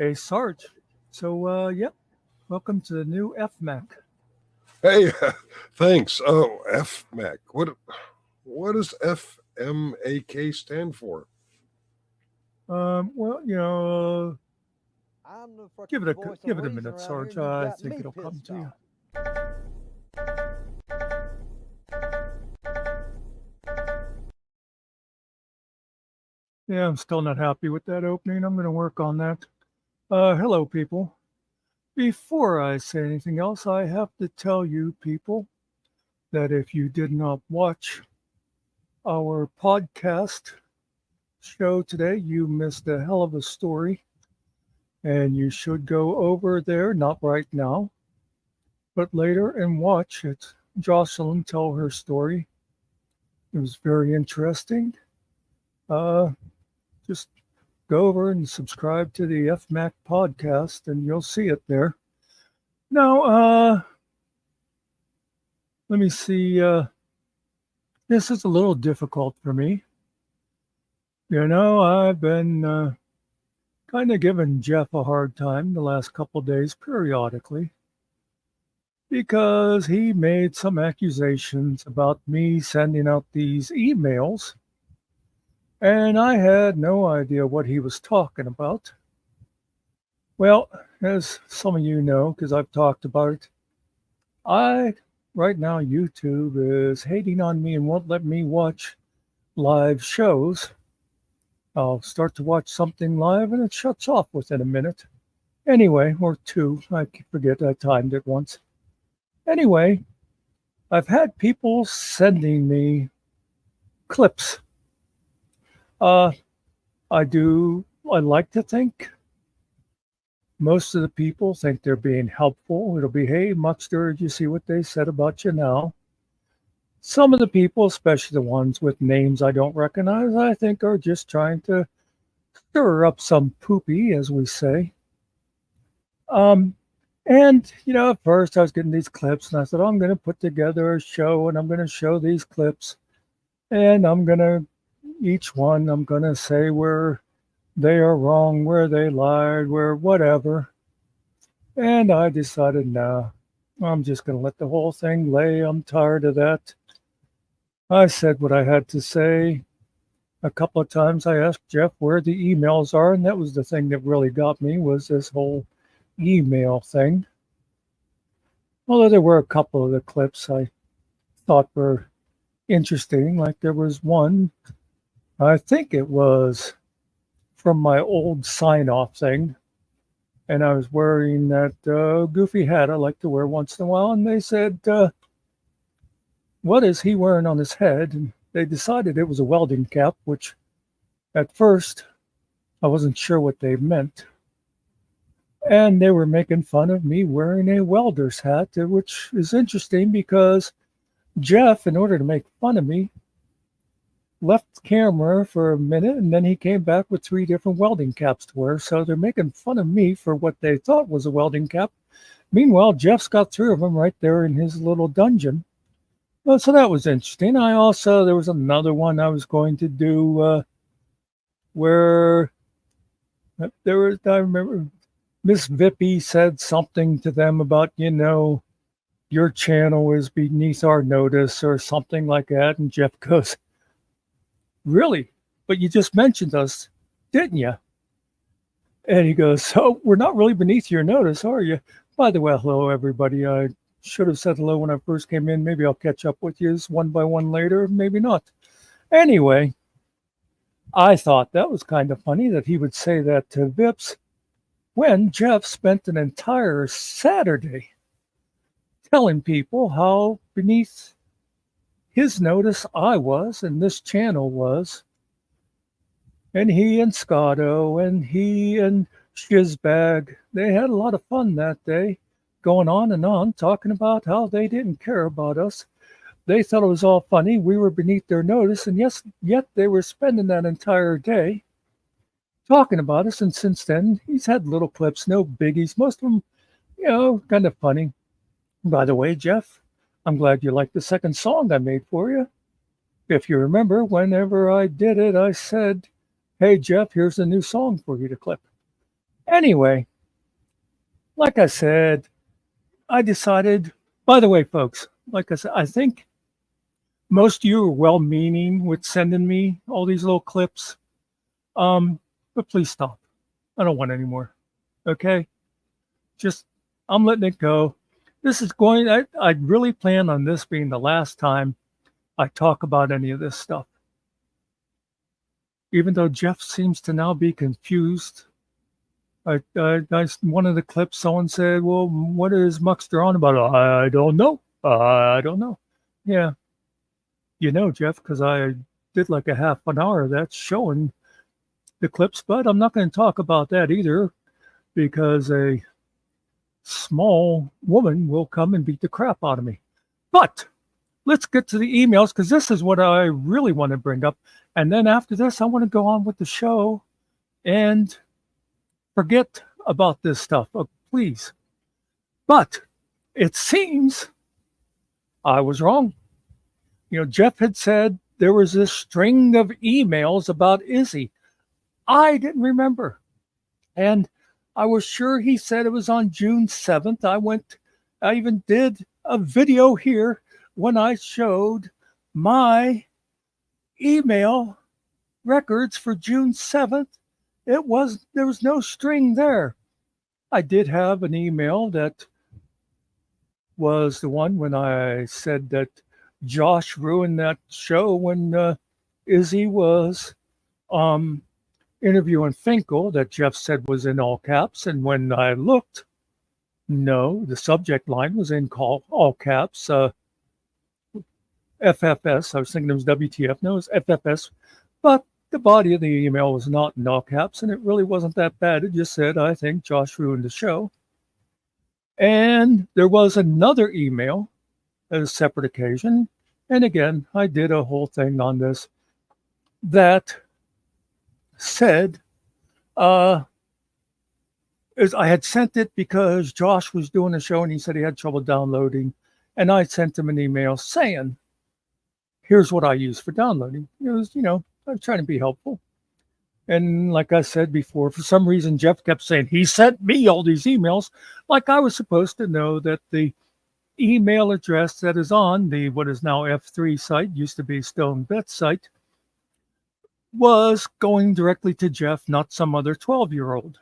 Hey, Sarge. So, yep, welcome to the new FMAC. Hey, thanks. Oh, FMAC. What does FMAK stand for? Well, I'm the give fucking it a voice give of it a reason minute, around here, Sarge. and you've I got think me it'll come pissed to you. off. Yeah, I'm still not happy with that opening. I'm going to work on that. Hello, people. Before I say anything else, I have to tell you, people, that if you did not watch our podcast show today, you missed a hell of a story, and you should go over there, not right now, but later and watch it. Jocelyn tell her story. It was very interesting. Uh, just go over and subscribe to the FMAC podcast, and you'll see it there. Now, let me see. This is a little difficult for me. I've been kind of giving Jeff a hard time the last couple of days periodically because he made some accusations about me sending out these emails, and I had no idea what he was talking about. Well, as some of you know, because I've talked about it, I right now YouTube is hating on me and won't let me watch live shows. I'll start to watch something live and it shuts off within a minute. Anyway, or two. I forget I timed it once. Anyway, I've had people sending me clips. Uh, I like to think most of the people think they're being helpful. It'll be, hey, Muckster, did you see what they said about you now? Some of the people, especially the ones with names I don't recognize, I think are just trying to stir up some poopy, as we say. Um, at first I was getting these clips and I said, I'm going to put together a show and I'm going to show these clips and each one, I'm going to say where they are wrong, where they lied, where whatever. And I decided, no, I'm just going to let the whole thing lay. I'm tired of that. I said what I had to say. A couple of times I asked Jeff where the emails are, and that was the thing that really got me was this whole email thing. Although there were a couple of the clips I thought were interesting, like there was one, I think it was from my old sign-off thing, and I was wearing that goofy hat I like to wear once in a while, and they said, what is he wearing on his head? And they decided it was a welding cap, which at first I wasn't sure what they meant. And they were making fun of me wearing a welder's hat, which is interesting because Jeff, in order to make fun of me, left the camera for a minute and then he came back with 3 different welding caps to wear. So they're making fun of me for what they thought was a welding cap. Meanwhile, Jeff's got 3 of them right there in his little dungeon. Well, so that was interesting. There was another one I was going to do where I remember Miss Vippy said something to them about, your channel is beneath our notice or something like that. And Jeff goes, really? But you just mentioned us, didn't you? And he goes, so we're not really beneath your notice, are you? By the way, hello, everybody. I should have said hello when I first came in. Maybe I'll catch up with you one by one later. Maybe not. Anyway, I thought that was kind of funny that he would say that to Vips when Jeff spent an entire Saturday telling people how beneath his notice I was and this channel was. And he and Scotto and he and Shizbag, they had a lot of fun that day, going on, talking about how they didn't care about us. They thought it was all funny. We were beneath their notice, and yet they were spending that entire day talking about us. And since then, he's had little clips, no biggies. Most of them, kind of funny. By the way, Jeff, I'm glad you liked the second song I made for you. If you remember, whenever I did it, I said, hey, Jeff, here's a new song for you to clip. Anyway, like I said, I decided, by the way, folks, like I said, I think most of you are well meaning with sending me all these little clips. But please stop. I don't want any more. Okay? Just, I'm letting it go. This is going, I really plan on this being the last time I talk about any of this stuff. Even though Jeff seems to now be confused. One of the clips, someone said, well, what is Muckster on about? I don't know. I don't know. Yeah. You know, Jeff, because I did like a half an hour of that showing the clips, but I'm not going to talk about that either because a small woman will come and beat the crap out of me. But let's get to the emails because this is what I really want to bring up. And then after this, I want to go on with the show and forget about this stuff, please. But it seems I was wrong. You know, Jeff had said there was this string of emails about Izzy. I didn't remember. And I was sure he said it was on June 7th. I even did a video here when I showed my email records for June 7th. There was no string there. I did have an email that was the one when I said that Josh ruined that show when Izzy was interviewing Finkel that Jeff said was in all caps. And when I looked, no, the subject line was in all caps. FFS. I was thinking it was WTF. No, it was FFS. But the body of the email was not in all caps, and it really wasn't that bad. It just said, I think Josh ruined the show. And there was another email at a separate occasion. And again, I did a whole thing on this that said, I had sent it because Josh was doing a show and he said he had trouble downloading. And I sent him an email saying, here's what I use for downloading. It was, I was trying to be helpful. And like I said before, for some reason, Jeff kept saying he sent me all these emails, like I was supposed to know that the email address that is on the what is now F3 site, used to be Stone Bet site, was going directly to Jeff, not some other 12-year-old.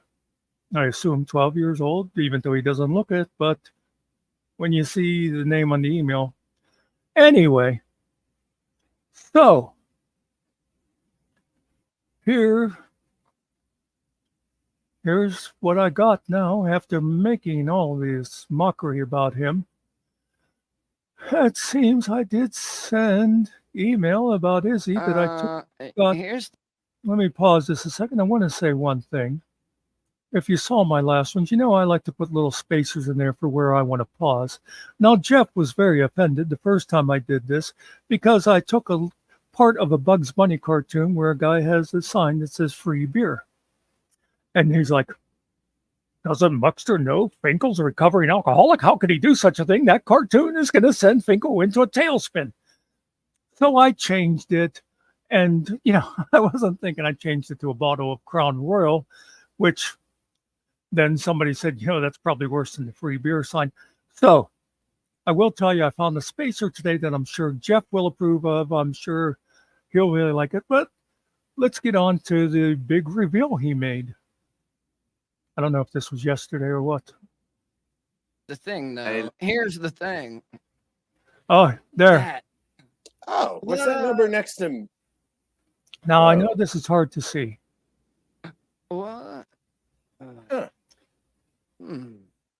I assume 12 years old, even though he doesn't look it, but when you see the name on the email. Anyway, so here's what I got now after making all this mockery about him. It seems I did send email about Izzy that I got. Let me pause this a second. I want to say one thing. If you saw my last ones, I like to put little spacers in there for where I want to pause. Now, Jeff was very offended the first time I did this because I took a part of a Bugs Bunny cartoon where a guy has a sign that says free beer. And he's like, doesn't Muckster know Finkel's a recovering alcoholic? How could he do such a thing? That cartoon is going to send Finkel into a tailspin. So I changed it. And, I wasn't thinking I changed it to a bottle of Crown Royal, which then somebody said, that's probably worse than the free beer sign. So I will tell you, I found a spacer today that I'm sure Jeff will approve of. I'm sure he'll really like it. But let's get on to the big reveal he made. I don't know if this was yesterday or what. The thing, though. Here's the thing. Oh, there. Oh, what's that number next to him? Now, I know this is hard to see. What?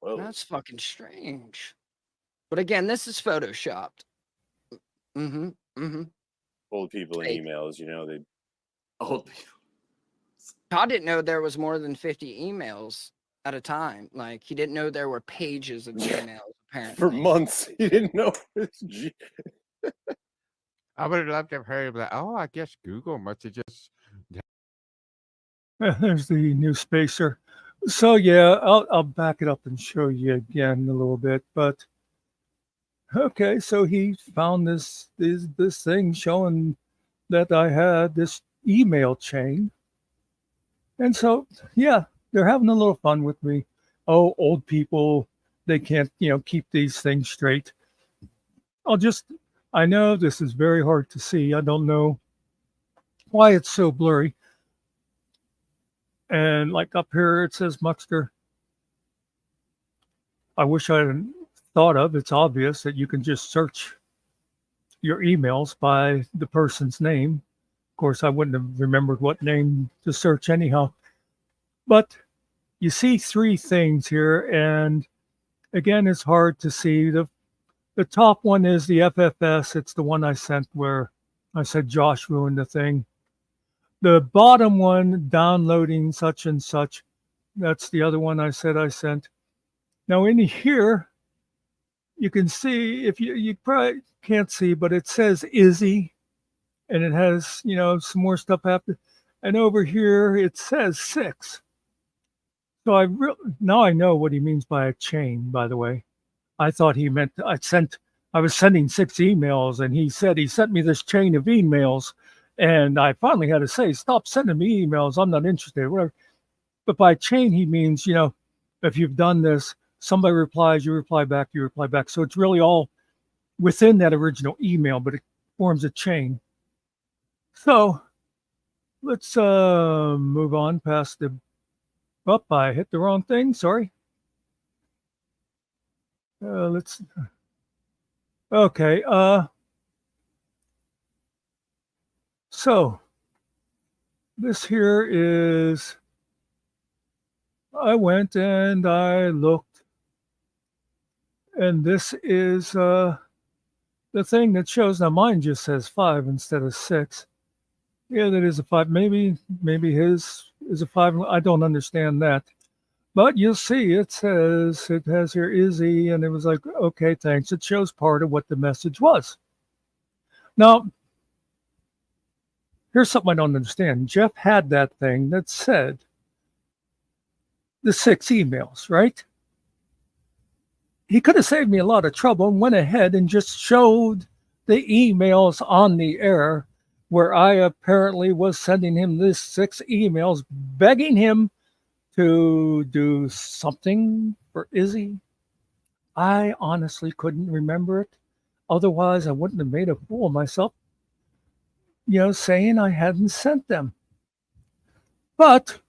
That's fucking strange. But again, this is photoshopped. Old people in emails, they. Old people. Todd didn't know there was more than 50 emails at a time. Like, he didn't know there were pages of emails, apparently. For months, he didn't know. I would have loved to have heard of that. Oh, I guess Google must have just. There's the new spacer. So yeah, I'll back it up and show you again a little bit. But okay, so he found this thing showing that I had this email chain. And so, yeah, they're having a little fun with me. Oh, old people, they can't, keep these things straight. I know this is very hard to see. I don't know why it's so blurry. And like up here, it says Muckster. I wish I had thought of, it's obvious that you can just search your emails by the person's name. Of course, I wouldn't have remembered what name to search anyhow. But you see three things here, and again, it's hard to see. The top one is the FFS. It's the one I sent where I said Josh ruined the thing. The bottom one, downloading such and such, that's the other one I said I sent. Now in here, you can see, if you probably can't see, but it says Izzy, and it has, some more stuff after. And over here, it says 6. So now I know what he means by a chain, by the way. I thought he meant I was sending 6 emails, and he said he sent me this chain of emails. And I finally had to say, stop sending me emails. I'm not interested, whatever. But by chain, he means, if you've done this, somebody replies, you reply back, you reply back. So it's really all within that original email, but it forms a chain. So let's move on past the, I hit the wrong thing, sorry. Okay. So this here is, I went and I looked, and this is the thing that shows. Now mine just says 5 instead of 6. Yeah, that is a 5. Maybe his is a 5. I don't understand that. But you'll see it has here Izzy, and it was like, okay, thanks. It shows part of what the message was. Now, here's something I don't understand. Jeff had that thing that said the 6 emails, right? He could have saved me a lot of trouble and went ahead and just showed the emails on the air where I apparently was sending him this 6 emails, begging him to do something for Izzy. I honestly couldn't remember it. Otherwise, I wouldn't have made a fool of myself, saying I hadn't sent them. But,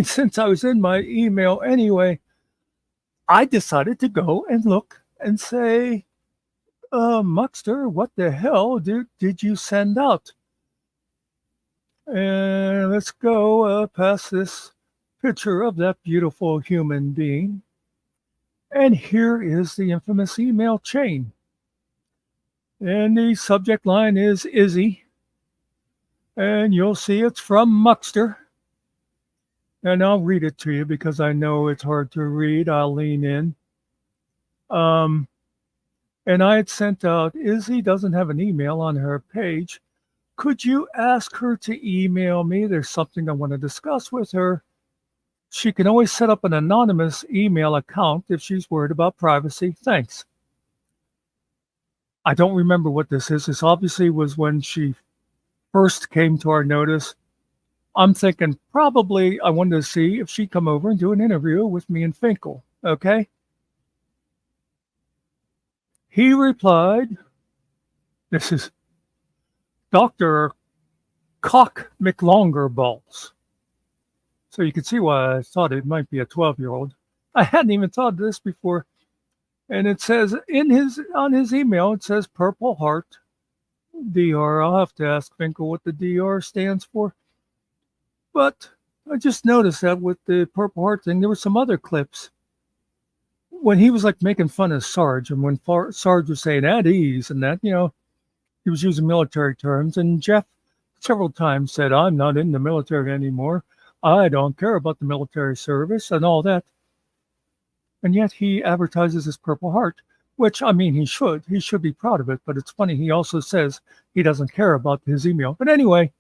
since I was in my email anyway, I decided to go and look and say, Muckster, what the hell did you send out? And let's go past this picture of that beautiful human being. And here is the infamous email chain. And the subject line is Izzy. And you'll see it's from Muckster. And I'll read it to you because I know it's hard to read. I'll lean in. And I had sent out, Izzy doesn't have an email on her page. Could you ask her to email me? There's something I want to discuss with her. She can always set up an anonymous email account if she's worried about privacy. Thanks. I don't remember what this is. This obviously was when she first came to our notice. I'm thinking probably I wanted to see if she'd come over and do an interview with me and Finkel. Okay. He replied, this is Dr. Cock McLongerballs. So you can see why I thought it might be a 12-year-old. I hadn't even thought of this before. And it says on his email, it says Purple Heart DR. I'll have to ask Finkel what the DR stands for. But I just noticed that with the Purple Heart thing, there were some other clips when he was like making fun of Sarge, and when Sarge was saying at ease and that, he was using military terms. And Jeff several times said, I'm not in the military anymore. I don't care about the military service and all that. And yet he advertises his Purple Heart, which, he should be proud of it. But it's funny, he also says he doesn't care about his email. But anyway,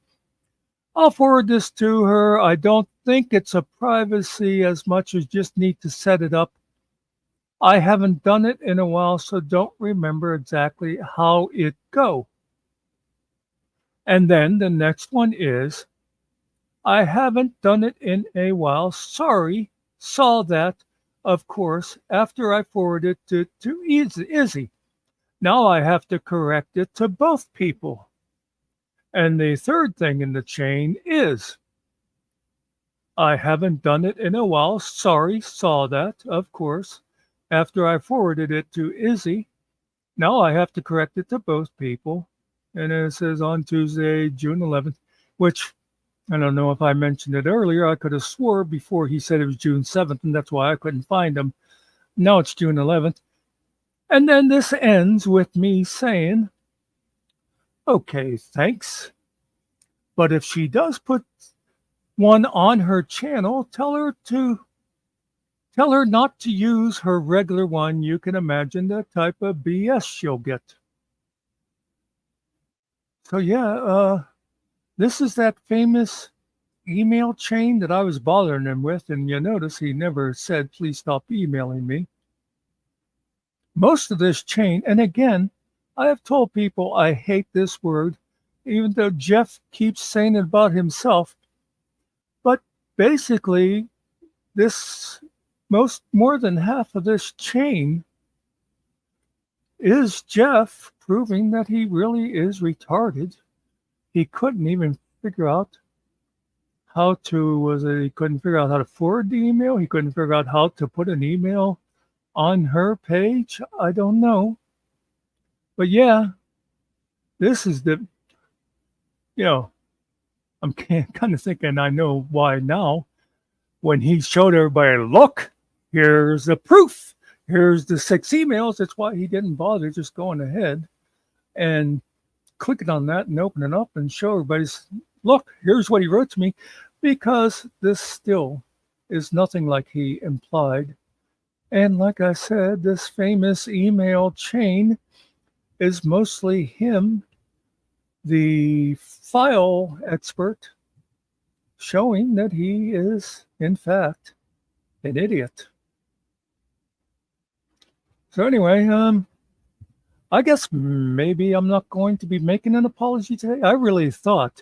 I'll forward this to her. I don't think it's a privacy as much as just need to set it up. I haven't done it in a while, so don't remember exactly how it go. And then the next one is, I haven't done it in a while. Sorry. Saw that, of course, after I forwarded it to Izzy. Now I have to correct it to both people. And the third thing in the chain is I haven't done it in a while. Sorry, saw that, of course, after I forwarded it to Izzy. Now I have to correct it to both people. And it says on Tuesday, June 11th, which I don't know if I mentioned it earlier. I could have swore before he said it was June 7th, and that's why I couldn't find him. Now it's June 11th. And then this ends with me saying, okay, thanks. But if she does put one on her channel, tell her not to use her regular one. You can imagine the type of BS she'll get. So yeah, this is that famous email chain that I was bothering him with, and you notice he never said, please stop emailing me. Most of this chain, and again, I have told people I hate this word, even though Jeff keeps saying it about himself. But basically, more than half of this chain is Jeff proving that he really is retarded. He couldn't even figure out he couldn't figure out how to forward the email. He couldn't figure out how to put an email on her page. I don't know. But yeah, this is I'm kind of thinking I know why now. When he showed everybody, look, here's the proof. Here's the 6 emails. That's why he didn't bother just going ahead and clicking on that and opening up and show everybody, look, here's what he wrote to me, because this still is nothing like he implied. And like I said, this famous email chain is mostly him, the file expert, showing that he is, in fact, an idiot. So anyway, I guess maybe I'm not going to be making an apology today. I really thought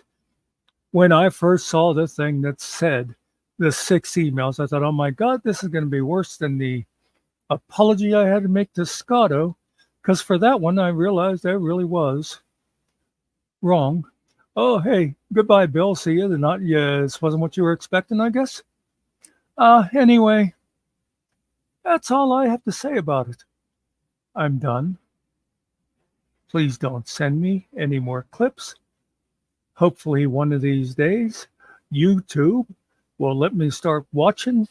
when I first saw the thing that said the 6 emails, I thought, oh my God, this is going to be worse than the apology I had to make to Scotto, because for that one, I realized I really was wrong. Oh, hey, goodbye, Bill. See you. This wasn't what you were expecting, I guess. Anyway, that's all I have to say about it. I'm done. Please don't send me any more clips. Hopefully one of these days, YouTube will let me start watching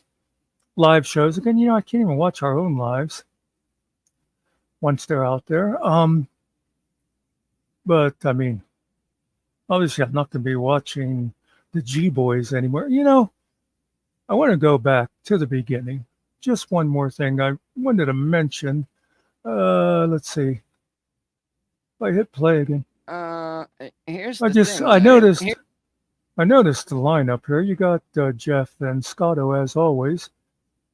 live shows again. I can't even watch our own lives once they're out there. But I mean, obviously I'm not going to be watching the G-Boys anymore. I want to go back to the beginning. Just one more thing I wanted to mention. Let's see. If I hit play again. Here's I noticed the lineup here. You got Jeff and Scotto as always.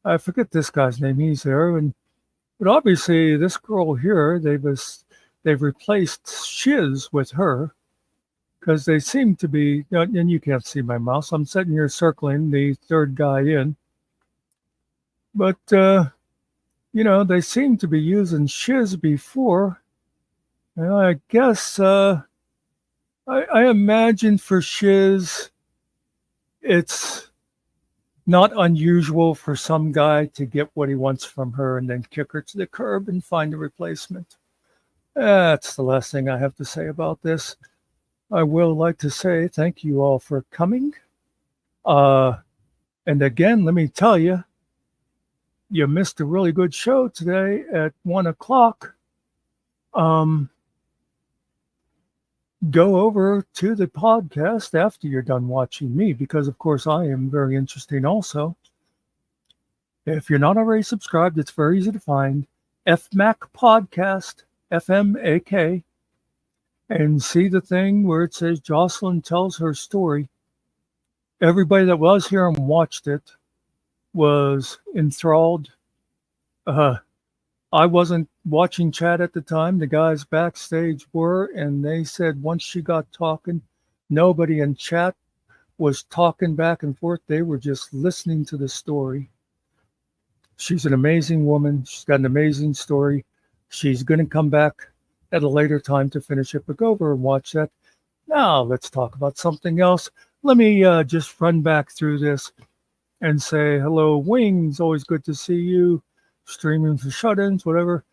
I forget this guy's name. He's there, but obviously this girl here, they've replaced Shiz with her, because they seem to be. And you can't see my mouse. I'm sitting here circling the third guy in, but they seem to be using Shiz before. And I guess I imagine for Shiz, it's not unusual for some guy to get what he wants from her and then kick her to the curb and find a replacement. That's the last thing I have to say about this. I will like to say thank you all for coming. And again, let me tell you, you missed a really good show today at 1 o'clock. Go over to the podcast after you're done watching me, because of course I am very interesting also. If you're not already subscribed, it's very easy to find. FMAC Podcast, FMAK, and see the thing where it says Jocelyn tells her story. Everybody that was here and watched it was enthralled. I wasn't watching chat at the time. The guys backstage were, and they said once she got talking, nobody in chat was talking back and forth. They were just listening to the story. She's an amazing woman. She's got an amazing story. She's going to come back at a later time to finish it, but go over and watch that. Now let's talk about something else. Let me just run back through this and say hello, Wings. Always good to see you. Streaming for shut-ins, whatever.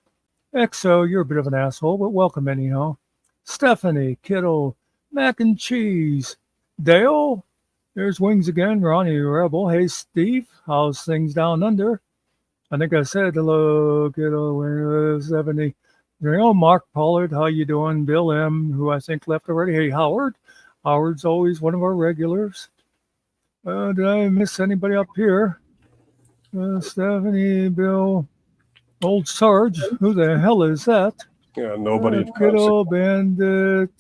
Exo, you're a bit of an asshole, but welcome anyhow. Stephanie, Kittle, Mac and Cheese. Dale, there's Wings again. Ronnie Rebel. Hey, Steve, how's things down under? I think I said hello, Kittle, 70. Mark Pollard, how you doing? Bill M, who I think left already. Hey, Howard. Howard's always one of our regulars. Did I miss anybody up here? Stephanie, Bill, Old Sarge. Who the hell is that? Yeah, nobody. Good old bandit.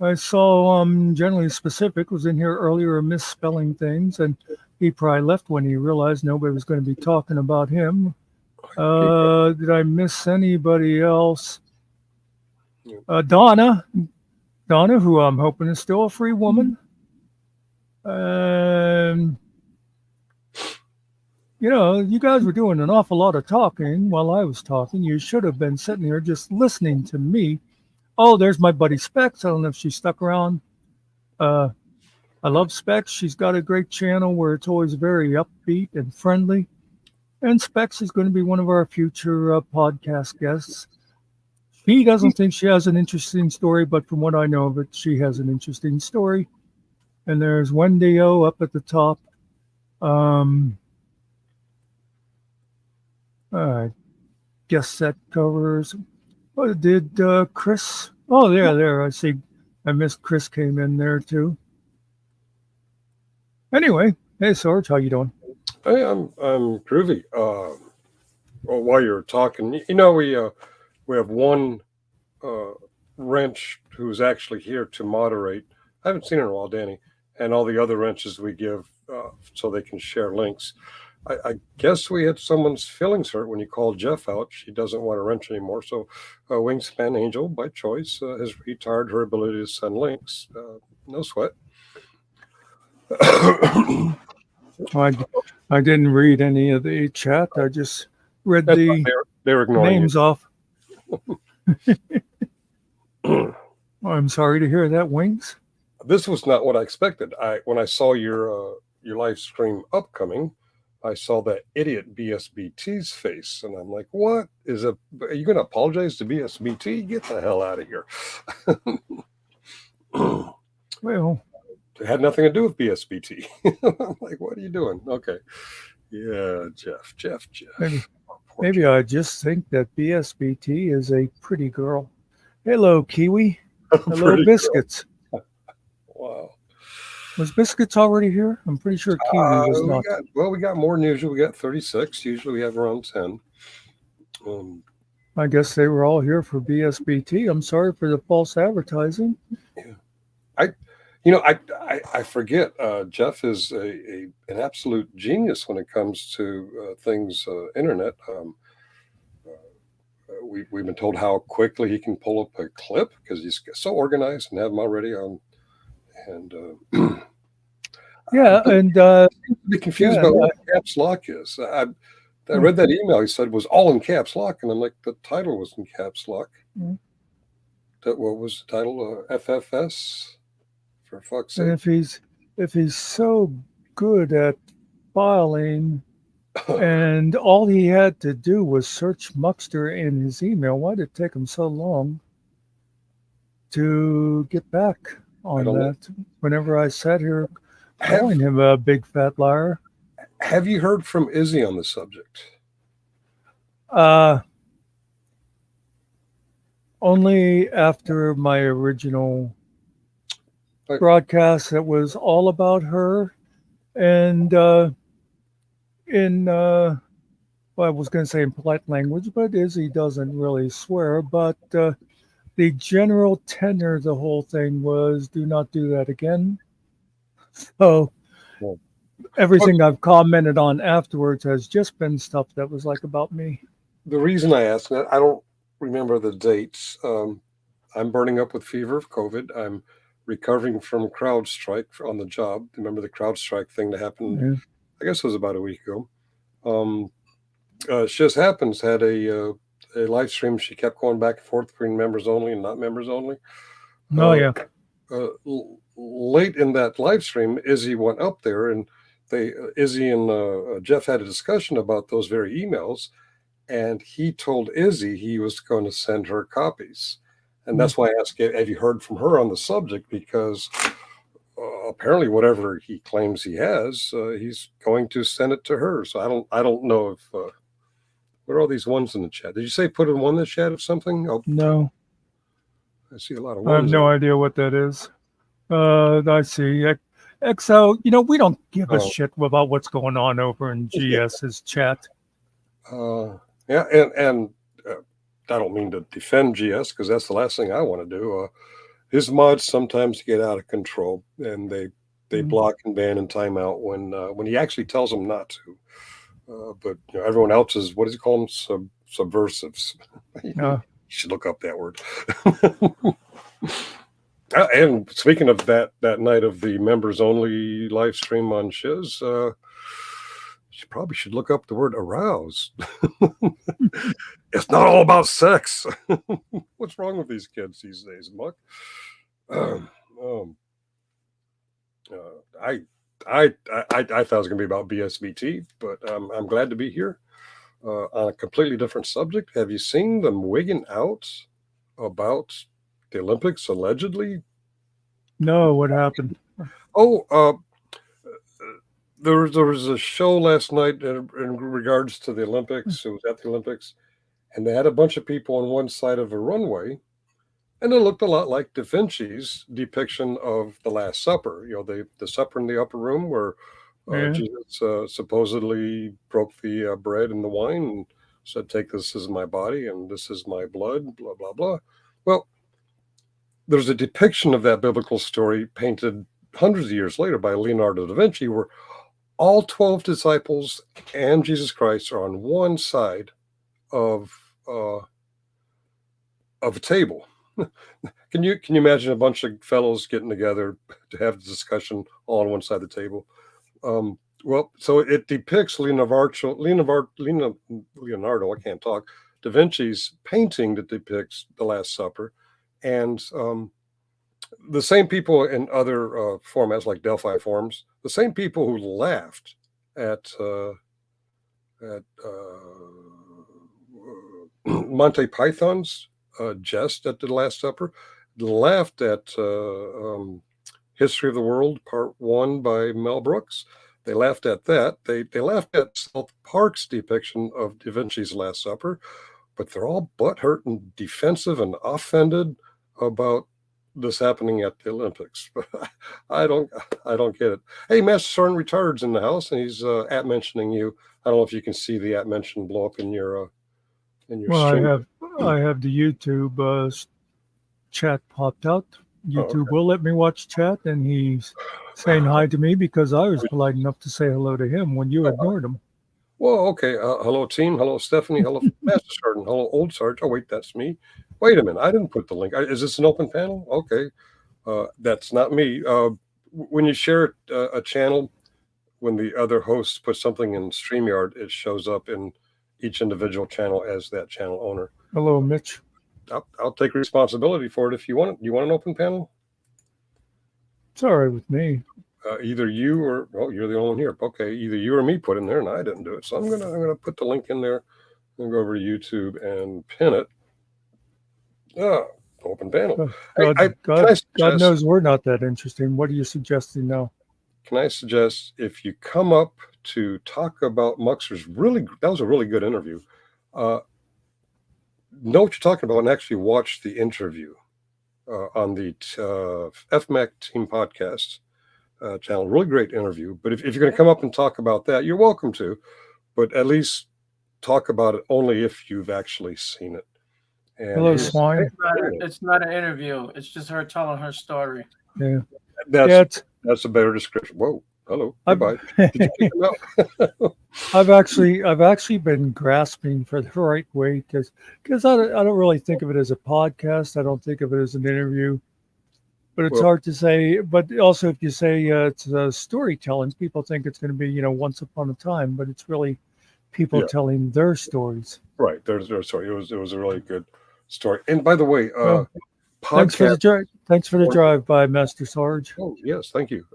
I saw Generally Specific was in here earlier misspelling things, and he probably left when he realized nobody was going to be talking about him. Did I miss anybody else? Donna, who I'm hoping is still a free woman. You guys were doing an awful lot of talking while I was talking. You should have been sitting here just listening to me. Oh, there's my buddy Specs. I don't know if she stuck around. I love Specs. She's got a great channel where it's always very upbeat and friendly. And Specs is going to be one of our future podcast guests. She doesn't think she has an interesting story, but from what I know of it, she has an interesting story. And there's Wendy O up at the top. I guess that covers. What did Chris? Oh, there. I see. I missed Chris came in there too. Anyway, hey Sarge, how you doing? Hey, I'm groovy. Well, while you're talking, we have one wrench who's actually here to moderate. I haven't seen her in a while, Danny, and all the other wrenches we give so they can share links. I guess we had someone's feelings hurt when you called Jeff out. She doesn't want a wrench anymore. So Wingspan Angel, by choice, has retired her ability to send links. No sweat. I didn't read any of the chat. I just read the they were ignoring names you. off. I'm sorry to hear that, Wings. This was not what I expected. When I saw your live stream upcoming, I saw that idiot BSBT's face, and I'm like, "What is a? Are you going to apologize to BSBT? Get the hell out of here!" Well, it had nothing to do with BSBT. I'm like, "What are you doing?" Okay, yeah, Jeff. Maybe I just think that BSBT is a pretty girl. Hello, Kiwi. Hello, Biscuits. Wow. Was Biscuits already here? I'm pretty sure Kiwi was not. We got more than usual. We got 36. Usually we have around 10. I guess they were all here for BSBT. I'm sorry for the false advertising. Yeah. I forget. Jeff is an absolute genius when it comes to things internet. We've been told how quickly he can pull up a clip because he's so organized and have them already on. And yeah, and be confused about what caps lock is. I read that email. He said it was all in caps lock, and I'm like, the title was in caps lock. Mm-hmm. What was the title? FFS. For fuck's sake. And if he's so good at filing, and all he had to do was search Muckster in his email, why did it take him so long to get back on that? Whenever I sat here calling him a big fat liar. Have you heard from Izzy on the subject? Only after my original broadcast that was all about her, and I was going to say in polite language, but Izzy doesn't really swear, but the general tenor of the whole thing was do not do that again. So everything I've commented on afterwards has just been stuff that was like about me. The reason I asked that, I don't remember the dates. I'm burning up with fever of COVID. I'm recovering from CrowdStrike on the job. Remember the CrowdStrike thing that happened? Yeah. I guess it was about a week ago. She just happens had a live stream. She kept going back and forth between members only and not members only. Oh, yeah. Late in that live stream, Izzy went up there, and Izzy and Jeff had a discussion about those very emails, and he told Izzy he was going to send her copies, and that's why I asked, have you heard from her on the subject? Because apparently, whatever he claims he has, he's going to send it to her. So I don't know if what are all these ones in the chat? Did you say put in one in the chat of something? Oh, No, I see a lot of I have ones. no idea what that is. I see. XO, we don't give a shit about what's going on over in GS's chat. Yeah, and I don't mean to defend GS because that's the last thing I want to do. His mods sometimes get out of control, and they block and ban and time out when he actually tells them not to. But everyone else is, what does he call them? Subversives. You should look up that word. And speaking of that night of the members only live stream on Shiz, you probably should look up the word arouse. It's not all about sex. What's wrong with these kids these days, Muck? I thought it was going to be about BSBT, but I'm glad to be here on a completely different subject. Have you seen them wigging out about the Olympics allegedly? No, what happened? Oh, there was a show last night in regards to the Olympics. It was at the Olympics, and they had a bunch of people on one side of a runway, and it looked a lot like Da Vinci's depiction of the Last Supper. The supper in the upper room where Jesus supposedly broke the bread and the wine and said, "Take this as my body, and this is my blood." Blah blah blah. Well, there's a depiction of that biblical story painted hundreds of years later by Leonardo da Vinci, where all 12 disciples and Jesus Christ are on one side of a table. Can you imagine a bunch of fellows getting together to have a discussion all on one side of the table? Well, so it depicts Leonardo, I can't talk, Da Vinci's painting that depicts the Last Supper, and the same people in other formats like Delphi forums, the same people who laughed at Monty Python's jest at the Last Supper, laughed at History of the World Part 1 by Mel Brooks. They laughed at that. They laughed at South Park's depiction of Da Vinci's Last Supper, but they're all butthurt and defensive and offended about this happening at the Olympics. I don't get it. Hey, Master Sergeant Retarded's in the house, and he's at mentioning you. I don't know if you can see the at mention blow up in your stream. I have the YouTube chat popped out. YouTube will let me watch chat, and he's saying hi to me because I was polite enough to say hello to him when you ignored him. Well, okay. Hello, team. Hello, Stephanie. Hello, Master Sergeant. Hello, Old Sarge. Oh, wait, that's me. Wait a minute. I didn't put the link. Is this an open panel? Okay. That's not me. When you share a channel, when the other host puts something in StreamYard, it shows up in each individual channel as that channel owner. Hello, Mitch. I'll take responsibility for it if you want it. You want an open panel? It's all right with me. Either you or you're the only one here. Okay, either you or me put in there, and I didn't do it. So I'm gonna put the link in there and go over to YouTube and pin it. Open panel. God knows we're not that interesting. What are you suggesting now? Can I suggest if you come up to talk about Muckster's that was a really good interview. Know what you're talking about and actually watch the interview on the FMAC Team Podcast channel. Really great interview. But if you're going to come up and talk about that, you're welcome to. But at least talk about it only if you've actually seen it. And hello, Swine. It's not an interview. It's just her telling her story. Yeah. That's a better description. Whoa. Hello. Goodbye. Did you pick them up? I've actually been grasping for the right way because I don't really think of it as a podcast. I don't think of it as an interview. But it's Well, hard to say. But also, if you say it's storytelling, people think it's going to be, once upon a time, but it's really people yeah, telling their stories. right. Sorry, it was a really good story. And by the way, Well, podcast. thanks for the drive by, Master Sarge. Oh yes, thank you.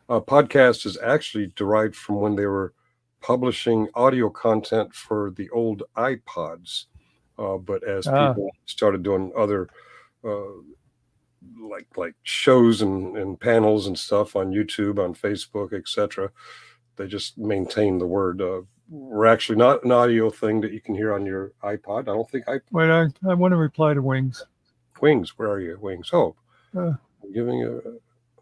Podcast is actually derived from when they were publishing audio content for the old iPods. But as Ah, people started doing other uh, like shows and panels and stuff on YouTube, on Facebook, etc., they just maintain the word. We're actually not an audio thing that you can hear on your iPod. I don't think wait, I want to reply to Wings. Wings. Where are you, Wings? Oh, Uh, I'm giving a.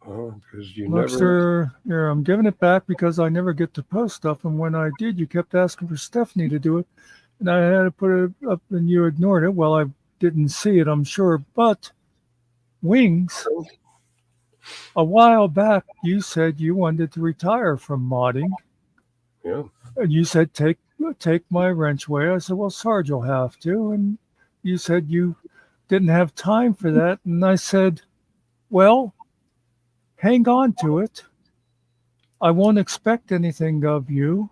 Oh, because you never. Muckster, here, I'm giving it back because I never get to post stuff. And when I did, you kept asking for Stephanie to do it. And I had to put it up and you ignored it. Well, I didn't see it, I'm sure. But Wings, a while back, you said you wanted to retire from modding. Yeah. And you said, take my wrench away. I said, well, Sarge will have to. And you said you didn't have time for that. And I said, well, hang on to it. I won't expect anything of you,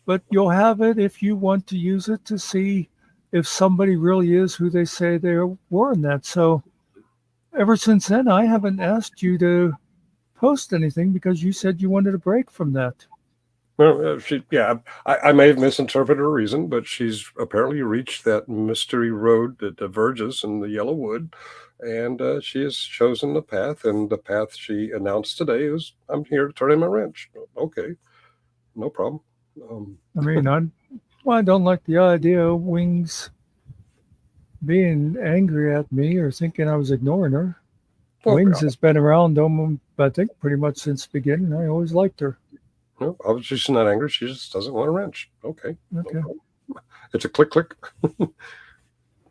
but you'll have it if you want to use it to see if somebody really is who they say they were in that. So ever since then, I haven't asked you to post anything because you said you wanted a break from that. Well, I may have misinterpreted her reason, but she's apparently reached that mystery road that diverges in the Yellow Wood, and she has chosen the path. And the path she announced today is, "I'm here to turn in my wrench." Okay, no problem. I mean, I don't like the idea of Wings being angry at me or thinking I was ignoring her. Well, Wings has been around, I think, pretty much since the beginning. I always liked her. no, obviously she's not angry. She just doesn't want a wrench. Okay, no Okay. problem. It's a click.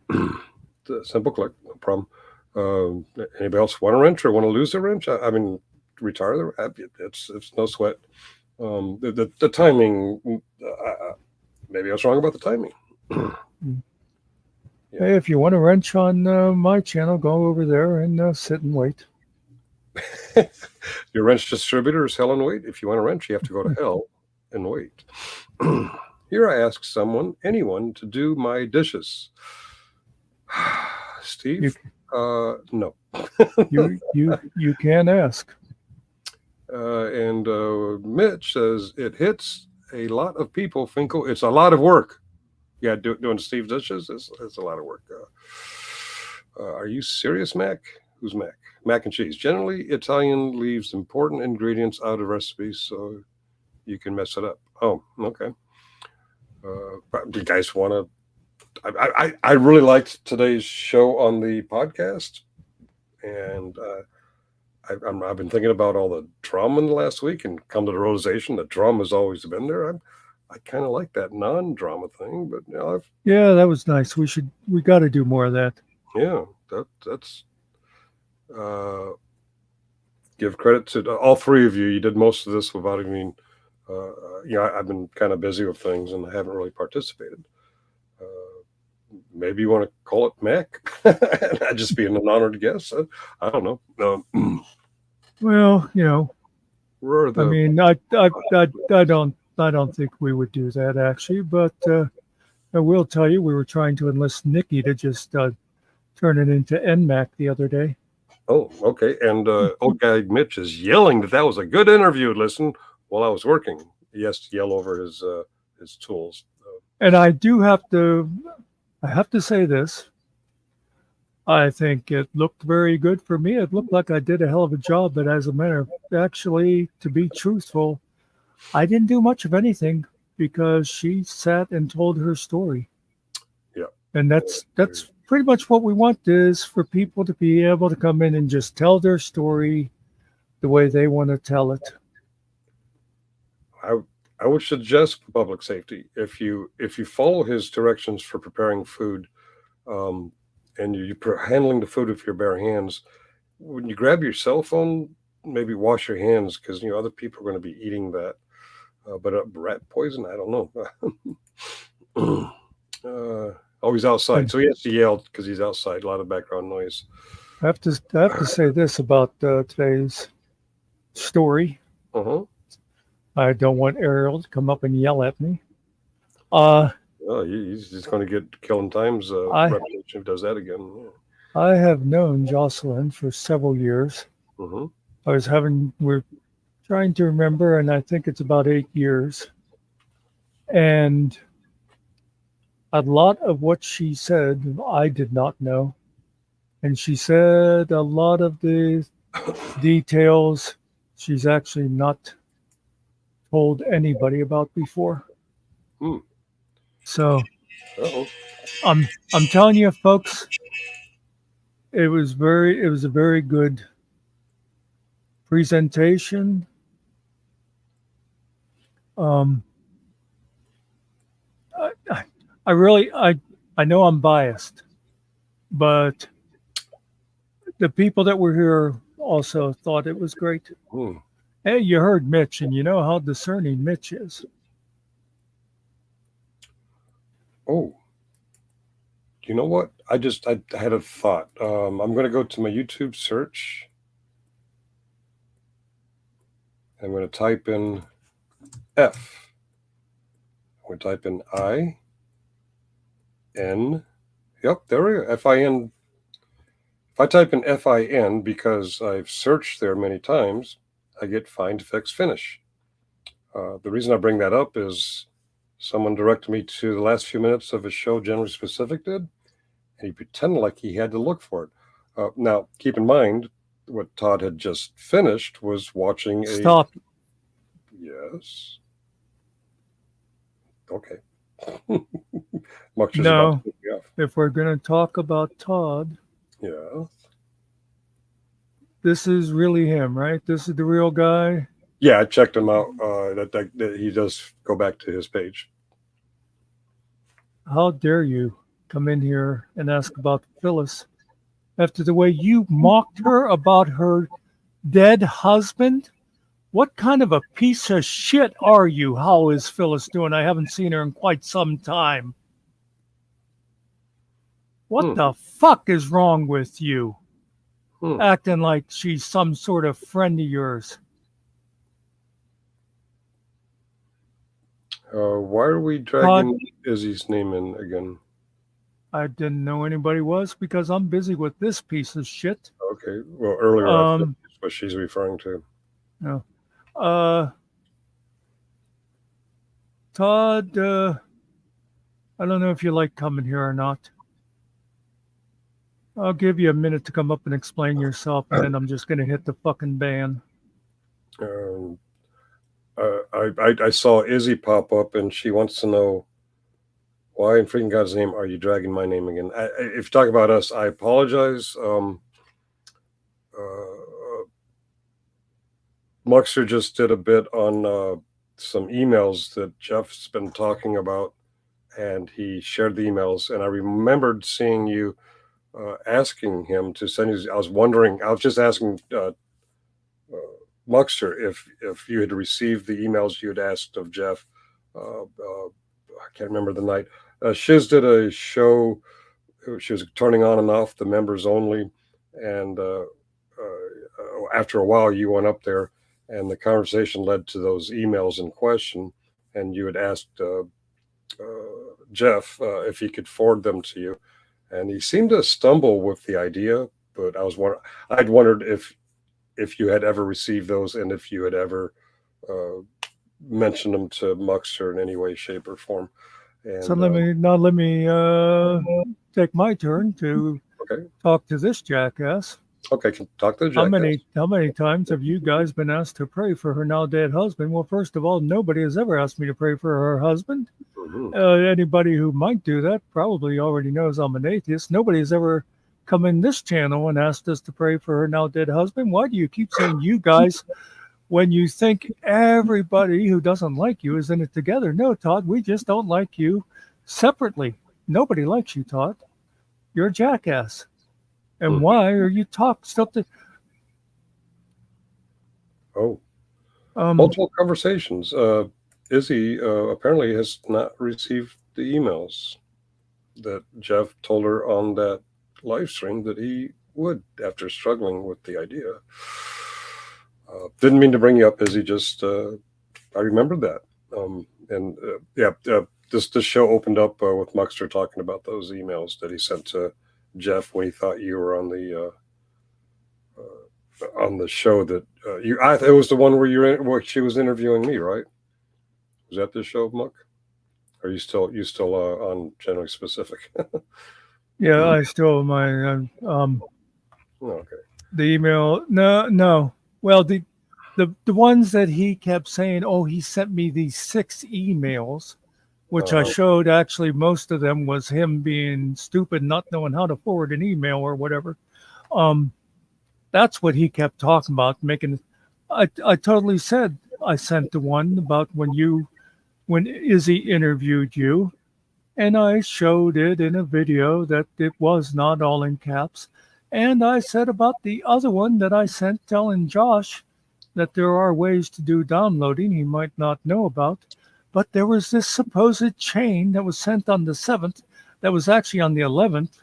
It's a simple click, no problem. Anybody else want a wrench or want to lose a wrench? I mean, retire the. It's no sweat. The timing. Maybe I was wrong about the timing. Yeah. Hey, if you want a wrench on my channel, go over there and sit and wait. Your wrench distributor is hell and wait. If you want a wrench, you have to go to hell and wait. Here I ask anyone to do my dishes. Steve? No. You can ask. And Mitch says it hits a lot of people. Finkel, it's a lot of work. Yeah, doing Steve's dishes is a lot of work. Are you serious, Mac? Who's Mac? Mac and cheese. Generally, Italian leaves important ingredients out of recipes, so you can mess it up. Oh, okay. Do you guys want to? I really liked today's show on the podcast, and I've been thinking about all the drama in the last week, and come to the realization that drama has always been there. I kind of like that non-drama thing, but yeah, that was nice. We got to do more of that. Yeah, that's give credit to all three of you. You did most of this without even, I've been kind of busy with things and I haven't really participated. Maybe you want to call it Mac. I'd just be an honored guest. I don't know. Well, I mean, I don't think we would do that actually, but I will tell you, we were trying to enlist Nikki to just turn it into NMAC the other day. Oh, okay. And old guy Mitch is yelling that was a good interview. Listen, while I was working, he has to yell over his tools. And I have to say this. I think it looked very good for me. It looked like I did a hell of a job, but as a matter of actually, to be truthful, I didn't do much of anything because she sat and told her story. Yeah. And that's pretty much what we want, is for people to be able to come in and just tell their story the way they want to tell it. I would suggest for public safety, if you follow his directions for preparing food, and you're handling the food with your bare hands, when you grab your cell phone, maybe wash your hands, because other people are going to be eating that. But rat poison, I don't know. He's outside, so he has to yell because he's outside. A lot of background noise. I have to say this about today's story. Uh-huh. I don't want Ariel to come up and yell at me. Uh, Oh, he's just going to get Killing Time's I reputation if he does that again. I have known Jocelyn for several years. Mm-hmm. We're trying to remember, and I think it's about 8 years. And a lot of what she said, I did not know. And she said a lot of the details she's actually not told anybody about before. Hmm. So Uh-oh. I'm telling you, folks, it was a very good presentation. Um, I really I know I'm biased, but the people that were here also thought it was great. Hmm. Hey, you heard Mitch, and you know how discerning Mitch is. Oh, you know what? I had a thought. I'm going to go to my YouTube search. I'm going to type in F. I'm going to type in I-N. Yep, there we go. F-I-N. If I type in F-I-N, because I've searched there many times, I get find, fix, finish. The reason I bring that up is someone directed me to the last few minutes of a show Generally Specific did, and he pretended like he had to look for it. Now, keep in mind, what Todd had just finished was watching a... Stop. Yes. Okay. Muckster's No. about to pick me off. If we're going to talk about Todd, Yeah. this is really him, right? This is the real guy. Yeah, I checked him out. That he does go back to his page. How dare you come in here and ask about Phyllis after the way you mocked her about her dead husband? What kind of a piece of shit are you? How is Phyllis doing? I haven't seen her in quite some time. What the fuck is wrong with you? Acting like she's some sort of friend of yours. Why are we dragging Izzy's name in again? I didn't know anybody was because I'm busy with this piece of shit. Okay. Well, earlier I think that's what she's referring to. No. Todd, I don't know if you like coming here or not. I'll give you a minute to come up and explain yourself, and then I'm just going to hit the fucking ban. I saw Izzy pop up, and she wants to know why in freaking God's name are you dragging my name again? If you talk about us, I apologize. Muckster just did a bit on some emails that Jeff's been talking about, and he shared the emails, and I remembered seeing you asking him to send you. I was just asking Muckster if you had received the emails you had asked of Jeff. I can't remember the night. Shiz did a show. She was turning on and off the members only, and after a while, you went up there, and the conversation led to those emails in question, and you had asked Jeff if he could forward them to you, and he seemed to stumble with the idea. But I'd wondered if you had ever received those, and if you had ever mentioned them to Muckster in any way, shape, or form. And, so let me take my turn to talk to this jackass. Okay, can talk to the jackass. How many times have you guys been asked to pray for her now dead husband? Well, first of all, nobody has ever asked me to pray for her husband. Anybody who might do that probably already knows I'm an atheist. Nobody has ever come in this channel and asked us to pray for her now dead husband. Why do you keep saying you guys when you think everybody who doesn't like you is in it together? No, Todd, we just don't like you separately. Nobody likes you, Todd. You're a jackass. And why are you something? Multiple conversations. Izzy apparently has not received the emails that Jeff told her on that live stream that he would after struggling with the idea. Didn't mean to bring you up, Izzy. Just I remembered that. This show opened up with Muckster talking about those emails that he sent to Jeff when he thought you were on the show that it was the one where she was interviewing me, right? Was that this show, Muck? Are you still on Generally Specific? Yeah, I still Okay. the email. No. Well, the ones that he kept saying, oh, he sent me these 6 emails, which I showed. Actually, most of them was him being stupid, not knowing how to forward an email or whatever. That's what he kept talking about. I totally said I sent the one about when Izzy interviewed you, and I showed it in a video that it was not all in caps. And I said about the other one that I sent telling Josh that there are ways to do downloading he might not know about. But there was this supposed chain that was sent on the 7th that was actually on the 11th,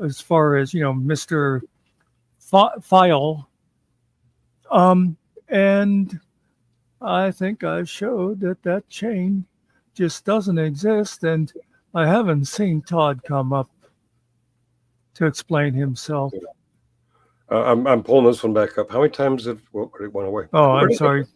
as far as, Mr. File. And I think I showed that chain just doesn't exist. And I haven't seen Todd come up to explain himself. I'm pulling this one back up. How many times it went away? Oh, I'm sorry.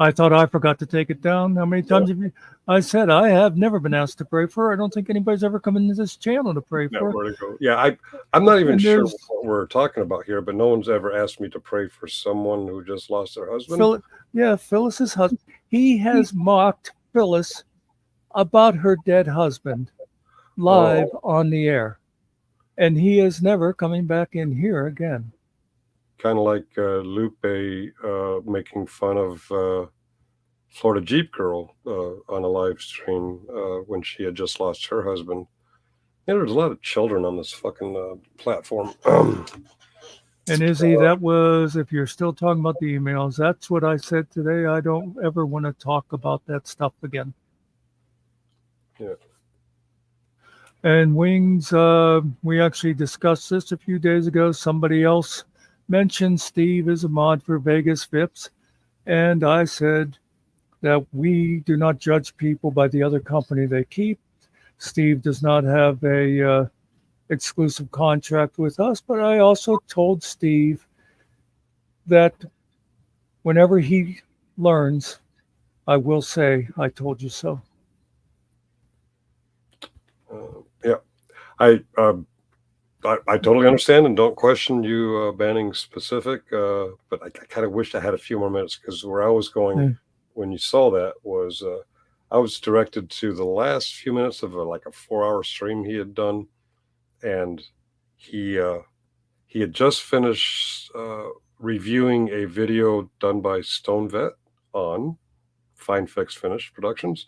I thought I forgot to take it down. How many times have you? I said I have never been asked to pray for her. I don't think anybody's ever come into this channel to pray for her. Where to go? Yeah, I'm not even sure what we're talking about here, but no one's ever asked me to pray for someone who just lost their husband. Phyllis's husband. He has mocked Phyllis about her dead husband live on the air, and he is never coming back in here again. Kind of like Lupe making fun of Florida Jeep Girl on a live stream when she had just lost her husband. Yeah, there's a lot of children on this fucking platform. And Izzy, that was, if you're still talking about the emails, that's what I said today. I don't ever want to talk about that stuff again. Yeah. And Wings, we actually discussed this a few days ago. Somebody else mentioned Steve is a mod for Vegas VIPs. And I said that we do not judge people by the other company they keep. Steve does not have a exclusive contract with us, but I also told Steve that whenever he learns, I will say, I told you so. Yeah, I totally understand and don't question you banning specific, but I kind of wished I had a few more minutes, because where I was going when you saw that was I was directed to the last few minutes of a 4-hour stream he had done, and he had just finished reviewing a video done by Stone Vet on Fine Fix Finish Productions.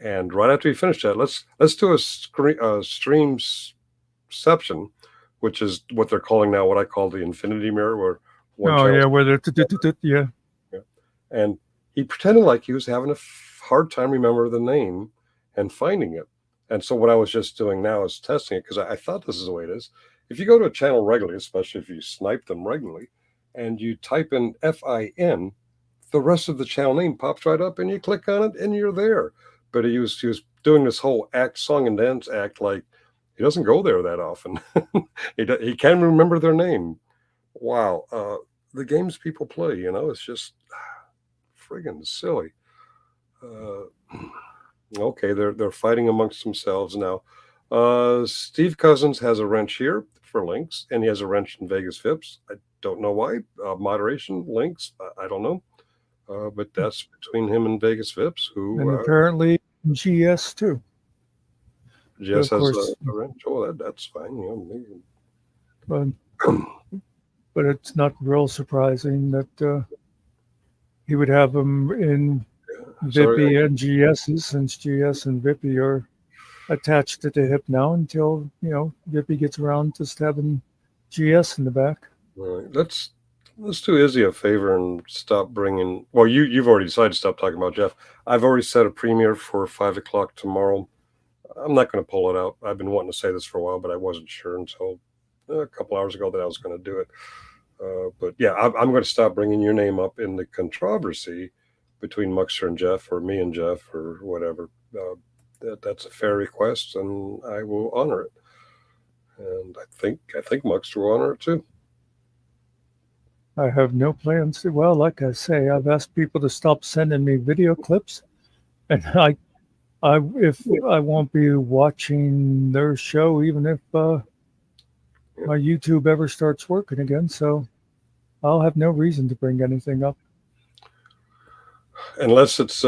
And right after he finished that, let's do a streamception, which is what they're calling now, what I call the infinity mirror, where yeah. And he pretended like he was having a hard time remembering the name and finding it. And so what I was just doing now is testing it, because I thought this is the way it is. If you go to a channel regularly, especially if you snipe them regularly, and you type in FIN, the rest of the channel name pops right up, and you click on it, and you're there. But he was doing this whole song and dance act like he doesn't go there that often. He can remember their name. Wow. The games people play, it's just friggin' silly. Okay, they're fighting amongst themselves now. Steve Cousins has a wrench here for links, and he has a wrench in Vegas VIPs. I don't know why. Moderation links, I don't know. But that's between him and Vegas VIPs, who and apparently GS too. GS has a wrench. Oh, that's fine. But it's not real surprising that he would have them in Vippy and GS's, since GS and Vippy are attached to the hip now until Vippy gets around to having GS in the back. All right, let's do Izzy a favor and stop bringing. Well, you've already decided to stop talking about Jeff. I've already set a premiere for 5 o'clock tomorrow. I'm not going to pull it out. I've been wanting to say this for a while, but I wasn't sure until a couple hours ago that I was going to do it. But yeah, I'm going to stop bringing your name up in the controversy between Muckster and Jeff, or me and Jeff, or whatever. That's a fair request, and I will honor it. And I think Muckster will honor it too. I have no plans to. Well, like I say, I've asked people to stop sending me video clips, and if I won't be watching their show, even if my YouTube ever starts working again. So I'll have no reason to bring anything up. Unless it's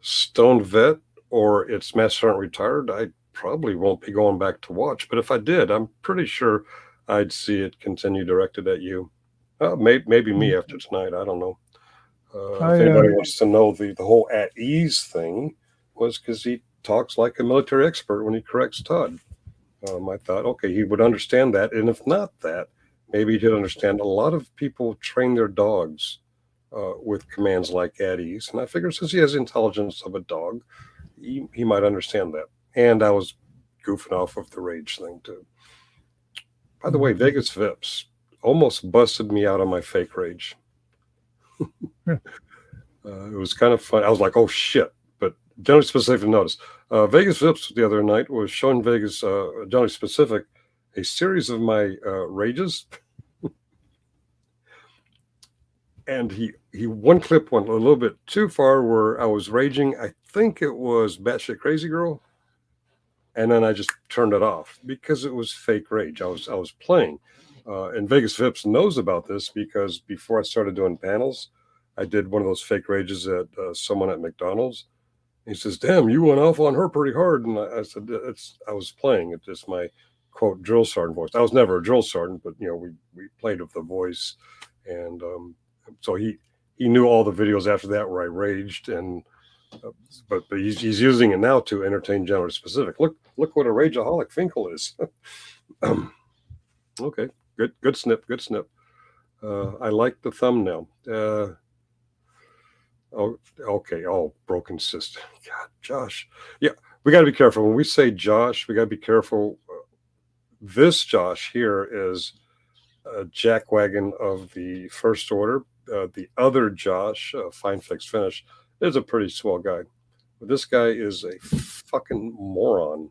Stone Vet or it's Master Sergeant Retired, I probably won't be going back to watch. But if I did, I'm pretty sure I'd see it continue directed at you. Maybe me after tonight. I don't know. If anybody wants to know, the whole at ease thing was because he talks like a military expert when he corrects Todd. I thought, okay, he would understand that. And if not that, maybe he'd understand. A lot of people train their dogs with commands like at ease. And I figured since he has the intelligence of a dog, he might understand that. And I was goofing off with the rage thing too. By the way, Vegas Vips almost busted me out on my fake rage. It was kind of fun. I was like, oh shit. But generally specific notice. Vegas Vips the other night was showing Vegas, generally specific, a series of my rages. And he one clip went a little bit too far where I was raging. I think it was Batshit Crazy Girl. And then I just turned it off because it was fake rage. I was playing. And Vegas Vips knows about this because before I started doing panels, I did one of those fake rages at someone at McDonald's. He says, damn, you went off on her pretty hard. And I said, I was playing. It's just my, quote, drill sergeant voice. I was never a drill sergeant, but, we played with the voice. And so he knew all the videos after that where I raged. And but he's using it now to entertain generally specific. Look what a rageaholic Finkel is. Okay, good snip. I like the thumbnail. Okay. Oh, broken system. God, Josh. Yeah, we got to be careful when we say Josh. We got to be careful. This Josh here is a jackwagon of the First Order. The other Josh, Fine Fix Finish, is a pretty swell guy. But this guy is a fucking moron.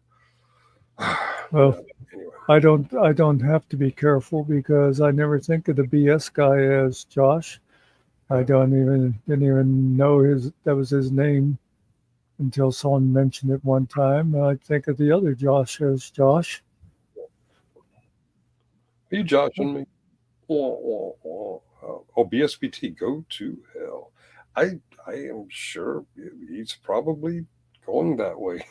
Well, anyway, I don't have to be careful because I never think of the BS guy as Josh. I didn't even know that was his name until someone mentioned it one time. I think of the other Josh as Josh. Are you joshing me? Oh, BSBT, go to hell. I am sure he's probably going that way.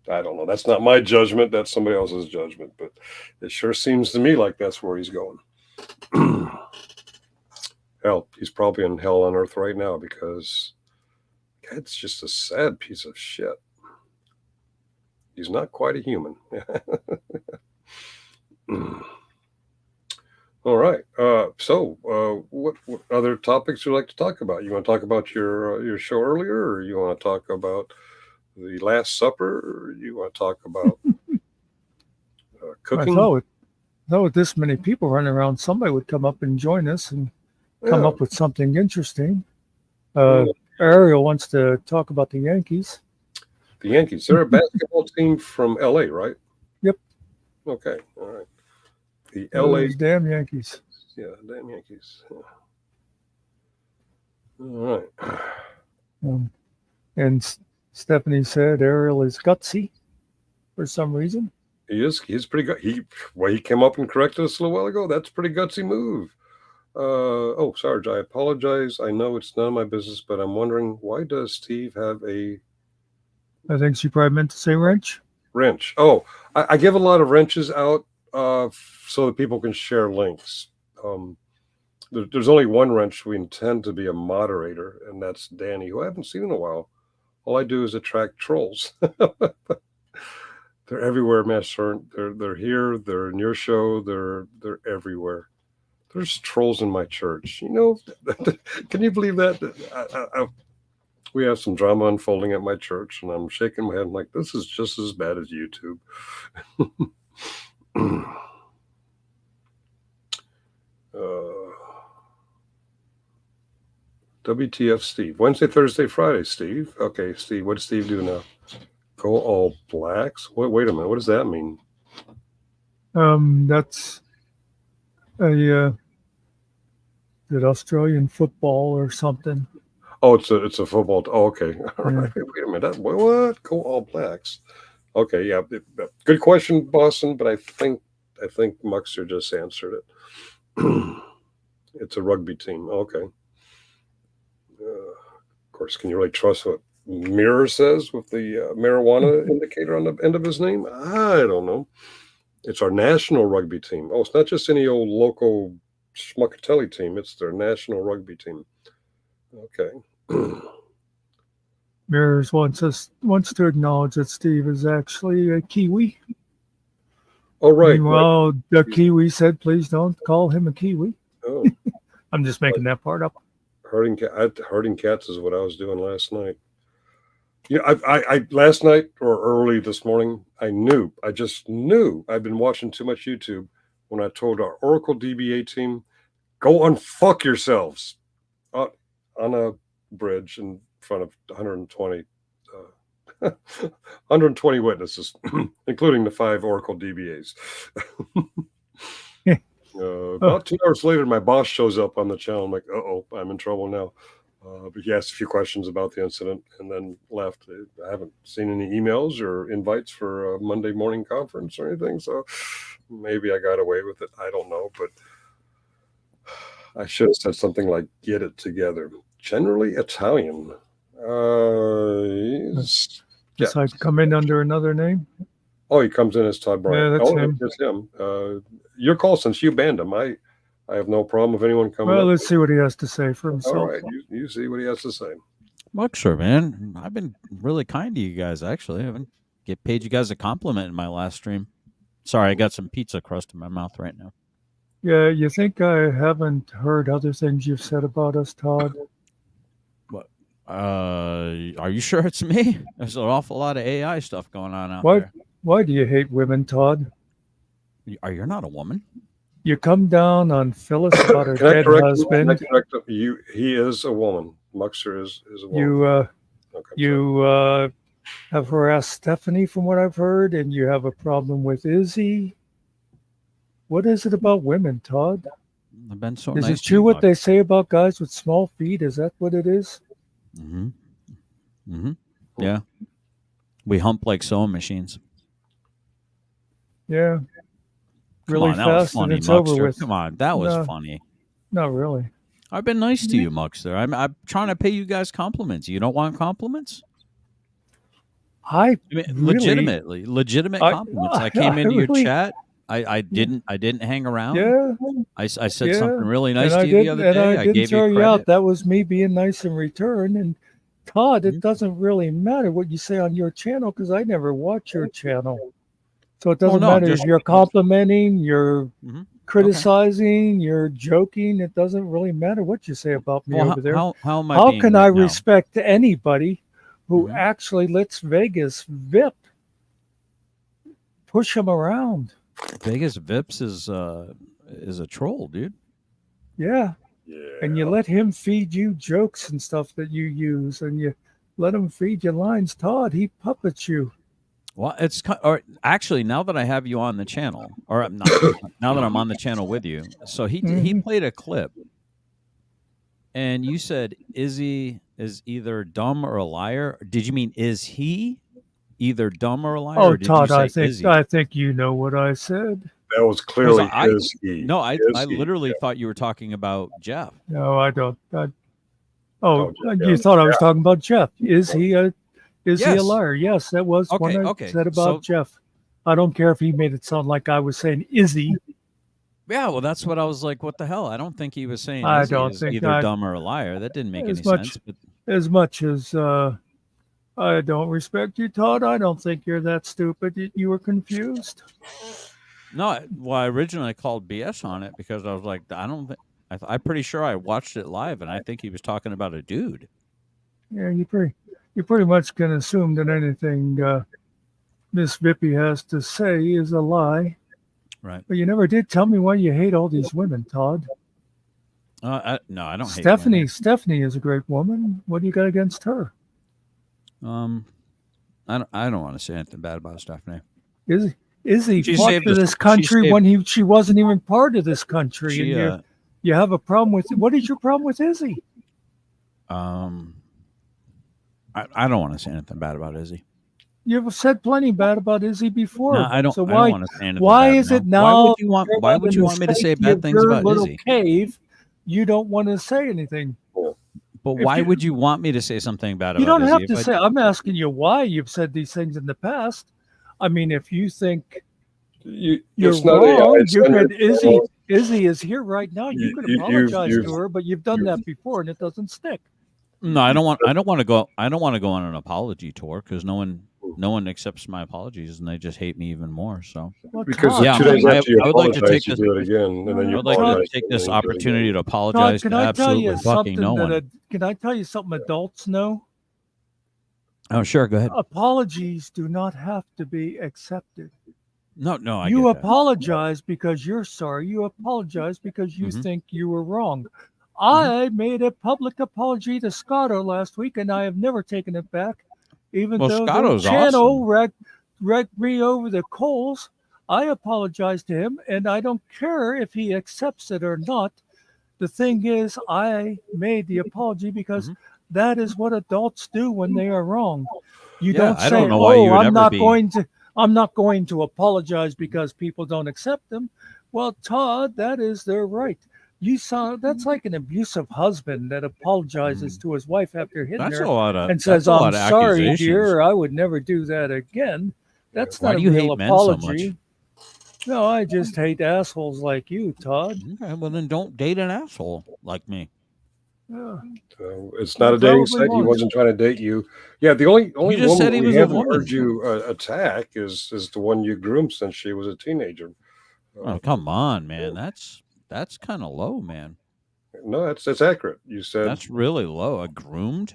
I don't know. That's not my judgment. That's somebody else's judgment. But it sure seems to me like that's where he's going. Hell, he's probably in hell on earth right now because it's just a sad piece of shit. He's not quite a human. All right. So what other topics would you like to talk about? You want to talk about your show earlier, or you want to talk about the Last Supper, or you want to talk about cooking? I thought with this many people running around, somebody would come up and join us and come up with something interesting. Ariel wants to talk about the Yankees. The Yankees. They're a basketball team from LA, right? Yep. Okay. All right. The LA. Those damn Yankees. Yeah, damn Yankees. Yeah. All right. And Stephanie said Ariel is gutsy for some reason. He is. He's pretty good. He came up and corrected us a little while ago. That's a pretty gutsy move. Sarge, I apologize. I know it's none of my business, but I'm wondering, why does Steve have a... I think she probably meant to say wrench. Wrench. Oh, I give a lot of wrenches out so that people can share links. There's only one wrench we intend to be a moderator, and that's Danny, who I haven't seen in a while. All I do is attract trolls. They're everywhere, Master. They're here. They're in your show. They're everywhere. There's trolls in my church. Can you believe that? We have some drama unfolding at my church, and I'm shaking my head. I'm like, this is just as bad as YouTube. WTF, Steve? Wednesday, Thursday, Friday, Steve. Okay, Steve. What does Steve do now? Go all blacks? Wait a minute. What does that mean? That's a that Australian football or something. Oh, it's a football. Oh, okay. All Yeah. right. Wait a minute. What? Go all blacks? Okay. Yeah. Good question, Boston. But I think Muckster just answered it. It's a rugby team. Okay. Of course, can you really trust what Mirror says with the marijuana indicator on the end of his name? I don't know. It's our national rugby team. Oh, it's not just any old local schmuckatelli team. It's their national rugby team. Okay. Mirrors wants to acknowledge that Steve is actually a Kiwi. Oh, right. Meanwhile, the Kiwi said, please don't call him a Kiwi. Oh, I'm just making that part up. herding cats is what I was doing last night. Yeah, I last night or early this morning, I just knew I'd been watching too much YouTube when I told our Oracle DBA team, go unfuck yourselves on a bridge in front of 120 120 witnesses, including the 5 Oracle DBAs. About 2 hours later, my boss shows up on the channel. I'm like, uh-oh, I'm in trouble now. But he asked a few questions about the incident and then left. I haven't seen any emails or invites for a Monday morning conference or anything, so maybe I got away with it. I don't know, but I should have said something like, get it together. Generally Italian. Just like come in under another name. Oh, he comes in as Todd Bryant. Yeah, that's him. It's him. Your call, since you banned him. I have no problem with anyone coming. Well, let's see what he has to say for himself. All right, you see what he has to say. Muckster, man, I've been really kind to you guys. Actually, I haven't paid you guys a compliment in my last stream. Sorry, I got some pizza crust in my mouth right now. Yeah, you think I haven't heard other things you've said about us, Todd? What? Are you sure it's me? There's an awful lot of AI stuff going on out Why? there. Why do you hate women, Todd? You're not a woman. You come down on Phyllis about her Can I dead correct husband. you? He is a woman. Muckster is a woman. You Okay, have harassed Stephanie, from what I've heard, and you have a problem with Izzy. What is it about women, Todd? I've been so Is nice it to you, true what Muck. they say about guys with small feet? Is that what it is? Mm-hmm. Mm-hmm. Yeah. We hump like sewing machines. Yeah. Come Really on, that was fast and funny, it's over Muckster. with. Come on, that was No. funny. Not really. I've been nice to you, Muckster. I'm trying to pay you guys compliments. You don't want compliments? I mean, really, legitimate compliments. I came into your chat. I didn't hang around. Yeah. I said Yeah. something really nice and to I you the didn't, other and day. I I didn't gave throw you you credit. out. That was me being nice in return. And Todd, Mm-hmm. it doesn't really matter what you say on your channel because I never watch your channel. So it doesn't matter if you're complimenting, you're Mm-hmm. criticizing, you're joking. It doesn't really matter what you say about me over there. How am I How being can right I now? respect anybody who Mm-hmm. actually lets Vegas VIP push him around? Vegas Vips is a troll, dude. Yeah. Yeah. And you let him feed you jokes and stuff that you use, and you let him feed you lines. Todd, he puppets you. Well, or actually, now that I have you on the channel, or not, now that I'm on the channel with you, so he played a clip, and you said Izzy is either dumb or a liar. Did you mean is he either dumb or a liar? Oh, or did Todd, you say Izzy? I think you know what I said. That was clearly is he. No, I Is he. literally thought you were talking about Jeff. No, I don't. Oh, you thought I was talking about Jeff. Is he a Yes. liar? Yes, that was one I said about Jeff. I don't care if he made it sound like I was saying Izzy. Yeah, well, that's what I was like. What the hell? I don't think he was saying I Izzy don't is think either dumb or a liar. That didn't make any sense. But As much as I don't respect you, Todd, I don't think you're that stupid. You were confused. no, well, I originally called BS on it because I was like, I don't think. I'm pretty sure I watched it live, and I think he was talking about a dude. Yeah, you pretty much can assume that anything Miss Vippy has to say is a lie. Right. But you never did tell me why you hate all these women, Todd. No, I don't hate women. Stephanie is a great woman. What do you got against her? I don't want to say anything bad about Stephanie. Izzy She fought saved for us- this she country saved- when she wasn't even part of this country. She And you have a problem with what is your problem with Izzy? I don't want to say anything bad about Izzy. You've said plenty bad about Izzy before. No, I don't. So I don't want to say anything. why bad is now. it now? Why would you want? you're Why in would the you want me to say safety bad of things your about little Izzy? cave? You don't want to say anything. But If why you- would you want me to say something bad You about don't Izzy? have if to I- say. I'm asking you why you've said these things in the past. I mean, if you think you're It's not wrong, it's you under- could. Izzy is here right now. You could apologize to her, but you've done that before, and it doesn't stick. No, I don't want. I don't want to go. I don't want to go on an apology tour because no one accepts my apologies, and they just hate me even more. So Well, Because Todd, Yeah, 2 days I- after you I would like to apologize, take you this- do it again, and then I you would like to apologize take and this then you do it opportunity again. to Todd, apologize can to I tell absolutely you fucking something no one. can I tell you something adults know? Oh, sure, go ahead. Apologies do not have to be accepted. No, I You get that. apologize because you're sorry. You apologize because you Mhm. think you were wrong. I made a public apology to Scotto last week, and I have never taken it back, even Well, though Scotto's the channel awesome. wrecked me over the coals. I apologize to him, and I don't care if he accepts it or not. The thing is, I made the apology because Mhm. that is what adults do when they are wrong. You Yeah, don't I say, don't know why you "Oh, would I'm ever not be- going to I'm not going to apologize because people don't accept them." Well, Todd, that is their right. You saw that's like an abusive husband that apologizes to his wife after hitting That's her a lot of. and That's says, a lot "I'm of sorry, accusations. dear. I would never do that again." That's Why not do a you real hate men so apology. much? No, I just hate assholes like you, Todd. Okay, well then don't date an asshole like me. Yeah. It's not You a dating probably site. He won't. wasn't trying to date you. Yeah, the only just woman said he we was a haven't woman. heard you attack is the one you groomed since she was a teenager. Oh come on, man. That's kind of low, man. No, that's accurate. You said That's really low. A groomed?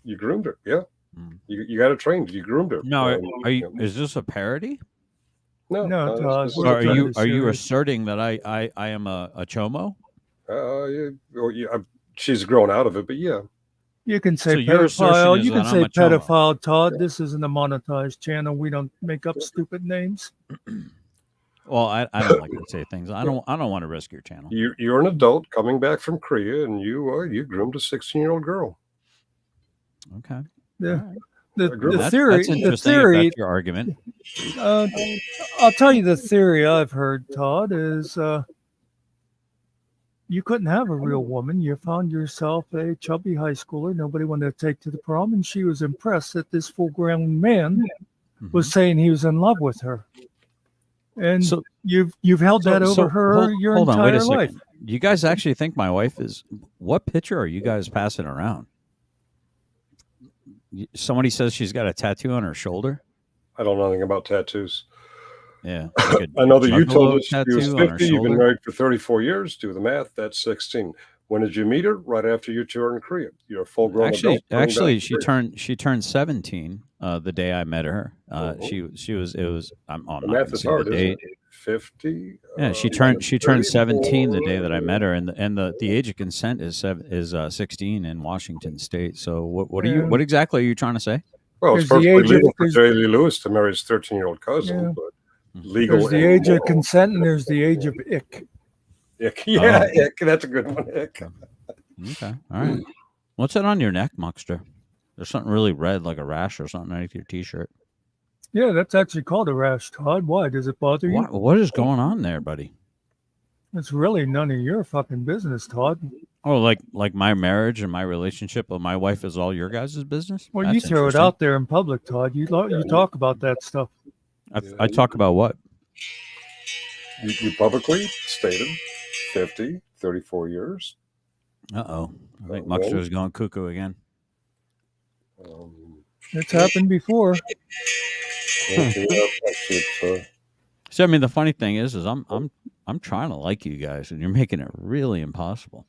you groomed her. Yeah, Mm. you got her trained. You groomed her. No, are you? you know, Is this a parody? no, No, Todd, this is we're Or a are trying you to are you serious. asserting that I am a chomo? She's grown out of it, but yeah. You can say So your assertion pedophile. is You can that say I'm a chomo. pedophile, Todd. This isn't a monetized channel. We don't make up stupid names. Well, I don't like to say things. I don't want to risk your channel. You're an adult coming back from Korea, and you groomed a 16-year-old girl. Okay. The, All right. the theory, That's the interesting. If theory. that's your argument. I'll tell you the theory I've heard, Todd, is you couldn't have a real woman. You found yourself a chubby high schooler nobody wanted to take to the prom, and she was impressed that this full-grown man was saying he was in love with her. And So- you've held that over her your hold on, wait a entire life. second. You guys actually think my wife is? What picture are you guys passing around? Somebody says she's got a tattoo on her shoulder. I don't know anything about tattoos. Yeah, like a I know that you juggalo told us she was tattoo on her 50. You've been shoulder. married for 34 years. Do the math. That's 16. When did you meet her? Right after you two were in Korea. You're a full-grown Actually, adult. coming back actually, to she turned 17 the day I met her. Mhm. She was it was I'm The not math gonna is say hard, the isn't date. it? 50. Yeah, she minus turned 30. 17 the day that I met her, and the age of consent is 16 in Washington State. So what exactly are you trying to say? Well, it's There's the perfectly age of- legal for there's- Jerry Lee Lewis to marry his 13-year-old cousin, Yeah. but legal. There's the and age of moral. consent, and there's the age of ick. Ick. Yeah, Oh. ick. That's a good one. Ick. Okay, all right. What's that on your neck, Muckster? There's something really red, like a rash or something underneath your T-shirt. Yeah, that's actually called a rash, Todd. Why? Does it bother you? What is going on there, buddy? It's really none of your fucking business, Todd. Oh, like my marriage and my relationship with my wife is all your guys' business? Well, That's you throw it interesting. out there in public, Todd. You talk about that stuff. I talk about what? You publicly stated 50, 34 years. Uh-oh. I think Well- Muckster's going cuckoo again. It's happened before. So I mean, the funny thing is I'm trying to like you guys, and you're making it really impossible.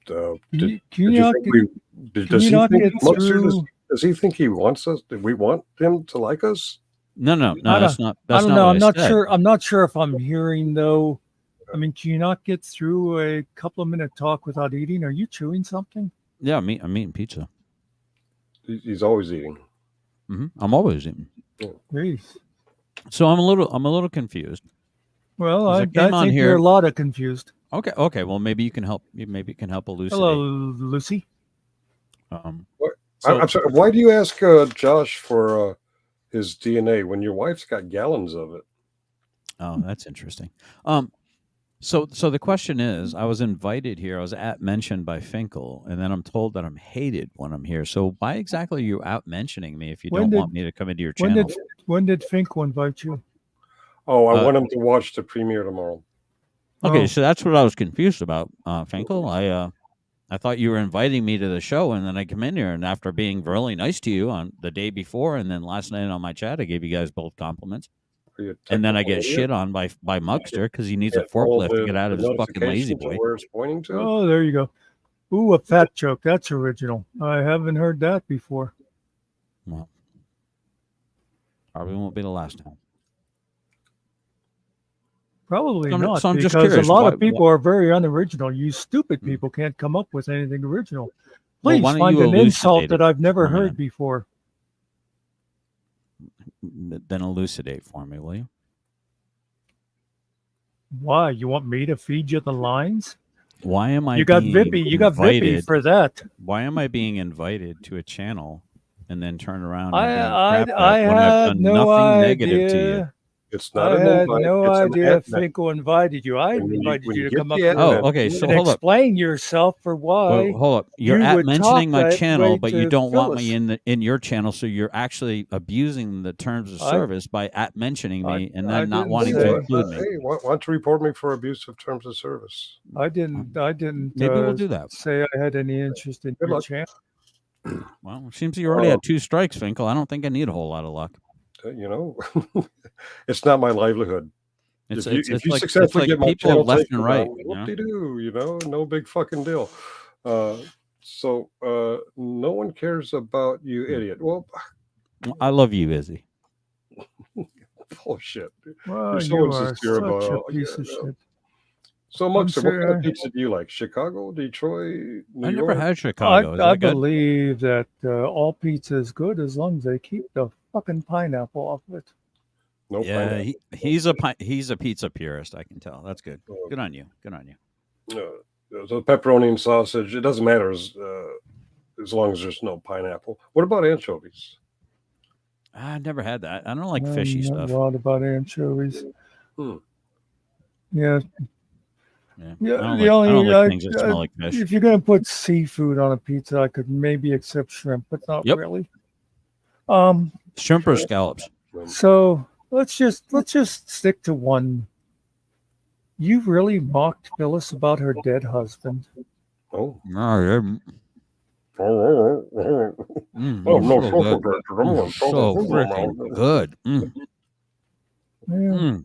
Did Can you you not think get, does can you he not think get Muckster, through? does he think he wants us? Do we want him to like us? No, I that's don't. not I don't what know. I I'm not said. sure. I'm not sure if I'm hearing though. I mean, can you not get through a couple of minute talk without eating? Are you chewing something? Yeah, I'm eating pizza. He's always eating. I'm always eating. Jeez. So I'm a little confused. Well, 'Cause I I came on think you're here. a lot of confused. Okay. Well, maybe you can help. Maybe you can help Hello, elucidate. Lucy. So I'm sorry. Why do you ask Josh for his DNA when your wife's got gallons of it? oh, that's interesting. So the question is, I was invited here. I was mentioned by Finkel, and then I'm told that I'm hated when I'm here. So why exactly are you out mentioning me if you When don't did want me to come into your when channel? did when did Finkel invite you? Oh, I Uh, want him to watch the premiere tomorrow. Okay, Oh, so that's what I was confused about, Finkel. I thought you were inviting me to the show, and then I come in here, and after being really nice to you on the day before, and then last night on my chat, I gave you guys both compliments, Are you a and then I technical get idiot? shit on by Muckster because he needs a Get all forklift to get out the of his fucking lazy notifications of boy. where it's pointing to. oh, there you go. Ooh, a fat joke. That's original. I haven't heard that before. Well, probably won't be the last time. Probably So not, I'm just because a curious. lot Why, of people are very unoriginal. You stupid Hmm. people can't come up with anything original. Well, Please why don't find you an insult elucidate that it I've never for me heard before. then elucidate for me, will you? Why? You want me to feed you the lines? Why am I You got being Vippy. You got Vippy invited? for that. Why am I being invited to a channel and then turn around I and being I crapped I at when I've had done no nothing negative to you? idea. It's not I an had invite. no It's an idea admit. Finkel invited you. I When invited you you to get come up the here admit, Oh, okay. So and hold up. explain yourself for Well, why hold up. You're you at would mentioning talk my that channel, way but you to don't want Phyllis. me in your channel, so you're actually abusing the terms of I service by at mentioning I me and I then not didn't wanting to say include me. Hey, why don't you report me for abuse of terms of service? I didn't Maybe we'll do that. say I had any interest in Good your luck. channel. Well, it seems you already had 2 strikes, Finkel. I don't think I need a whole lot of luck. You know, it's not my livelihood. It's If you it's successfully like get my people channel left taken and right. down, You know? whoop-de-doo, you know, no big fucking deal. So no one cares about you, idiot. Well, I love you, Izzy. bullshit. Well, You're so you are insincere such about a all. piece of shit. So, I'm Muckster, what kind of sorry. pizza do you like? Chicago, Detroit, New I York? never had Chicago. Is I that good? believe that all pizza is good as long as they keep the fucking pineapple off of it. No Yeah, pineapple. he's a pizza purist. I can tell. That's good. Good on you. Good on you. So pepperoni and sausage. It doesn't matter as long as there's no pineapple. What about anchovies? I never had that. I don't like fishy I'm not stuff. wild about anchovies. Hmm. Yeah, Yeah, yeah. I don't like things that smell like fish. If you're gonna put seafood on a pizza, I could maybe accept shrimp, but not Yep. really. Shrimp or scallops? So let's just stick to one. You really mocked Phyllis about her dead husband. Oh. No, yeah. Oh, no, so good. So freaking good. Yeah.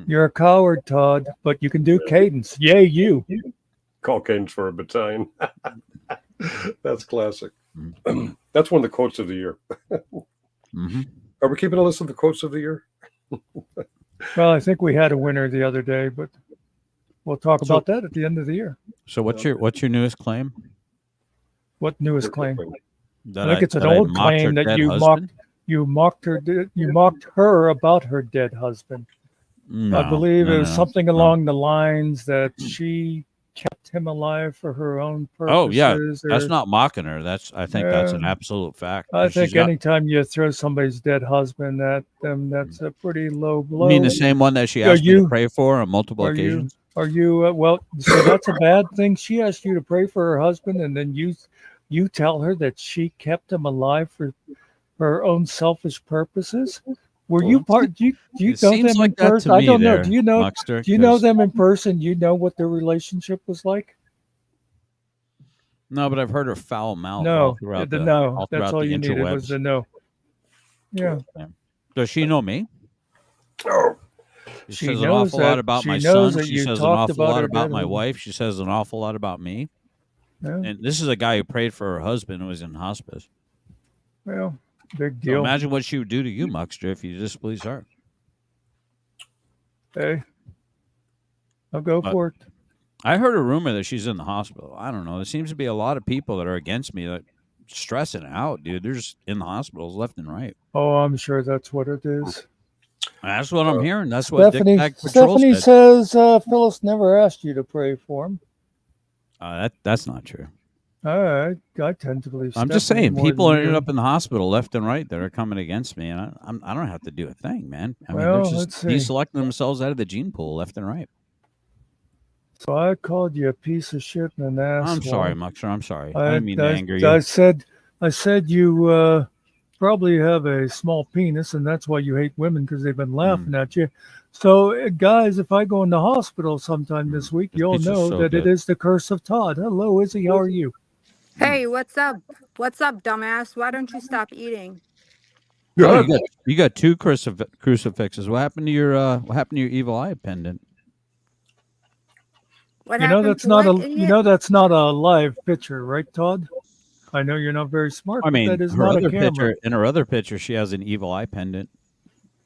You're a coward, Todd, but you can do cadence. Yay, you. Call cadence for a battalion. That's classic. That's one of the quotes of the year. Are we keeping a list of the quotes of the year? Well, I think we had a winner the other day, but we'll talk about that at the end of the year. So what's your newest claim? What newest claim? That I think it's an that I old mocked her claim that dead you husband? mocked her about her dead husband. I believe it was something along the lines that she kept him alive for her own purposes. Oh yeah, that's not mocking her. I think that's an absolute fact. I 'Cause think she's got- anytime you throw somebody's dead husband at them, that's a pretty low blow. You mean the same one that she asked me to pray for on multiple occasions? Are you well? So that's a bad thing. She asked you to pray for her husband, and then you tell her that she kept him alive for her own selfish purposes. Were you part? Do you It know seems them like in that to person? I me don't know. there, Do you know? Muckster, Do you know 'cause- them in person? You know what their relationship was like? No, but I've heard her foul mouth No, all throughout the no. all That's throughout all the you needed was interwebs. the no. Yeah. Does she know me? Oh. She says an awful lot about my son. She says an awful lot about my wife. She says an awful lot about me. Yeah, And this is a guy who prayed for her husband who was in hospice. well, big So deal. imagine what she would do to you, Muckster, if you displease her. Hey, I'll go But- for it. I heard a rumor that she's in the hospital. I don't know. There seems to be a lot of people that are against me that stressing out, dude. They're just in the hospitals left and right. Oh, I'm sure that's what it is. That's what I'm hearing. That's what Dick Stephanie, Tag Patrol Stephanie said. says Phyllis never asked you to pray for him. That's not true. I tend to believe. I'm just Stephanie saying, more people than are ending you. up in the hospital left and right that are coming against me, and I don't have to do a thing, man. I mean, Well, they're let's just see. deselecting themselves out of the gene pool left and right. So I called you a piece of shit and an asshole. I'm sorry, Muckster. I'm sorry. I didn't mean to anger you. I said you probably have a small penis, and that's why you hate women, because they've been laughing at you. So, guys, if I go in the hospital sometime this week, This you'll pizza's know so that it good. is the curse of Todd. Hello, Izzy. How are you? Hey, what's up? What's up, dumbass? Why don't you stop eating? Oh, you got two crucifixes. What happened to your evil eye pendant? What You know happened that's to not what, a idiot? that's not a live picture, right, Todd? I know you're not very smart, I mean, but that is her not a other camera. picture. In her other picture, she has an evil eye pendant.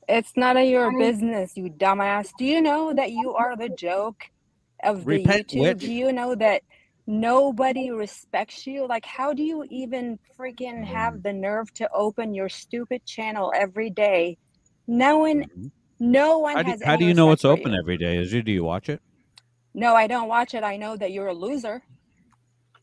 It's none of your business, you dumbass. Do you know that you are the joke of the Repent, YouTube? witch. Do you know that nobody respects you? Like, how do you even freaking have the nerve to open your stupid channel every day, knowing no one has How do any you know respect it's for open you? every day? Do you watch it? No, I don't watch it. I know that you're a loser.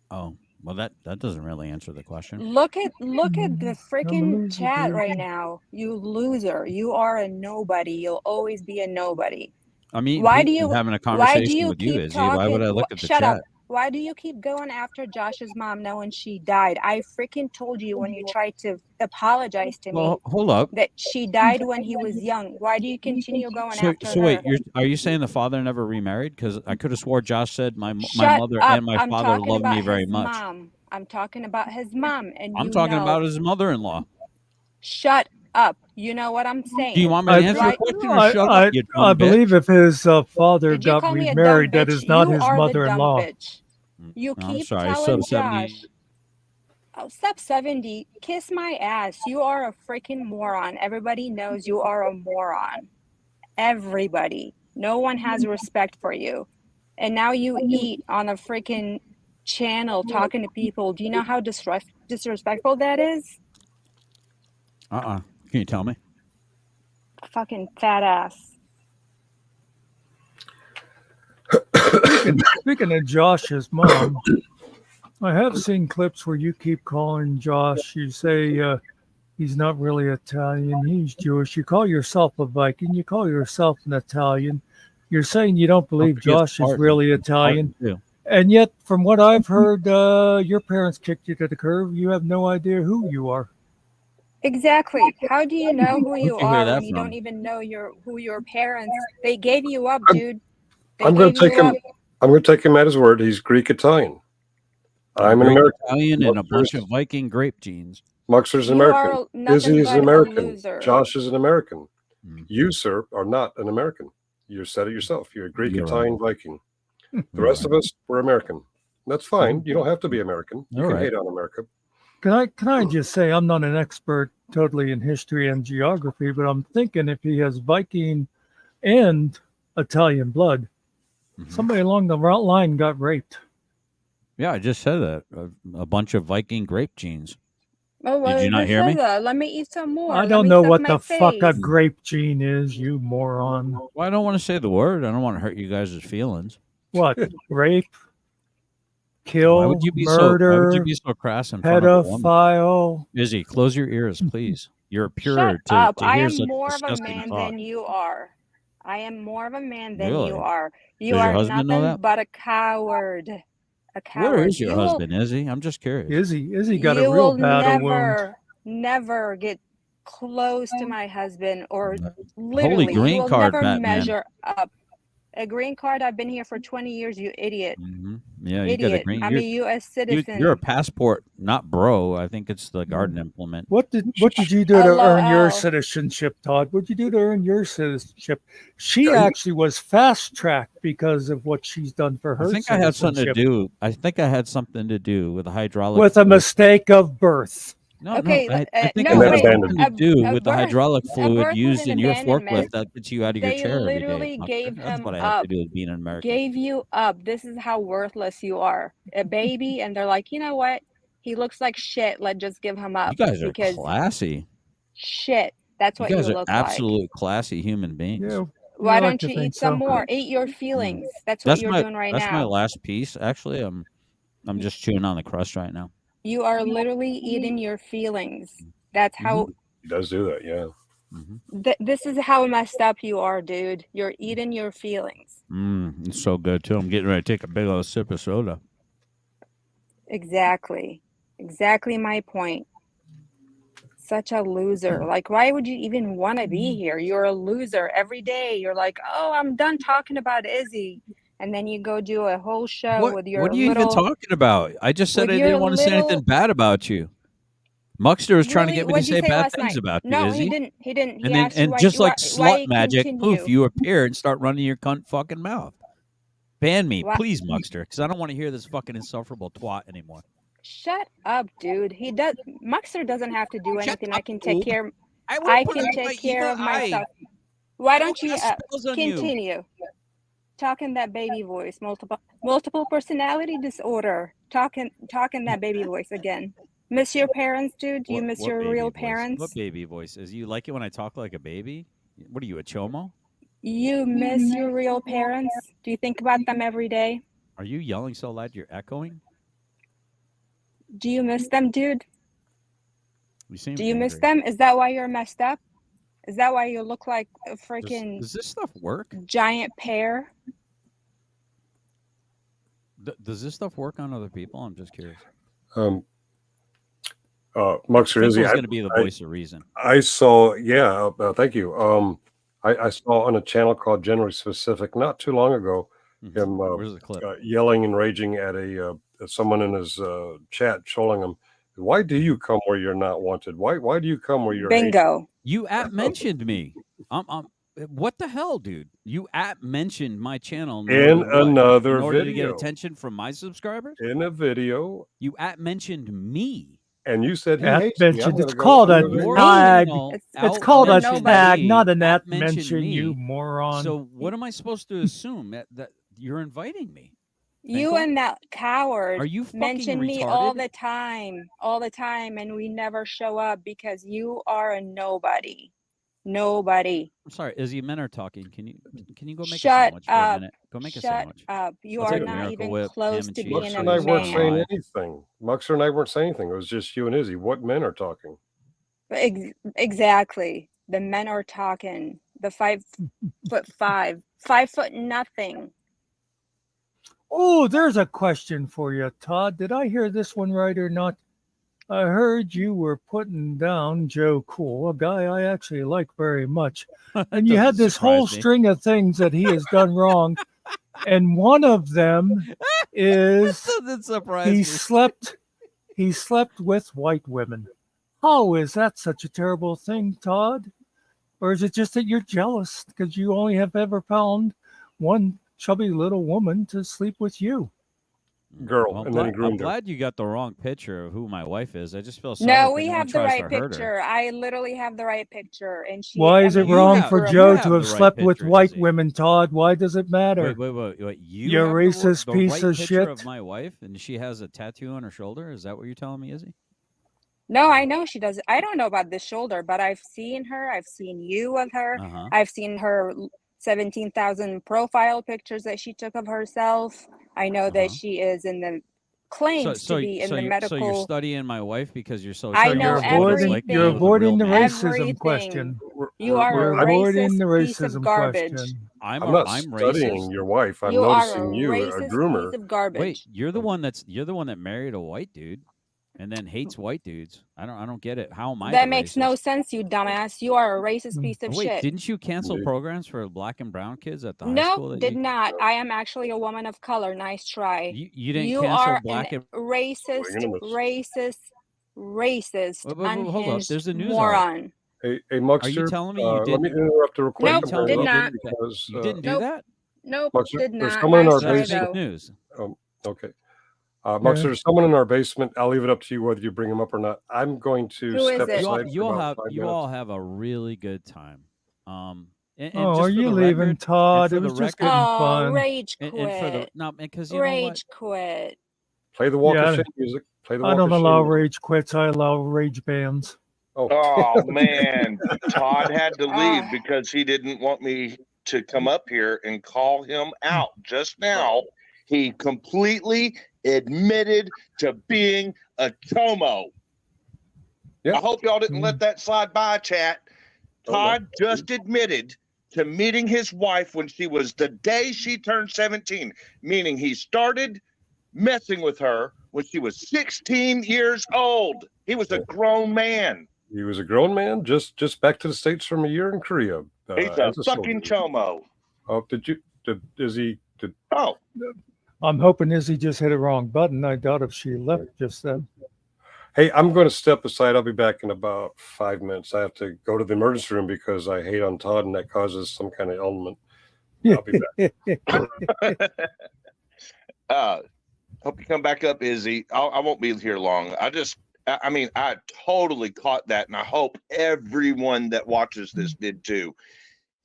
Oh, well, that doesn't really answer the question. Look at the I'm a freaking loser, chat baby. right now. You loser. You are a nobody. You'll always be a nobody. I'm eating Why pizza do and you having a why do conversation you with you, keep Izzy. Why would talking? I look at the Shut up. chat? Why do you keep going after Josh's mom knowing she died? I freaking told you when you tried to apologize to me Well, hold up. that she died when he was young. Why do you continue going after So wait, her? are you saying the father never remarried? Because I could have swore Josh said my Shut mother up. and my I'm father talking loved about me very his much. mom. I'm talking about his mom, and I'm you talking know. about his mother-in-law. Shut up. You know what I'm saying. Do you want me to answer the Why- question or shut up, you I dumb believe bitch? if his father Did you got call me a dumb remarried, that bitch? is not You his are the dumb mother-in-law. bitch. You I'm keep sorry, telling sub 70. Josh. Oh, sub 70. Kiss my ass. You are a freaking moron. Everybody knows you are a moron. Everybody. No one has respect for you. And now you eat on a freaking channel talking to people. Do you know how disrespectful that is? Can you tell me? Fucking fat ass. Speaking of Josh's mom, I have seen clips where you keep calling Josh. You say he's not really Italian, he's Jewish. You call yourself a Viking. You call yourself an Italian. You're saying you don't believe forget Josh is Spartan. really Italian. Spartan, too. And yet, from what I've heard, your parents kicked you to the curb. You have no idea who you are. Exactly. How do you know who you you hear are that when you from? don't even know who your parents? They gave you up, dude. They I'm going gave to take you him. up. I'm going to take him at his word. He's Greek Italian. I'm an Greek American. Italian and a Muckster's- bunch of Viking grape genes. Muckster's an You American. are nothing Izzy is but an a American. loser. Josh is an American. Mm. You, sir, are not an American. You said it yourself. You're a Greek You're Italian Viking. The You're rest of us, we're American. That's fine. You don't have to be American. You All can right. hate on America. Can I just say I'm not an expert totally in history and geography, but I'm thinking if he has Viking and Italian blood, somebody along the line got raped. Yeah, I just said that. A bunch of Viking grape genes. Oh, well, Did you not just hear say me? that. Let me eat some more. I Let don't me know suck what my the fuck a face. grape gene is, you moron. Well, I don't want to say the word. I don't want to hurt you guys' feelings. What? Rape? Why Kill? would you be Murder? so crass in front of a woman? Pedophile? Izzy, close your ears, please. You're pure Shut to up. to I hear am such more of a disgusting man talk. than you are. I am more of a man than Really? you are. You Does your are husband know nothing that? but a coward. A coward. Where is your You will, husband, Izzy? I'm just curious. Izzy got a you real will battle wound. never get close to my husband, or Holy literally, you green will card, never Batman. measure up. A green card? I've been here for 20 years, you idiot. Yeah, you got a Idiot. green. I'm a U.S. citizen. You're a passport, not bro. I think it's the garden implement. What did you do to earn your LOL. citizenship, Todd? What'd you do to earn your citizenship? She Are you- actually was fast tracked because of what she's done for her I think I had something to citizenship. do. I think I had something to do with the hydraulic. With a fluid. mistake of birth. No, Okay, no. I think no, it had wait. something to do A with the birth- hydraulic a fluid birth used was an in your abandonment. forklift that gets you out of your They chair every day. literally Muckster. gave That's him what I have up. to do with being an American. Gave you up. This is how worthless you are. A baby, and they're like, you know what? He looks like shit. Let's just give him up. You guys are because classy. shit. That's You what you guys are look like. absolute classy human beings. Yeah. Why like don't to you think eat some so. more? Eat your feelings. That's what you're doing right That's my now. last piece. Actually, I'm just chewing on the crust right now. You are literally eating your feelings. That's how. He does do that, yeah. This is how messed up you are, dude. You're eating your feelings. It's so good too. I'm getting ready to take a big old sip of soda. Exactly my point. Such a loser. Like, why would you even want to be here? You're a loser every day. You're like, oh, I'm done talking about Izzy. And then you go do a whole show with your What are you little. even talking about? I just said with I your didn't want to say anything little- bad about you. Muckster was trying to Really? get me to What'd you say say bad last things night? about you, No, Izzy. he didn't. He didn't. He And then, asked you and why, just like why slut you magic, continue. poof, you appear and start running your cunt fucking mouth. Ban me, Why- please, Muckster, because I don't want to hear this fucking insufferable twat anymore. Shut up, dude. Muckster doesn't have to do Shut anything. I up, can take boob. care. I I can take care of myself. Why don't you continue talking that baby voice? Multiple personality disorder. Talking that baby voice again. Miss your parents, dude? Do you miss your real parents? What baby voice? Is you like it when I talk like a baby? What are you, a chomo? You miss your real parents? Do you think about them every day? Are you yelling so loud you're echoing? Do you miss them, dude? You seem Do you miss angry. them? Is that why you're messed up? Is that why you look like a freaking Does this stuff work? giant pear? Does this stuff work on other people? I'm just curious. Muckster, Izzy, Finkel's going to be the voice of reason. I saw, thank you. I saw on a channel called Generally Specific not too long ago him Where's the clip? yelling and raging at someone in his chat, trolling him. Why do you come where you're not wanted? Why do you come where you're Bingo? You mentioned me. What the hell, dude? You mentioned my channel in another in order video to get attention from my subscribers? in a video? You mentioned me. And you said he At hates me. I'm mentioned. It's gonna go called a under the- tag. channel It's called a nobody. tag, not an at mentioned mention, me. you moron. So what am I supposed to assume that you're inviting me? You Finkel? and that coward Are you fucking mention me retarded? all the time, and we never show up because you are a nobody. Nobody. I'm sorry, Izzy. Men are talking. Can you go make a Shut sandwich for a up. minute? Go make a Shut sandwich. up. You I'll are take a not Miracle even Whip, close ham and to cheese, being Muckster a and I weren't man. saying anything. Muckster and I weren't saying anything. It was just you and Izzy. What men are talking? Exactly. The men are talking. The 5'5", 5 foot nothing. Oh, there's a question for you, Todd. Did I hear this one right or not? I heard you were putting down Joe Cool, a guy I actually like very much. And you had this whole string of things that he has done wrong. And one of them is Doesn't surprise he me. slept with white women. How is that such a terrible thing, Todd? Or is it just that you're jealous because you only have ever found one chubby little woman to sleep with you? Girl, Well, and then he I'm groomed her. glad you got the wrong picture of who my wife is. I just feel sorry. No, for we anyone have the tries right to hurt her. picture. I literally have the right picture, and she. Why is it you wrong have- for you Joe have to the have right slept with picture, white Izzy. women, Todd? Why does it matter? Wait. You You have racist the piece right of picture shit. of my wife, and she has a tattoo on her shoulder. Is that what you're telling me, Izzy? No, I know she does. I don't know about this shoulder, but I've seen her. I've seen you with her. Uh-huh. I've seen her 17,000 profile pictures that she took of herself. I know that she is in the claims to be in the medical. So you're studying my wife because you're so. I know like You're everything. avoiding the Everything. racism question. You are You're a avoiding the racist piece of racism garbage. question. I'm not I'm studying racist. your wife. I'm You are a noticing you, a racist groomer. piece of garbage. Wait, you're the one that married a white dude. and then hates white dudes. I don't get it. How am I That the makes racist? no sense, you dumbass. You are a racist piece of Oh, wait, shit. didn't you cancel Indeed. programs for black and brown kids at the high Nope, school? That did you, not. I am actually a woman of color. Nice try. you didn't You cancel are an black and racist, racist, hold up. unhinged There's a news moron. Hey, Are you Muckster, telling me you let didn't? me interrupt real quick. Nope, I'm telling gonna did me you interrupt not. didn't? because You didn't do Nope. that? Nope, Muckster, did there's not. someone in Nice our So that's try fake basement. though. news. Okay. Muckster, there's someone in our basement. I'll leave it up to you whether you bring him up or not. I'm going to Who is step it? aside You for all about have 5 you minutes. all have a really good time. And Oh, just are for you the leaving, record, and Todd? for It the was just record, getting Oh, fun. rage and for the quit. no, because you know what? Rage quit. Play the Walk of Yeah, Shame music. Play the I Walk don't of Shame allow music. rage quits. I allow rage bans. Oh, Oh man, Todd had to leave Ah, because he didn't want me to come up here and call him out. Just now, he completely admitted to being a chomo. yeah. I hope y'all didn't let that slide by, chat. Oh, no. Todd just admitted to meeting his wife when she was the day she turned 17, meaning he started messing with her when she was 16 years old. He was a grown man. He was a grown man, just back to the States from a year in Korea. He's a as a fucking soldier. chomo. Oh, Oh, I'm hoping Izzy just hit a wrong button. I doubt if she left just then. Hey, I'm going to step aside. I'll be back in about 5 minutes. I have to go to the emergency room because I hate on Todd and that causes some kind of ailment. I'll be back. Hope you come back up, Izzy. I won't be here long. I mean, I totally caught that, and I hope everyone that watches this did too.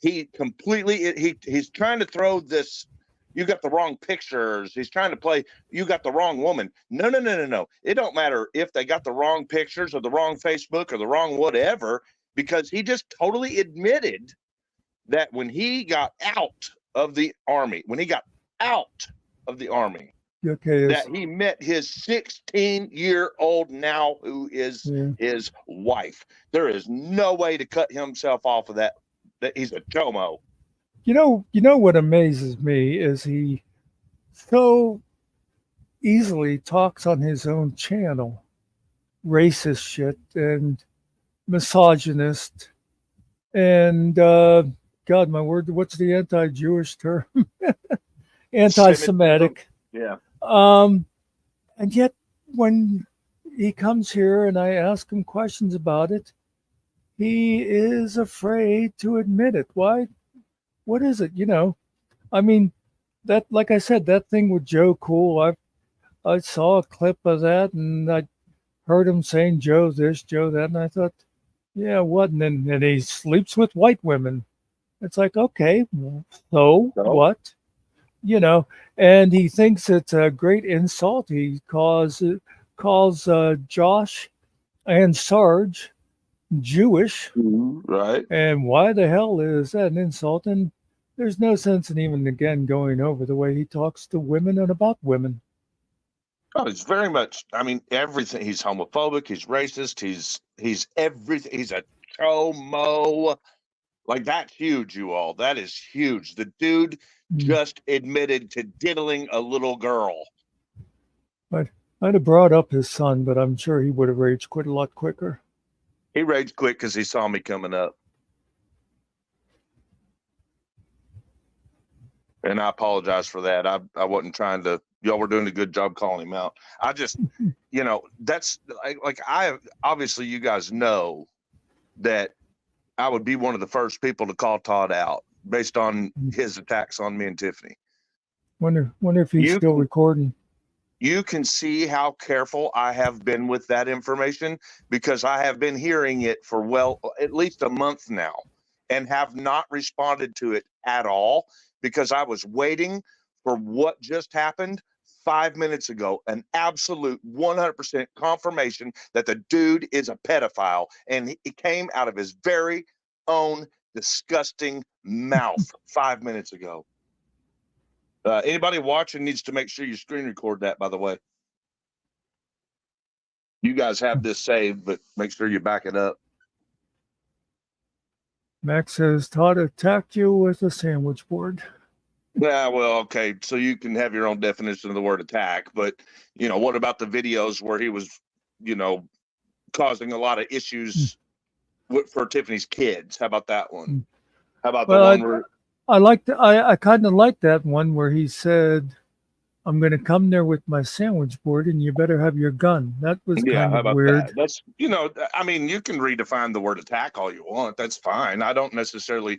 He completely, he's trying to throw this, you got the wrong pictures. He's trying to play, you got the wrong woman. No. It don't matter if they got the wrong pictures or the wrong Facebook or the wrong whatever, because he just totally admitted that when he got out of the army, Okay, that he met his 16-year-old now, who is his wife. There is no way to cut himself off of that he's a chomo. You know what amazes me is he so easily talks on his own channel, racist shit and misogynist and God, my word, what's the anti-Jewish term? Anti-Semitic. Yeah. And yet when he comes here and I ask him questions about it, he is afraid to admit it. Why? What is it? I mean, that, like I said, that thing with Joe Cool, I saw a clip of that and I heard him saying Joe this, Joe that, and I thought, yeah, what? And then he sleeps with white women. It's like, okay, so what? And he thinks it's a great insult. He calls Josh and Sarge Jewish. Right. And why the hell is that an insult? And there's no sense in even again going over the way he talks to women and about women. Oh, it's very much. I mean, everything. He's homophobic. He's racist. He's everything. He's a chomo. Like, that's huge, you all. That is huge. The dude just admitted to diddling a little girl. I'd have brought up his son, but I'm sure he would have rage quit a lot quicker. He raged quick because he saw me coming up. And I apologize for that. I wasn't trying to. Y'all were doing a good job calling him out. I just, that's like obviously you guys know that I would be one of the first people to call Todd out based on his attacks on me and Tiffany. Wonder if he's still recording. You can see how careful I have been with that information because I have been hearing it for at least a month now and have not responded to it at all because I was waiting for what just happened 5 minutes ago, an absolute 100% confirmation that the dude is a pedophile, and he came out of his very own disgusting mouth 5 minutes ago. Anybody watching needs to make sure you screen record that, by the way. You guys have this saved, but make sure you back it up. Max says Todd attacked you with a sandwich board. Yeah, well, okay. So you can have your own definition of the word attack, but what about the videos where he was causing a lot of issues for Tiffany's kids. How about that one? How about the Well, one where I kind of like that one where he said, "I'm going to come there with my sandwich board, and you better have your gun." That was yeah, kind how of about weird. that? That's I mean, you can redefine the word attack all you want. That's fine. I don't necessarily,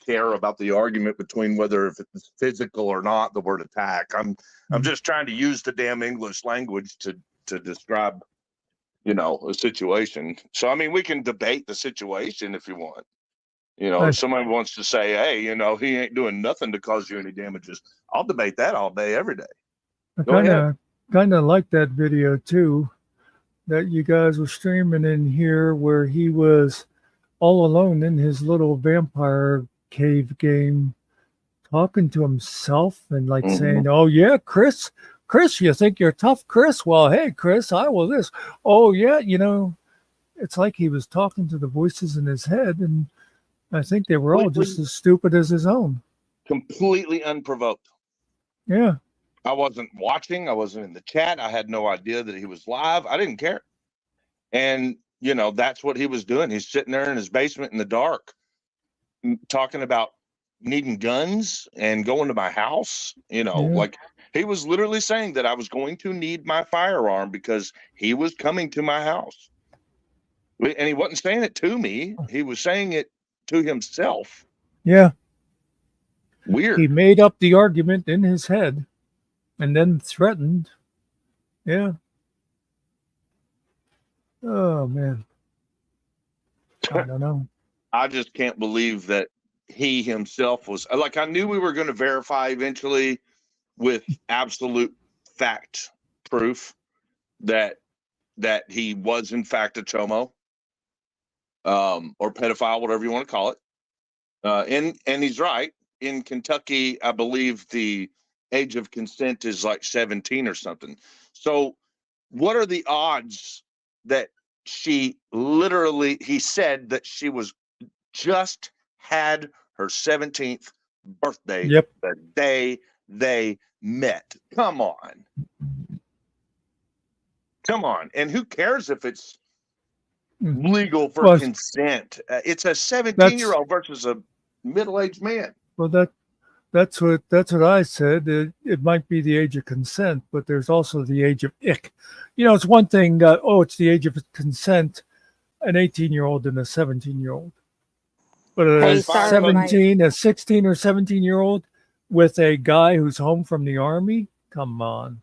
care about the argument between whether if it's physical or not, the word attack. I'm just trying to use the damn English language to describe, a situation. So I mean, we can debate the situation if you want. If someone wants to say, hey, he ain't doing nothing to cause you any damages, I'll debate that all day, every day. I Go ahead. kind of like that video too that you guys were streaming in here, where he was all alone in his little vampire cave game, talking to himself and like saying, "Oh yeah, Chris, you think you're tough, Chris? Well, hey, Chris, I will this. Oh yeah, it's like he was talking to the voices in his head, and I think they were all just as stupid as his own. Completely unprovoked. Yeah. I wasn't watching. I wasn't in the chat. I had no idea that he was live. I didn't care. And, that's what he was doing. He's sitting there in his basement in the dark, talking about needing guns and going to my house. Like he was literally saying that I was going to need my firearm because he was coming to my house. And he wasn't saying it to me. He was saying it to himself. Yeah. Weird. He made up the argument in his head and then threatened. Yeah. Oh, man. I don't know. I just can't believe that he himself was like, I knew we were going to verify eventually with absolute fact proof that he was in fact a chomo, or pedophile, whatever you want to call it. And he's right. In Kentucky, I believe the age of consent is like 17 or something. So what are the odds that he said that she was just had her 17th birthday the day they met? Come on. And who cares if it's legal for consent? It's a 17-year-old versus a middle-aged man. Well, that's what I said. It might be the age of consent, but there's also the age of ick. It's one thing. It's the age of consent, an 18-year-old and a 17-year-old. But a 16 or 17-year-old with a guy who's home from the army. Come on.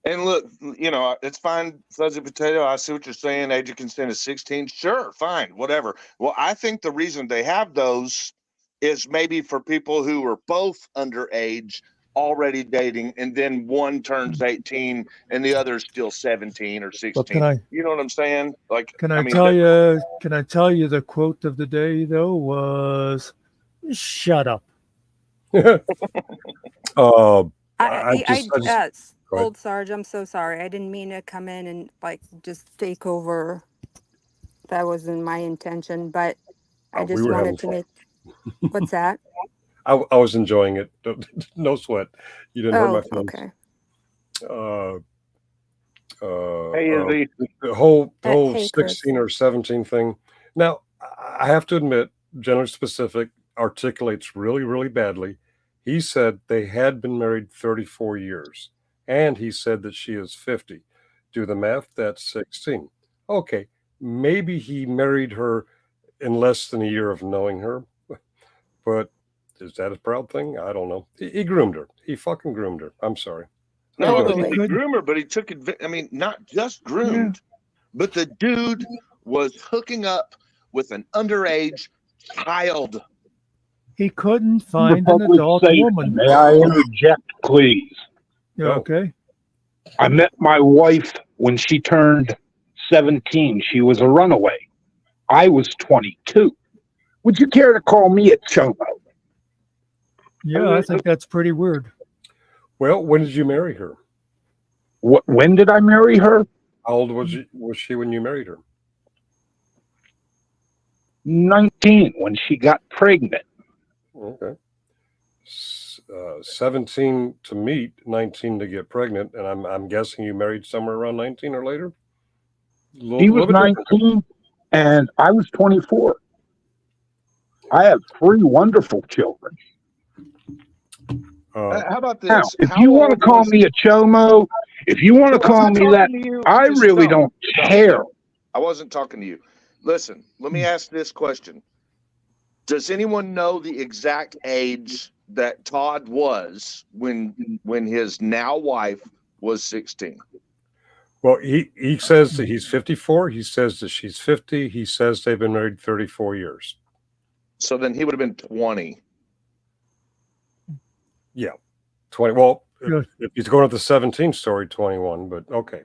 And look, it's fine, Fuzzy Potato. I see what you're saying. Age of consent is 16. Sure, fine, whatever. Well, I think the reason they have those is maybe for people who are both underage, already dating, and then one turns 18 and the other's still 17 or 16. Well, you know what I'm saying? Like, can I tell you the quote of the day though was, "Shut up." Old Sarge, I'm so sorry. I didn't mean to come in and just take over. That wasn't my intention, but I just wanted to make. What's that? I was enjoying it. No sweat. You didn't hurt my feelings. Okay. The whole 16 or 17 thing. Now, I have to admit, General Specific articulates really, really badly. He said they had been married 34 years, and he said that she is 50. Do the math, that's 16. Okay, maybe he married her in less than a year of knowing her, but is that a proud thing? I don't know. He groomed her. He fucking groomed her. I'm sorry. No, he groomed her, but he took I mean, not just groomed, but the dude was hooking up with an underage child. He couldn't find an adult woman. May I interject, please? Yeah, okay. I met my wife when she turned 17. She was a runaway. I was 22. Would you care to call me a chomo? Yeah, I think that's pretty weird. Well, when did you marry her? When did I marry her? How old was she when you married her? 19, when she got pregnant. Okay. 17 to meet, 19 to get pregnant, and I'm guessing you married somewhere around 19 or later? He was 19 and I was 24. I have 3 wonderful children. How about Now, this? if How you want to old call was- me a chomo, if you want to No, I'm call not me that, talking to you. I Just really don't. don't care. I wasn't talking to you. Listen, let me ask this question. Does anyone know the exact age that Todd was when his now wife was 16? Well, he says that he's 54. He says that she's 50. He says they've been married 34 years. So then he would have been 20. Yeah, 20. Well, Good. if he's going with the 17 story, 21. But okay.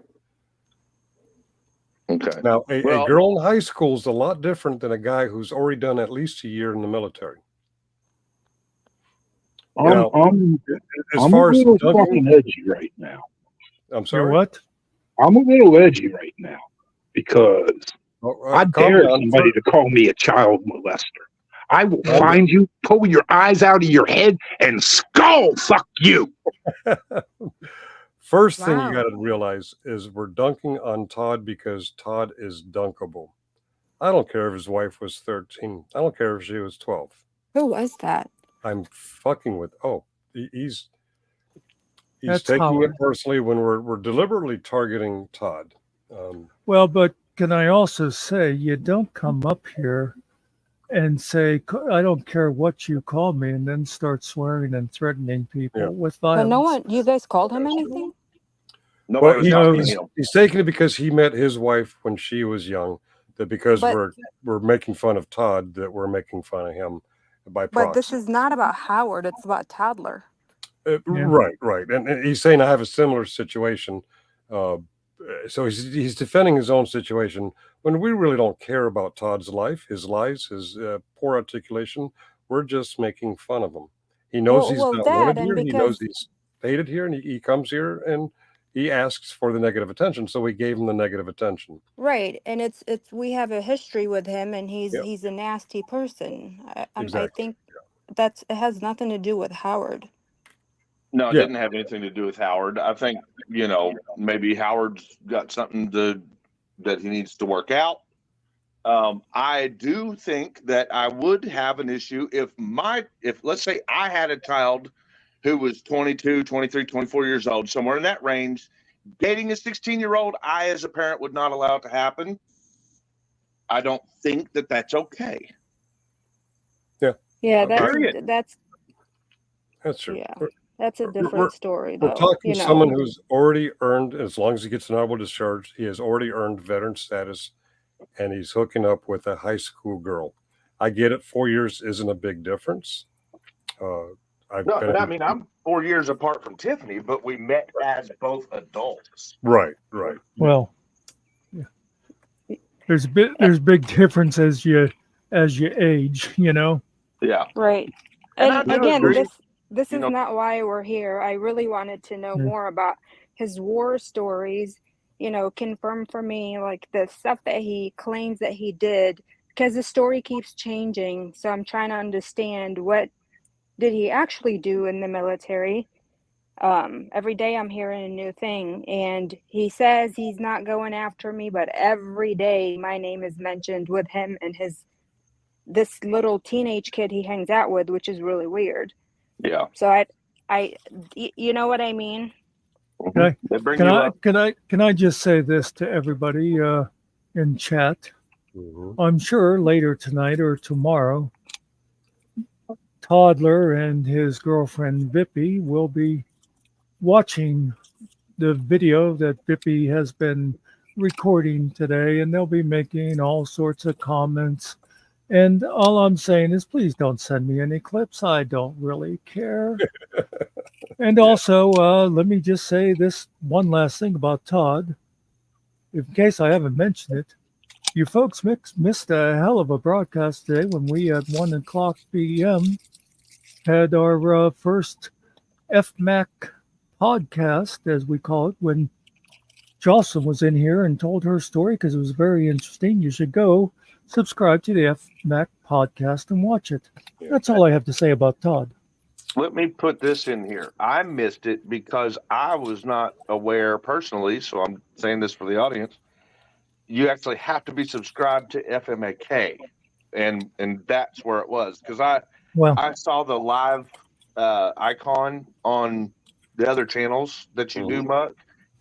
Okay. Now, a Well- girl in high school is a lot different than a guy who's already done at least a year in the military. Now, I'm as a far as little dunking, fucking edgy right now. I'm You're sorry. what? I'm a little edgy right now because I calm dare down. somebody to call me a child molester. I will Calm find you, pull your eyes out of your head, and skull fuck you. First thing you Wow. got to realize is we're dunking on Todd because Todd is dunkable. I don't care if his wife was 13. I don't care if she was 12. Who was that? I'm fucking with. He's That's taking Howard. it personally when we're deliberately targeting Todd. Well, but can I also say you don't come up here and say I don't care what you call me, and then start swearing and threatening people with But violence. no one, you guys called him anything? Nobody was talking to he's, him. he's taking it because he met his wife when she was young. That because But- we're making fun of Todd, that we're making fun of him by But proxy. this is not about Howard. It's about Toddler. Right. And he's saying I have a similar situation. So he's defending his own situation when we really don't care about Todd's life, his lies, his poor articulation. We're just making fun of him. He knows he's not wanted here. He knows he's hated here, and he comes here and he asks for the negative attention. So we gave him the negative attention. Right, and it's we have a history with him, and he's a nasty person. I Exactly. think it has nothing to do with Howard. No, it Yeah. didn't have anything to do with Howard. I think, maybe Howard's got something that he needs to work out. I do think that I would have an issue if let's say I had a child who was 22, 23, 24 years old, somewhere in that range, dating a 16-year-old, I as a parent would not allow it to happen. I don't think that that's okay. Yeah, Period. that's true. Yeah, that's a different story, We're though. talking you know. someone who's already earned, as long as he gets an honorable discharge, he has already earned veteran status, and he's hooking up with a high school girl. I get it. 4 years isn't a big difference. I'm 4 years apart from Tiffany, but we met as both adults. Right. Well, yeah. There's big difference as you age, Yeah. Right. And And I do again, agree. this is not why we're here. I really wanted to know more about his war stories, confirm for me like the stuff that he claims that he did, because the story keeps changing. So I'm trying to understand, what did he actually do in the military? Every day I'm hearing a new thing, and he says he's not going after me, but every day my name is mentioned with him and this little teenage kid he hangs out with, which is really weird. Yeah. So you know what I mean? Okay. They bring you up. Can I just say this to everybody in chat? I'm sure later tonight or tomorrow, Toddler and his girlfriend Vippy will be watching the video that Vippy has been recording today, and they'll be making all sorts of comments. And all I'm saying is, please don't send me any clips. I don't really care. And also, let me just say this one last thing about Todd. In case I haven't mentioned it, you folks missed a hell of a broadcast today when we at 1:00 p.m. had our first FMAC podcast, as we call it, when Jocelyn was in here and told her story because it was very interesting. You should go subscribe to the FMAC podcast and watch it. That's all I have to say about Todd. Let me put this in here. I missed it because I was not aware personally, so I'm saying this for the audience, you actually have to be subscribed to FMAK, and that's where it was, because Well, I saw the live icon on the other channels that you do, Muck,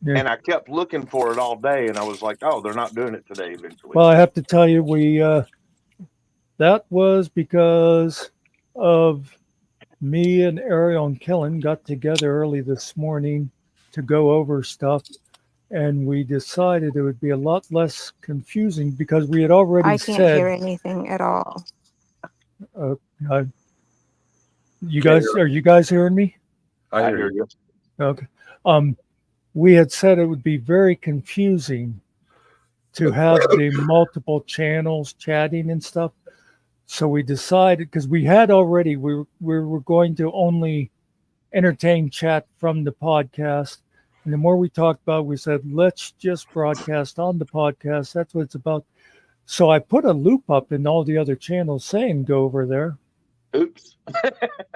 yeah. and I kept looking for it all day, and I was like, oh, they're not doing it today. Eventually, Well, I have to tell you, that was because of me and Ariel and Kellen got together early this morning to go over stuff, and we decided it would be a lot less confusing because we had already I can't hear said, anything at all. uh, are you guys hearing me? I hear you. Okay. We had said it would be very confusing to have the multiple channels chatting and stuff. So we decided, because we were going to only entertain chat from the podcast. And the more we talked about it, we said, let's just broadcast on the podcast. That's what it's about. So I put a loop up in all the other channels saying go over there. oops,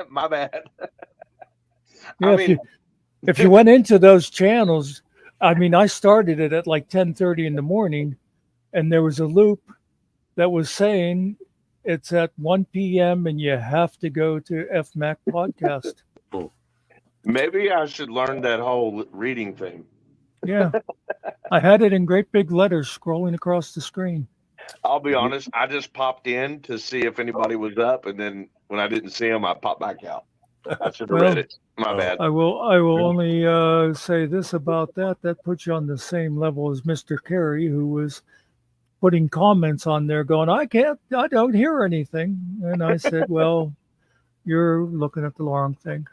my bad. Yeah, if you went into those channels, I mean, I started it at like 10:30 in the morning, and there was a loop that was saying it's at 1 p.m. and you have to go to FMAC podcast. Maybe I should learn that whole reading thing. Yeah, I had it in great big letters scrolling across the screen. I'll be honest, I just popped in to see if anybody was up, and then when I didn't see them, I popped back out. I should have read it. My bad. I will only say this about that. That puts you on the same level as Mr. Carey, who was putting comments on there going, I don't hear anything. And I said, well, you're looking at the wrong thing.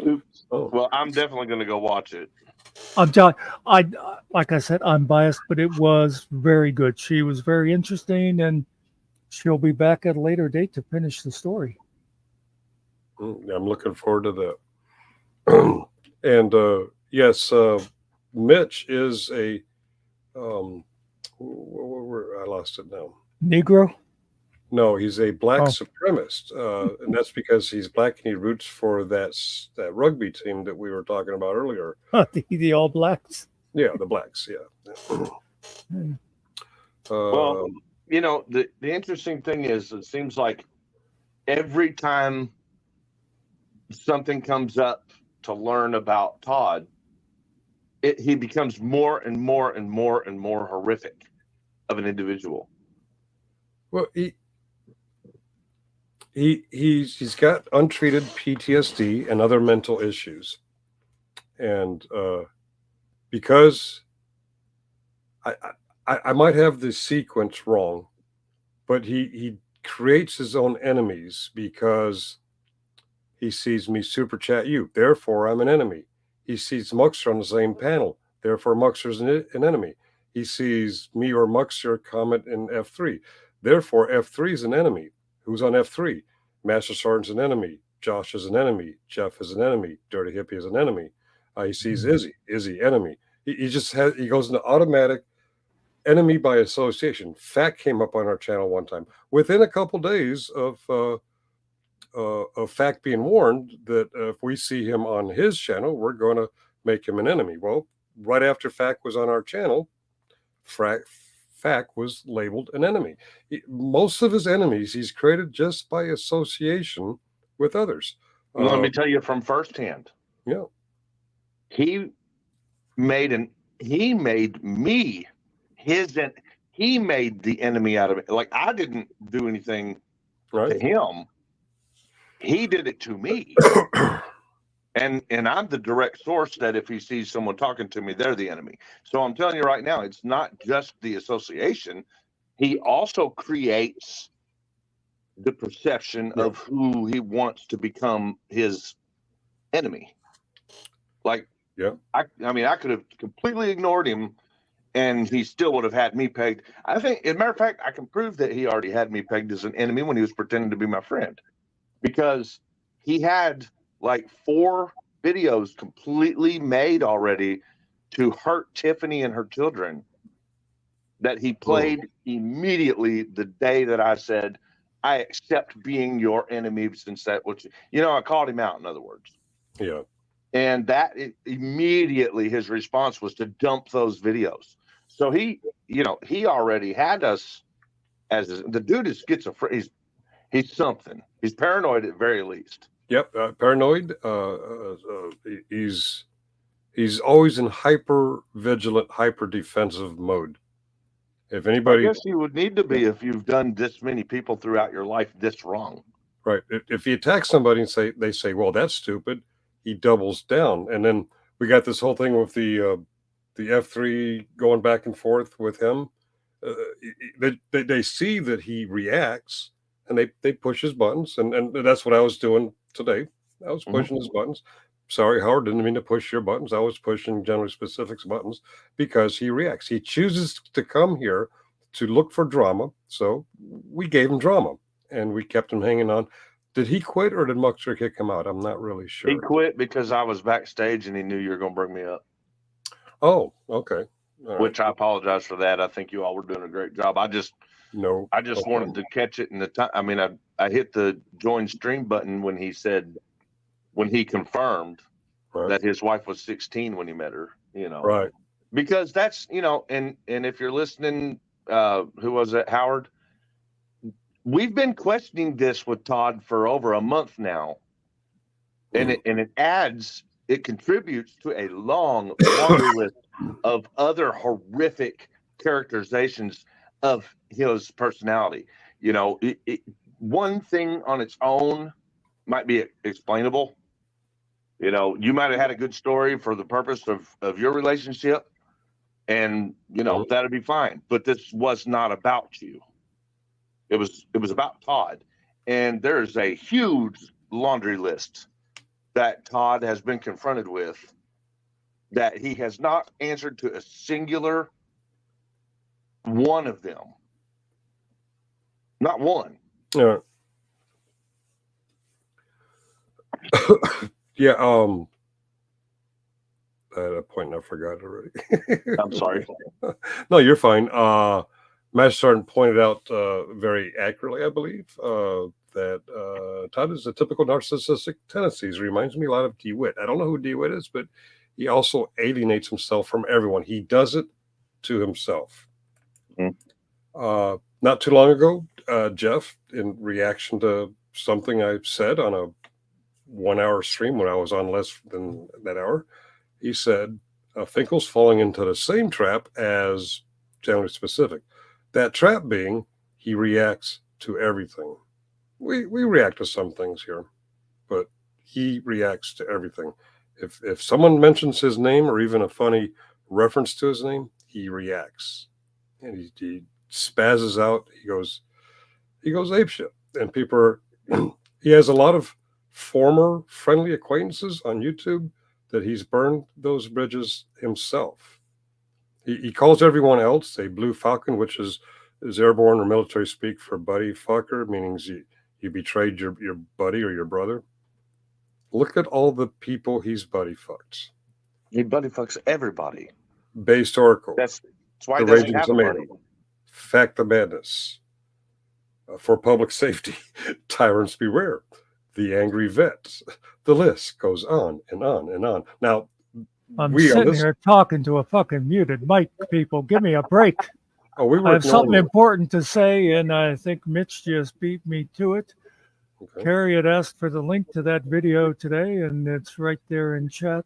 Oops. Well, I'm definitely going to go watch it. Like I said, I'm biased, but it was very good. She was very interesting, and she'll be back at a later date to finish the story. I'm looking forward to that. And yes, Mitch is a I lost it now. Negro? No, he's a black supremacist, and that's because he's black and he roots for that rugby team that we were talking about earlier. The All Blacks. Yeah, the blacks. Yeah. Well, you know, the interesting thing is, it seems like every time something comes up to learn about Todd, he becomes more and more and more and more horrific of an individual. Well, he's got untreated PTSD and other mental issues, and because I might have the sequence wrong, but he creates his own enemies because he sees me super chat you, therefore I'm an enemy. He sees Muckster on the same panel, therefore Muckster's an enemy. He sees me or Muckster comment in F3, therefore F3 is an enemy. Who's on F3? Master Sergeant's an enemy. Josh is an enemy. Jeff is an enemy. Dirty Hippie is an enemy. He sees Izzy enemy. He goes into automatic enemy by association. Fact came up on our channel one time within a couple days of Fact being warned that if we see him on his channel, we're going to make him an enemy. Well, right after Fact was on our channel, Fact was labeled an enemy. Most of his enemies he's created just by association with others. Let me tell you from firsthand. Yeah, he made me he made the enemy out of it. Like, I didn't do anything to him. He did it to me. And I'm the direct source that if he sees someone talking to me, they're the enemy. So I'm telling you right now, it's not just the association. He also creates the perception of who he wants to become his enemy. Like, I mean, I could have completely ignored him and he still would have had me pegged. I think, as a matter of fact, I can prove that he already had me pegged as an enemy when he was pretending to be my friend, because he had like 4 videos completely made already to hurt Tiffany and her children that he played immediately the day that I said, I accept being your enemy, since that was, I called him out, in other words. Yeah. And that immediately his response was to dump those videos. So he already had us as the dude is schizophrenic. He's something. He's paranoid at very least. Yep, paranoid. He's always in hyper vigilant, hyper defensive mode. If I anybody, guess you would need to be if you've done this many people throughout your life this wrong. right? If he attacks somebody and they say, "Well, that's stupid," he doubles down, and then we got this whole thing with the F3 going back and forth with him. They see that he reacts, and they push his buttons, and that's what I was doing today. I was pushing his buttons. Sorry, Howard, didn't mean to push your buttons. I was pushing General Specifics buttons because he reacts. He chooses to come here to look for drama, so we gave him drama, and we kept him hanging on. Did he quit, or did Muckster kick him out? I'm not really sure. He quit because I was backstage, and he knew you were going to bring me up. Oh, okay. All Which I apologize for that. I think you all were doing a great job. I just wanted to catch it in the time. I mean, I hit the join stream button when he confirmed that his wife was 16 when he met her, Right. Because that's, and if you're listening, who was it, Howard? We've been questioning this with Todd for over a month now. And it contributes to a long laundry list of other horrific characterizations of his personality. One thing on its own might be explainable. You might have had a good story for the purpose of your relationship, and that'd be fine. But this was not about you. It was about Todd, and there's a huge laundry list that Todd has been confronted with that he has not answered to a singular one of them. Not one. Yeah. Yeah. I had a point and I forgot already. I'm sorry. No, you're fine. Master Sergeant pointed out very accurately, I believe, that Todd is a typical narcissistic tendencies. Reminds me a lot of DeWitt. I don't know who DeWitt is, but he also alienates himself from everyone. He does it to himself. Not too long ago, Jeff, in reaction to something I said on a 1 hour stream when I was on less than that hour, he said, Finkel's falling into the same trap as Generally Specific. That trap being, he reacts to everything. We react to some things here, but he reacts to everything. If someone mentions his name or even a funny reference to his name, he reacts. And he spazzes out. He goes apeshit. And he has a lot of former friendly acquaintances on YouTube that he's burned those bridges himself. He calls everyone else a Blue Falcon, which is airborne or military speak for buddy fucker, meaning you betrayed your buddy or your brother. Look at all the people he's buddy fucked. He buddy fucks everybody. Based Oracle. That's why he doesn't have a Tomato. buddy. Fact the Madness. For public safety, tyrants beware. The angry vets. The list goes on and on and on. Now, I'm sitting here talking to a fucking muted mic, people. Give me a break. I have something important to say, and I think Mitch just beat me to it. Okay. Carrie had asked for the link to that video today, and it's right there in chat.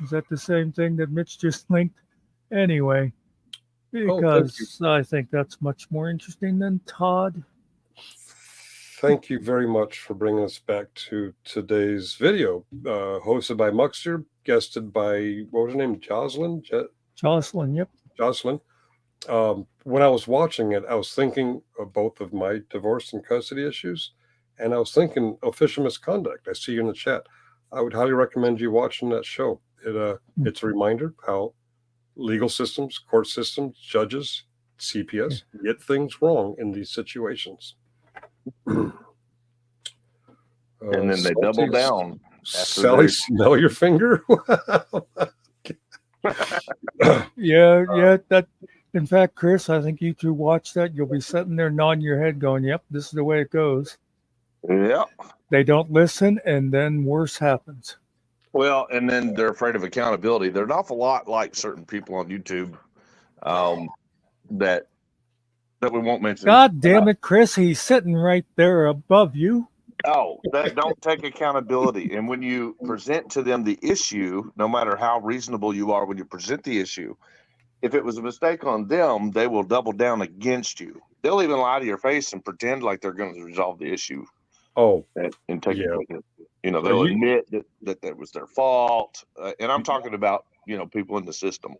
Is that the same thing that Mitch just linked? Anyway, because I think that's much more interesting than Todd. Thank you very much for bringing us back to today's video, hosted by Muckster, guested by, what was her name, Jocelyn? Jocelyn, yep. Jocelyn. When I was watching it, I was thinking of both of my divorce and custody issues, and I was thinking official misconduct. I see you in the chat. I would highly recommend you watching that show. It's a reminder how legal systems, court systems, judges, CPS get things wrong in these situations. And then they double down. Sally, smell your finger. Yeah. That. In fact, Chris, I think you two watch that. You'll be sitting there nodding your head, going, "Yep, this is the way it goes." Yeah. They don't listen, and then worse happens. Well, and then they're afraid of accountability. They're an awful lot like certain people on YouTube. that we won't mention. God damn it, Chris! He's sitting right there above you. That don't take accountability. And when you present to them the issue, no matter how reasonable you are when you present the issue, if it was a mistake on them, they will double down against you. They'll even lie to your face and pretend like they're going to resolve the issue. And take it. They'll admit that was their fault. And I'm talking about, people in the system.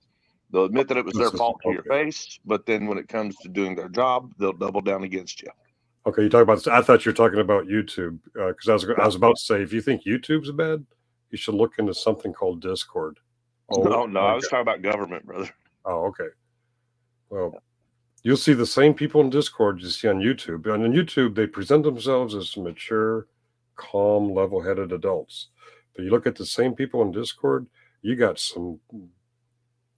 They'll admit that it was their fault to your face, but then when it comes to doing their job, they'll double down against you. Okay, you talk about. I thought you were talking about YouTube because I was about to say, if you think YouTube's bad, you should look into something called Discord. No, I was talking about government, brother. Oh, okay. Well, you'll see the same people in Discord you see on YouTube. And on YouTube, they present themselves as mature, calm, level-headed adults. But you look at the same people in Discord, you got some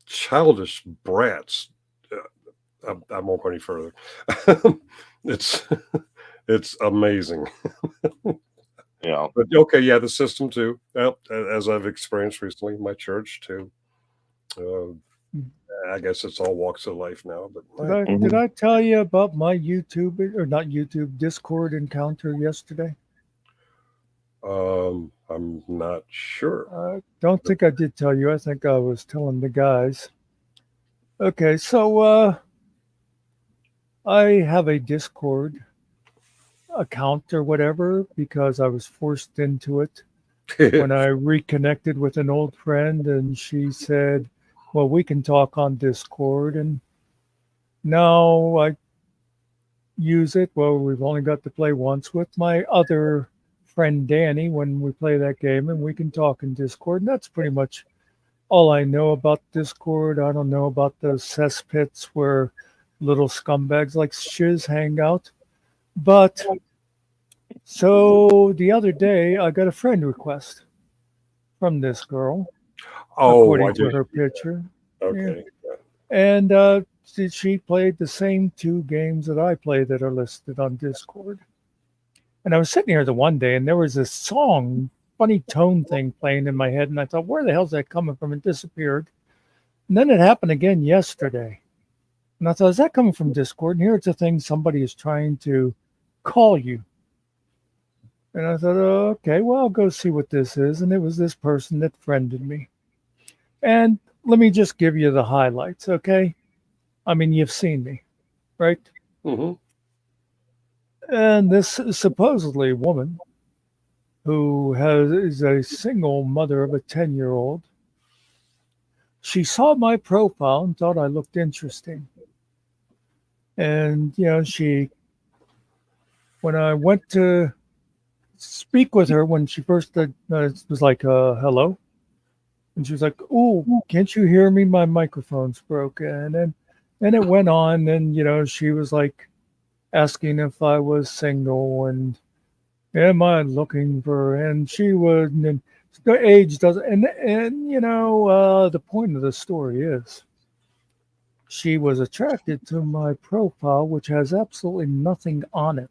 childish brats. I won't go any further. It's amazing. Yeah. But okay, yeah, the system too. Well, as I've experienced recently, my church too. I guess it's all walks of life now. But Did I tell you about my Discord encounter yesterday? I'm not sure. I don't think I did tell you. I think I was telling the guys. Okay, so I have a Discord account or whatever because I was forced into it when I reconnected with an old friend, and she said, well, we can talk on Discord. And now I use it. Well, we've only got to play once with my other friend Danny when we play that game, and we can talk in Discord. And that's pretty much all I know about Discord. I don't know about those cesspits where little scumbags like Shiz hang out. But so the other day I got a friend request from this girl. According to her picture. Okay. Yeah. And she played the same two games that I play that are listed on Discord. And I was sitting here the one day, and there was this song, funny tone thing playing in my head, and I thought, where the hell's that coming from? It disappeared. And then it happened again yesterday. And I thought, is that coming from Discord? And here it's a thing somebody is trying to call you. And I thought, okay, well, I'll go see what this is. And it was this person that friended me. And let me just give you the highlights, okay? I mean, you've seen me, right? Mm-hmm. And this supposedly woman who is a single mother of a 10-year-old, she saw my profile and thought I looked interesting. And, when I went to speak with her, when she first was like, hello. And she was like, oh, can't you hear me? My microphone's broken. And it went on. And, she was like asking if I was single and am I looking for, and she would, and the age doesn't, and the point of the story is she was attracted to my profile, which has absolutely nothing on it.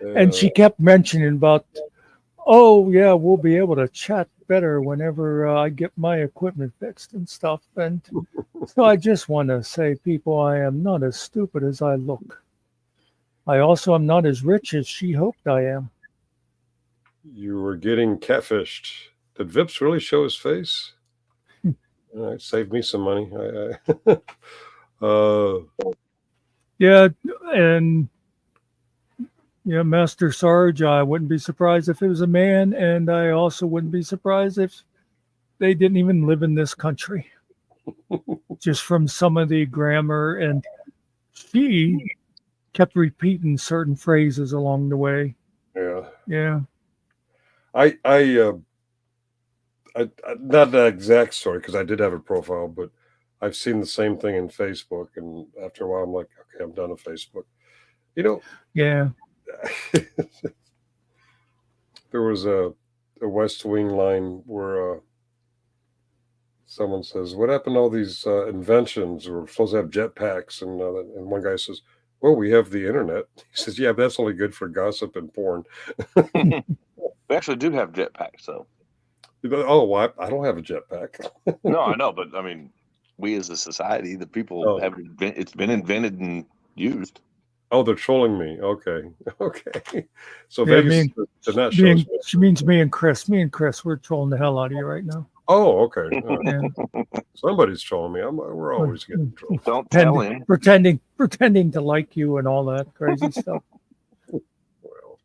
And she kept mentioning about, oh, yeah, we'll be able to chat better whenever I get my equipment fixed and stuff. And so I just want to say, people, I am not as stupid as I look. I also am not as rich as she hoped I am. You were getting catfished. Did Vips really show his face? It saved me some money. Yeah, and Master Sarge, I wouldn't be surprised if it was a man, and I also wouldn't be surprised if they didn't even live in this country. Just from some of the grammar, and she kept repeating certain phrases along the way. Yeah. I not the exact story because I did have a profile, but I've seen the same thing in Facebook, and after a while, I'm like, okay, I'm done with Facebook. Yeah. There was a West Wing line where someone says, "What happened to all these inventions? We're supposed to have jetpacks," and one guy says, "Well, we have the internet." He says, "Yeah, but that's only good for gossip and porn." We actually do have jetpacks, though. Oh, well, I don't have a jetpack. No, I know, but I mean, we as a society, the people Oh. have it's been invented and used. Oh, they're trolling me. Okay. Okay. So Yeah, Vegas did not show us. she means me and Chris. Me and Chris, we're trolling the hell out of you right now. Oh, okay. All right. And Somebody's trolling me. We're always getting trolled. Don't tell him. pretending to like you and all that crazy stuff. Well,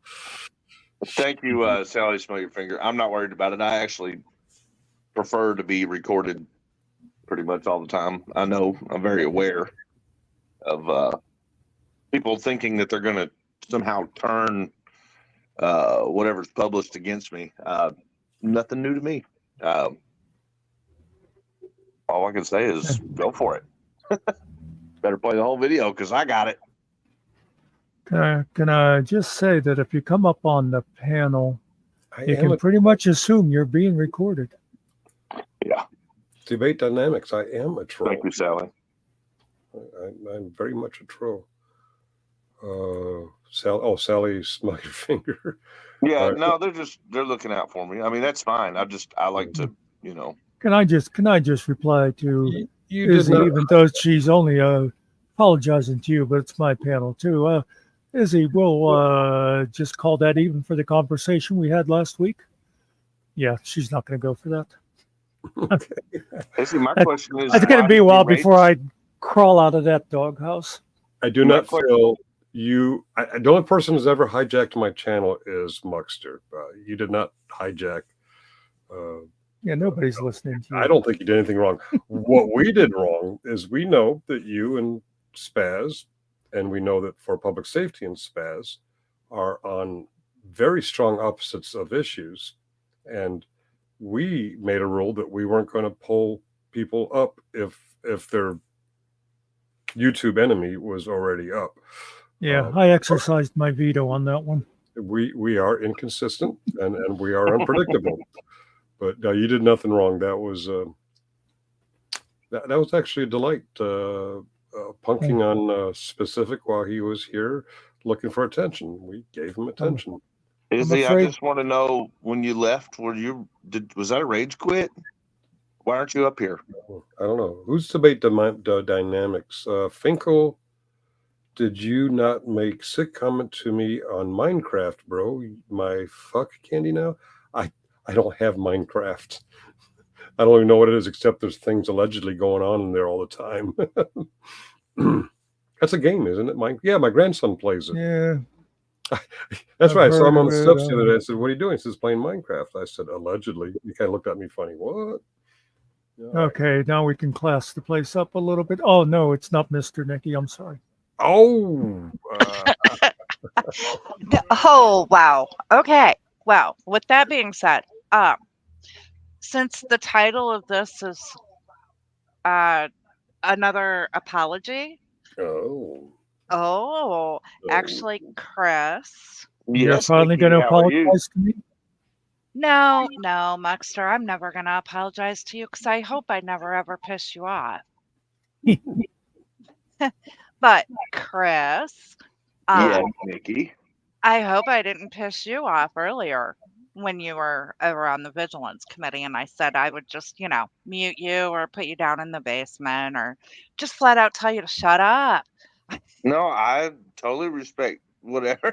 Thank you, Sally. Smell your finger. I'm not worried about it. I actually prefer to be recorded pretty much all the time. I know I'm very aware of people thinking that they're going to somehow turn whatever's published against me. Nothing new to me. All I can say is go for it. Better play the whole video because I got it. Can I just say that if you come up on the panel, you can a pretty much assume you're being recorded. Yeah. debate dynamics. I am a troll. Thank you, Sally. I'm very much a troll. Sally, smell your finger. Yeah, no, they're looking out for me. I mean, that's fine. I like to, Can I just reply to You Izzy, did not. even though she's only apologizing to you, but it's my panel too. Izzy, we'll just call that even for the conversation we had last week. Yeah, she's not going to go for that. Izzy, my question is, It's going why to be did a while you rage? before I crawl out of that doghouse. I do My not question- feel you. The only person who's ever hijacked my channel is Muckster. You did not hijack. Yeah, nobody's listening to you. I don't think you did anything wrong. What we did wrong is we know that you and Spaz, and we know that for public safety and Spaz, are on very strong opposites of issues. And we made a rule that we weren't going to pull people up if their YouTube enemy was already up. Yeah, I exercised my veto on that one. We are inconsistent and we are unpredictable. But no, you did nothing wrong. That was that was actually a delight. Punking on Specific while he was here looking for attention. We gave him attention. Izzy, I afraid- just want to know, when you left, was that a rage quit? Why aren't you up here? I don't know. Who's debate dynamics? Finkel, did you not make sick comment to me on Minecraft, bro? My fuck candy now? I don't have Minecraft. I don't even know what it is, except there's things allegedly going on in there all the time. That's a game, isn't it? My grandson plays it. Yeah. That's I've right. I saw him heard on of the it, subs the other day. I said, "What are you doing?" He says, "Playing Minecraft." I said, "Allegedly." He kind of looked at me funny. What? Yeah. Okay, now we can class the place up a little bit. Oh, no, it's not Mr. Nicky. I'm sorry. Oh. Oh, wow. Okay. Well, with that being said, since the title of this is another apology. Oh. Actually, Chris. You're Yes, finally Nikki, going to how are you? apologize to me? No, Muckster, I'm never going to apologize to you because I hope I never ever piss you off. But Chris, Yes, Nikki. I hope I didn't piss you off earlier when you were over on the Vigilance Committee and I said I would just, mute you or put you down in the basement or just flat out tell you to shut up. No, I totally respect whatever.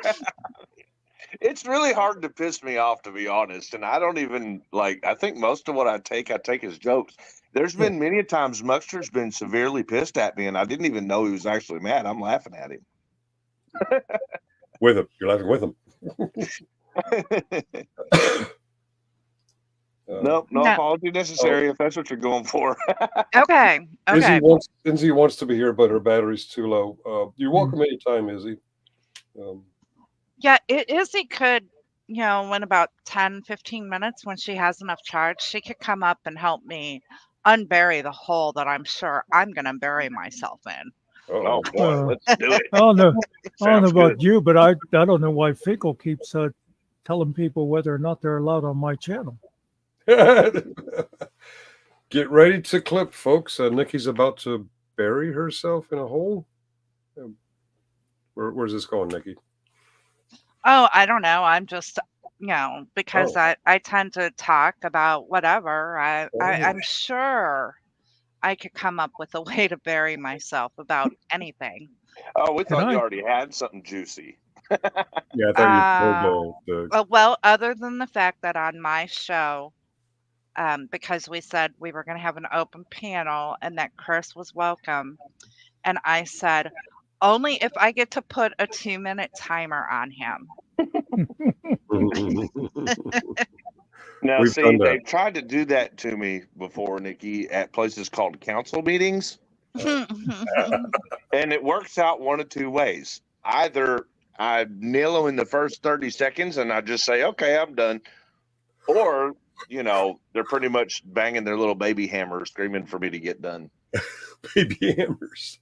It's really hard to piss me off, to be honest. And I don't even I think most of what I take as jokes. There's been many times Muckster's been severely pissed at me and I didn't even know he was actually mad. I'm laughing at him. With him. You're laughing with him. No apology necessary if that's what you're going for. Okay. Izzy wants to be here, but her battery's too low. You're welcome anytime, Izzy. Yeah, Izzy could, in about 10, 15 minutes when she has enough charge, she could come up and help me unbury the hole that I'm sure I'm going to bury myself in. Oh, boy, let's do it. I don't know Sounds about good. you, but I don't know why Finkel keeps telling people whether or not they're allowed on my channel. Get ready to clip, folks. Nikki's about to bury herself in a hole. Where's this going, Nikki? Oh, I don't know. because Oh, I tend to talk about whatever. oh. I'm sure I could come up with a way to bury myself about anything. Oh, we Can thought you I? already had something juicy. Yeah, I thought you told Uh, the well, other than the fact that on my show, because we said we were going to have an open panel and that Chris was welcome, and I said, only if I get to put a 2-minute timer on him. Now, we've see, done that. they've tried to do that to me before, Nikki, at places called council meetings, and it works out one of two ways. Either I nail them in the first 30 seconds and I just say, okay, I'm done. Or, they're pretty much banging their little baby hammer screaming for me to get done. Baby hammers.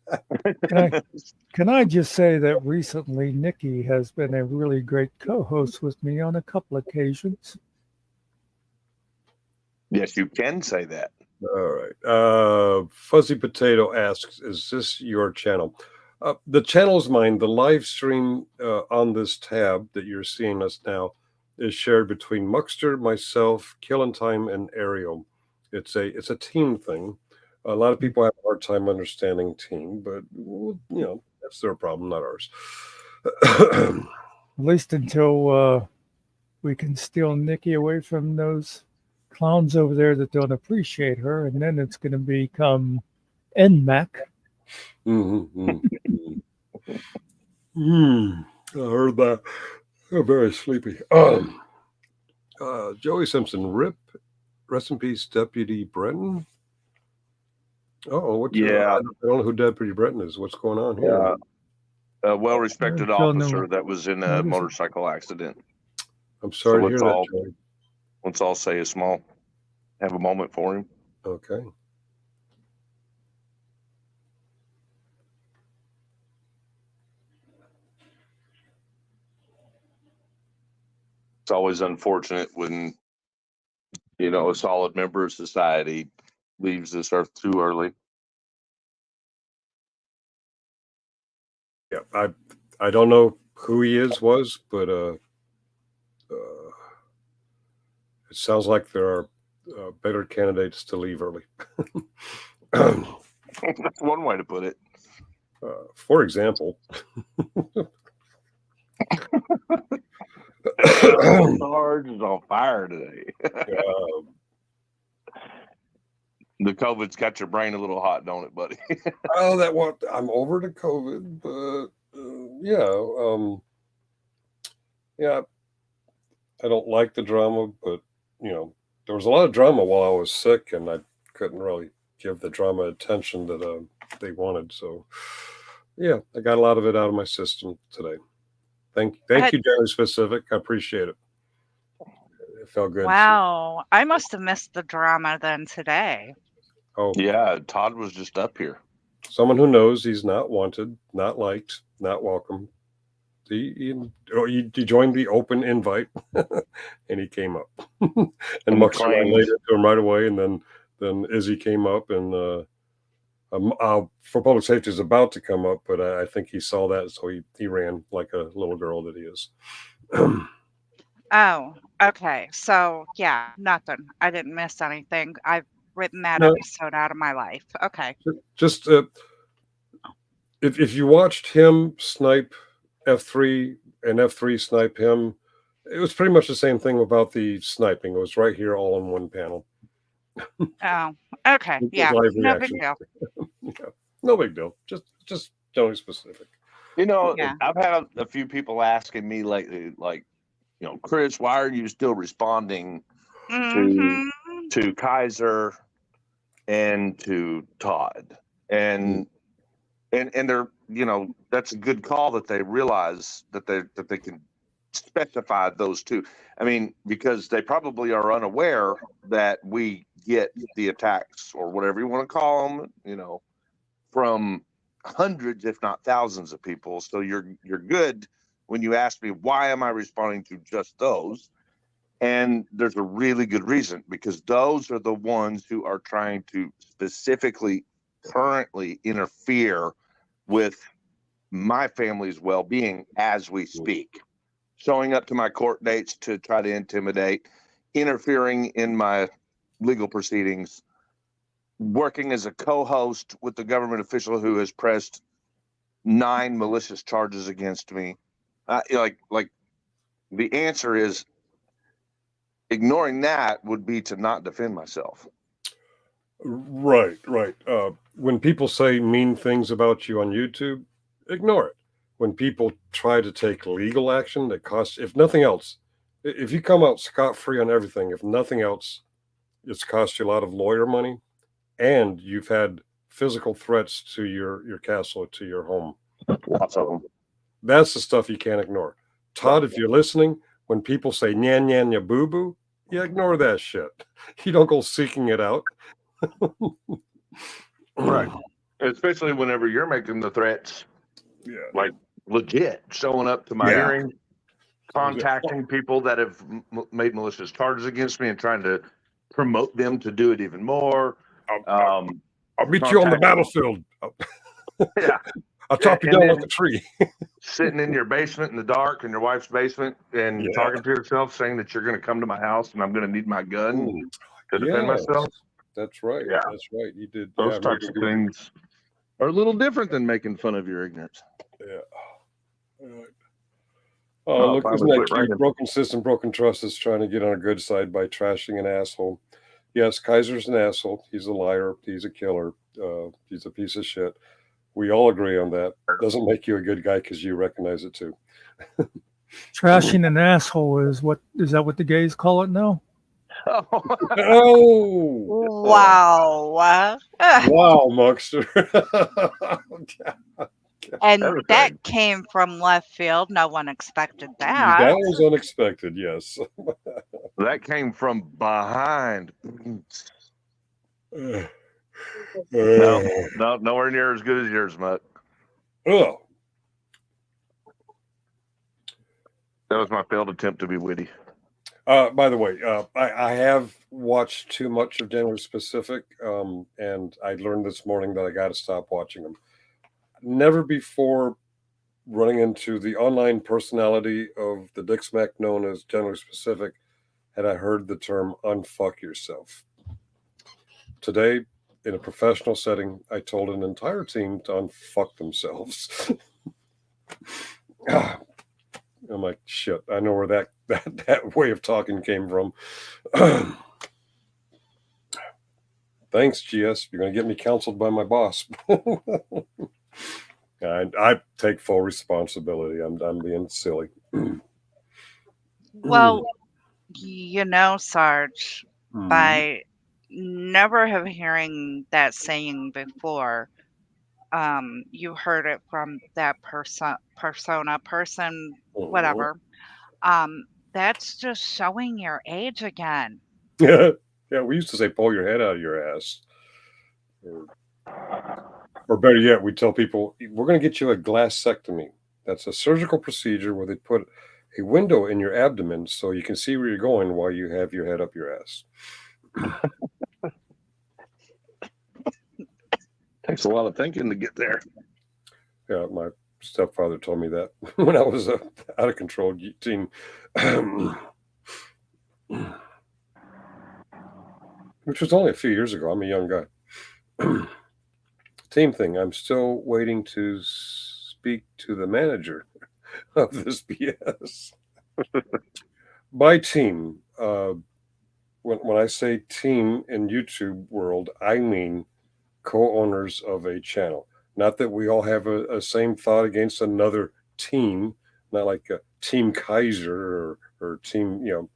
Can I just say that recently Nikki has been a really great co-host with me on a couple occasions. Yes, you can say that. All right. Fuzzy Potato asks, is this your channel? The channel is mine. The live stream on this tab that you're seeing us now is shared between Muckster, myself, Killing Time, and Ariel. It's a team thing. A lot of people have a hard time understanding team, but that's their problem, not ours. At least until we can steal Nikki away from those clowns over there that don't appreciate her, and then it's going to become NMAC. I heard that. I'm very sleepy. Joey Simpson, rest in peace, Deputy Brenton. Oh, Yeah. I don't know who Deputy Brenton is. What's going on here? A well-respected I don't know. officer that was in What a is it? motorcycle accident. I'm sorry to let's hear that, all Joey. let's all say a small, have a moment for him. Okay. It's always unfortunate when a solid member of society leaves this earth too early. Yeah, I don't know who he was, but it sounds like there are better candidates to leave early. That's one way to put it. For example, Sarge is on fire today. The COVID's got your brain a little hot, don't it, buddy? I'm over the COVID, but yeah, I don't like the drama, but there was a lot of drama while I was sick, and I couldn't really give the drama attention that they wanted. So, yeah, I got a lot of it out of my system today. Thank you, Jerry Specific. I appreciate it. It felt good. Wow. I must have missed the drama then today. Oh, yeah. Todd was just up here. Someone who knows he's not wanted, not liked, not welcome. He joined the open invite, and he came up. And Muckster laid it to him right away, and then Izzy came up, and for public safety is about to come up, but I think he saw that, so he ran like a little girl that he is. Oh, okay. So yeah, nothing. I didn't miss anything. I've written that episode out of my life. Okay. Just if you watched him snipe F3 and F3 snipe him, it was pretty much the same thing about the sniping. It was right here, all in one panel. Oh, okay. Yeah. No big deal. Yeah, no big deal. Just Joey Specific. I've had a few people asking me lately, like, Chris, why are you still responding to Kaiser and to Todd? And they're, that's a good call that they realize that they can specify those two. I mean, because they probably are unaware that we get the attacks or whatever you want to call them, from hundreds, if not thousands of people. So you're good when you ask me, why am I responding to just those? And there's a really good reason, because those are the ones who are trying to specifically currently interfere with my family's well-being as we speak. showing up to my court dates to try to intimidate, interfering in my legal proceedings, working as a co-host with the government official who has pressed 9 malicious charges against me. Like the answer is ignoring that would be to not defend myself. Right. When people say mean things about you on YouTube, ignore it. When people try to take legal action that costs, if nothing else, if you come out scot-free on everything, if nothing else, it's cost you a lot of lawyer money, and you've had physical threats to your castle, to your home. Lots of them. That's the stuff you can't ignore. Todd, if you're listening, when people say nyan nyan ya boo boo, you ignore that shit. You don't go seeking it out. Right. Especially whenever you're making the threats. Yeah. Like legit, showing up to my hearing, contacting people that have made malicious charges against me and trying to promote them to do it even more. I'll meet you on the battlefield. Yeah. I'll chop you down like a tree. Sitting in your basement in the dark, in your wife's basement, and talking to yourself, saying that you're going to come to my house and I'm going to need my gun to defend myself. That's right. Yeah. That's right. You did. Those types of things are a little different than making fun of your ignorance. Yeah. Oh, look, isn't that cute? Broken system, broken trust is trying to get on our good side by trashing an asshole. Yes, Kaiser's an asshole. He's a liar. He's a killer. He's a piece of shit. We all agree on that. Doesn't make you a good guy because you recognize it too. Trashing an asshole is that what the gays call it now? Oh! Wow. Wow, Muckster. And that came from left field. No one expected that. That was unexpected, yes. That came from behind. No, nowhere near as good as yours, Mutt. Oh. That was my failed attempt to be witty. By the way, I have watched too much of January Specific, and I learned this morning that I got to stop watching them. Never before running into the online personality of the Dick Smack known as January Specific had I heard the term unfuck yourself. Today, in a professional setting, I told an entire team to unfuck themselves. I'm like, shit, I know where that way of talking came from. Thanks, GS. You're going to get me counseled by my boss. I take full responsibility. I'm being silly. Well, Sarge, by never have hearing that saying before, you heard it from that person, whatever. That's just showing your age again. Yeah, we used to say pull your head out of your ass. Or better yet, we tell people, we're going to get you a glassectomy. That's a surgical procedure where they put a window in your abdomen so you can see where you're going while you have your head up your ass. Takes a lot of thinking to get there. Yeah, my stepfather told me that when I was out of control teen. Which was only a few years ago. I'm a young guy. Team thing. I'm still waiting to speak to the manager of this BS. By team, when I say team in YouTube world, I mean co-owners of a channel. Not that we all have a same thought against another team, not like a Team Kaiser or team,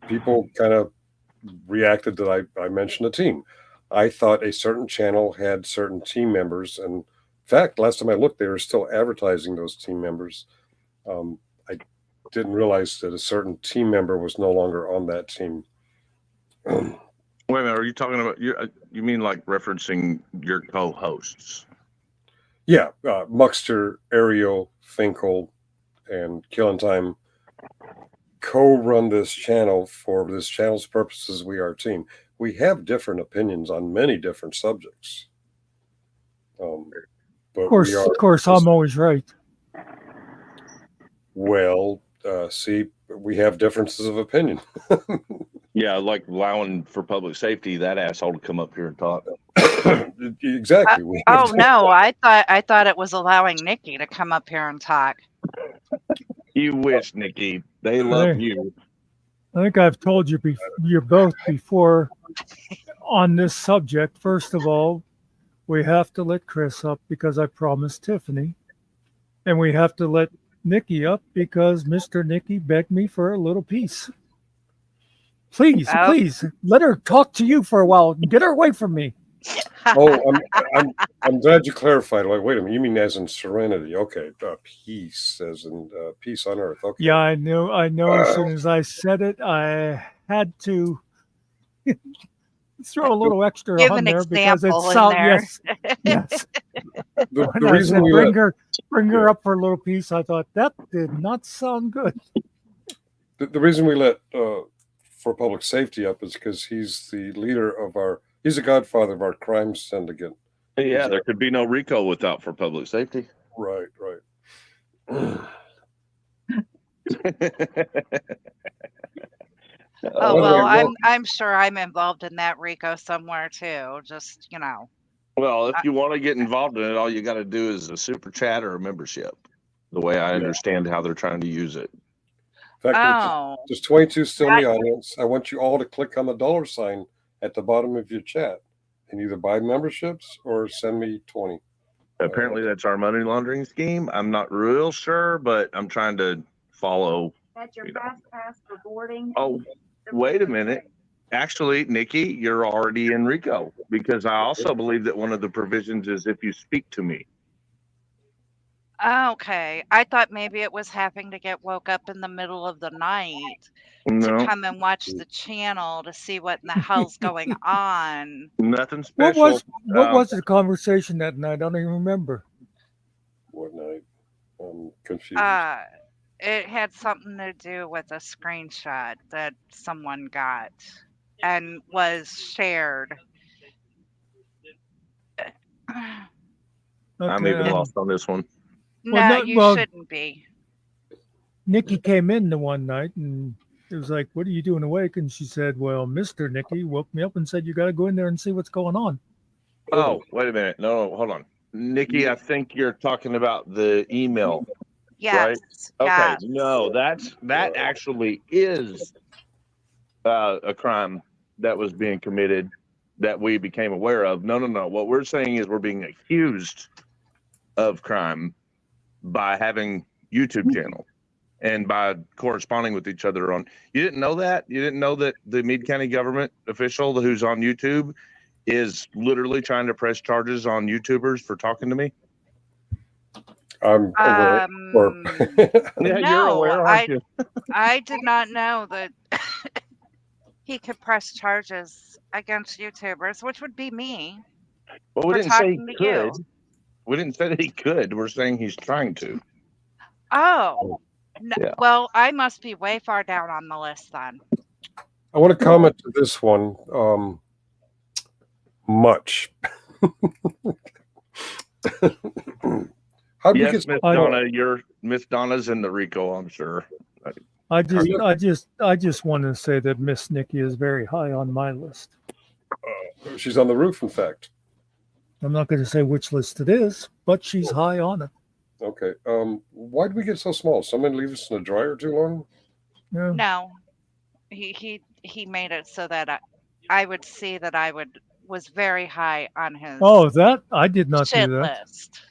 people kind of reacted that I mentioned a team. I thought a certain channel had certain team members. And in fact, last time I looked, they were still advertising those team members. I didn't realize that a certain team member was no longer on that team. Wait a minute, are you talking about you mean like referencing your co-hosts? Yeah, Muckster, Ariel, Finkel, and Killing Time co-run this channel for this channel's purposes. We are a team. We have different opinions on many different subjects. But of course, I'm always right. Well, see, we have differences of opinion. Yeah, like allowing for public safety, that asshole to come up here and talk. Exactly. Oh no, I thought it was allowing Nikki to come up here and talk. You wish, Nikki. They love Hey. you. I think I've told you you're both before on this subject. First of all, we have to let Chris up because I promised Tiffany. And we have to let Nikki up because Mr. Nikki begged me for a little piece. Please, Oh. please, let her talk to you for a while. Get her away from me. Oh, I'm glad you clarified. Like, wait a minute, you mean as in serenity? Okay, peace, as in peace on earth. Okay. Yeah, I know. As soon as I said it, I had to throw a little extra Give on an there because it example in sounds there. yes. The When I reason said we bring her up for a little piece, I thought that did not sound good. the reason we let for public safety up is because he's the leader of he's the godfather of our crime syndicate. Yeah, there could be no RICO without for public safety. Right. Oh well, I'm sure I'm involved in that RICO somewhere too. Just Well, if you want to get involved in it, all you got to do is a super chat or a membership. The way I understand how they're trying to use it. In fact, there's 22 still in the audience. I want you all to click on the $sign at the bottom of your chat and either buy memberships or send me 20. Apparently, that's our money laundering scheme. I'm not real sure, but I'm trying to follow. That's your fast pass for boarding. Oh, wait a minute. Actually, Nikki, you're already in RICO because I also believe that one of the provisions is if you speak to me. Okay, I thought maybe it was having to get woke up in the middle of the night to come and watch the channel to see what in the hell's going on. Nothing special. What was the conversation that night? I don't even remember. What night? I'm confused. It had something to do with a screenshot that someone got and was shared. I may be lost on this one. No, you shouldn't be. Nikki came in the one night and it was like, "What are you doing awake?" And she said, "Well, Mr. Nikki woke me up and said you got to go in there and see what's going on." Oh, wait a minute. No, hold on. Nikki, I think you're talking about the email. Yes. Right? Okay. Yes. No, that actually is a crime that was being committed that we became aware of. No. What we're saying is we're being accused of crime by having YouTube channel and by corresponding with each other on. You didn't know that? You didn't know that the Meade County government official who's on YouTube is literally trying to press charges on YouTubers for talking to me? I'm aware. Yeah, you're aware, aren't you? I did not know that he could press charges against YouTubers, which would be me. Well, we for didn't say he talking to could. you. We didn't say that he could. We're saying he's trying to. Oh, no, Yeah. well, I must be way far down on the list then. I want to comment to this one. Much. Yes, Miss Donna, Miss Donna's in the RICO, I'm sure. I just want to say that Miss Nikki is very high on my list. She's on the roof, in fact. I'm not going to say which list it is, but she's high on it. Okay. Why did we get so small? Somebody leave us in the dryer too long? Yeah. No, he made it so that I would see that I was very high on his. Oh, that I did not shit do that. list.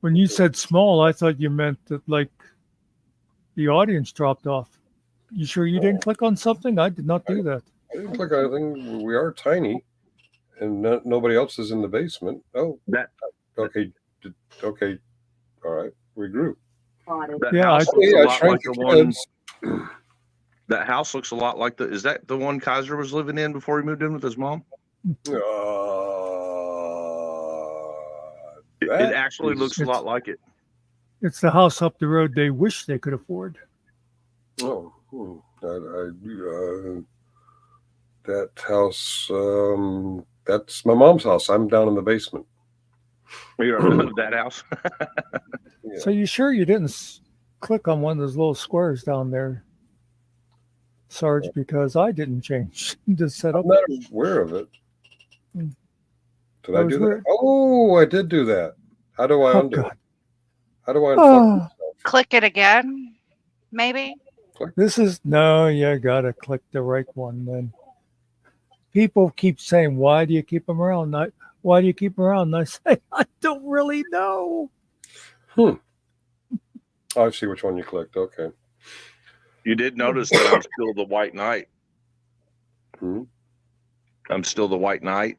When you said small, I thought you meant that like the audience dropped off. You sure you didn't click on something? I did not do that. I didn't click on anything. We are tiny, and nobody else is in the basement. Oh, okay. Okay. All right. We grew. That house looks a lot like the one. That house looks a lot like is that the one Kaiser was living in before he moved in with his mom? It actually looks a lot like it. It's the house up the road they wish they could afford. Oh, that house. That's my mom's house. I'm down in the basement. You're that house. So you sure you didn't click on one of those little squares down there, Sarge, because I didn't change the setup. I'm not aware of it. Mm. Did I was do that? weird. Oh, I did do that. How do I Oh, undo it? God. How do I unfuck Oh, myself? Click it again, maybe. this is no, you gotta click the right one then. People keep saying, "Why do you keep them around?" Why do you keep them around? And I say, I don't really know. Oh, I see which one you clicked. Okay. You did notice that I'm still the White Knight. Hmm. I'm still the White Knight.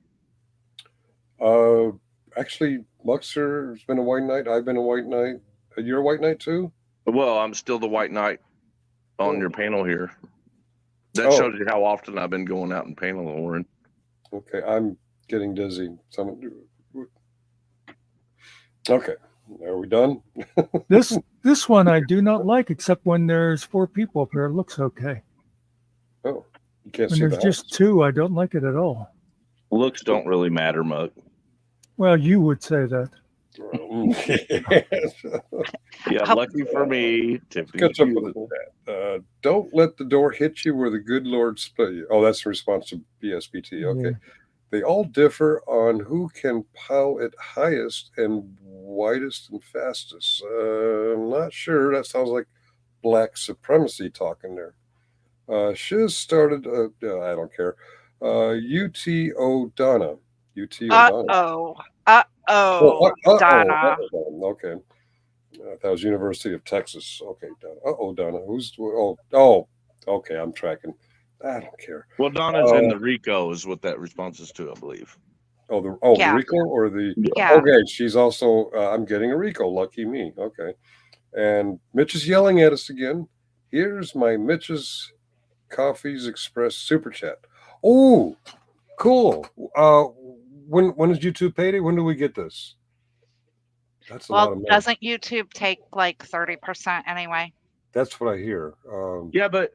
Actually, Muckster has been a white knight. I've been a white knight. You're a white knight too? Well, I'm still the White Knight on Oh. your panel here. That Oh. shows you how often I've been going out and panel Lauren. Okay, I'm getting dizzy. Okay, are we done? This one I do not like, except when there's 4 people up here. It looks okay. Oh, you can't When see there's the just 2, I don't like it at all. Looks don't really matter, Muck. Well, you would say that. Yeah, lucky for me. Catch up with that. Don't let the door hit you where the good Lord split you. Oh, that's the response to BSBT. Okay. Yeah. They all differ on who can pile it highest and widest and fastest. I'm not sure. That sounds like black supremacy talking there. Shiz started, I don't care. UT O'Donna. UT O'Donna. Donna. Okay. That was University of Texas. Okay, Donna. Donna. Who's? Okay. I'm tracking. I don't care. Well, Donna's in the RICO is what that response is to, I believe. The Yeah. RICO or the? Yeah. Okay, she's also. I'm getting a RICO. Lucky me. Okay, and Mitch is yelling at us again. Here's my Mitch's Coffees Express super chat. Oh, cool. When is YouTube payday? When do we get this? That's a lot of money. Doesn't YouTube take like 30% anyway? That's what I hear. Yeah, but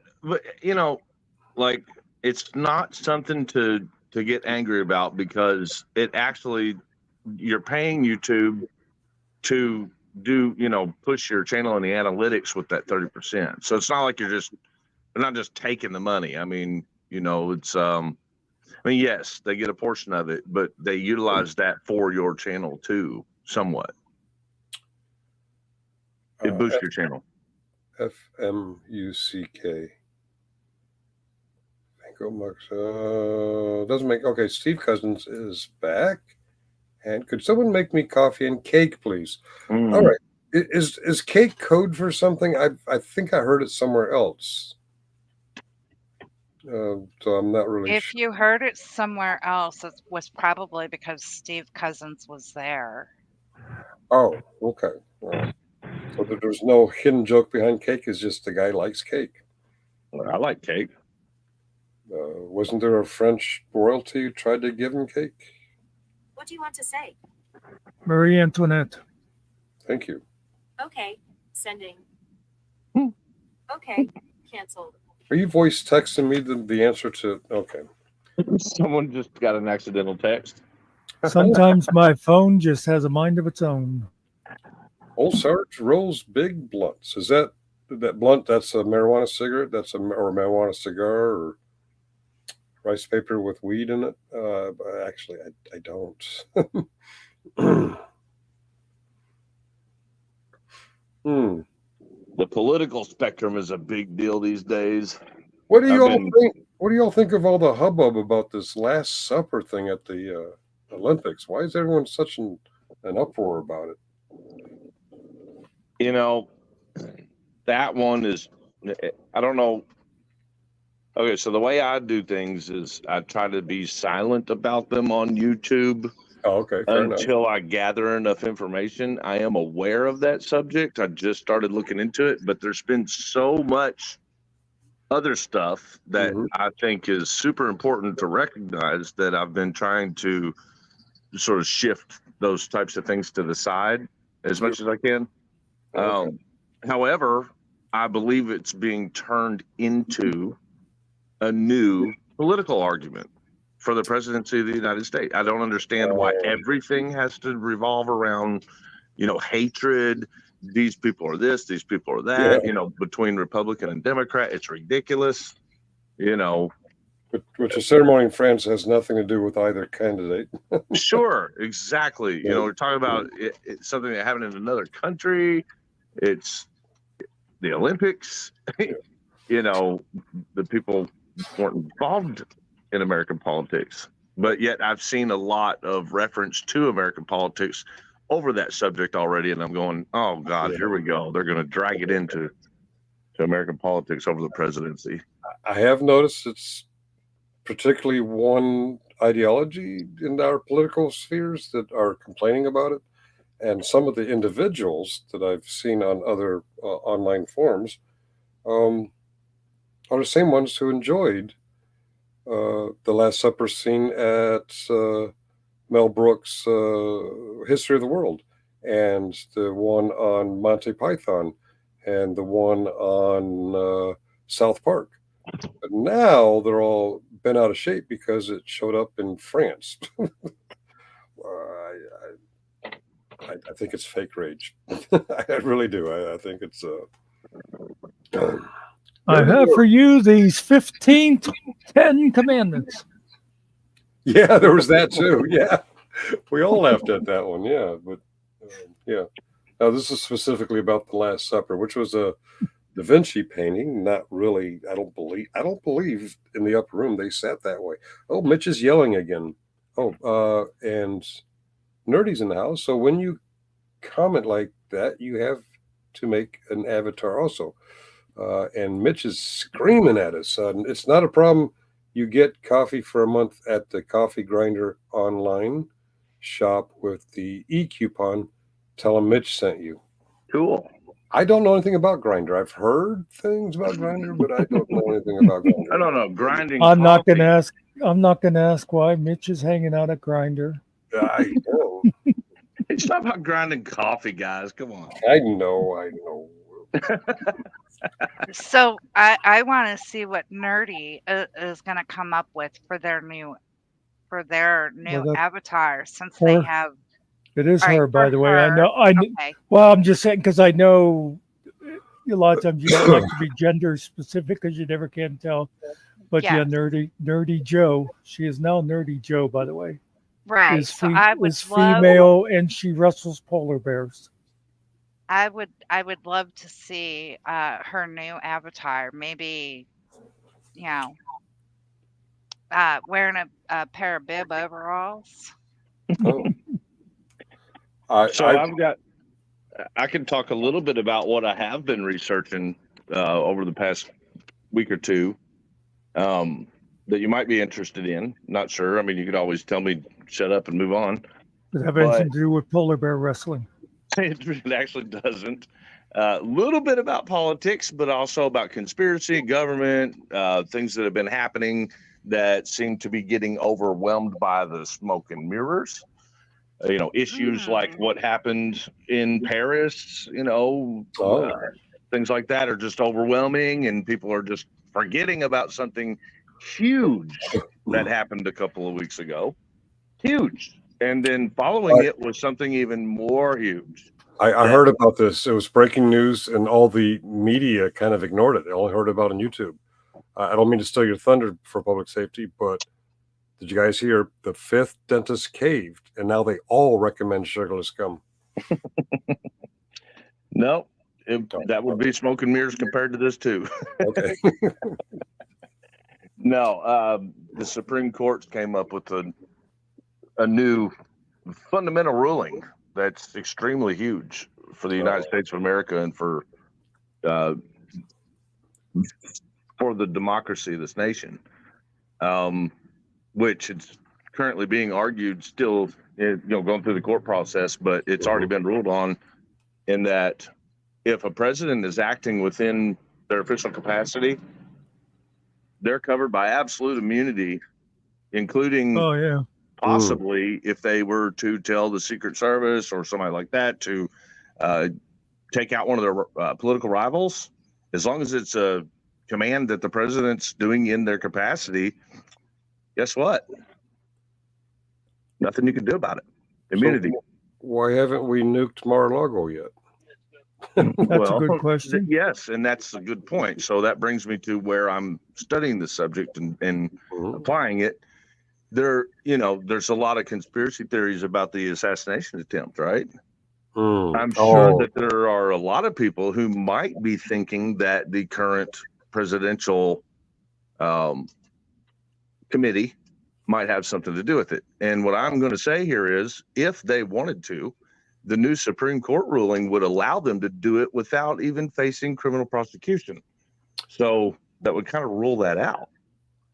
like it's not something to get angry about because it actually you're paying YouTube to do push your channel in the analytics with that 30%. So it's not like they're not just taking the money. I mean, it's yes, they get a portion of it, but they utilize that for your channel too, somewhat. It boosts your channel. FMUCK. Doesn't make okay. Steve Cousins is back, and could someone make me coffee and cake, please? All right. Is cake code for something? I think I heard it somewhere else. So I'm not really If sure. you heard it somewhere else, it was probably because Steve Cousins was there. Oh, okay. So there's no hidden joke behind cake. It's just the guy likes cake. Well, I like cake. Wasn't there a French royalty who tried to give him cake? What do you want to say? Marie Antoinette. Thank you. Okay, sending. Okay, canceled. Are you voice texting me the answer to? Okay. Someone just got an accidental text. Sometimes my phone just has a mind of its own. Old Sarge rolls big blunts. Is that blunt? That's a marijuana cigarette. Or a marijuana cigar or rice paper with weed in it. But actually, I don't. The political spectrum is a big deal these days. What do you all think? What do y'all think of all the hubbub about this Last Supper thing at the Olympics? Why is everyone such an uproar about it? That one is, I don't know. Okay, so the way I do things is I try to be silent about them on YouTube. Oh, okay, fair enough. Until I gather enough information. I am aware of that subject. I just started looking into it, but there's been so much other stuff that I think is super important to recognize that I've been trying to sort of shift those types of things to the side as much as I can. Okay. However, I believe it's being turned into a new political argument for the presidency of the United States. I don't understand why everything has to revolve around, hatred, these people are this, these people are that. You know, between Republican and Democrat, it's ridiculous. You know, which a ceremony in France has nothing to do with either candidate. Sure, exactly. You know, we're talking about it's something that happened in another country. It's the Olympics. You know, the people weren't involved in American politics, but yet I've seen a lot of reference to American politics over that subject already, and I'm going, oh God, here we go. They're going to drag it into American politics over the presidency. I have noticed it's particularly one ideology in our political spheres that are complaining about it, and some of the individuals that I've seen on other online forums are the same ones who enjoyed the Last Supper scene at Mel Brooks' History of the World, and the one on Monty Python, and the one on South Park. But now they're all bent out of shape because it showed up in France. I think it's fake rage. I really do. I think it's. I have for you these 15 10 commandments. Yeah, there was that too. Yeah, we all laughed at that one. Yeah, but yeah. Now this is specifically about the Last Supper, which was a Da Vinci painting. Not really. I don't believe in the upper room they sat that way. Oh, Mitch is yelling again. Oh, and Nerdy's in the house. So when you comment like that, you have to make an avatar also. And Mitch is screaming at us. It's not a problem. You get coffee for a month at the Coffee Grinder online shop with the e-coupon. Tell them Mitch sent you. Cool. I don't know anything about Grinder. I've heard things about Grinder, but I don't know anything about Grinder. I don't know. Grinding. I'm not going to ask. I'm not going to ask why Mitch is hanging out at Grinder. I know. It's not about grinding coffee, guys. Come on. I know. So I want to see what Nerdy is going to come up with for their new avatar, since they have. It is All right, her, by for the way. her. Okay. Well, I'm just saying because I know a lot of times you don't like to be gender specific because you never can tell. But yeah, Nerdy Joe. She is now Nerdy Joe, by the way. Right. Is is female and she wrestles polar bears. I would love to see her new avatar. Maybe, you know, wearing a pair of bib overalls. Oh. I can talk a little bit about what I have been researching over the past week or two that you might be interested in. Not sure. I mean, you could always tell me shut up and move on. Does it have anything to do with polar bear wrestling? It actually doesn't. A little bit about politics, but also about conspiracy, government, things that have been happening that seem to be getting overwhelmed by the smoke and mirrors. You know, issues like what happened in Paris, you know, things like that are just overwhelming, and people are just forgetting about something huge that happened a couple of weeks ago. Huge. And then following it was something even more huge. I heard about this. It was breaking news, and all the media kind of ignored it. They only heard about it on YouTube. I don't mean to steal your thunder for public safety, but did you guys hear the 5th dentist caved, and now they all recommend sugarless gum? No, that would be smoke and mirrors compared to this too. Okay. No, the Supreme Court came up with a new fundamental ruling that's extremely huge for the United States of America and for the democracy of this nation, which is currently being argued still, going through the court process, but it's already been ruled on in that if a president is acting within their official capacity, they're covered by absolute immunity, including possibly if they were to tell the Secret Service or somebody like that to take out one of their political rivals. As long as it's a command that the president's doing in their capacity, guess what? Nothing you can do about it. Immunity. So why haven't we nuked Mar-a-Lago yet? That's a good question. Yes, and that's a good point. So that brings me to where I'm studying the subject and applying it. There's a lot of conspiracy theories about the assassination attempt, right? I'm sure that there are a lot of people who might be thinking that the current presidential committee might have something to do with it. And what I'm going to say here is, if they wanted to, the new Supreme Court ruling would allow them to do it without even facing criminal prosecution. So that would kind of rule that out.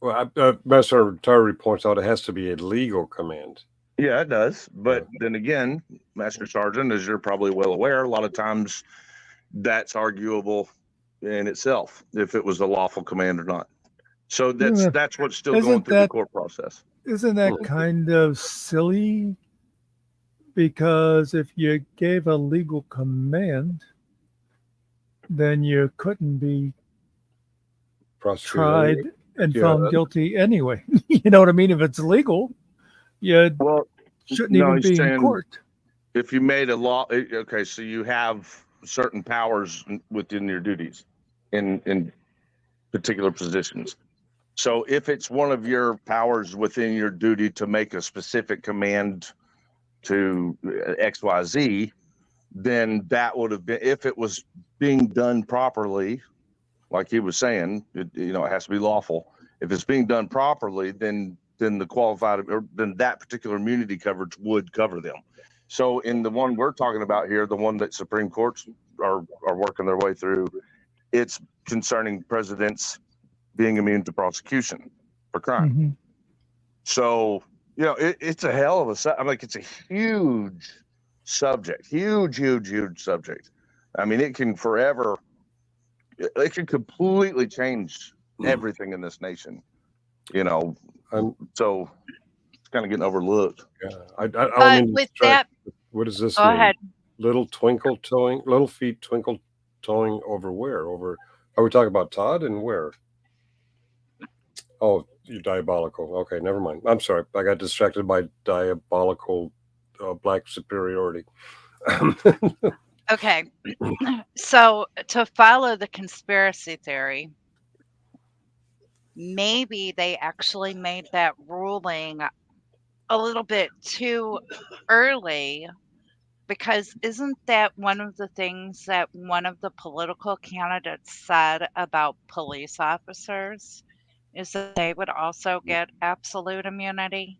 Well, Master Tyree points out it has to be a legal command. Yeah, it does. But then again, Master Sergeant, as you're probably well aware, a lot of times that's arguable in itself if it was a lawful command or not. So that's what's still going through the court process. Isn't that kind of silly? Because if you gave a legal command, then you couldn't be tried and found guilty anyway. You know what I mean? If it's legal, you shouldn't even be in court. If you made a law, okay, so you have certain powers within your duties in particular positions. So if it's one of your powers within your duty to make a specific command to XYZ, then that would have been, if it was being done properly, like he was saying, it has to be lawful. If it's being done properly, then the qualified, or then that particular immunity coverage would cover them. So in the one we're talking about here, the one that Supreme Courts are working their way through, it's concerning presidents being immune to prosecution for crime. Mm-hmm. So, it's a hell of it's a huge subject, huge subject. I mean, it can completely change everything in this nation, so it's kind of getting overlooked. Yeah. I don't mean with to that, what does this go mean? ahead. Little feet twinkle toeing over where? Over, are we talking about Todd and where? Oh, you're diabolical. Okay, never mind. I'm sorry. I got distracted by diabolical black superiority. Okay. So to follow the conspiracy theory, maybe they actually made that ruling a little bit too early, because isn't that one of the things that one of the political candidates said about police officers, is that they would also get absolute immunity?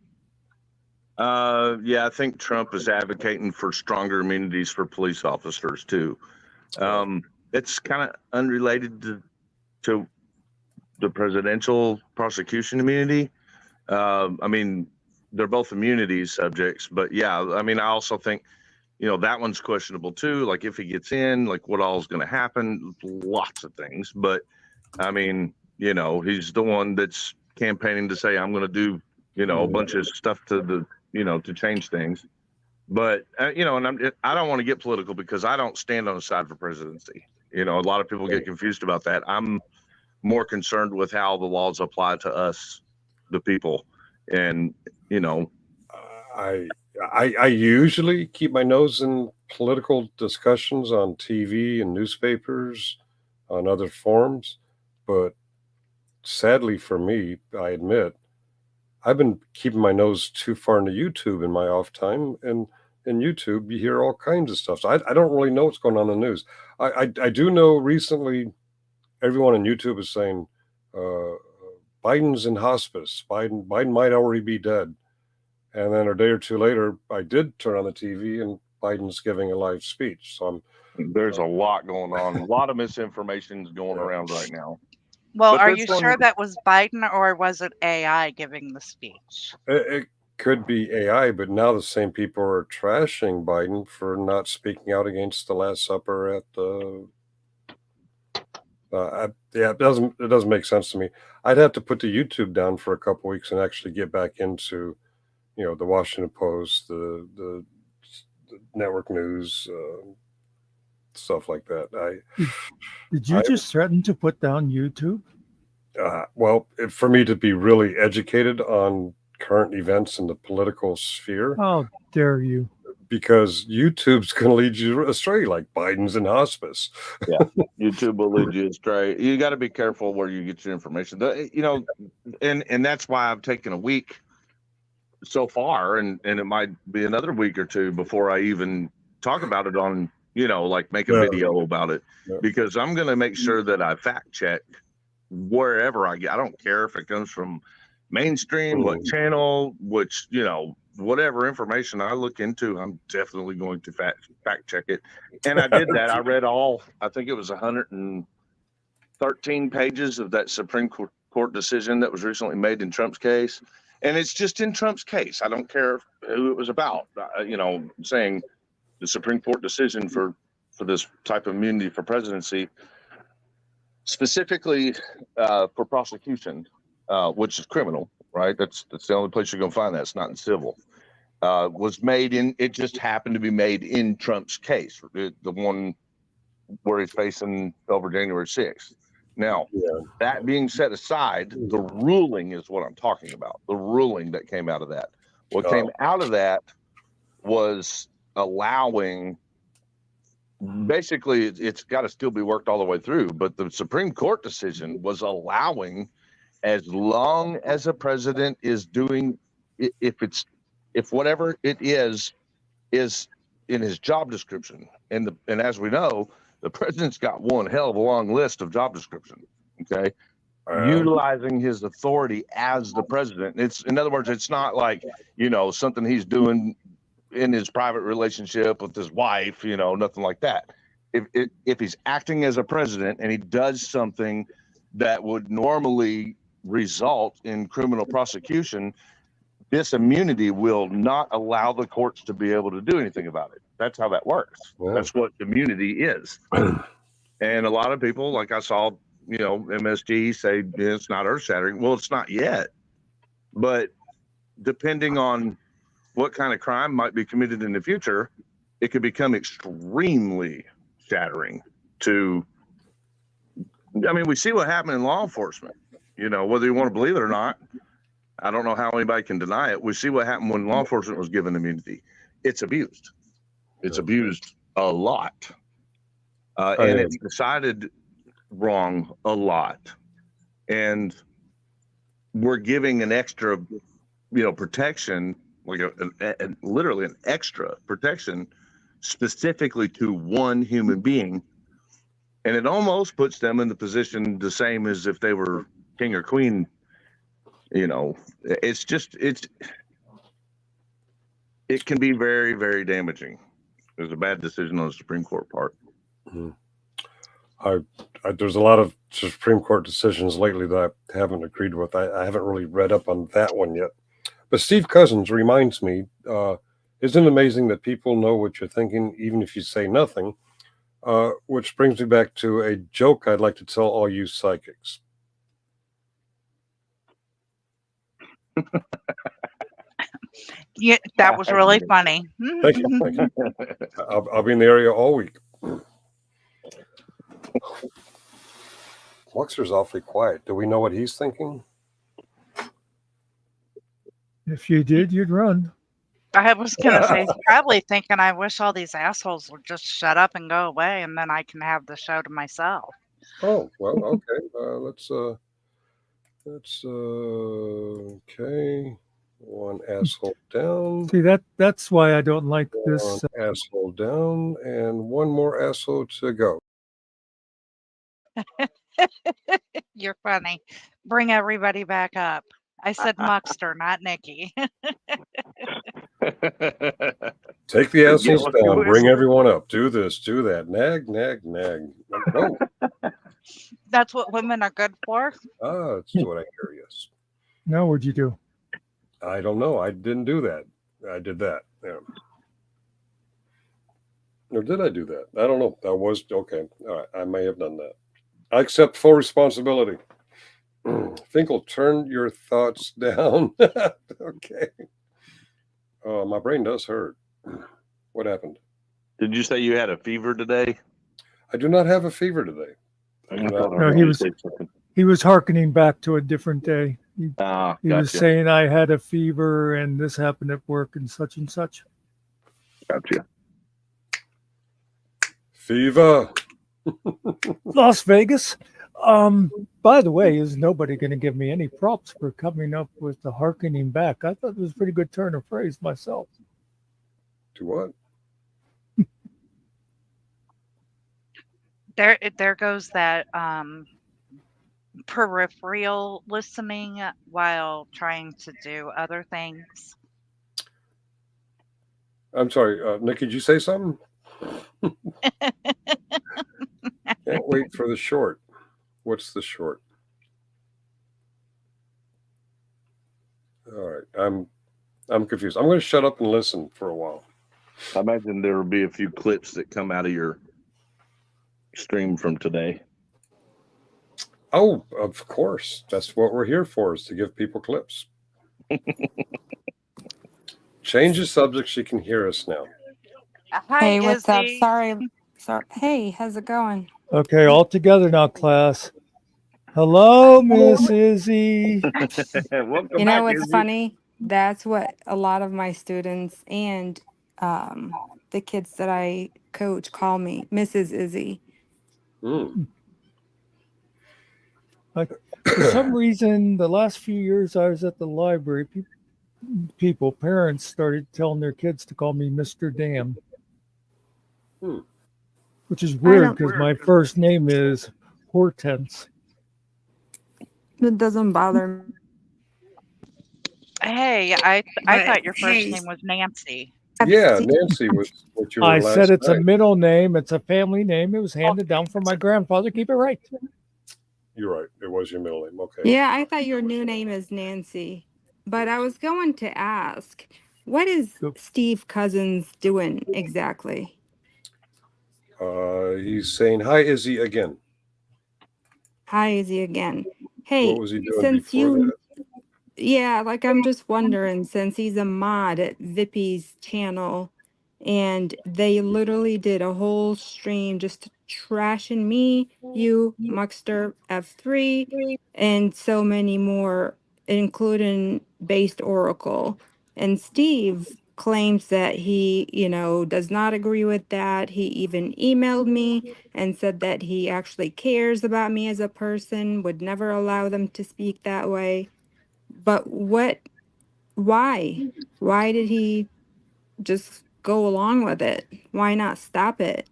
Yeah, I think Trump is advocating for stronger immunities for police officers too. It's kind of unrelated to the presidential prosecution immunity. I mean, they're both immunity subjects, but yeah, I mean, I also think, that one's questionable too. Like if he gets in, like what all is going to happen, lots of things. But I mean, he's the one that's campaigning to say, I'm going to do, a bunch of stuff to to change things. But, and I don't want to get political because I don't stand on the side for presidency. A lot of people get confused about that. I'm more concerned with how the laws apply to us, the people. And, I usually keep my nose in political discussions on TV and newspapers, on other forums, but sadly for me, I admit, I've been keeping my nose too far into YouTube in my off time, and in YouTube you hear all kinds of stuff. So I don't really know what's going on in the news. I do know recently everyone on YouTube is saying Biden's in hospice. Biden might already be dead. And then a day or two later, I did turn on the TV and Biden's giving a live speech. So there's a lot going on. A lot of misinformation is going around right now. Well, are you sure that was Biden, or was it AI giving the speech? It could be AI, but now the same people are trashing Biden for not speaking out against the Last Supper at the. It doesn't make sense to me. I'd have to put the YouTube down for a couple weeks and actually get back into, the Washington Post, the network news, stuff like that. Did you just threaten to put down YouTube? Well, for me to be really educated on current events in the political sphere. How dare you? because YouTube's going to lead you astray, like Biden's in hospice. Yeah, YouTube will lead you astray. You got to be careful where you get your information. And that's why I've taken a week so far, and it might be another week or two before I even talk about it on, like make a video about it, because I'm going to make sure that I fact check wherever I get. I don't care if it comes from mainstream, what channel, which, whatever information I look into, I'm definitely going to fact check it. And I did that. I read I think it was 113 pages of that Supreme Court decision that was recently made in Trump's case. And it's just in Trump's case. I don't care who it was about, saying the Supreme Court decision for this type of immunity for presidency, specifically for prosecution, which is criminal, right? That's the only place you're going to find that. It's not in civil. Was made in, it just happened to be made in Trump's case, the one where he's facing over January 6th. Now, that being set aside, the ruling is what I'm talking about. The ruling that came out of that. What came out of that was allowing, basically, it's got to still be worked all the way through, but the Supreme Court decision was allowing, as long as a president is doing, if whatever it is in his job description, and as we know, the president's got one hell of a long list of job description. Okay, utilizing his authority as the president. It's, in other words, it's not like something he's doing in his private relationship with his wife. Nothing like that. If he's acting as a president and he does something that would normally result in criminal prosecution, this immunity will not allow the courts to be able to do anything about it. That's how that works. Yeah. That's what immunity is. And a lot of people, like I saw, MSG say it's not earth shattering. Well, it's not yet. But depending on what kind of crime might be committed in the future, it could become extremely shattering to, we see what happened in law enforcement, whether you want to believe it or not. I don't know how anybody can deny it. We see what happened when law enforcement was given immunity. It's abused. It's abused a lot. And it's decided wrong a lot. And we're giving an extra, protection, like literally an extra protection specifically to one human being. And it almost puts them in the position the same as if they were king or queen. It can be very, very damaging. It was a bad decision on the Supreme Court part. There's a lot of Supreme Court decisions lately that I haven't agreed with. I haven't really read up on that one yet. But Steve Cousins reminds me, isn't it amazing that people know what you're thinking, even if you say nothing? Which brings me back to a joke I'd like to tell all you psychics. Yeah, that was really funny. Thank you. Thank you. I'll be in the area all week. Muckster's awfully quiet. Do we know what he's thinking? If you did, you'd run. I was going to say, he's probably thinking, I wish all these assholes would just shut up and go away, and then I can have the show to myself. Oh, well, okay. Okay. One asshole down. See, that's why I don't like this. One asshole down, and one more asshole to go. You're funny. Bring everybody back up. I said Muckster, not Nikki. Take the assholes down. Bring everyone up. Do this. Do that. Nag, nag, nag. No. That's what women are good for. That's what I hear. Yes. Now, what'd you do? I don't know. I didn't do that. I did that. Yeah. Or did I do that? I don't know. That was okay. All right. I may have done that. I accept full responsibility. Finkel, turn your thoughts down. Okay. Oh, my brain does hurt. What happened? Did you say you had a fever today? I do not have a fever today. No, he was hearkening back to a different day. He was saying I had a fever and this happened at work and such and such. Gotcha. Fever. Las Vegas. By the way, is nobody going to give me any props for coming up with the harkening back? I thought it was a pretty good turn of phrase myself. To what? There goes that peripheral listening while trying to do other things. I'm sorry, Nick, did you say something? Can't wait for the short. What's the short? All right, I'm confused. I'm going to shut up and listen for a while. I imagine there will be a few clips that come out of your stream from today. Oh, of course. That's what we're here for, is to give people clips. Change the subject. She can hear us now. Hi, Hey, what's up? Izzy. Sorry. Hey, how's it going? Okay, all together now, class. Hello, Miss Izzy. Welcome You back, know what's Izzy. funny? That's what a lot of my students and the kids that I coach call me, Mrs. Izzy. Mm. For some reason, the last few years I was at the library, parents started telling their kids to call me Mr. Damn, which is I weird don't. because my first name is Hortense. It doesn't bother me. Hey, I thought your first name was Nancy. Yeah, Nancy was what you were I last said it's a night. middle name. It's a family name. It was handed down from my grandfather. Keep it right. You're right. It was your middle name. Okay. Yeah, I thought your new name is Nancy. But I was going to ask, what is Steve Cousins doing exactly? He's saying hi, Izzy, again. Hi, Izzy again. What Hey, was he doing since before you, that? yeah, like I'm just wondering, since he's a mod at Vippy's channel, and they literally did a whole stream just trashing me, you, Muckster, F3, and so many more, including Based Oracle. And Steve claims that he, does not agree with that. He even emailed me and said that he actually cares about me as a person, would never allow them to speak that way. But why? Why did he just go along with it? Why not stop it?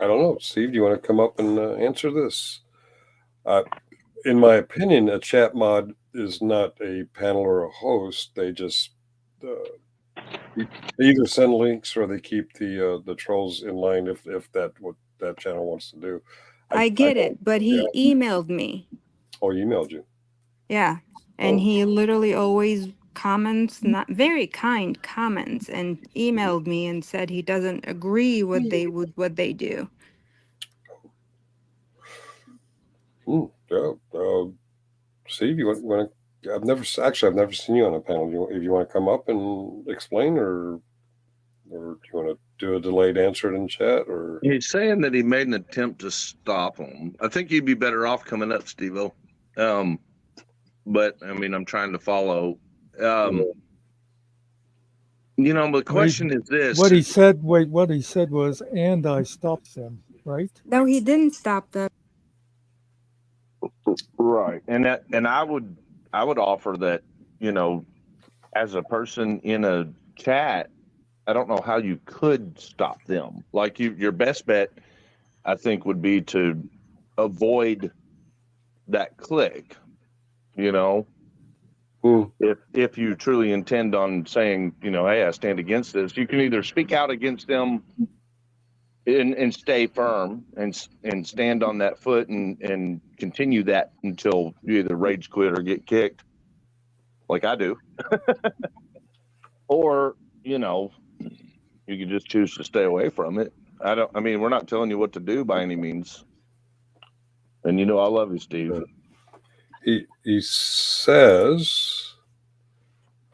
I don't know. Steve, do you want to come up and answer this? In my opinion, a chat mod is not a panel or a host. They just they either send links or they keep the trolls in line if that what that channel wants to do. I get it, but he emailed me. Oh, he emailed you. Yeah. And Oh. he literally always comments, not very kind comments, and emailed me and said he doesn't agree with what they do. Yeah. Steve, you want to? I've never seen you on a panel. If you want to come up and explain, or do you want to do a delayed answer in chat, or? He's saying that he made an attempt to stop him. I think you'd be better off coming up, Steve-O. But I mean, I'm trying to follow. The question is this. What he said was, and I stopped them, right? No, he didn't stop them. Right. And I would offer that, as a person in a chat, I don't know how you could stop them. Like your best bet, I think, would be to avoid that click, If you truly intend on saying, hey, I stand against this, you can either speak out against them and stay firm and stand on that foot and continue that until you either rage quit or get kicked, like I do. Or, you can just choose to stay away from it. We're not telling you what to do by any means. And I love you, Steve. He says,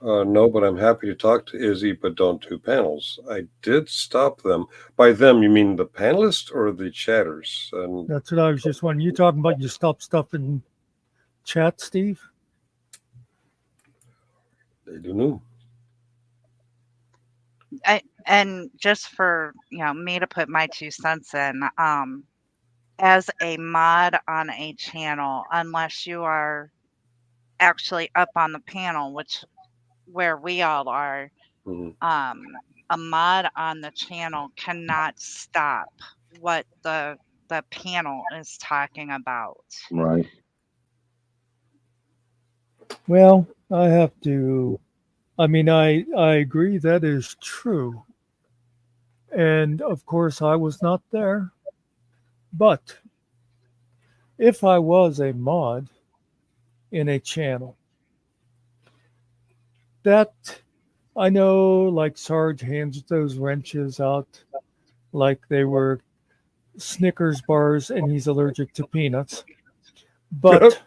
no, but I'm happy to talk to Izzy, but don't do panels. I did stop them. By them, you mean the panelists or the chatters? And that's what I was just wondering. You talking about you stop stuff in chat, Steve? They do know. And just for me to put my 2 cents in, as a mod on a channel, unless you are actually up on the panel, which where we all are, a mod on the channel cannot stop what the panel is talking about. Right. Well, I have to. I mean, I agree that is true, and of course, I was not there. But if I was a mod in a channel, that I know, like Sarge hands those wrenches out like they were Snickers bars, and he's allergic to peanuts. But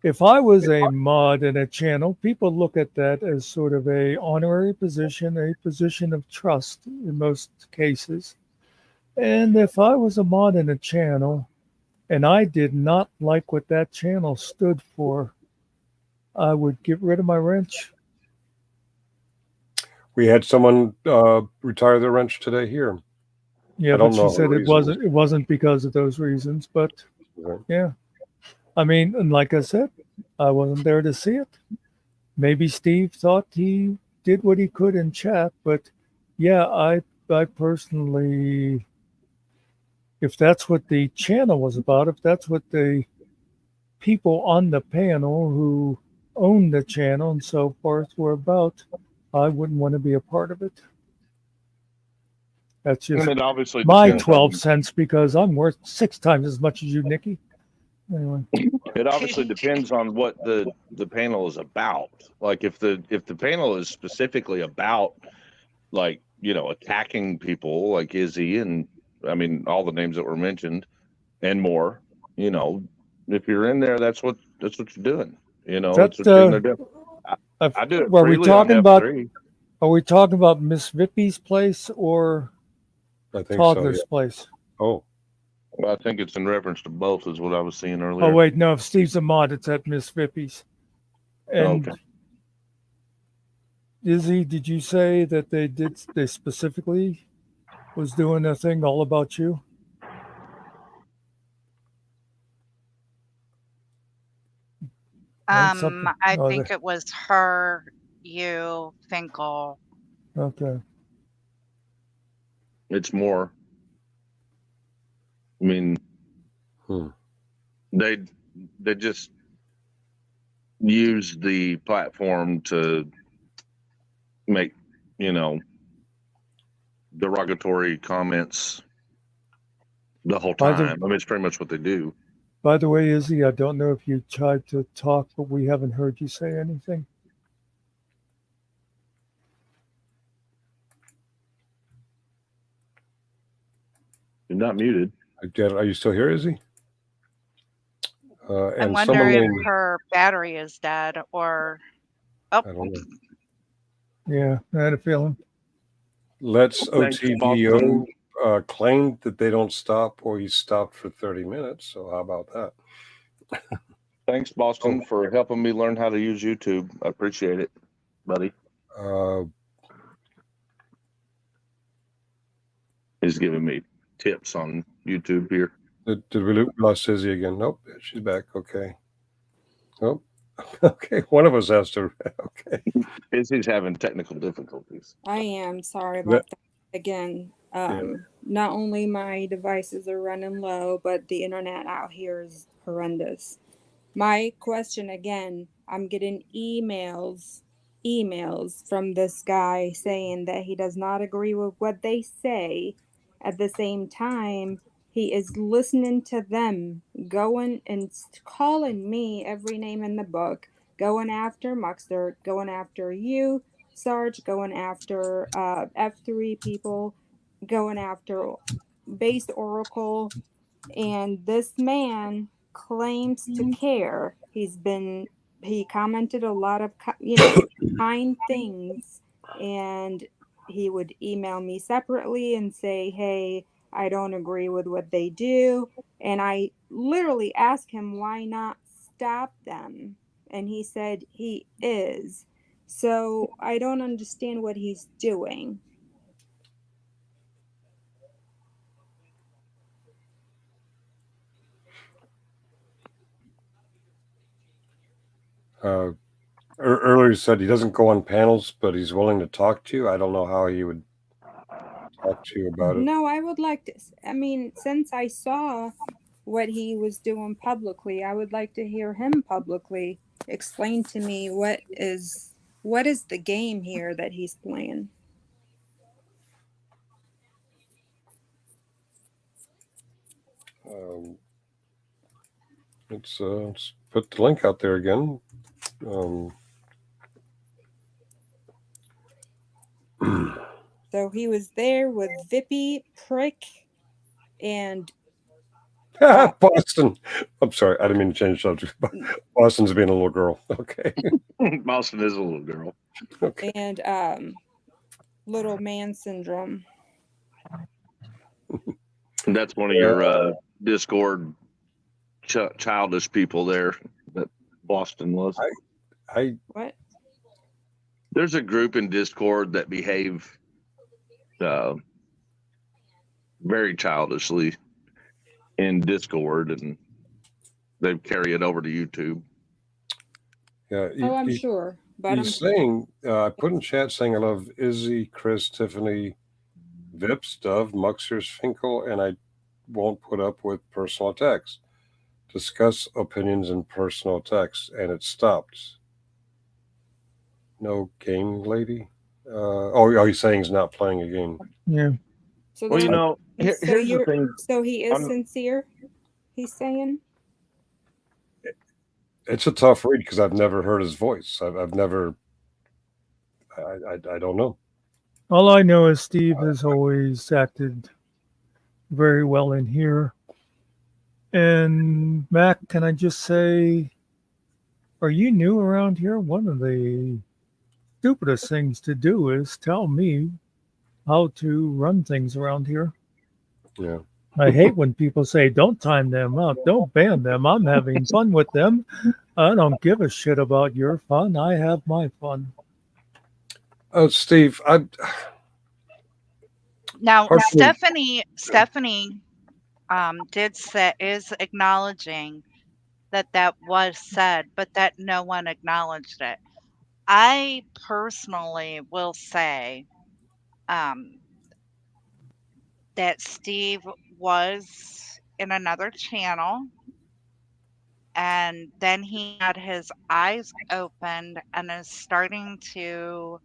if I was a mod in a channel, people look at that as sort of a honorary position, a position of trust in most cases. And if I was a mod in a channel and I did not like what that channel stood for, I would get rid of my wrench. We had someone retire their wrench today here. Yeah, I don't but she know said the it wasn't because of those reasons, but yeah. I mean, and like I said, I wasn't there to see it. Maybe Steve thought he did what he could in chat, but yeah, I personally, if that's what the channel was about, if that's what the people on the panel who own the channel and so forth were about, I wouldn't want to be a part of it. That's just And it obviously my depends 12 on cents because I'm worth 6 times as much as you, Nikki. Anyway. it obviously depends on what the panel is about. Like if the panel is specifically about like attacking people like Izzy and I mean all the names that were mentioned and more, if you're in there, that's what you're doing. That's what you're in there doing. I do it Were we freely on talking about? F3. Are we talking about Miss Vippy's place or I think Toddler's so, yeah. place? Oh, well, I think it's in reference to both, is what I was seeing earlier. Oh wait, no. If Steve's a mod, it's at Miss Vippy's. And okay. Izzy, did you say that they specifically was doing a thing all about you? I think it was her, you, Finkel. Okay. It's more. I mean, they just use the platform to make derogatory comments the whole time. I mean, it's pretty much what they do. By the way, Izzy, I don't know if you tried to talk, but we haven't heard you say anything. You're not muted. Are you still here, Izzy? I And wonder someone if named, her battery is dead or. Oh, I don't know. Yeah, I had a feeling. Let's Thanks, OTVO claimed that they don't stop, or he stopped for 30 minutes. So how about that? Thanks, Boston, for helping me learn how to use YouTube. I appreciate it, buddy. He's giving me tips on YouTube here. Did we lost Izzy again? Nope, she's back. Okay. Nope. Okay, one of us has to. Okay. Izzy's having technical difficulties. I am sorry about that. Again, not only my devices are running low, but the internet out here is horrendous. My question again, I'm getting emails from this guy saying that he does not agree with what they say. At the same time, he is listening to them, going and calling me every name in the book, going after Muckster, going after you, Sarge, going after F3 people, going after Base Oracle, and this man claims to care. He commented a lot of kind things, and he would email me separately and say, hey, I don't agree with what they do, and I literally asked him why not stop them, and he said he is. So I don't understand what he's doing. Earlier he said he doesn't go on panels, but he's willing to talk to you. I don't know how he would talk to you about it. No, I would like to. I mean, since I saw what he was doing publicly, I would like to hear him publicly explain to me what is the game here that he's playing. Let's put the link out there again. So he was there with Vippy, Prick, and Boston. I'm sorry, I didn't mean to change the subject. Boston's being a little girl. Okay. Boston is a little girl. Okay. And Little Man Syndrome. That's one of your Discord childish people there that Boston was. What? There's a group in Discord that behave very childishly in Discord, and they carry it over to YouTube. Yeah. I'm sure. But he's saying, I put in chat saying I love Izzy, Chris, Tiffany, Vips, Dove, Mucksters, Finkel, and I won't put up with personal attacks. Discuss opinions in personal attacks, and it stopped. No game, lady? He's saying he's not playing a game. Yeah. So Well, here's the thing. So he is sincere, he's saying? It's a tough read because I've never heard his voice. I've never. I don't know. All I know is Steve has always acted very well in here. And Mac, can I just say, are you new around here? One of the stupidest things to do is tell me how to run things around here. Yeah. I hate when people say, don't time them out, don't ban them. I'm having fun with them. I don't give a shit about your fun. I have my fun. Oh, Steve, Now, Partially- Stephanie is acknowledging that was said, but that no one acknowledged it. I personally will say that Steve was in another channel, and then he had his eyes opened and is starting to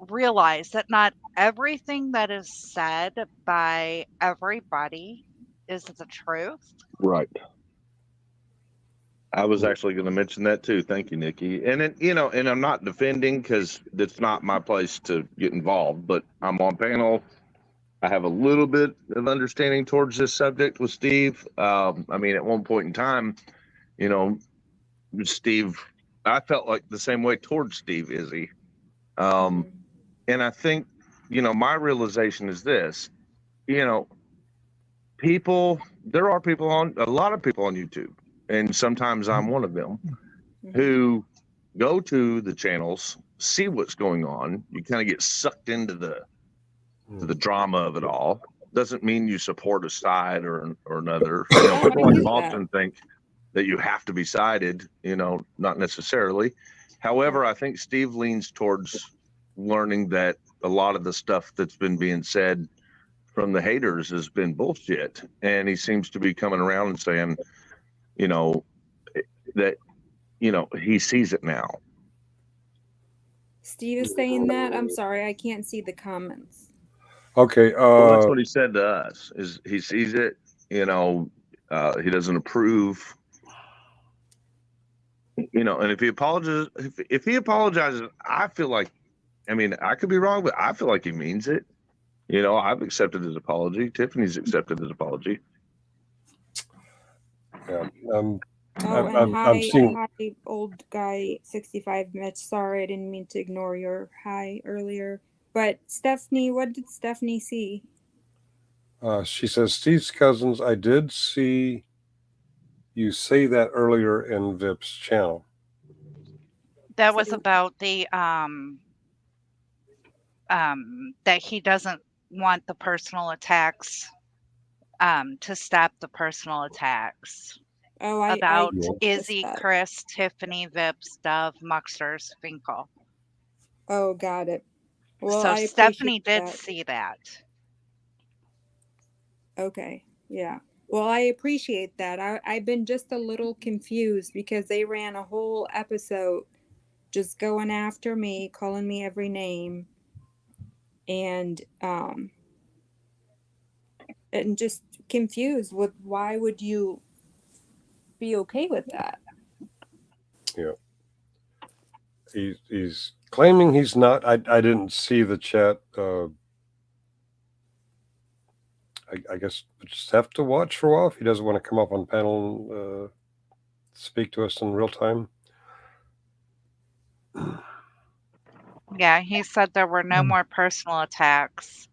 realize that not everything that is said by everybody is the truth. Right. I was actually going to mention that too. Thank you, Nikki. And and I'm not defending because it's not my place to get involved, but I'm on panel. I have a little bit of understanding towards this subject with Steve. I mean, at one point in time, Steve, I felt like the same way towards Steve Izzy. And I think, my realization is this, there are people a lot of people on YouTube, and sometimes I'm one of them, who go to the channels, see what's going on. You kind of get sucked into the drama of it all. Doesn't mean you support a side or another. People like Boston think that you have to be sided, not necessarily. However, I think Steve leans towards learning that a lot of the stuff that's been being said from the haters has been bullshit. And he seems to be coming around and saying, that, he sees it now. Steve is saying that? I'm sorry, I can't see the comments. Okay. Well, that's what he said to us, is he sees it, he doesn't approve. And if he apologizes, I feel like, I could be wrong, but I feel like he means it. I've accepted his apology. Tiffany's accepted his apology. Yeah. I'm seeing hi, old guy 65 Mitch. Sorry, I didn't mean to ignore your hi earlier. But Stephanie, what did Stephanie see? She says, Steve's cousins, I did see you say that earlier in Vip's channel. That was about the that he doesn't want the personal attacks, to stop the personal attacks. Oh, About missed Izzy, that. Chris, Tiffany, Vips, Dove, Mucksters, Finkel. Oh, got it. Well, So I Stephanie appreciate did that. see that. Okay, yeah. Well, I appreciate that. I've been just a little confused because they ran a whole episode just going after me, calling me every name, and just confused with why would you be okay with that? Yeah. He's claiming he's not. I didn't see the chat. I guess we just have to watch for a while if he doesn't want to come up on panel and speak to us in real time. Yeah, he said there were no more personal attacks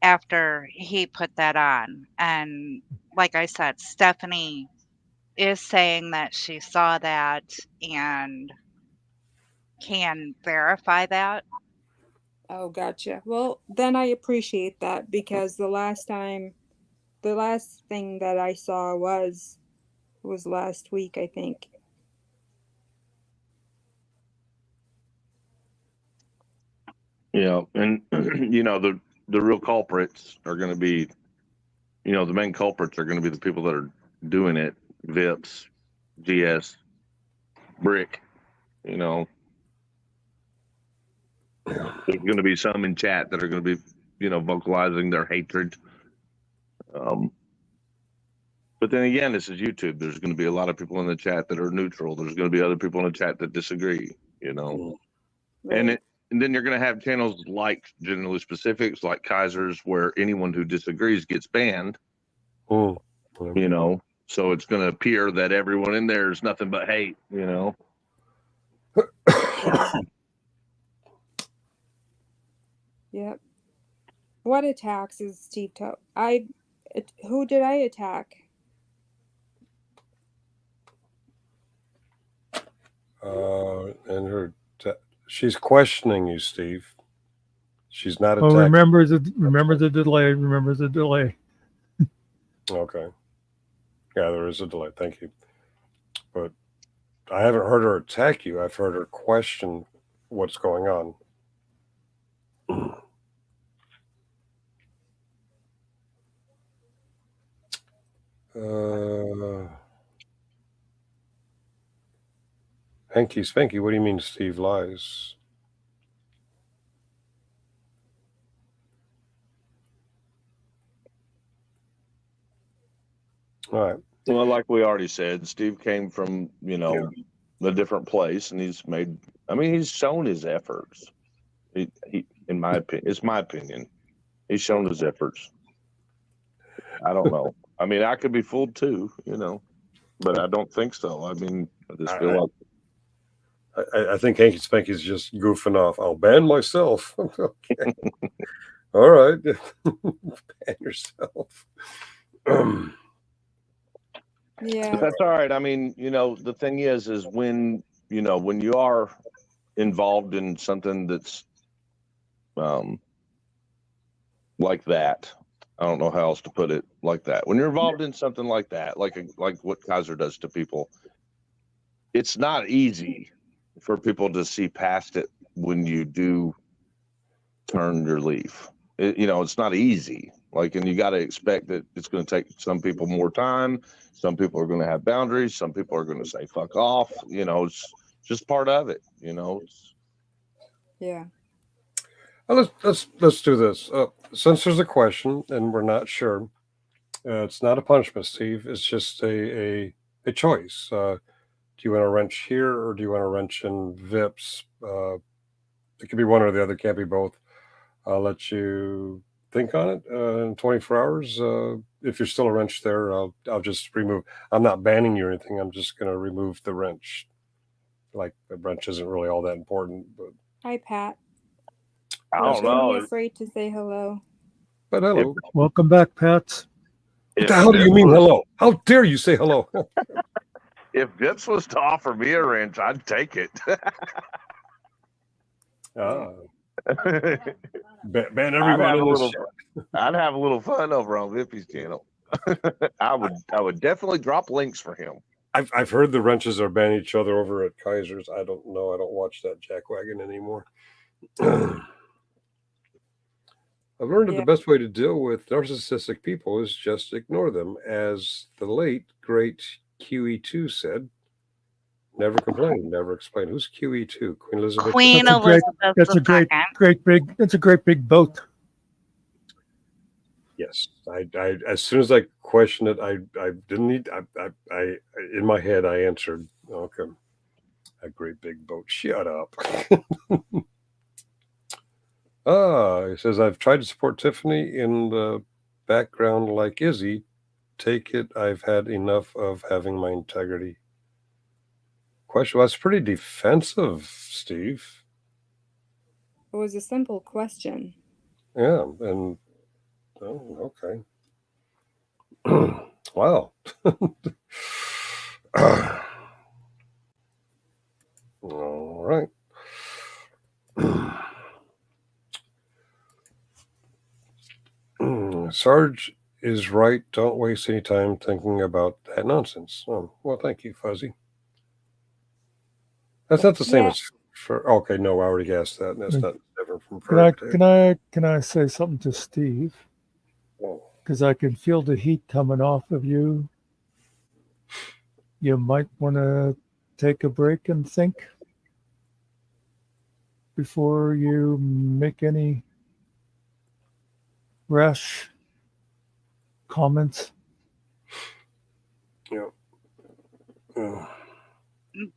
after he put that on. And like I said, Stephanie is saying that she saw that and can verify that. Oh, gotcha. Well, then I appreciate that because the last thing that I saw was last week, I think. Yeah, and the real culprits are going to be, the main culprits are going to be the people that are doing it. Vips, GS, Brick. There's going to be some in chat that are going to be, vocalizing their hatred. But then again, this is YouTube. There's going to be a lot of people in the chat that are neutral. There's going to be other people in the chat that disagree. Right. And then you're going to have channels like Generally Specifics, like Kaiser's, where anyone who disagrees gets banned. So it's going to appear that everyone in there is nothing but hate. Yep. What attacks is Steve who did I attack? And she's questioning you, Steve. She's not Oh, attacking. remember the delay. Remember the delay. Okay. Yeah, there is a delay. Thank you. But I haven't heard her attack you. I've heard her question what's going on. Hanky Spanky, what do you mean Steve lies? All right. Well, like we already said, Steve came from, a different place, and he's shown his efforts. He in my opinion, it's my opinion, he's shown his efforts. I don't know. I could be fooled too, but I don't think so. I just feel like I think Hanky Spanky's just goofing off. I'll ban myself. Okay. All right. Ban yourself. Yeah. That's all right. The thing is when you are involved in something that's like that, I don't know how else to put it, like that. When you're involved in something like that, like what Kaiser does to people, it's not easy for people to see past it when you do turn your leaf. It's not easy. And you got to expect that it's going to take some people more time. Some people are going to have boundaries. Some people are going to say "fuck off." It's just part of it. Yeah. Well, let's do this. Since there's a question and we're not sure, it's not a punishment, Steve. It's just a choice. Do you want a wrench here or do you want a wrench in Vips? It could be one or the other. Can't be both. I'll let you think on it in 24 hours. If you're still a wrench there, I'll just remove. I'm not banning you or anything. I'm just going to remove the wrench. The wrench isn't really all that important. But Hi, Pat. I You're don't totally know. afraid to say hello. But hello. Welcome back, Pat. What the hell do you mean hello? How dare you say hello? If Vips was to offer me a wrench, I'd take it. Ah, ban I'd everyone have a in this little. chat. I'd have a little fun over on Vippy's channel. I would definitely drop links for him. I've heard the wrenches are banning each other over at Kaiser's. I don't know. I don't watch that jackwagon anymore. I've learned that Yeah. the best way to deal with narcissistic people is just ignore them. As the late, great QE2 said, never complain, never explain. Who's QE2? Queen Elizabeth? Queen That's a great. Elizabeth That's a II. great big. That's a great big boat. Yes. I as soon as I questioned it, I didn't need. I in my head I answered, okay, a great big boat. Shut up. He says, I've tried to support Tiffany in the background like Izzy. Take it, I've had enough of having my integrity. Question, well, that's pretty defensive, Steve. It was a simple question. Yeah, and, oh, okay. Wow. All right. Sarge is right. Don't waste any time thinking about that nonsense. Oh, well, thank you, Fuzzy. That's not the same Yeah. as for. Okay, no, I already asked that. That's not different from Can I say something to Steve? Because I can feel the heat coming off of you. You might want to take a break and think before you make any rash comments. Yeah.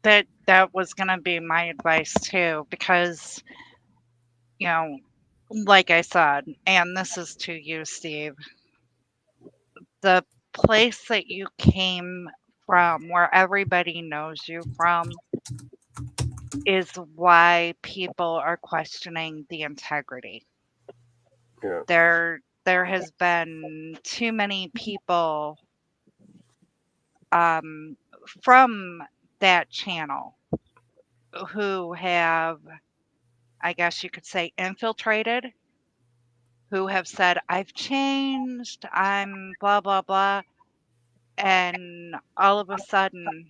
That was gonna be my advice too, because you know, like I said, and this is to you, Steve, the place that you came from, where everybody knows you from, is why people are questioning the integrity. Yeah. There has been too many people from that channel who have, I guess you could say, infiltrated, who have said, I've changed, I'm blah, blah, blah. And all of a sudden,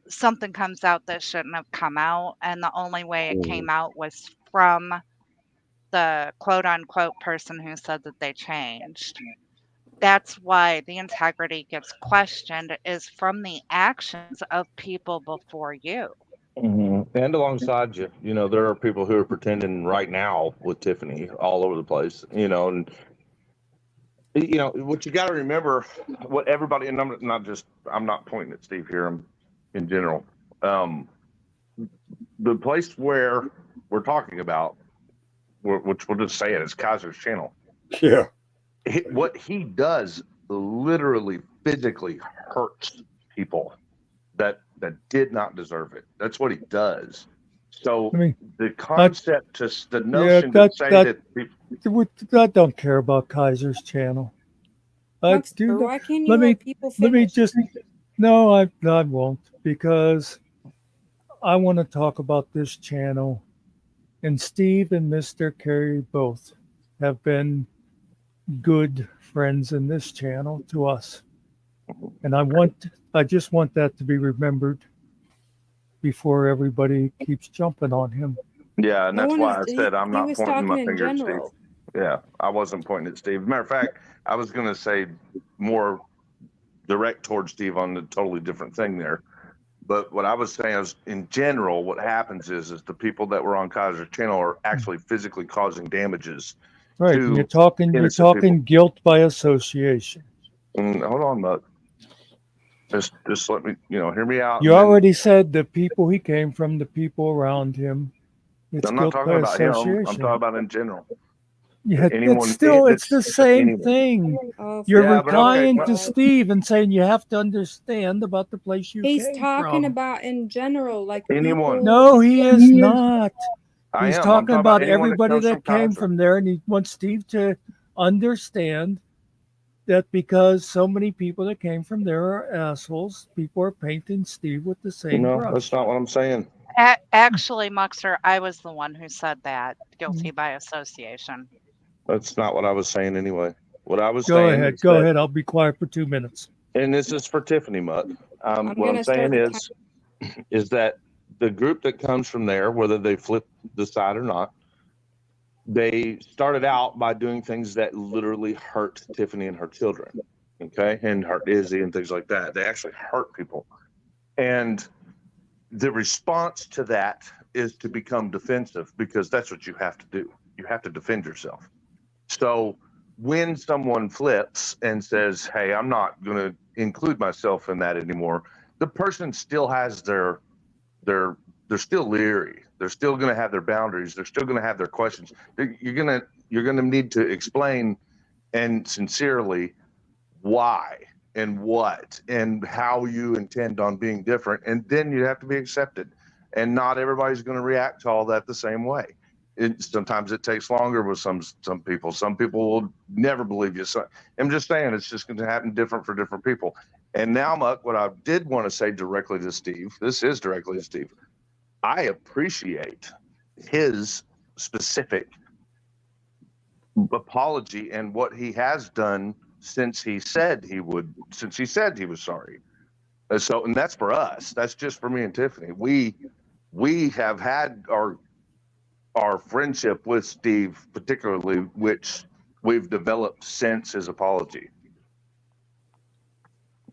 something comes out that shouldn't have come out. And the only way it came out was from the quote unquote person who said that they changed. That's why the integrity gets questioned, is from the actions of people before you. Mm-hmm. And alongside you, there are people who are pretending right now with Tiffany all over the place, and what you got to remember, what everybody, and I'm not pointing at Steve here, I'm in general. The place where we're talking about, which we'll just say it, is Kaiser's channel. Yeah. What he does literally physically hurts people that did not deserve it. That's what he does. So the concept, the notion to say that I don't care about Kaiser's channel. Muckster, why can't you let let people finish? No, I won't, because I want to talk about this channel, and Steve and Mr. Carey both have been good friends in this channel to us. And I just want that to be remembered before everybody keeps jumping on him. Yeah, and that's why I said I'm not pointing my finger at Steve. General. Yeah, I wasn't pointing at Steve. Matter of fact, I was going to say more direct towards Steve on a totally different thing there. But what I was saying is, in general, what happens is the people that were on Kaiser's channel are actually physically causing damages. Right, and you're talking guilt by association. Hold on, Muck. Just let me, hear me out. You already said the people he came from, the people around him. It's I'm not talking about him. I'm talking about in general. Yeah, it's the same thing. You're replying to Steve and saying you have to understand about the place you came from. He's talking about in general, like anyone. people. No, he is not. He's talking about everybody that came from there, and he wants Steve to understand that because so many people that came from there are assholes, people are painting Steve with the same brush. That's not what I'm saying. Actually, Muckster, I was the one who said that. Guilty by association. That's not what I was saying anyway. What I was Go saying ahead. is Go that, ahead. I'll be quiet for 2 minutes. and this is for Tiffany Muck. What I'm gonna saying start the is that the group that comes from there, whether they flip the side or not, they started out by doing things that literally hurt Tiffany and her children, okay, and hurt Izzy and things like that. They actually hurt people, and the response to that is to become defensive, because that's what you have to do. You have to defend yourself. So when someone flips and says, "Hey, I'm not going to include myself in that anymore," the person still has they're still leery. They're still going to have their boundaries. They're still going to have their questions. You're going to need to explain and sincerely why and what and how you intend on being different, and then you have to be accepted. And not everybody's going to react to all that the same way. Sometimes it takes longer with some people. Some people will never believe you. So I'm just saying, it's just going to happen different for different people. And now, Muck, what I did want to say directly to Steve, this is directly to Steve, I appreciate his specific apology and what he has done since he said he was sorry. So, and that's for us. That's just for me and Tiffany. We have had our friendship with Steve, particularly, which we've developed since his apology.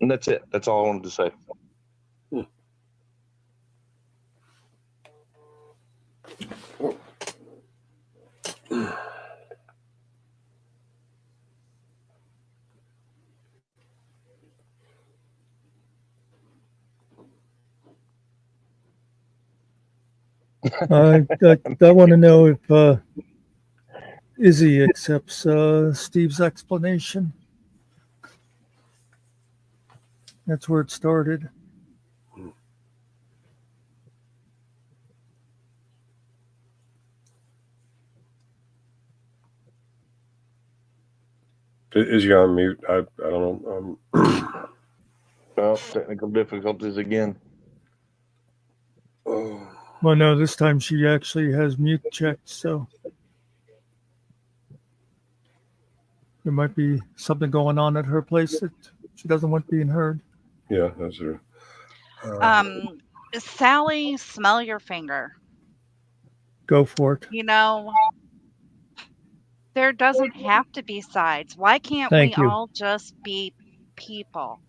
And that's it. That's all I wanted to say. I want to know if Izzy accepts Steve's explanation. That's where it started. Is you on mute? I don't know. Well, technical difficulties again. Oh. Well, no, this time she actually has mute checked, so there might be something going on at her place that she doesn't want being heard. Yeah, that's her. Sally, smell your finger. Go for it. You know, there doesn't have to be sides. Why can't Thank we you. all just be people?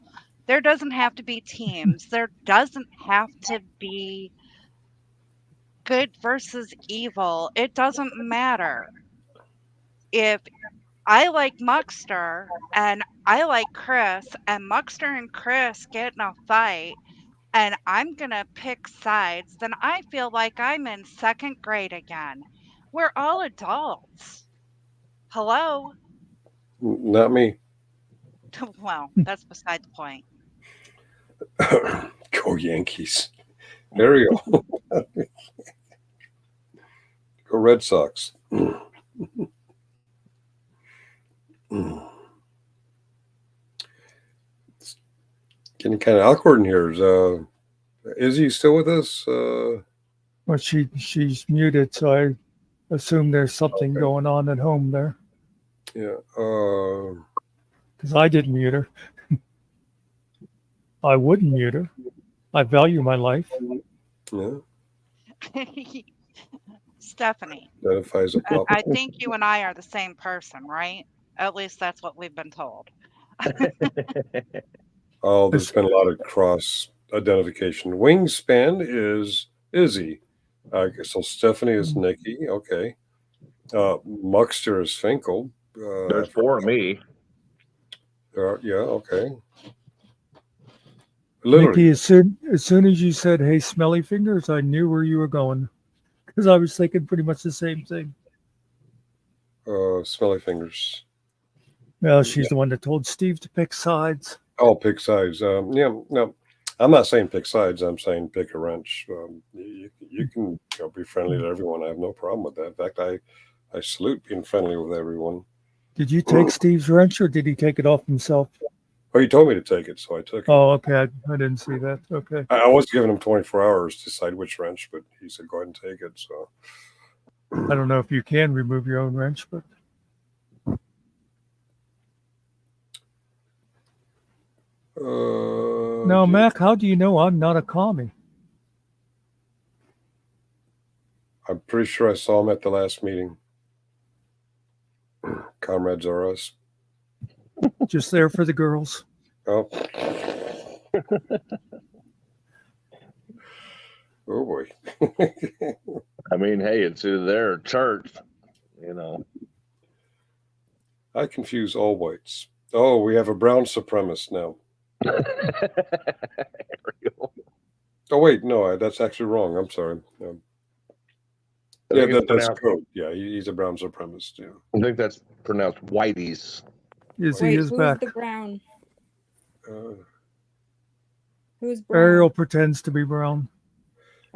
There doesn't have to be teams. There doesn't have to be good versus evil. It doesn't matter. If I like Muckster and I like Chris, and Muckster and Chris get in a fight, and I'm going to pick sides, then I feel like I'm in second grade again. We're all adults. Hello? Not me. Well, that's beside the point. Go Yankees. There you go. Go Red Sox. It's getting kind of awkward in here. Is he still with us? Well, she's muted, so I assume there's something going on at home there. Yeah. Because I didn't mute her. I wouldn't mute her. I value my life. Yeah. Stephanie, Identifies a problem. I think you and I are the same person, right? At least that's what we've been told. Oh, there's been a lot of cross identification. Wingspan is Izzy. So Stephanie is Nikki. Okay. Muckster is Finkel. There's four of me. Yeah. Okay. Literally. Nikki, as soon as you said, "Hey, smelly fingers," I knew where you were going, because I was thinking pretty much the same thing. Smelly fingers. Well, she's the one that told Steve to pick sides. Oh, pick sides. Yeah, no, I'm not saying pick sides. I'm saying pick a wrench. You can be friendly to everyone. I have no problem with that. In fact, I salute being friendly with everyone. Did you take Steve's wrench, or did he take it off himself? Oh, he told me to take it, so I took it. Oh, okay. I didn't see that. Okay. I was giving him 24 hours to decide which wrench, but he said go ahead and take it. So I don't know if you can remove your own wrench, but now, Mac, how do you know I'm not a commie? I'm pretty sure I saw him at the last meeting. Comrades are us. Just there for the girls. Oh. Oh boy. I mean, hey, it's either there or church, you know. I confuse all whites. Oh, we have a brown supremacist now. Oh wait, no, that's actually wrong. I'm sorry. Yeah, that's code. Yeah, he's a brown supremacist. Yeah. I think that's pronounced whiteies. Yes, Wait, he is who's back. the brown? Who's brown? Ariel pretends to be brown.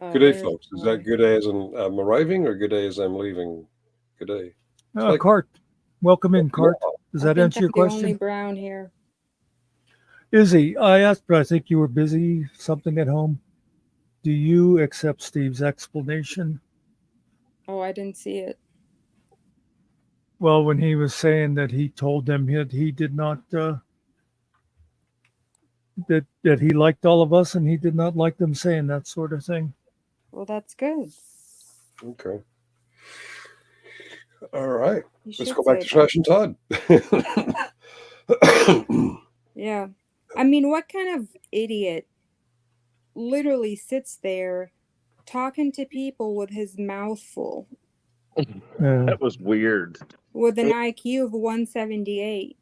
Oh, Good day, there's folks. Is brown. that good day as I'm arriving or good day as I'm leaving? Good day. Cart. Welcome in, Cart. Does that answer your I'm the only question? brown here. Izzy, I asked, but I think you were busy, something at home. Do you accept Steve's explanation? Oh, I didn't see it. Well, when he was saying that he told them he did not, that he liked all of us and he did not like them saying that sort of thing. Well, that's good. Okay. All right. You Let's should go back say to Trash and Todd. Yeah. I mean, what kind of idiot literally sits there talking to people with his mouth full That was weird. with an IQ of 178?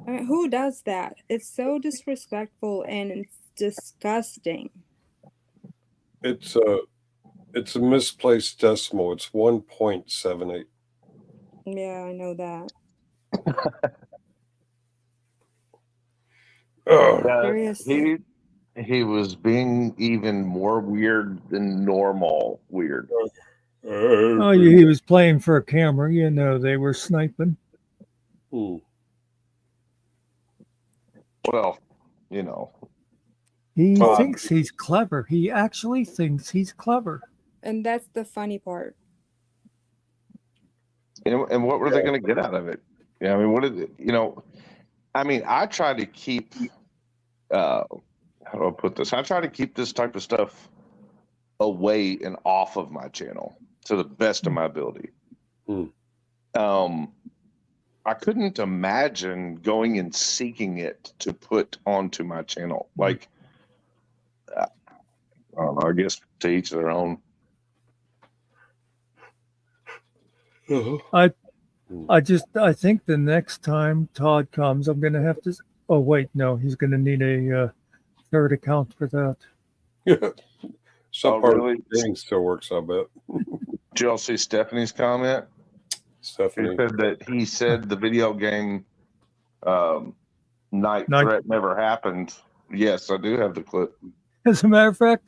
I mean, who does that? It's so disrespectful and it's disgusting. It's a misplaced decimal. It's 1.78. Yeah, I know that. Seriously. He was being even more weird than normal weird. Oh, he was playing for a camera. You know, they were sniping. Well, you know. He thinks he's clever. He actually thinks he's clever. And that's the funny part. And what were they going to get out of it? Yeah, I mean, what is it? You know, I mean, I try to keep. How do I put this? I try to keep this type of stuff away and off of my channel to the best of my ability. I couldn't imagine going and seeking it to put onto my channel. Like, I don't know. I guess to each their own. I think the next time Todd comes, I'm going to have to. Oh wait, no, he's going to need a third account for that. Some part of the thing still works, I bet. Did y'all see Stephanie's comment? Stephanie He said that he said the video game night threat never happened. Yes, I do have the clip. As a matter of fact,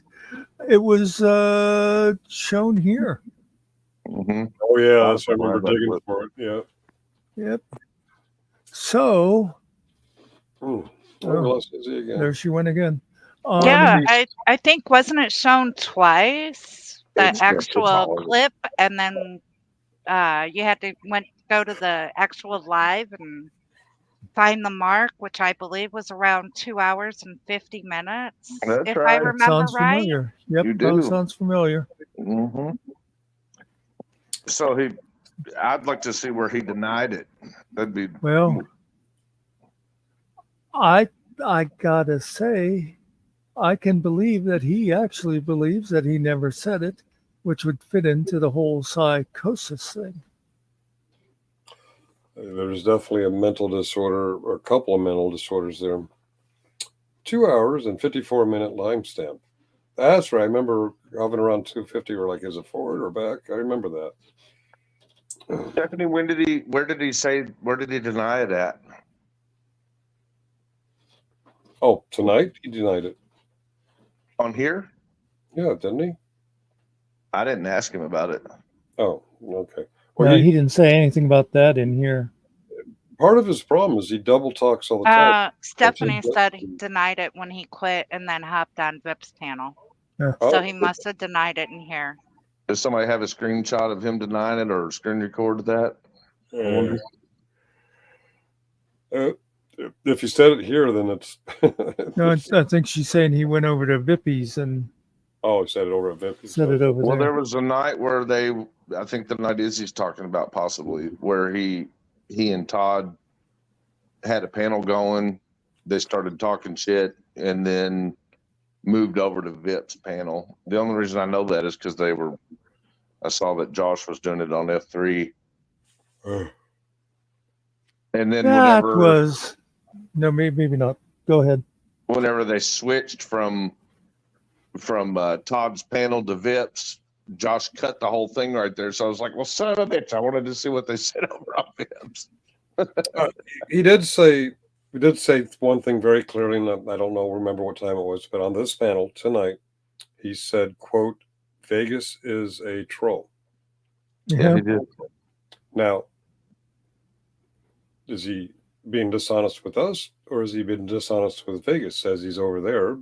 it was shown here. Mm-hmm. Oh yeah, that's what I remember digging for it. Yeah. Yep. So. There she went again. Yeah, I think wasn't it shown twice, that actual clip, and then you had to go to the actual live and find the mark, which I believe was around 2 hours and 50 minutes, if I remember sounds right. familiar. Yep, You do. that sounds familiar. Mm-hmm. So I'd like to see where he denied it. That'd be well. I gotta say, I can believe that he actually believes that he never said it, which would fit into the whole psychosis thing. There's definitely a mental disorder or a couple of mental disorders there. 2 hours and 54-minute time stamp. That's right. I remember hovering around 250 or like, is it forward or back? I remember that. Stephanie, where did he deny it at? Oh, tonight he denied it. On here? Yeah, didn't he? I didn't ask him about it. Oh, okay. Well, No, he didn't say anything about that in here. part of his problem is he double talks all the time. Stephanie said he denied it when he quit and then hopped on Vip's panel. Yeah. So he must have denied it in here. Does somebody have a screenshot of him denying it or screen recorded that? If you said it here, then it's. No, I think she's saying he went over to Vippy's and. Oh, said it over at Vippy's. Said it over well, there. there was a night where I think the night Izzy's talking about possibly, where he and Todd had a panel going. They started talking shit and then moved over to Vip's panel. The only reason I know that is because I saw that Josh was doing it on F3. And then that was, no, maybe not. Go ahead. Whenever they switched from Todd's panel to Vip's, Josh cut the whole thing right there. So I was like, well, son of a bitch, I wanted to see what they said over on Vip's. He did say one thing very clearly, and I don't remember what time it was, but on this panel tonight, he said, quote, Vegas is a troll. Yeah, he did. Now, is he being dishonest with us, or is he being dishonest with Vegas? Says he's over there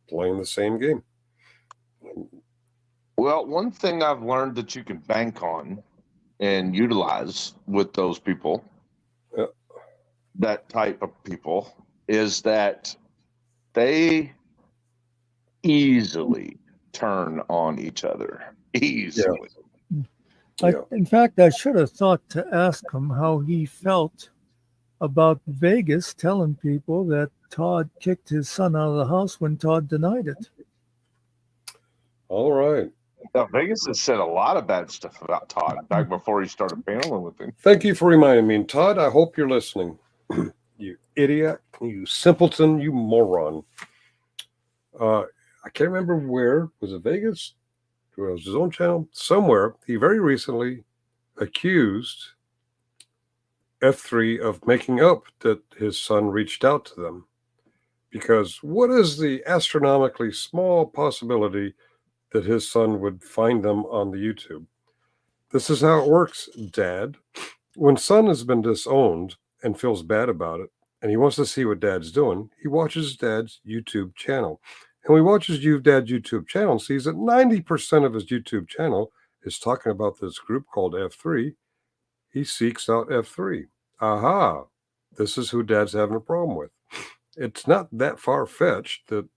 playing the same game. Well, one thing I've learned that you can bank on and utilize with those people, that type of people, is that they easily turn on each other. Easily. In fact, I should have thought to ask him how he felt about Vegas telling people that Todd kicked his son out of the house when Todd denied it. All right. Now, Vegas has said a lot of bad stuff about Todd back before he started paneling with him. Thank you for reminding me. And Todd, I hope you're listening. You idiot, you simpleton, you moron. I can't remember where. Was it Vegas? It was his own channel. Somewhere, he very recently accused F3 of making up that his son reached out to them. Because what is the astronomically small possibility that his son would find them on the YouTube? This is how it works, Dad. When son has been disowned and feels bad about it, and he wants to see what Dad's doing, he watches Dad's YouTube channel. And when he watches Dad's YouTube channel and sees that 90% of his YouTube channel is talking about this group called F3, he seeks out F3. Aha, this is who Dad's having a problem with. It's not that far-fetched that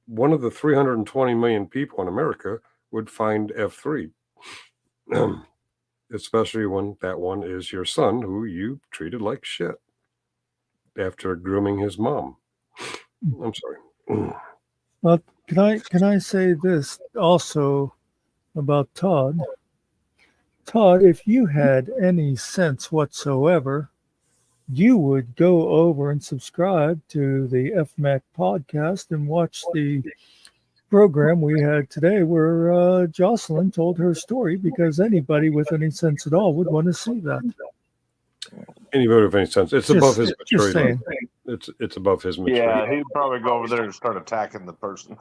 one of the 320 million people in America would find F3. Especially when that one is your son, who you treated like shit after grooming his mom. I'm sorry. Well, can I say this also about Todd? Todd, if you had any sense whatsoever, you would go over and subscribe to the FMAC podcast and watch the program we had today where Jocelyn told her story, because anybody with any sense at all would want to see that. Anybody with any sense. It's above his maturity. It's above his maturity. Yeah, he'd probably go over there and start attacking the person.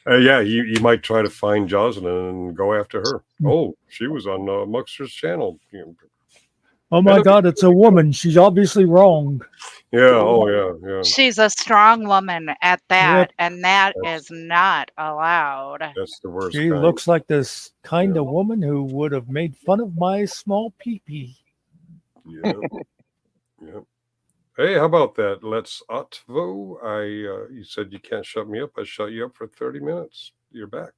Yeah, you might try to find Jocelyn and go after her. Oh, she was on Muckster's channel. Oh my God, it's a woman. She's obviously wrong. Yeah, oh yeah. She's a strong woman at that, and that is not allowed. That's the worst. She looks like this kind of woman who would have made fun of my small pee-pee. Yeah. Yeah. Hey, how about that? Let's Otvo. You said you can't shut me up. I shut you up for 30 minutes. You're back.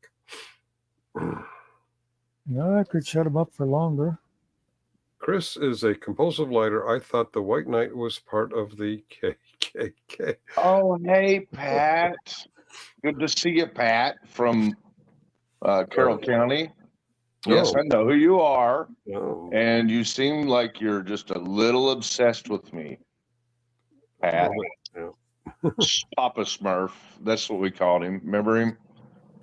No, I could shut him up for longer. Chris is a compulsive lighter. I thought the White Knight was part of the KKK. Oh, hey, Pat. Good to see you, Pat, from Carroll County. Yes, I know who you are. Oh. And you seem like you're just a little obsessed with me, Pat. Papa Smurf. That's what we called him. Remember him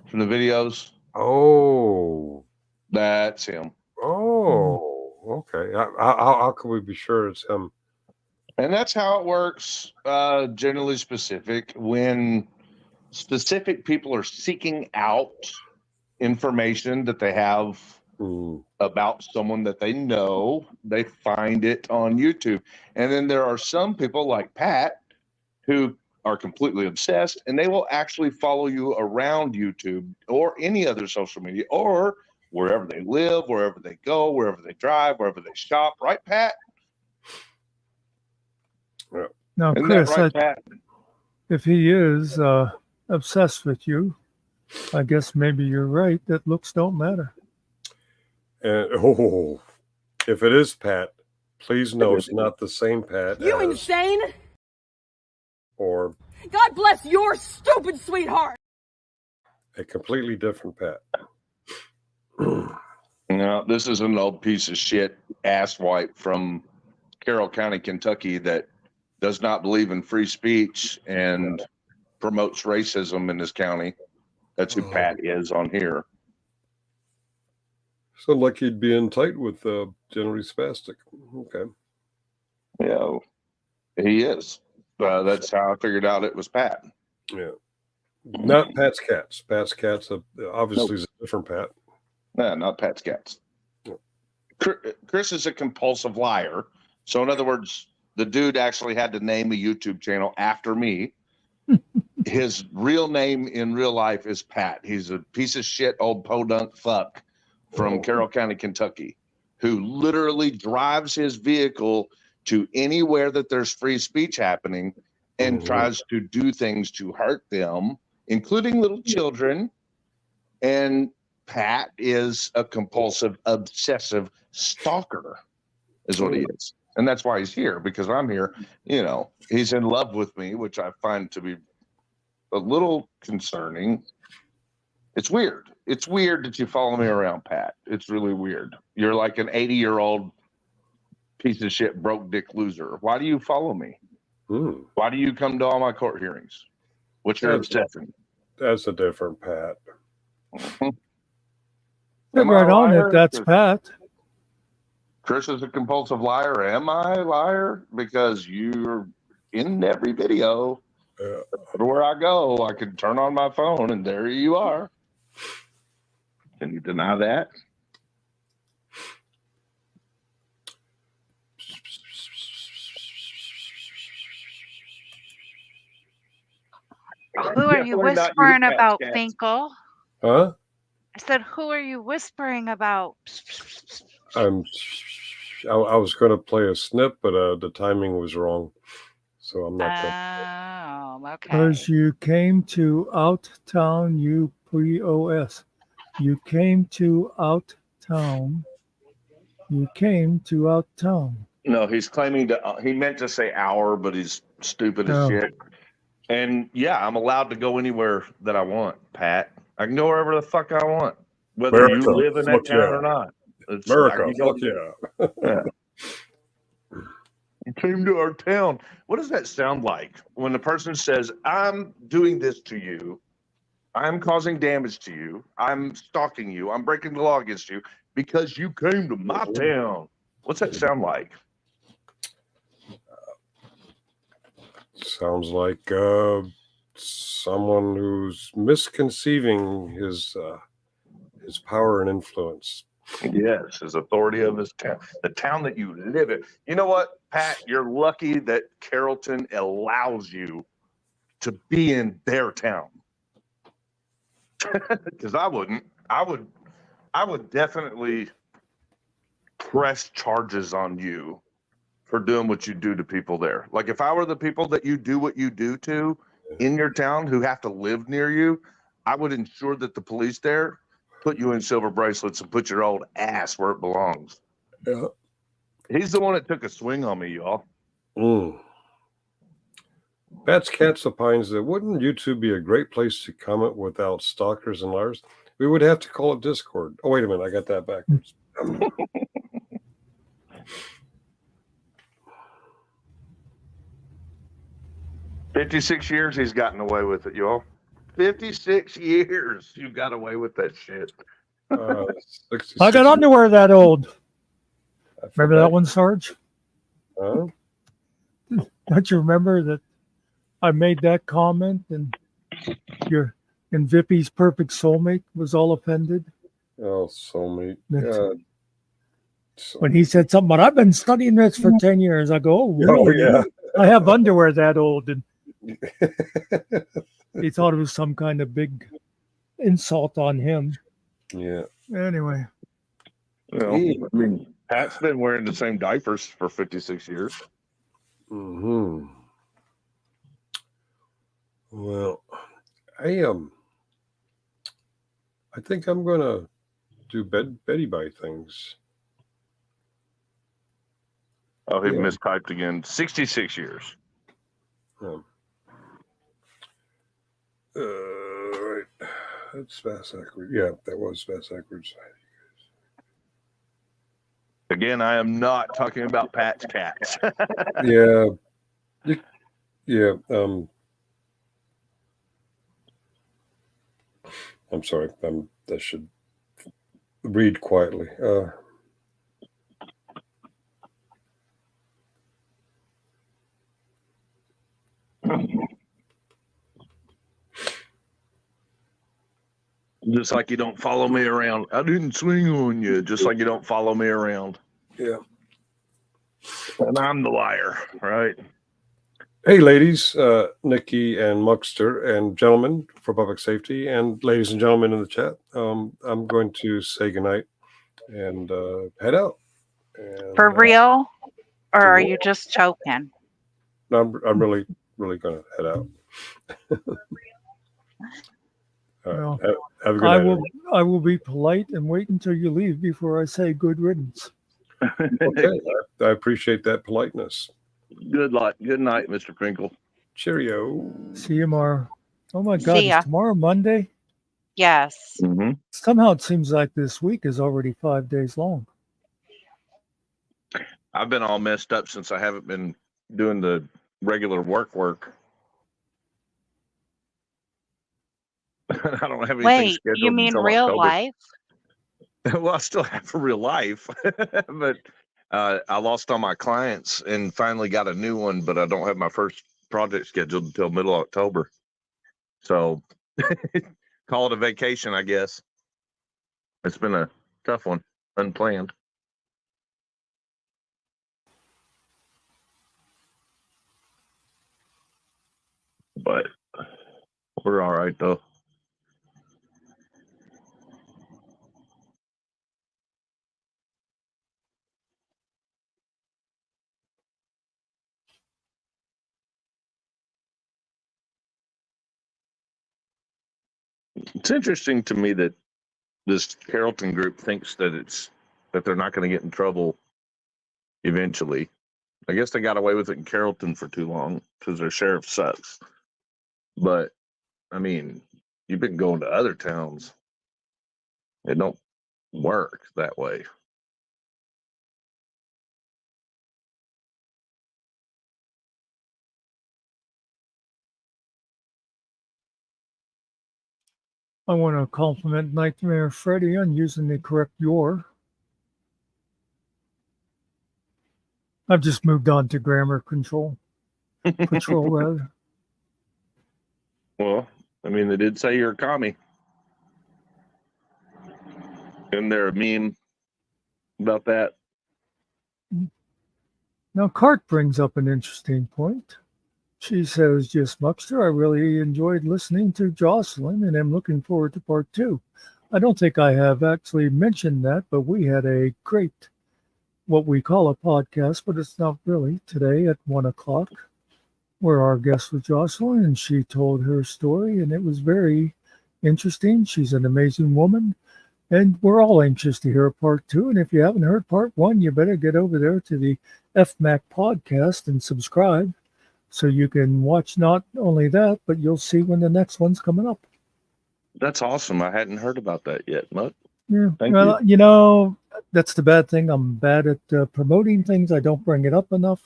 from the videos? Oh. That's him. Oh. Okay. How can we be sure it's him? And that's how it works, generally specific. When specific people are seeking out information that they have about someone that they know, they find it on YouTube. And then there are some people like Pat who are completely obsessed, and they will actually follow you around YouTube or any other social media or wherever they live, wherever they go, wherever they drive, wherever they shop. Right, Pat? Now, Isn't Chris, that right, Pat? if he is obsessed with you, I guess maybe you're right that looks don't matter. And if it is Pat, please know it's not the same Pat. You insane? Or God bless your stupid sweetheart. a completely different Pat. No, this is an old piece of shit asswipe from Carroll County, Kentucky that does not believe in free speech and promotes racism in this county. That's who Pat is on here. Sound like he'd be in tight with Generally Spastic. Okay. Yeah, he is. That's how I figured out it was Pat. Yeah. Not Pat's Cats. Pat's Cats obviously is a different Pat. No, not Pat's Cats. Chris is a compulsive liar. So, in other words, the dude actually had to name a YouTube channel after me. His real name in real life is Pat. He's a piece of shit old podunk fuck from Carroll County, Kentucky, who literally drives his vehicle to anywhere that there's free speech happening and tries to do things to hurt them, including little children. And Pat is a compulsive, obsessive stalker, is what he is. And that's why he's here, because I'm here. You know, he's in love with me, which I find to be a little concerning. It's weird. It's weird that you follow me around, Pat. It's really weird. You're like an 80-year-old piece of shit, broke dick loser. Why do you follow me? Why do you come to all my court hearings? What's your obsession? That's a different Pat. Get right on it. That's Pat. Chris is a compulsive liar. Am I a liar? Because you're in every video. Everywhere I go, I can turn on my phone and there you are. Can you deny that? Who are you whispering about, Finkel? Huh? I said, who are you whispering about? I was going to play a snip, but the timing was wrong. So I'm not going. Oh, okay. Because you came to Outtown, you pre-OS. You came to Outtown. You came to Outtown. No, he's claiming to, he meant to say our, but he's stupid as shit. And yeah, I'm allowed to go anywhere that I want, Pat. I can go wherever the fuck I want, whether America, you live in that town or not. It's America, like fuck yeah. Yeah. You came to our town. What does that sound like when the person says, I'm doing this to you, I'm causing damage to you, I'm stalking you, I'm breaking the law against you because you came to my town? What's that sound like? Sounds like someone who's misconceiving his power and influence. Yes, his authority of his town, the town that you live in. You know what, Pat? You're lucky that Carrollton allows you to be in their town. Because I wouldn't. I would definitely press charges on you for doing what you do to people there. Like if I were the people that you do what you do to in your town who have to live near you, I would ensure that the police there put you in silver bracelets and put your old ass where it belongs. Yeah. He's the one that took a swing on me, y'all. Pat's Cats opines that wouldn't YouTube be a great place to comment without stalkers and liars? We would have to call it Discord. Oh, wait a minute. I got that backwards. 56 years he's gotten away with it, y'all. 56 years you got away with that shit. I got underwear that old. Remember that one, Sarge? Huh? Don't you remember that I made that comment and Vippy's perfect soulmate was all offended? Oh, soulmate. That's- God. When he said something, but I've been studying this for 10 years, I go, oh, Oh, really? yeah. I have underwear that old. And he thought it was some kind of big insult on him. Yeah. Anyway. Well, I mean, Pat's been wearing the same diapers for 56 years. Hmm. Well, I think I'm gonna do Betty by things. Oh, he Yeah. mistyped again. 66 years. Right. That's fast backwards. Yeah, that was fast backwards. Again, I am not talking about Pat's cats. Yeah. Yeah. I'm sorry. I should read quietly. Just like you don't follow me around. I didn't swing on you. Just like you don't follow me around. Yeah. And I'm the liar, right? Hey, ladies, Nikki and Muckster, and gentlemen for public safety, and ladies and gentlemen in the chat. I'm going to say goodnight and head out. And, For real? Or are you just joking? I'm really going to head out. All right. Well, have a good night. I will be polite and wait until you leave before I say good riddance. Okay, I appreciate that politeness. Good luck. Good night, Mr. Crinkle. Cheerio. See you tomorrow. Oh my God, See ya. is tomorrow Monday? Yes. Mm-hmm. Somehow it seems like this week is already 5 days long. I've been all messed up since I haven't been doing the regular work. I don't have anything Wait, scheduled you mean until real October. life? Well, I still have a real life, but I lost all my clients and finally got a new one, but I don't have my first project scheduled until middle of October. So call it a vacation, I guess. It's been a tough one, unplanned. But we're all right, though. It's interesting to me that this Carrollton group thinks that they're not going to get in trouble eventually. I guess they got away with it in Carrollton for too long because their sheriff sucks. But I mean, you've been going to other towns. It don't work that way. I want to compliment Nightmare Freddy on using the correct your. I've just moved on to grammar control. Patrol, rather. Well, I mean, they did say you're a commie. Isn't there a meme about that? Now, Cart brings up an interesting point. She says, just Muckster, I really enjoyed listening to Jocelyn and am looking forward to part 2. I don't think I have actually mentioned that, but we had a great, what we call a podcast, but it's not really, today at 1 o'clock, where our guest was Jocelyn, and she told her story, and it was very interesting. She's an amazing woman, and we're all anxious to hear part 2. And if you haven't heard part 1, you better get over there to the FMAC podcast and subscribe so you can watch not only that, but you'll see when the next one's coming up. That's awesome. I hadn't heard about that yet, Mutt. Yeah. Thank Well, you know, that's the bad thing. I'm bad at promoting things. I don't bring it up enough.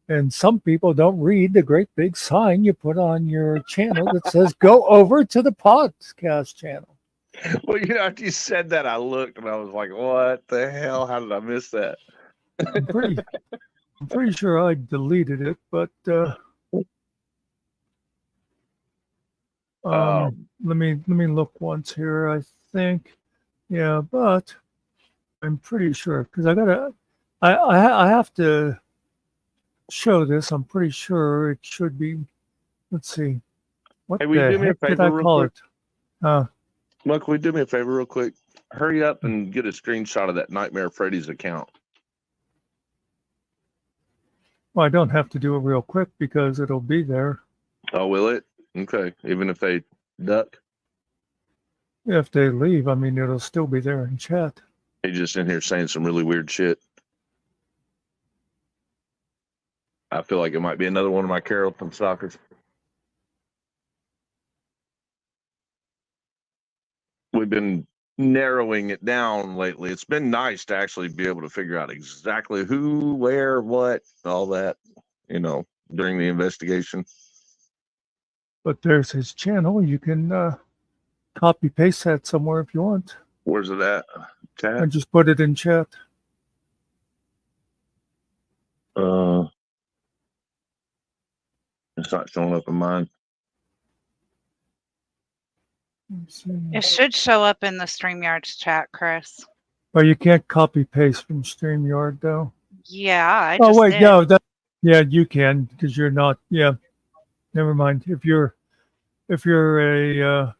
And some people don't read the great big sign you put on your channel that says, go over to the podcast channel. Well, you know, after you said that, I looked and I was like, what the hell? How did I miss that? I'm pretty sure I deleted it, but let me look once here. I think Yeah, but I'm pretty sure because I have to show this. I'm pretty sure it should be. Let's see. What Hey, will you the do me a heck did favor I real call quick? it? Uh, Muck, will you do me a favor real quick? Hurry up and get a screenshot of that Nightmare Freddy's account. well, I don't have to do it real quick because it'll be there. Oh, will it? Okay. Even if they duck? If they leave, I mean, it'll still be there in chat. He's just in here saying some really weird shit. I feel like it might be another one of my Carrollton stalkers. We've been narrowing it down lately. It's been nice to actually be able to figure out exactly who, where, what, all that, during the investigation. But there's his channel. You can copy paste that somewhere if you want. Where's it at? Chat? And just put it in chat. It's not showing up in mine. It should show up in the StreamYard's chat, Chris. Well, you can't copy paste from StreamYard though. Yeah, I Oh just wait, did. no, yeah, you can because you're not. Yeah, never mind. If you're a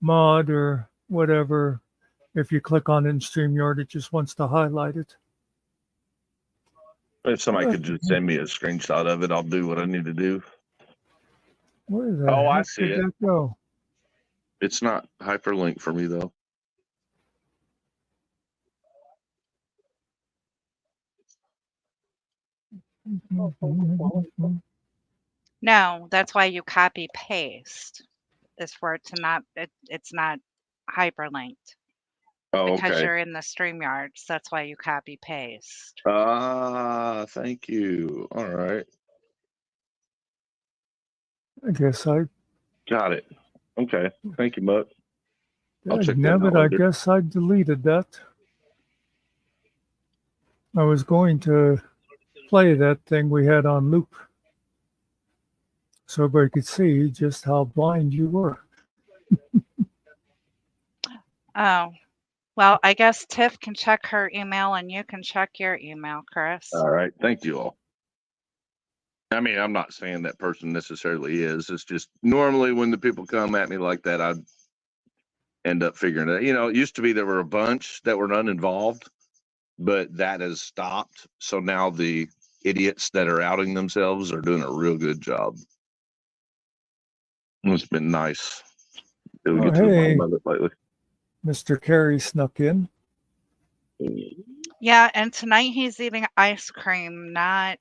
mod or whatever, if you click on it in StreamYard, it just wants to highlight it. If somebody could just send me a screenshot of it, I'll do what I need to do. Where the Oh, I heck see did it. that go? It's not hyperlinked for me though. No, that's why you copy paste. Is for it to not it's not hyperlinked. Oh, Because okay. you're in the StreamYards. That's why you copy paste. Thank you. All right. I guess I Got it. Okay. Thank you, Muck. I'll check that Nabbit, out I later. guess I deleted that. I was going to play that thing we had on loop so everybody could see just how blind you were. Oh. Well, I guess Tiff can check her email and you can check your email, Chris. All right. Thank you all. I mean, I'm not saying that person necessarily is. It's just normally when the people come at me like that, I'd end up figuring it out. It used to be there were a bunch that were uninvolved, but that has stopped. So now the idiots that are outing themselves are doing a real good job. It's been nice to get to the bottom of it lately. Mr. Carey snuck in. Yeah, and tonight he's eating ice cream, not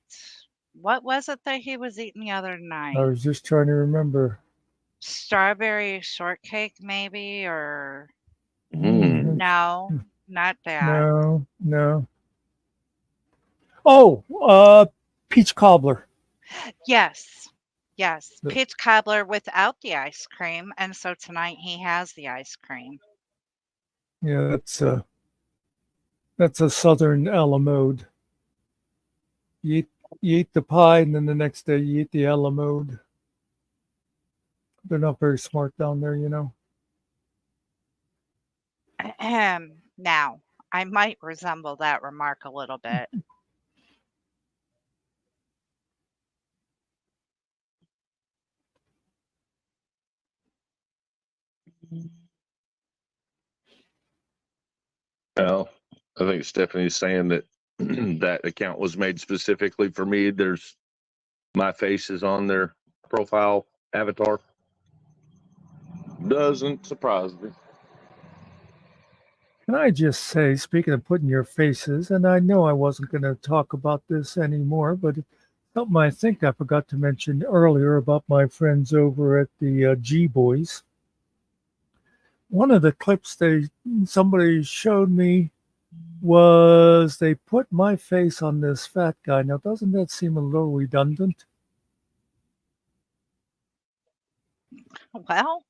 what was it that he was eating the other night? I was just trying to remember. Strawberry shortcake, maybe, or Mhm. no, not that. No. Oh, peach cobbler. Yes. Peach cobbler without the ice cream, and so tonight he has the ice cream. Yeah, that's a southern a la mode. You eat the pie, and then the next day you eat the a la mode. They're not very smart down there, Now, I might resemble that remark a little bit. Well, I think Stephanie's saying that that account was made specifically for me. There's my face is on their profile avatar. Doesn't surprise me. Can I just say, speaking of putting your faces, and I know I wasn't going to talk about this anymore, but something I think I forgot to mention earlier about my friends over at the G Boys. One of the clips somebody showed me was they put my face on this fat guy. Now, doesn't that seem a little redundant? Well,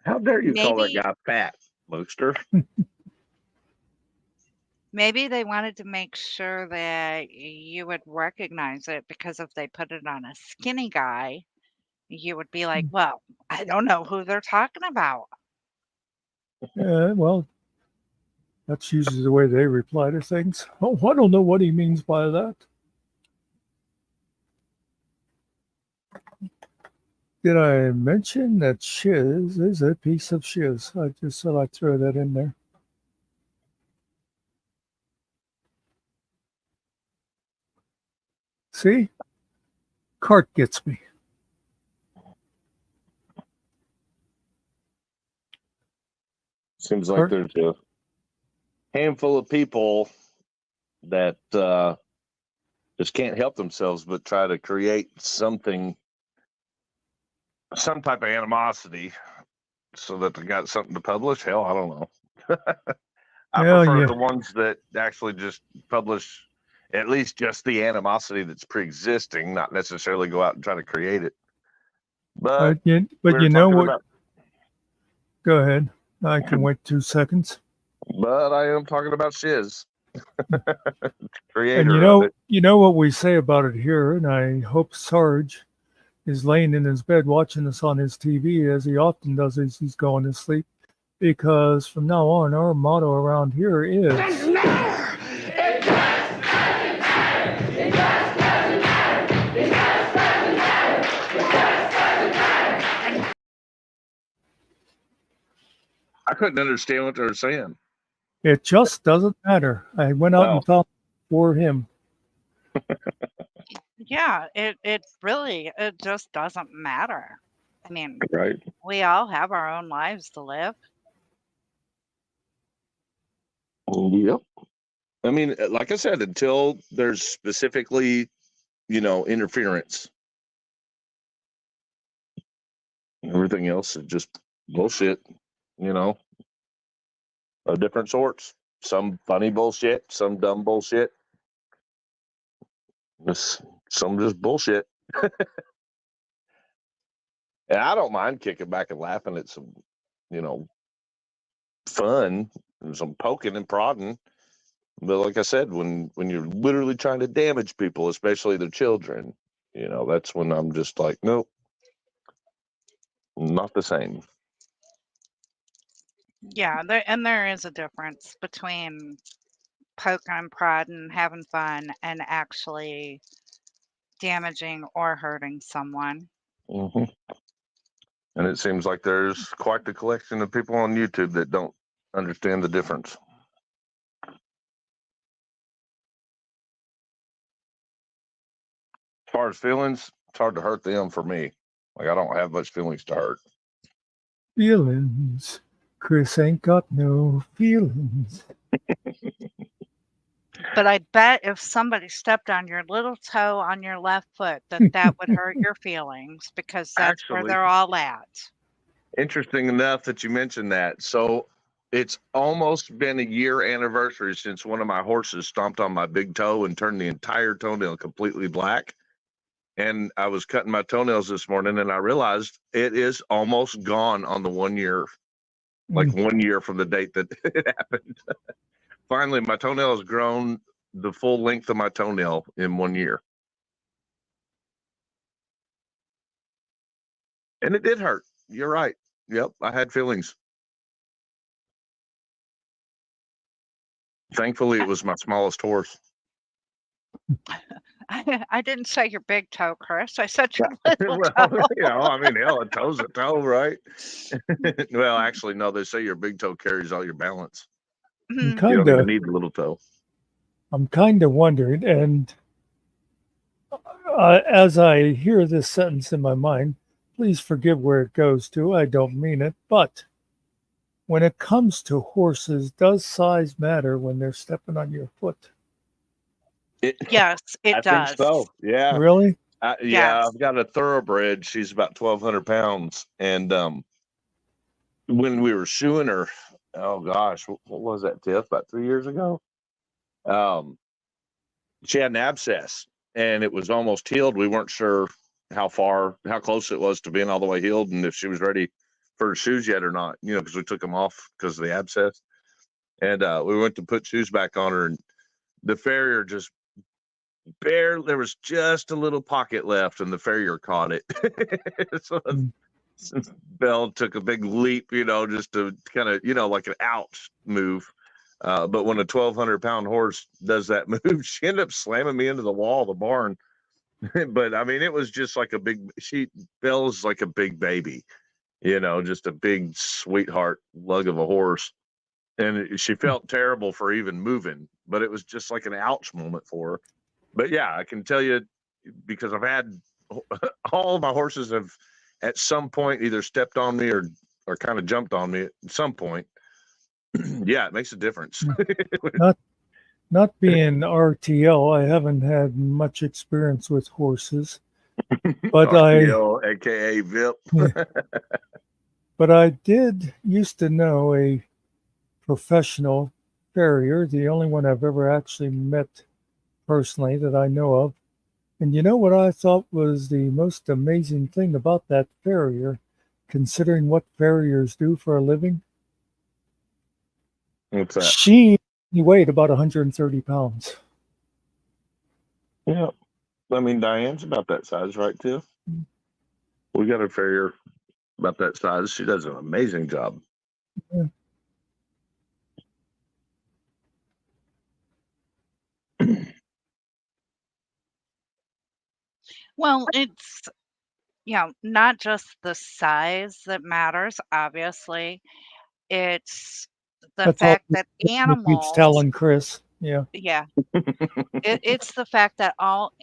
How dare you call that maybe guy fat, Muckster? maybe they wanted to make sure that you would recognize it, because if they put it on a skinny guy, you would be like, well, I don't know who they're talking about. Yeah, well, that's usually the way they reply to things. Oh, I don't know what he means by that. Did I mention that shiz is a piece of shiz? I just thought I'd throw that in there. See? Cart gets me. Seems like there's a handful of people that just can't help themselves but try to create something, some type of animosity so that they got something to publish. Hell, I don't know. I prefer the ones that actually just publish at least just the animosity that's pre-existing, not necessarily go out and try to create it. But you know what? Go ahead. I can wait 2 seconds. But I am talking about shiz. And you know what we say about it here, and I hope Sarge is laying in his bed watching us on his TV, as he often does as he's going to sleep, because from now on, our motto around here is I couldn't understand what they were saying. it just doesn't matter. I went out and found for him. Yeah, it really, it just doesn't matter. I mean, right. We all have our own lives to live. Yep. I mean, like I said, until there's specifically, interference, everything else is just bullshit, of different sorts. Some funny bullshit, some dumb bullshit, some just bullshit. And I don't mind kicking back and laughing at some, fun, and some poking and prodding. But like I said, when you're literally trying to damage people, especially their children, that's when I'm just like, nope, not the same. Yeah, there is a difference between poking and prodding, having fun, and actually damaging or hurting someone. Mm-hmm. And it seems like there's quite the collection of people on YouTube that don't understand the difference. As far as feelings, it's hard to hurt them for me. Like, I don't have much feelings to hurt. Feelings. Chris ain't got no feelings. But I bet if somebody stepped on your little toe on your left foot, that would hurt your feelings, because that's where they're all at. Interesting enough that you mentioned that. So it's almost been a year anniversary since one of my horses stomped on my big toe and turned the entire toenail completely black. And I was cutting my toenails this morning and I realized it is almost gone on the 1 year, like 1 year from the date that it happened. Finally, my toenail has grown the full length of my toenail in 1 year. And it did hurt. You're right. Yep, I had feelings. Thankfully, it was my smallest horse. I didn't say your big toe, Chris. I said your little toe. I mean, hell, a toe's a toe, right? Well, actually, no, they say your big toe carries all your balance. You don't even need the little toe. I'm kind of wondering, and as I hear this sentence in my mind, please forgive where it goes to. I don't mean it, but when it comes to horses, does size matter when they're stepping on your foot? Yes, it does. Think so. Yeah. Really? Yeah, Yes. I've got a thoroughbred. She's about 1,200 pounds. And when we were shoeing her, oh gosh, what was that, Tiff? About 3 years ago? She had an abscess and it was almost healed. We weren't sure how close it was to being all the way healed and if she was ready for her shoes yet or not, because we took them off because of the abscess. And we went to put shoes back on her and the farrier just there was just a little pocket left, and the farrier caught it. So Belle took a big leap, just to kind of, like an ouch move. But when a 1,200-pound horse does that move, she ended up slamming me into the wall of the barn. But I mean, it was just like Belle's like a big baby, just a big sweetheart lug of a horse. And she felt terrible for even moving, but it was just like an ouch moment for her. But yeah, I can tell you, because I've had all of my horses have at some point either stepped on me or kind of jumped on me at some point. Yeah, it makes a difference. Not being RTL, I haven't had much experience with horses, but RTL, aka VIP. But I did used to know a professional farrier, the only one I've ever actually met personally that I know of. And you know what I thought was the most amazing thing about that farrier, considering what farriers do for a living? What's that? She weighed about 130 pounds. Yeah. I mean, Diane's about that size, right, too? We got a farrier about that size. She does an amazing job. Yeah. Well, it's not just the size that matters, obviously. It's the That's all fact that that keeps animals, telling Chris. Yeah. it's the fact that all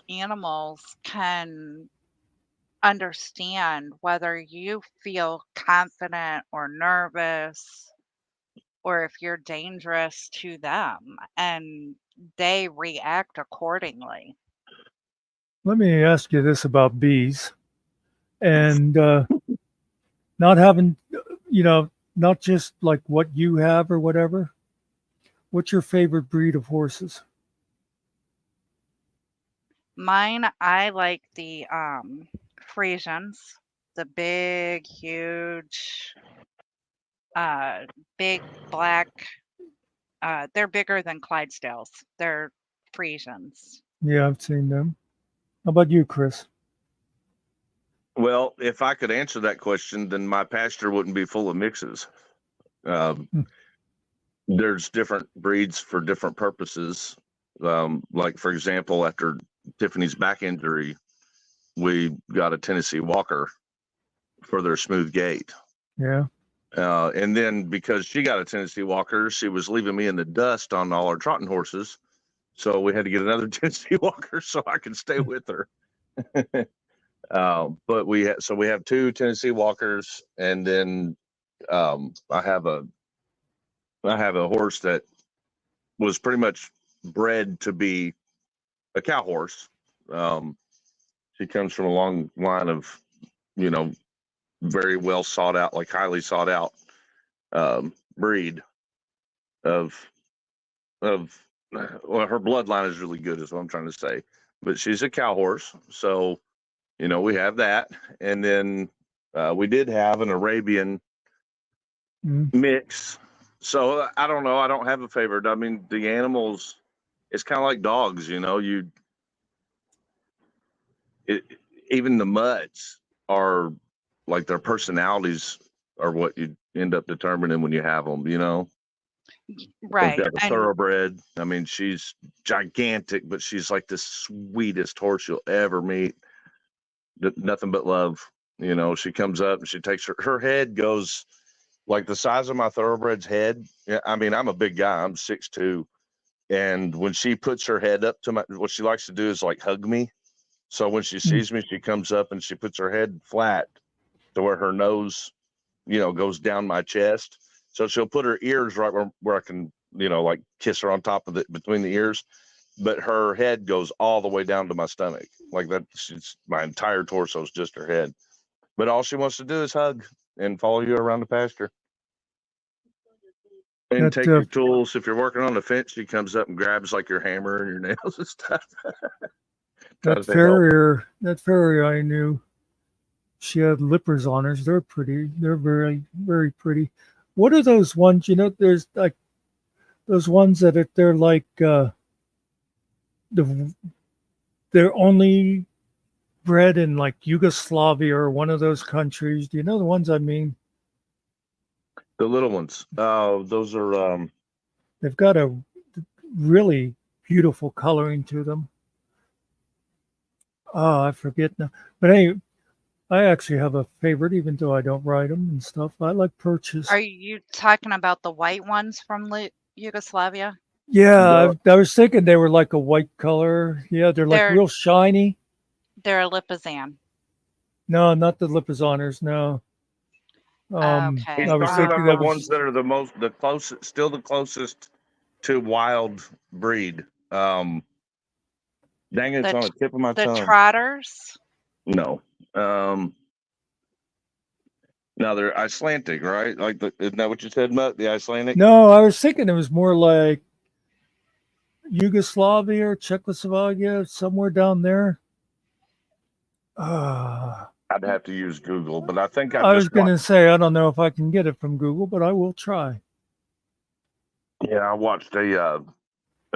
animals can understand whether you feel confident or nervous or if you're dangerous to them, and they react accordingly. Let me ask you this about bees and not having, not just like what you have or whatever. What's your favorite breed of horses? Mine, I like the Frisians, the big, huge, big black. They're bigger than Clydesdales. They're Frisians. Yeah, I've seen them. How about you, Chris? Well, if I could answer that question, then my pasture wouldn't be full of mixes. There's different breeds for different purposes. Like, for example, after Tiffany's back injury, we got a Tennessee Walker for their smooth gait. Yeah. And then because she got a Tennessee Walker, she was leaving me in the dust on all our trotting horses. So we had to get another Tennessee Walker so I could stay with her. But we have two Tennessee Walkers, and then I have a horse that was pretty much bred to be a cow horse. She comes from a long line of, very well sought out, like highly sought out breed of well, her bloodline is really good, is what I'm trying to say. But she's a cow horse, so we have that, and then we did have an Arabian mix. So I don't know. I don't have a favorite. I mean, the animals, it's kind of like dogs, even the mutts are like, their personalities are what you end up determining when you have them, Right. We've got a thoroughbred. I mean, she's gigantic, but she's like the sweetest horse you'll ever meet. Nothing but love. She comes up and she takes her head goes like the size of my thoroughbred's head. Yeah, I mean, I'm a big guy. I'm 6'2". And when she puts her head up to what she likes to do is like hug me. So when she sees me, she comes up and she puts her head flat to where her nose, goes down my chest. So she'll put her ears right where I can, like kiss her on top of it between the ears. But her head goes all the way down to my stomach. Like that, my entire torso is just her head. But all she wants to do is hug and follow you around the pasture. And take your tools. If you're working on the fence, she comes up and grabs like your hammer and your nails and stuff. That farrier I knew, she had lippers on hers. They're pretty. They're very, very pretty. What are those ones? There's like those ones that they're like the they're only bred in like Yugoslavia or one of those countries. Do you know the ones I mean? The little ones. Those are They've got a really beautiful coloring to them. Oh, I forget now. But anyway, I actually have a favorite, even though I don't ride them and stuff. I like perches. Are you talking about the white ones from Yugoslavia? Yeah, I was thinking they were like a white color. Yeah, they're like They're real shiny. they're a Lipizan. No, not the Lipizaners. No. Okay. He's I was talking thinking about that the ones was that are the closest, still the closest to wild breed. Dang it, it's on the tip of my the tongue. trotters. No. No, they're Icelandic, right? Like, isn't that what you said, Mutt? The Icelandic? no. I was thinking it was more like Yugoslavia or Czechoslovakia, somewhere down there. I'd have to use Google, but I think I I just was going to say, I don't know if I can get it from Google, but I will try. Yeah, I watched a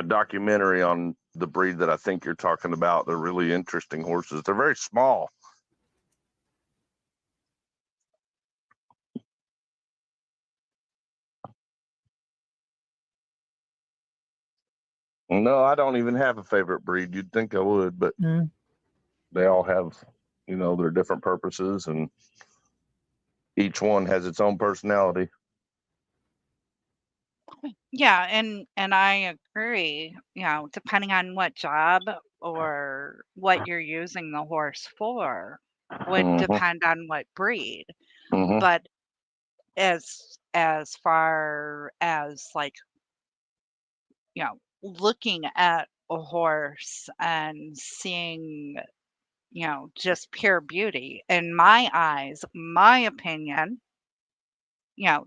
documentary on the breed that I think you're talking about. They're really interesting horses. They're very small. No, I don't even have a favorite breed. You'd think I would, but Yeah. they all have, their different purposes, and each one has its own personality. Yeah, and I agree. Depending on what job or what you're using the horse for would Mhm. depend on what breed. Mhm. But as far as like, looking at a horse and seeing, just pure beauty, in my eyes, my opinion,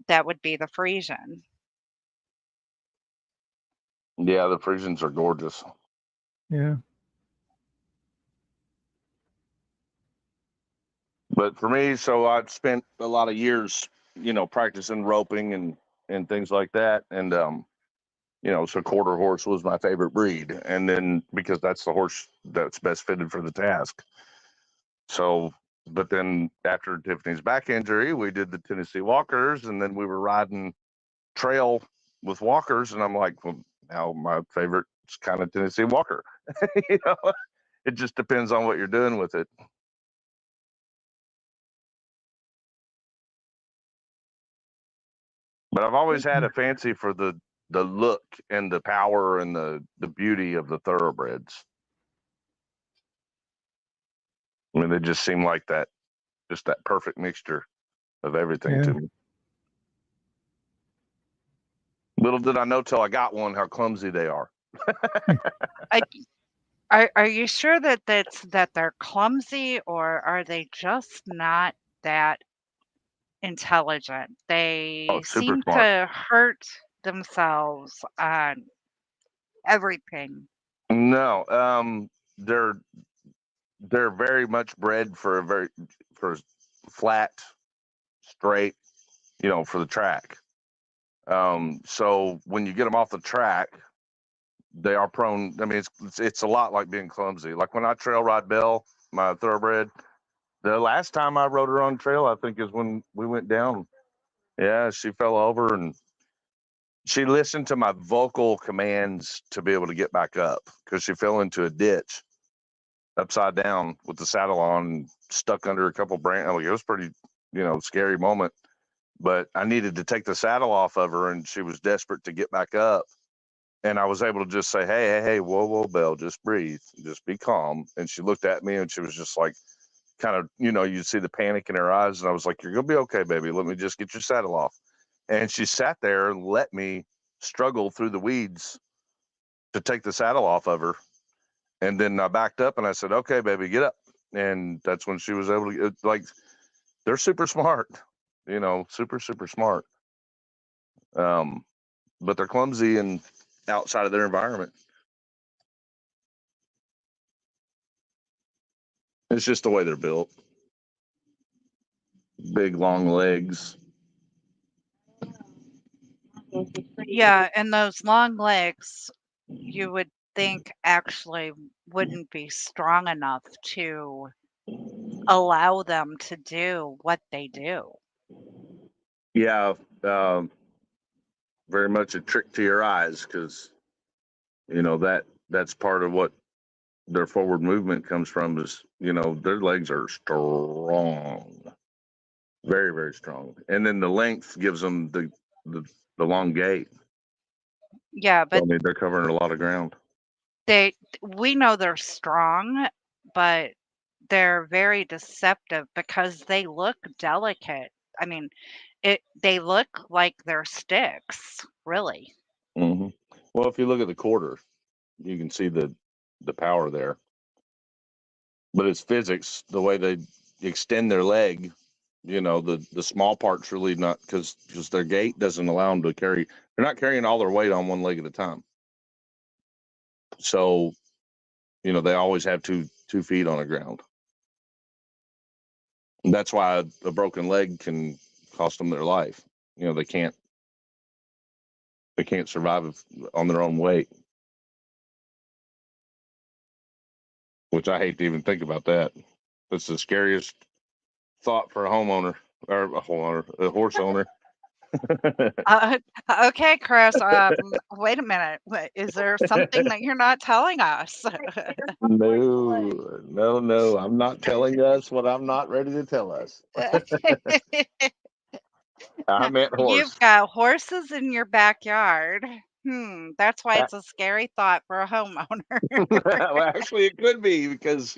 that would be the Frisian. Yeah, the Frisians are gorgeous. Yeah. But for me, so I'd spent a lot of years, practicing roping and things like that, and so quarter horse was my favorite breed, and then because that's the horse that's best fitted for the task. So, but then after Tiffany's back injury, we did the Tennessee Walkers, and then we were riding trail with Walkers, and I'm like, well, now my favorite is kind of Tennessee Walker. It just depends on what you're doing with it. But I've always had a fancy for the look and the power and the beauty of the thoroughbreds. I mean, they just seem like that, just that perfect mixture of everything to Yeah. me. Little did I know till I got one how clumsy they are. Are you sure that they're clumsy, or are they just not that intelligent? They Super seem smart. to hurt themselves on everything. No, they're very much bred for for flat, straight, for the track. So when you get them off the track, they are prone. I mean, it's a lot like being clumsy. Like when I trail ride Belle, my thoroughbred, the last time I rode her on trail, I think is when we went down. Yeah, she fell over and she listened to my vocal commands to be able to get back up because she fell into a ditch upside down with the saddle on, stuck under a couple branches. Like, it was pretty, scary moment. But I needed to take the saddle off of her, and she was desperate to get back up. And I was able to just say, hey, whoa, Belle, just breathe, just be calm. And she looked at me, and she was just like, kind of, you'd see the panic in her eyes. And I was like, you're going to be okay, baby. Let me just get your saddle off. And she sat there and let me struggle through the weeds to take the saddle off of her. And then I backed up and I said, okay, baby, get up. And that's when she was able to get, like, they're super smart, super, super smart. But they're clumsy and outside of their environment. It's just the way they're built. Big, long legs. Yeah, and those long legs, you would think actually wouldn't be strong enough to allow them to do what they do. Yeah, very much a trick to your eyes, because that's part of what their forward movement comes from, is their legs are strong, very, very strong, and then the length gives them the long gait. Yeah, So, but I mean, they're covering a lot of ground. we know they're strong, but they're very deceptive because they look delicate. I mean, they look like they're sticks, really. Hmm. Well, if you look at the quarter, you can see the power there. But it's physics, the way they extend their leg. The small parts really not, because their gait doesn't allow them to carry. They're not carrying all their weight on one leg at a time. So, they always have two feet on the ground. And that's why a broken leg can cost them their life. They can't survive on their own weight. Which I hate to even think about that. That's the scariest thought for a homeowner, or a horse owner. Okay, Chris. Wait a minute. Is there something that you're not telling us? No. I'm not telling us what I'm not ready to tell us. I meant horse. You've got horses in your backyard. That's why Uh, it's a scary thought for a homeowner. Well, actually, it could be because,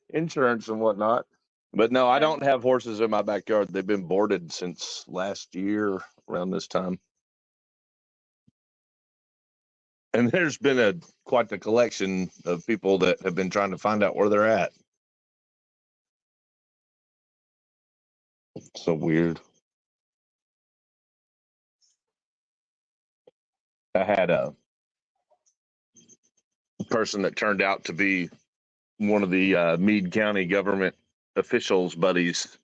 insurance and whatnot. But no, I don't have horses in my backyard. They've been boarded since last year around this time. And there's been quite the collection of people that have been trying to find out where they're at. So weird. I had a person that turned out to be one of the Meade County government officials' buddies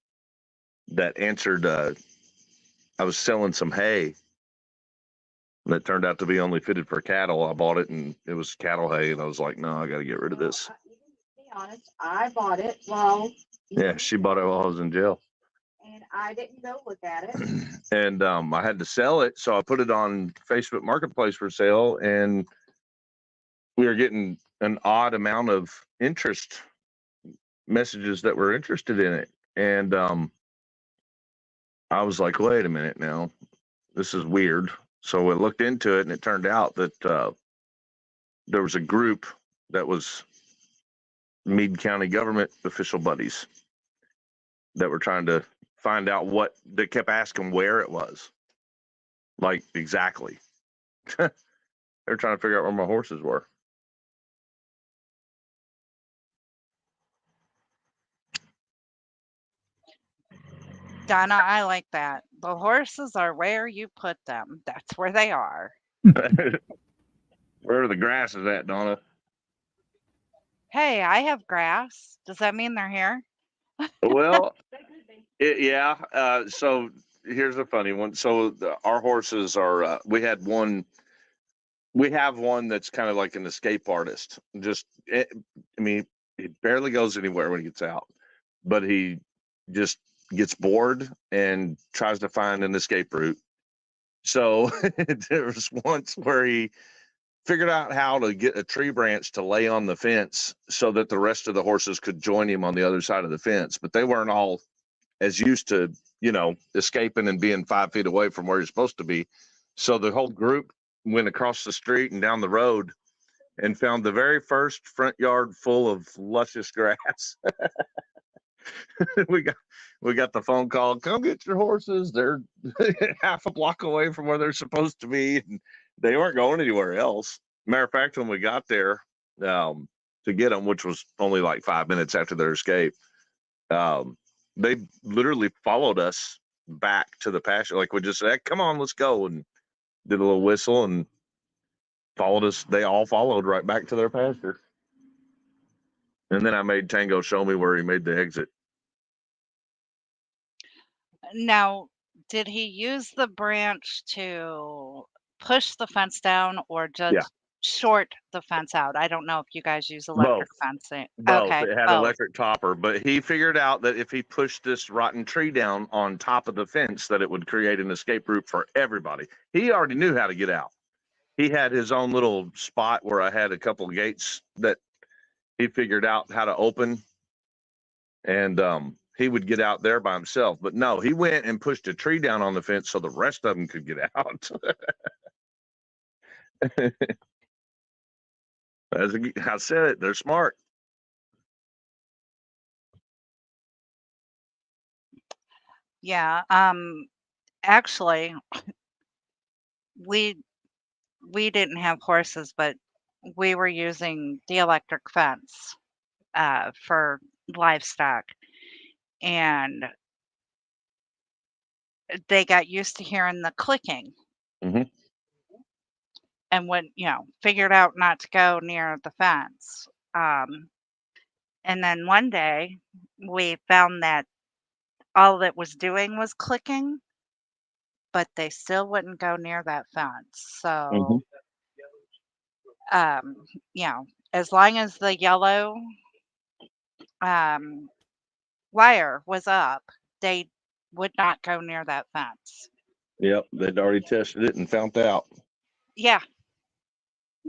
that answered. I was selling some hay that turned out to be only fitted for cattle. I bought it and it was cattle hay, and I was like, no, I got to get rid of this. To be honest, I bought it while Yeah, she bought it while I was in jail. and I didn't go look at it. And I had to sell it, so I put it on Facebook Marketplace for sale, and we were getting an odd amount of interest messages that were interested in it. And I was like, wait a minute now, this is weird. So I looked into it, and it turned out that there was a group that was Meade County government official buddies that were trying to find out they kept asking where it was. Like, exactly. They're trying to figure out where my horses were. Donna, I like that. The horses are where you put them. That's where they are. Where the grass is at, Donna? Hey, I have grass. Does that mean they're here? Well, yeah. So here's a funny one. So our horses are. We have one that's kind of like an escape artist. I mean, he barely goes anywhere when he gets out, but he just gets bored and tries to find an escape route. So there was once where he figured out how to get a tree branch to lay on the fence so that the rest of the horses could join him on the other side of the fence, but they weren't all as used to, escaping and being 5 feet away from where you're supposed to be. So the whole group went across the street and down the road and found the very first front yard full of luscious grass. we got the phone call, come get your horses. They're half a block away from where they're supposed to be. And they weren't going anywhere else. Matter of fact, when we got there to get them, which was only like 5 minutes after their escape, they literally followed us back to the pasture. Like, we just said, come on, let's go, and did a little whistle and followed us. They all followed right back to their pasture. And then I made Tango show me where he made the exit. Now, did he use the branch to push the fence down or just short the fence out. I don't know if you guys use Both. electric fencing. Both. Okay, It had both. electric topper, but he figured out that if he pushed this rotten tree down on top of the fence, that it would create an escape route for everybody. He already knew how to get out. He had his own little spot where I had a couple of gates that he figured out how to open, and he would get out there by himself. But no, he went and pushed a tree down on the fence so the rest of them could get out. As I said it, they're smart. Yeah. Actually, we didn't have horses, but we were using the electric fence for livestock, and they got used to hearing the clicking. Mm-hmm. And when figured out not to go near the fence. And then one day we found that all it was doing was clicking, but they still wouldn't go near that fence. Mm-hmm. So, as long as the yellow wire was up, they would not go near that fence. Yep, they'd already tested it and found out. Yeah.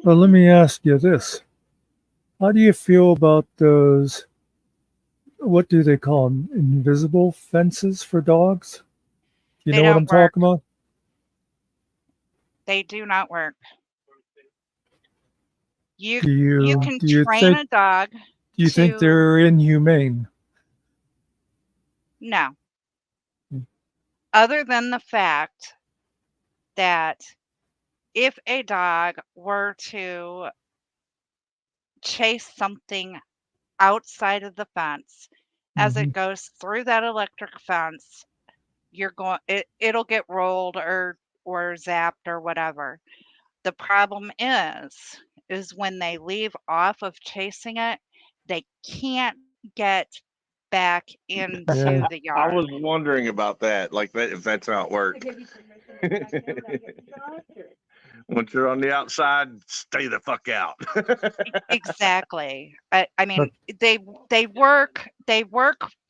Well, let me ask you this. How do you feel about those, what do they call them, invisible fences for dogs? You They know what I'm don't work. talking about? They do not work. You Do you can do you train think a dog do you think to they're inhumane? no. Other than the fact that if a dog were to chase something outside of the fence as it goes through that electric fence, it'll get rolled or zapped or whatever. The problem is when they leave off of chasing it, they can't get back into Yeah. the I yard. was wondering about that, like that if that's how it worked. Once you're on the outside, stay the fuck out. Exactly. I mean, they work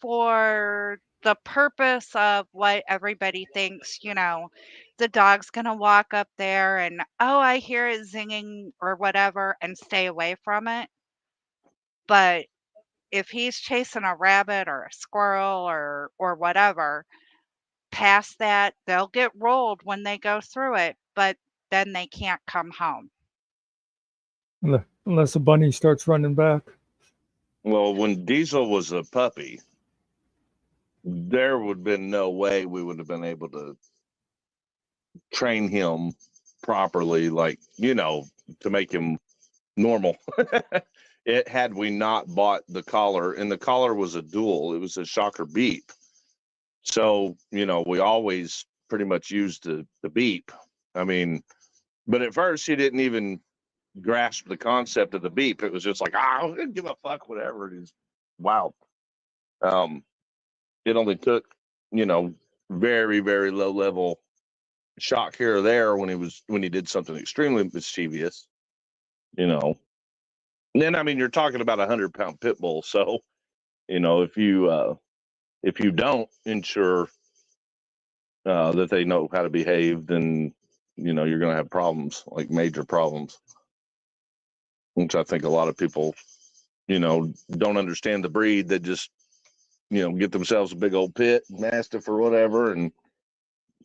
for the purpose of what everybody thinks, the dog's gonna walk up there and, oh, I hear it zinging or whatever and stay away from it. But if he's chasing a rabbit or a squirrel or whatever, past that, they'll get rolled when they go through it, but then they can't come home. Unless a bunny starts running back. Well, when Diesel was a puppy, there would have been no way we would have been able to train him properly, like, to make him normal. It had we not bought the collar, and the collar was a dual, it was a shocker beep. So, we always pretty much used the beep. I mean, but at first he didn't even grasp the concept of the beep. It was just like, I don't give a fuck, whatever it is. Wow. It only took, very, very low level shock here or there when he did something extremely mischievous, And then, I mean, you're talking about 100-pound pit bull. So, if you don't ensure that they know how to behave, then, you're going to have problems, like major problems, which I think a lot of people, don't understand the breed. That just, get themselves a big old pit, mastiff or whatever, and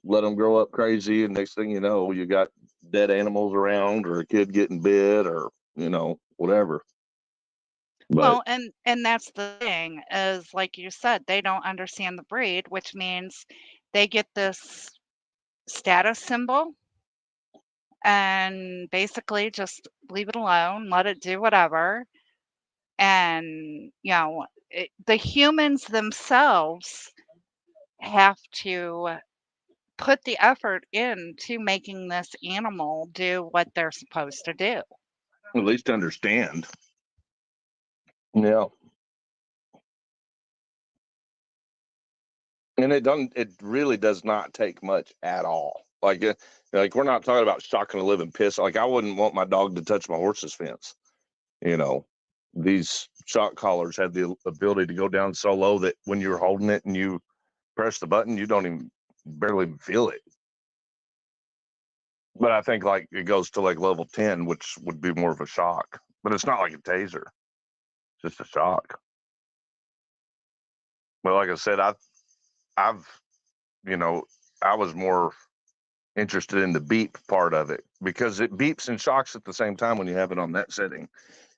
let them grow up crazy. And next thing you know, you got dead animals around or a kid getting bit or, whatever. But Well, and that's the thing is, like you said, they don't understand the breed, which means they get this status symbol and basically just leave it alone, let it do whatever. And, the humans themselves have to put the effort into making this animal do what they're supposed to do. at least understand. Yeah. And it really does not take much at all. Like, Like, we're not talking about shocking a living piss. Like, I wouldn't want my dog to touch my horse's fence. You know, these shock collars have the ability to go down so low that when you're holding it and you press the button, you don't even barely feel it. But I think like it goes to like level 10, which would be more of a shock. But it's not like a taser. It's just a shock. But like I said, I've you know, I was more interested in the beep part of it because it beeps and shocks at the same time when you have it on that setting.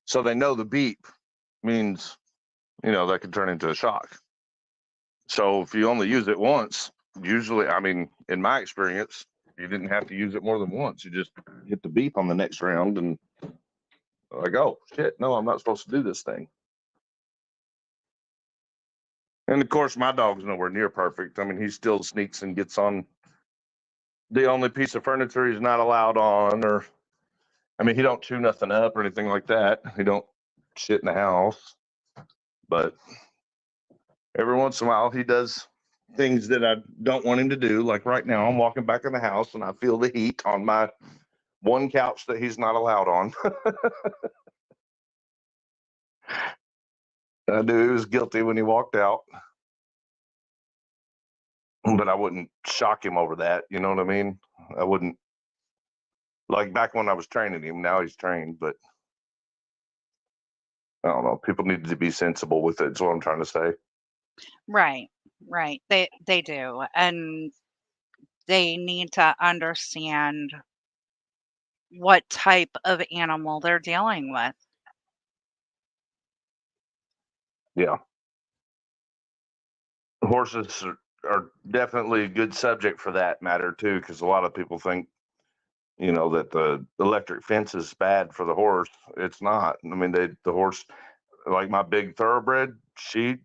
So they know the beep means, you know, that could turn into a shock. So if you only use it once, usually, I mean, in my experience, you didn't have to use it more than once. You just hit the beep on the next round and like, oh shit, no, I'm not supposed to do this thing. And of course, my dog's nowhere near perfect. I mean, he still sneaks and gets on the only piece of furniture he's not allowed on, or I mean, he don't chew nothing up or anything like that. He don't shit in the house, but every once in a while he does things that I don't want him to do. Like right now, I'm walking back in the house and I feel the heat on my one couch that he's not allowed on. I knew he was guilty when he walked out, but I wouldn't shock him over that. You know what I mean? I wouldn't, like back when I was training him. Now he's trained, but I don't know. People need to be sensible with it. Is what I'm trying to say. Right, right. They do. And they need to understand what type of animal they're dealing with. Yeah. Horses are definitely a good subject for that matter too, because a lot of people think, you know, that the electric fence is bad for the horse. It's not. I mean, the horse, like my big thoroughbred, she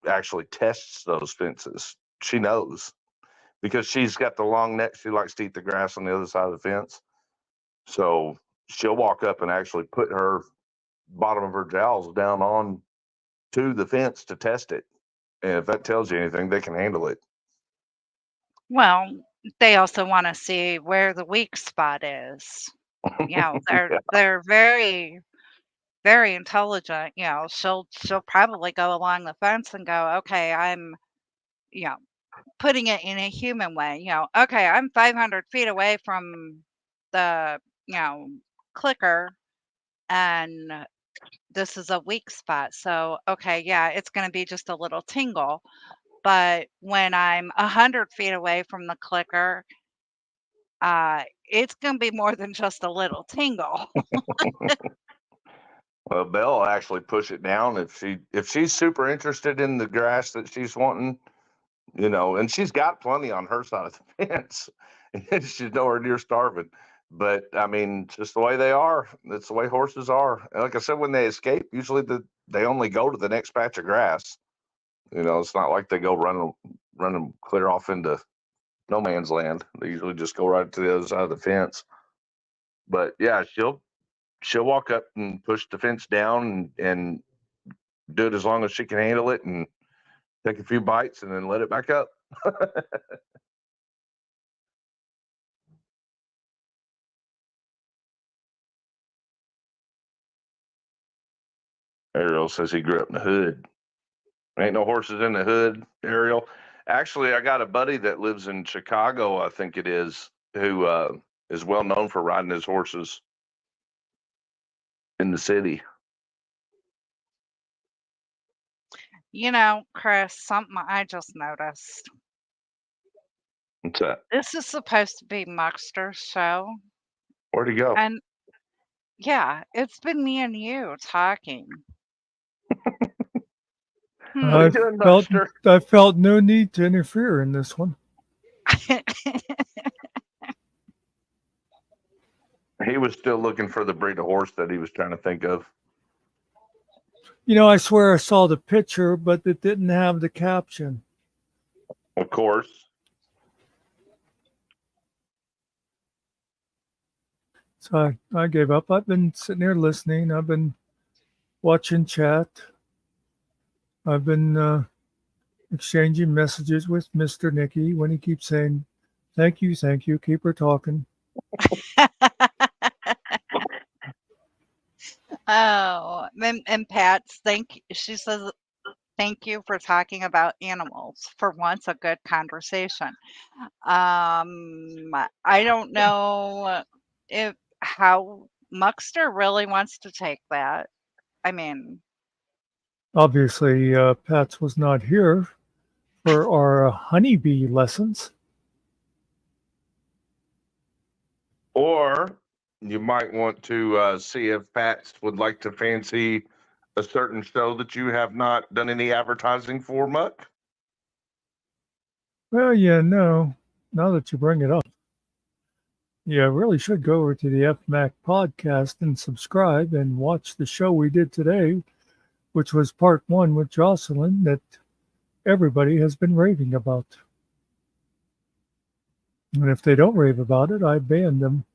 actually tests those fences. She knows because she's got the long neck. She likes to eat the grass on the other side of the fence. So she'll walk up and actually put her bottom of her jowls down on to the fence to test it. And if that tells you anything, they can handle it. Well, they also want to see where the weak spot is. You know, Yeah. they're very, very intelligent. You know, she'll probably go along the fence and go, okay, I'm, you know, putting it in a human way. You know, okay, I'm 500 feet away from the, you know, clicker, and this is a weak spot. So, okay, yeah, it's going to be just a little tingle. But when I'm 100 feet away from the clicker, it's going to be more than just a little tingle. Well, Belle actually push it down if she's super interested in the grass that she's wanting, you know, and she's got plenty on her side of the fence. She's nowhere near starving. But I mean, just the way they are. That's the way horses are. And like I said, when they escape, usually they only go to the next patch of grass. You know, it's not like they go running clear off into no man's land. They usually just go right to the other side of the fence. But yeah, she'll walk up and push the fence down and do it as long as she can handle it and take a few bites and then let it back up. Ariel says he grew up in the hood. Ain't no horses in the hood, Ariel. Actually, I got a buddy that lives in Chicago, I think it is, who is well known for riding his horses in the city. You know, Chris, something I just noticed. What's that? This is supposed to be Muckster's show. Where'd he go? And yeah, it's been me and you talking. I felt no need to interfere in this one. He was still looking for the breed of horse that he was trying to think of. You know, I swear I saw the picture, but it didn't have the caption. Of course. So I gave up. I've been sitting here listening. I've been watching chat. I've been exchanging messages with Mr. Nicky when he keeps saying, thank you, keep her talking. Oh, and Pat's she says thank you for talking about animals. For once, a good conversation. I don't know if how Muckster really wants to take that. I mean, Obviously, Pats was not here for our honeybee lessons. Or you might want to see if Pat would like to fancy a certain show that you have not done any advertising for, Muck. Well, yeah, no. Now that you bring it up, yeah, I really should go over to the FMAC podcast and subscribe and watch the show we did today, which was part 1 with Jocelyn that everybody has been raving about. And if they don't rave about it, I ban them.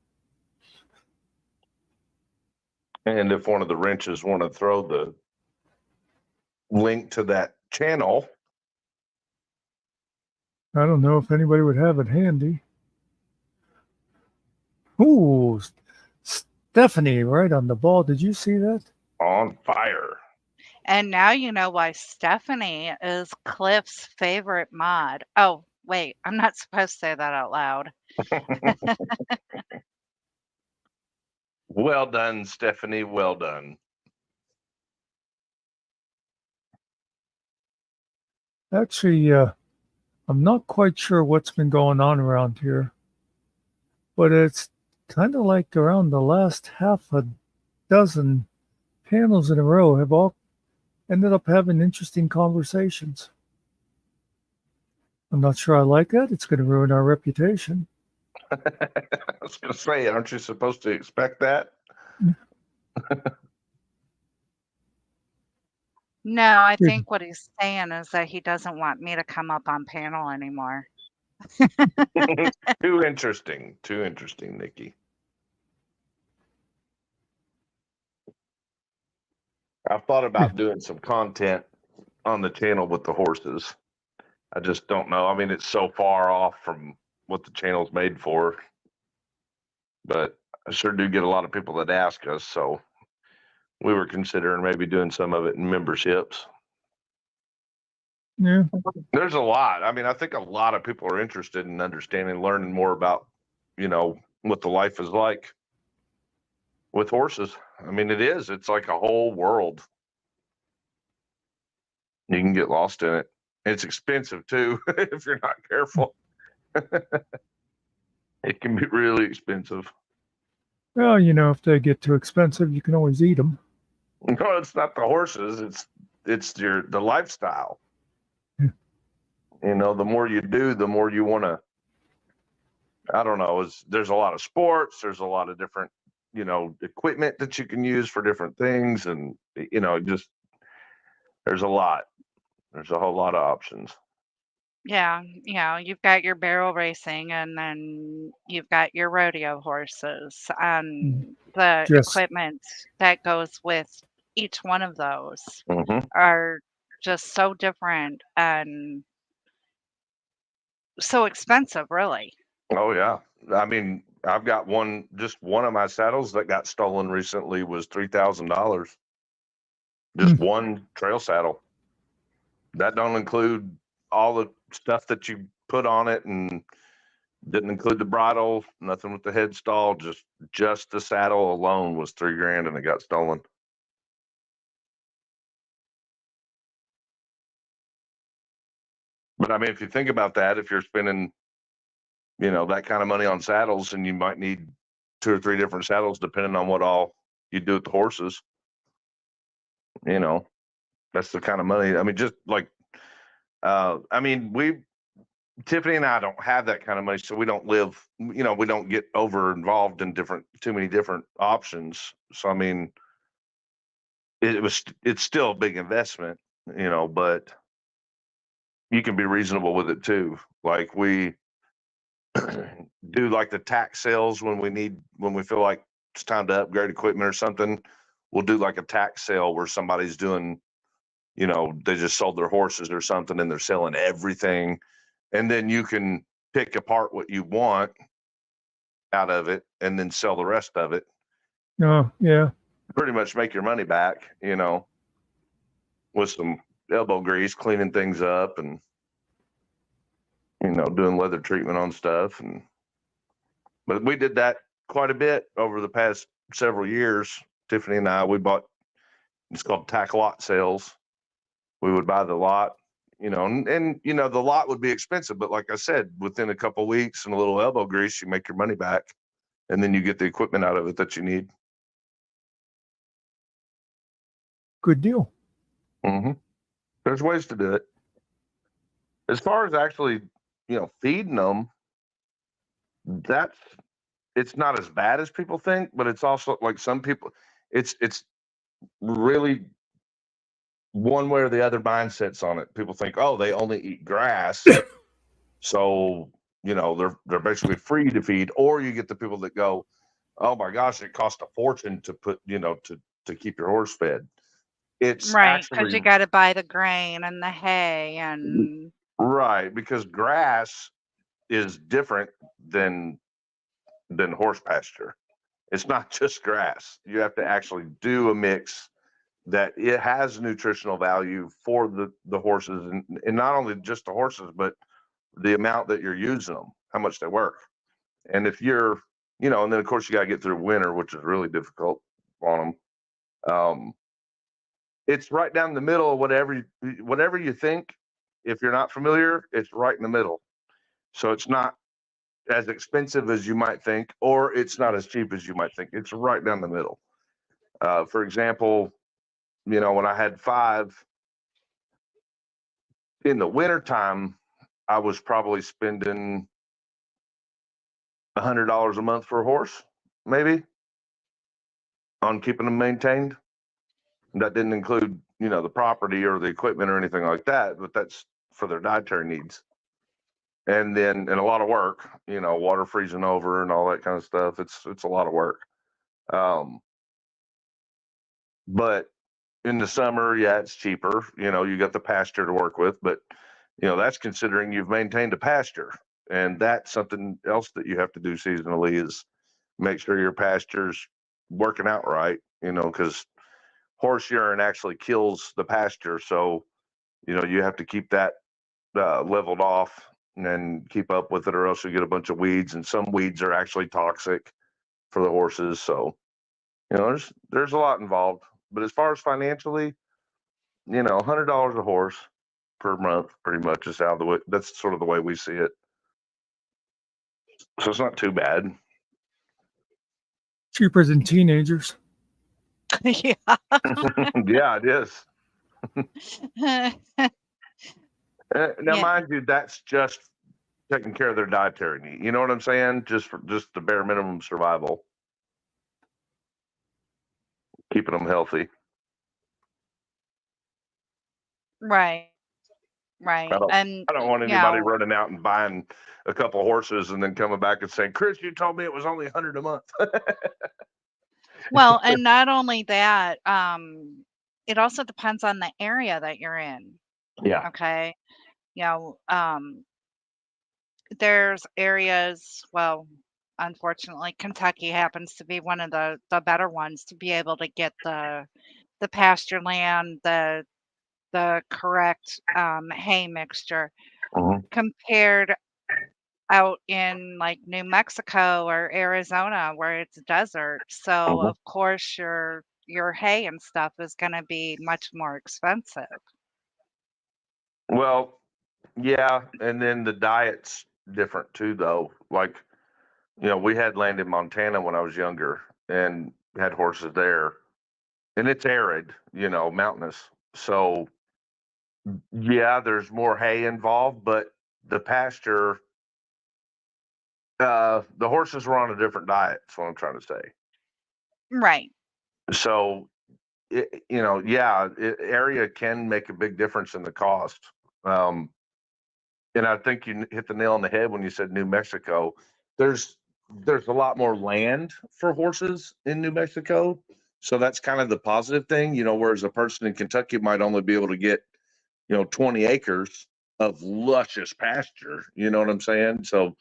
And if one of the wrenches want to throw the link to that channel, I don't know if anybody would have it handy. Ooh, Stephanie, right on the ball. Did you see that? on fire. and now you know why Stephanie is Cliff's favorite mod. Oh, wait, I'm not supposed to say that out loud. Well done, Stephanie. Well done. Actually, I'm not quite sure what's been going on around here, but it's kind of like around the last half a dozen panels in a row have all ended up having interesting conversations. I'm not sure I like that. It's going to ruin our reputation. I was going to say, aren't you supposed to expect that? No, I think what he's saying is that he doesn't want me to come up on panel anymore. Too interesting. Too interesting, Nikki. I've thought about doing some content on the channel with the horses. I just don't know. I mean, it's so far off from what the channel's made for. But I sure do get a lot of people that ask us, so we were considering maybe doing some of it in memberships. Yeah. There's a lot. I mean, I think a lot of people are interested in understanding, learning more about, what the life is like with horses. I mean, it is. It's like a whole world. You can get lost in it. It's expensive too if you're not careful. It can be really expensive. Well, if they get too expensive, you can always eat them. No, it's not the horses. It's the lifestyle. The more you do, the more you want to. I don't know. There's a lot of sports. There's a lot of different, equipment that you can use for different things, and just there's a lot. There's a whole lot of options. Yeah, you've got your barrel racing, and then you've got your rodeo horses, and the equipment that goes with each one of those are just so different and so expensive, really. Oh yeah. I mean, I've got one of my saddles that got stolen recently was $3,000. Just one trail saddle. That don't include all the stuff that you put on it, and didn't include the bridle, nothing with the head stall, just the saddle alone was $3,000 and it got stolen. But I mean, if you think about that, if you're spending, that kind of money on saddles, and you might need 2 or 3 different saddles depending on what all you do with the horses, that's the kind of money. I mean, just like, Tiffany and I don't have that kind of money, so we don't live, we don't get over involved in too many different options. So, I mean, it's still a big investment, but you can be reasonable with it too. Like we do like the tax sales when we feel like it's time to upgrade equipment or something. We'll do like a tax sale where somebody's doing, they just sold their horses or something and they're selling everything. And then you can pick apart what you want out of it and then sell the rest of it. Oh, yeah. Pretty much make your money back, with some elbow grease, cleaning things up and, doing leather treatment on stuff. But we did that quite a bit over the past several years. Tiffany and I, we bought, it's called tack lot sales. We would buy the lot, and the lot would be expensive, but like I said, within a couple of weeks and a little elbow grease, you make your money back, and then you get the equipment out of it that you need. Good deal. Mm-hmm. There's ways to do it. As far as actually, feeding them, it's not as bad as people think, but it's also like some people, it's really one way or the other mindsets on it. People think, oh, they only eat grass, so they're basically free to feed. Or you get the people that go, oh my gosh, it costs a fortune to put to keep your horse fed. It's Right, because you actually got to buy the grain and the hay and right, because grass is different than horse pasture. It's not just grass. You have to actually do a mix that it has nutritional value for the horses, and not only just the horses, but the amount that you're using them, how much they work. And if you're, and then of course you got to get through winter, which is really difficult on them. It's right down the middle of whatever you think. If you're not familiar, it's right in the middle. So it's not as expensive as you might think, or it's not as cheap as you might think. It's right down the middle. For example, when I had 5 in the wintertime, I was probably spending $100 a month for a horse, maybe, on keeping them maintained. That didn't include, the property or the equipment or anything like that, but that's for their dietary needs. And a lot of work, water freezing over and all that kind of stuff. It's a lot of work. But in the summer, yeah, it's cheaper. You got the pasture to work with, but that's considering you've maintained a pasture. And that's something else that you have to do seasonally is make sure your pasture's working out right, because horse urine actually kills the pasture. So, you have to keep that leveled off and keep up with it, or else you get a bunch of weeds, and some weeds are actually toxic for the horses. So, there's a lot involved. But as far as financially, $100 a horse per month, pretty much is that's sort of the way we see it. So it's not too bad. Cheaper than teenagers. yeah. Yeah, it is. Now, Yeah. mind you, that's just taking care of their dietary need. You know what I'm saying? Just the bare minimum survival, keeping them healthy. Right. Right. And I don't want anybody running out and buying a couple horses and then coming back and saying, "Chris, you told me it was only $100 a month." Well, and not only that, it also depends on the area that you're in. Yeah. Okay. There's areas, well, unfortunately, Kentucky happens to be one of the better ones to be able to get the pasture land, the correct hay mixture, compared out in like New Mexico or Arizona where it's desert. So of course your hay and stuff is going to be much more expensive. Well, yeah, and then the diet's different too, though. Like, we had land in Montana when I was younger and had horses there, and it's arid, mountainous. So, yeah, there's more hay involved, but the pasture, the horses were on a different diet. That's what I'm trying to say. Right. So, area can make a big difference in the cost. And I think you hit the nail on the head when you said New Mexico. There's a lot more land for horses in New Mexico. So that's kind of the positive thing, whereas a person in Kentucky might only be able to get, 20 acres of luscious pasture. You know what I'm saying? So,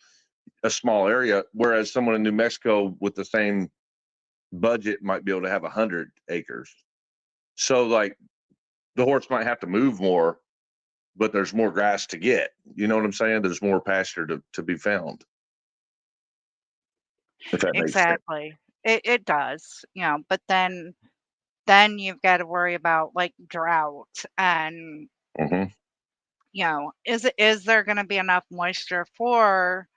a small area, whereas someone in New Mexico with the same budget might be able to have 100 acres. So like the horse might have to move more, but there's more grass to get. You know what I'm saying? There's more pasture to be found. If that makes sense. Exactly. It does, but then you've got to worry about like drought and Mhm. is there going to be enough moisture for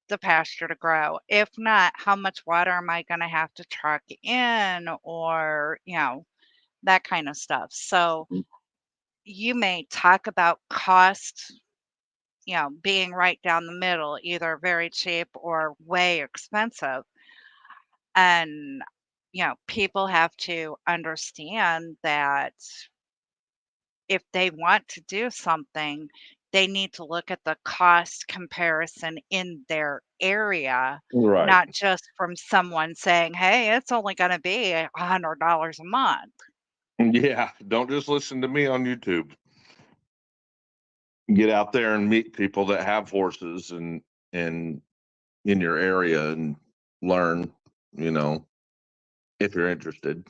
the pasture to grow? If not, how much water am I going to have to truck in, or that kind of stuff. So you may talk about cost, being right down the middle, either very cheap or way expensive. And people have to understand that if they want to do something, they need to look at the cost comparison in their area, Right. not just from someone saying, "Hey, it's only going to be $100 a month." Yeah, don't just listen to me on YouTube. Get out there and meet people that have horses and in your area and learn, if you're interested.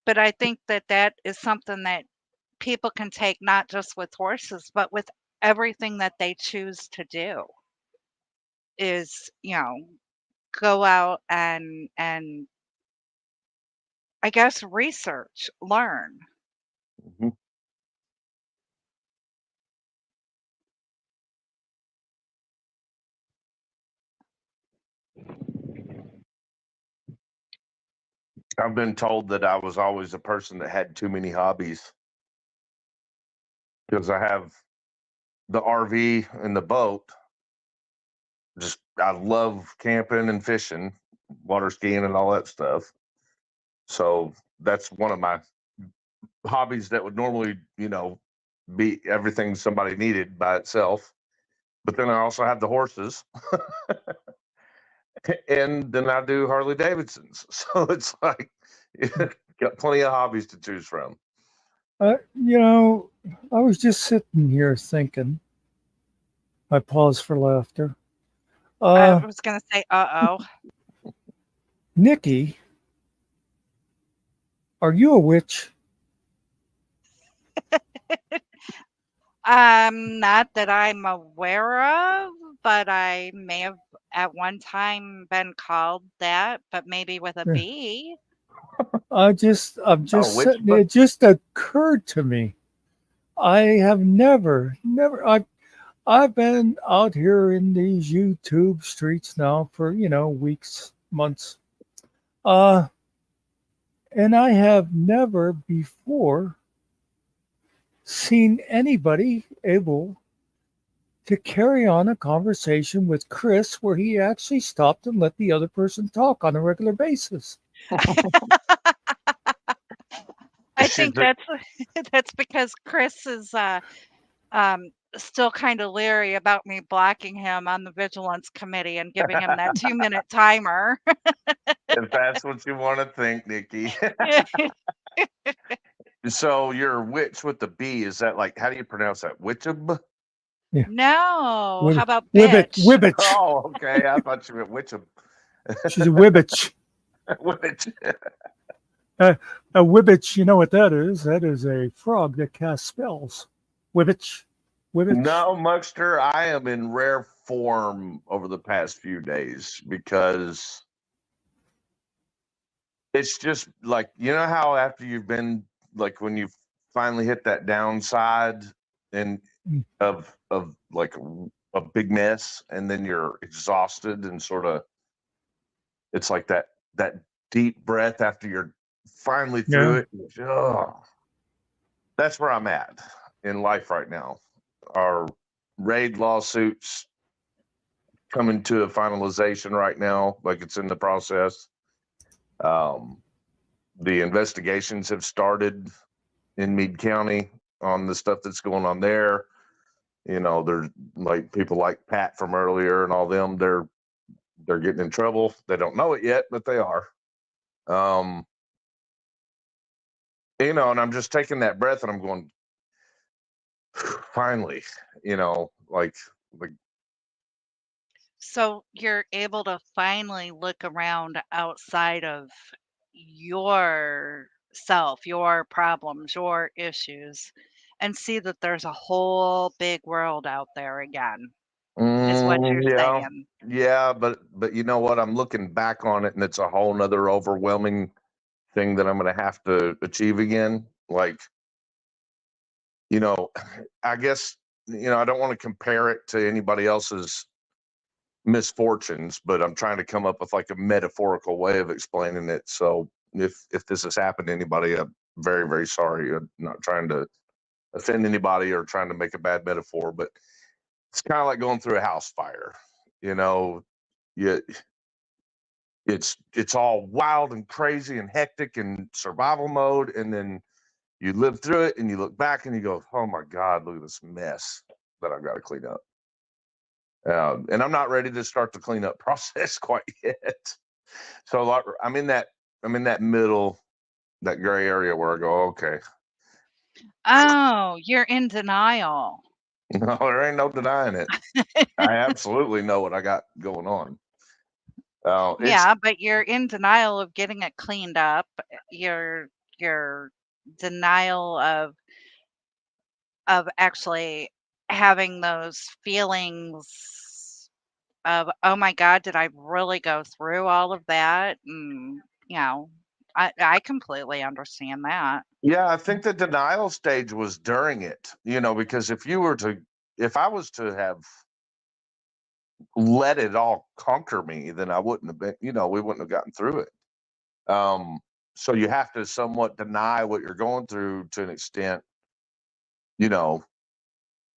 But I think that is something that people can take not just with horses, but with everything that they choose to do is, go out and I guess research, learn. Mhm. I've been told that I was always a person that had too many hobbies because I have the RV and the boat. Just I love camping and fishing, water skiing and all that stuff. So that's one of my hobbies that would normally, be everything somebody needed by itself. But then I also have the horses, and then I do Harley Davidsons. So it's like got plenty of hobbies to choose from. I was just sitting here thinking. I paused for laughter. I Uh, was going to say, uh-oh. Nikki, are you a witch? Not that I'm aware of, but I may have at one time been called that, but maybe with a Yeah. B. I'm Oh, just which sitting. It just occurred to me. I have never. I've been out here in these YouTube streets now for weeks, months. Uh, and I have never before seen anybody able to carry on a conversation with Chris where he actually stopped and let the other person talk on a regular basis. I She's think that's that's because Chris is um, still kind of leery about me blocking him on the vigilance committee and giving him that 2-minute timer. if that's what you want to think, Nikki. So you're witch with the B. Is that like how do you pronounce that? Witchub? Yeah. No, how about Wibbit, bitch? Wibbitch. Oh, okay. I thought you meant Witchub. She's a Wibbitch. Witch. A Wibbitch, you know what that is? That is a frog that casts spells. Wibbitch. Wibbitch. No, Muckster, I am in rare form over the past few days because it's just like how after you've been like when you finally hit that downside and of like a big mess and then you're exhausted and sort of it's like that deep breath after you're finally through it. Oh, that's where I'm at in life right now. Our raid lawsuits coming to a finalization right now, like it's in the process. The investigations have started in Meade County on the stuff that's going on there. There's like people like Pat from earlier and all them. They're getting in trouble. They don't know it yet, but they are. And I'm just taking that breath and I'm going, finally, like So you're able to finally look around outside of yourself, your problems, your issues, and see that there's a whole big world out there again, is what you're yeah, saying. yeah, but you know what? I'm looking back on it, and it's a whole nother overwhelming thing that I'm going to have to achieve again. Like, I guess, I don't want to compare it to anybody else's misfortunes, but I'm trying to come up with like a metaphorical way of explaining it. So if this has happened to anybody, I'm very, very sorry. I'm not trying to offend anybody or trying to make a bad metaphor, but it's kind of like going through a house fire. You know, you, it's all wild and crazy and hectic and survival mode, and then you live through it and you look back and you go, oh my God, look at this mess that I've got to clean up. And I'm not ready to start the cleanup process quite yet. So like, I'm in that middle, that gray area where I go, okay, Oh, you're in denial. no, there ain't no denying it. I absolutely know what I got going on. It's Yeah, but you're in denial of getting it cleaned up. You're denial of actually having those feelings of, oh my God, did I really go through all of that? And you know, I completely understand that. yeah, I think the denial stage was during it, because if I was to have let it all conquer me, then I wouldn't have been, we wouldn't have gotten through it. So you have to somewhat deny what you're going through to an extent, you know,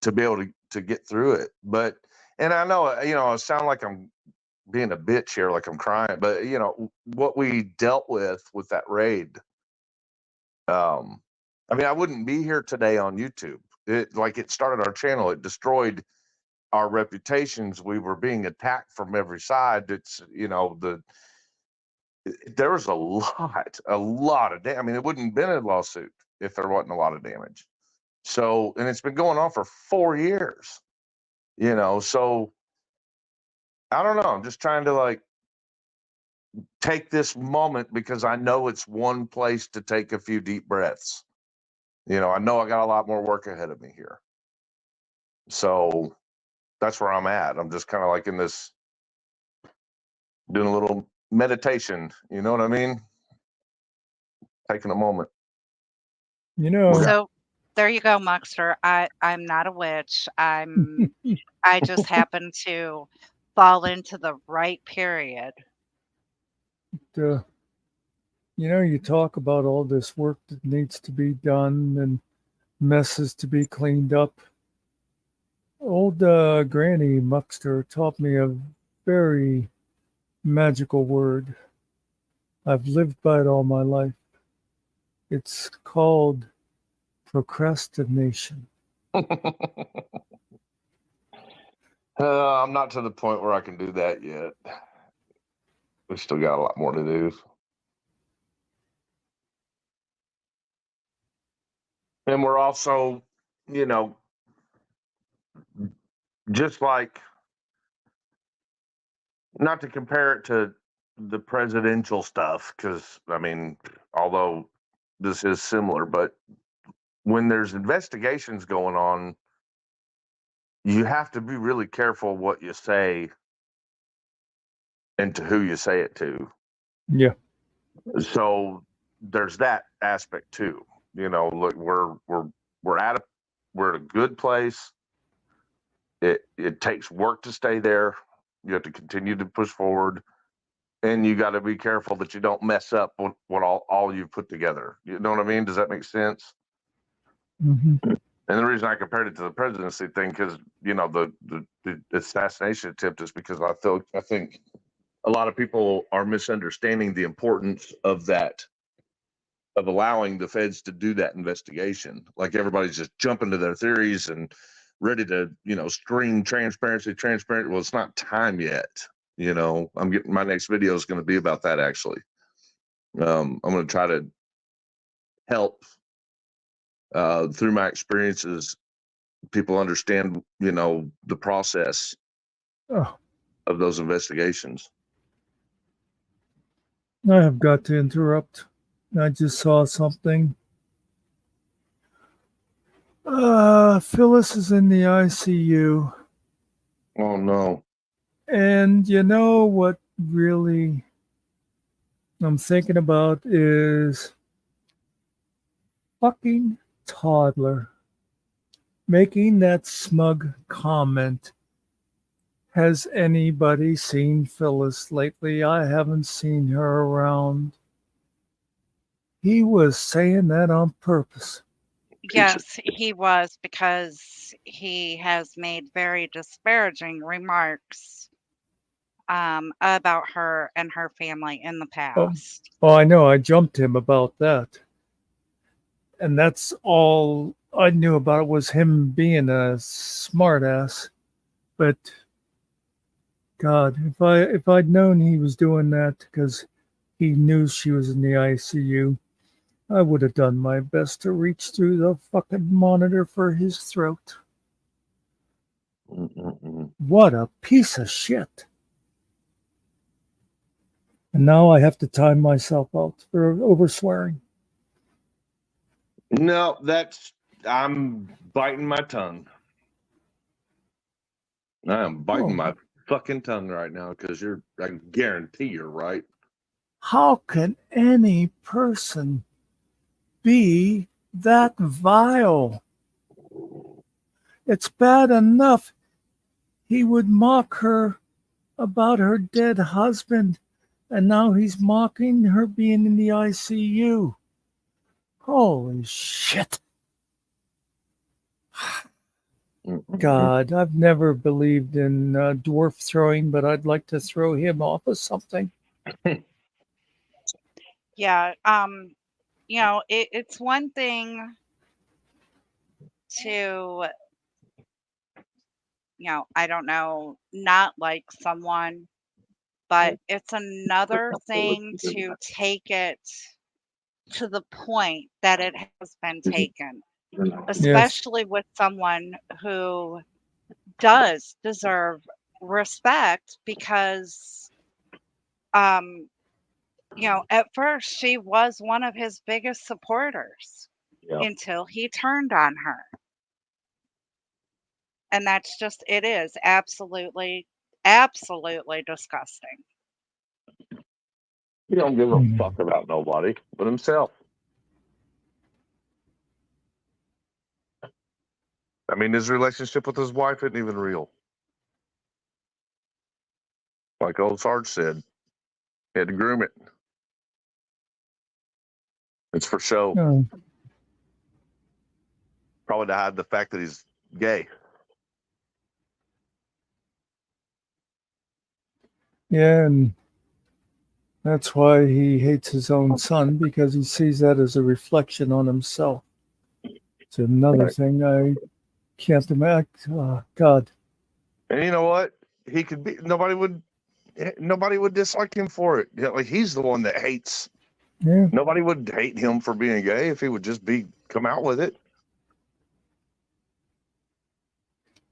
to be able to get through it. But, and I know, I sound like I'm being a bitch here, like I'm crying, but what we dealt with that raid, I mean, I wouldn't be here today on YouTube. It started our channel. It destroyed our reputations. We were being attacked from every side. There was a lot of damage. I mean, it wouldn't have been a lawsuit if there wasn't a lot of damage. So, and it's been going on for 4 years, so I don't know. I'm just trying to like take this moment because I know it's one place to take a few deep breaths. I know I got a lot more work ahead of me here. So that's where I'm at. I'm just kind of like in this, doing a little meditation. You know what I mean? Taking a moment. So there you go, Muckster. I'm not a witch. I just happen to fall into the right period. You talk about all this work that needs to be done and messes to be cleaned up. Old Granny Muckster taught me a very magical word. I've lived by it all my life. It's called procrastination. I'm not to the point where I can do that yet. We still got a lot more to do. And we're also, just like, not to compare it to the presidential stuff, because, I mean, although this is similar, but when there's investigations going on, you have to be really careful what you say and to who you say it to. Yeah. So there's that aspect too. Look, we're at a good place. It takes work to stay there. You have to continue to push forward, and you got to be careful that you don't mess up what all you've put together. You know what I mean? Does that make sense? Mm-hmm. And the reason I compared it to the presidency thing, because the assassination attempt, is because I think a lot of people are misunderstanding the importance of that, of allowing the feds to do that investigation. Like everybody's just jumping to their theories and ready to, scream transparency. Well, it's not time yet. I'm getting, my next video is going to be about that actually. I'm going to try to help through my experiences people understand, the process Oh, of those investigations. I have got to interrupt. I just saw something. Phyllis is in the ICU. Oh no. And you know what really I'm thinking about is fucking toddler making that smug comment. Has anybody seen Phyllis lately? I haven't seen her around. He was saying that on purpose. Yes, he was, because he has made very disparaging remarks about her and her family in the Oh, past. I know. I jumped him about that. And that's all I knew about it was him being a smartass. But God, if I'd known he was doing that because he knew she was in the ICU, I would have done my best to reach through the fucking monitor for his throat. What a piece of shit. And now I have to time myself out for over swearing. No, I'm biting my tongue. I am biting my fucking tongue right now because I guarantee you're right. How can any person be that vile? It's bad enough he would mock her about her dead husband, and now he's mocking her being in the ICU. Holy shit. God, I've never believed in dwarf throwing, but I'd like to throw him off of something. Yeah, it's one thing to, I don't know, not like someone, but it's another thing to take it to the point that it has been taken, especially with someone who does deserve respect, because at first she was one of his biggest supporters until he turned on her. And that's just, it is absolutely, absolutely disgusting. He don't give a fuck about nobody but himself. I mean, his relationship with his wife isn't even real. Like old Sarge said, he had to groom it. It's for show. Probably to hide the fact that he's gay. Yeah, and that's why he hates his own son, because he sees that as a reflection on himself. It's another thing I can't imagine. Oh, God. And you know what? He could be. Nobody would dislike him for it. Like, he's the one that hates. Yeah. Nobody would hate him for being gay if he would just come out with it.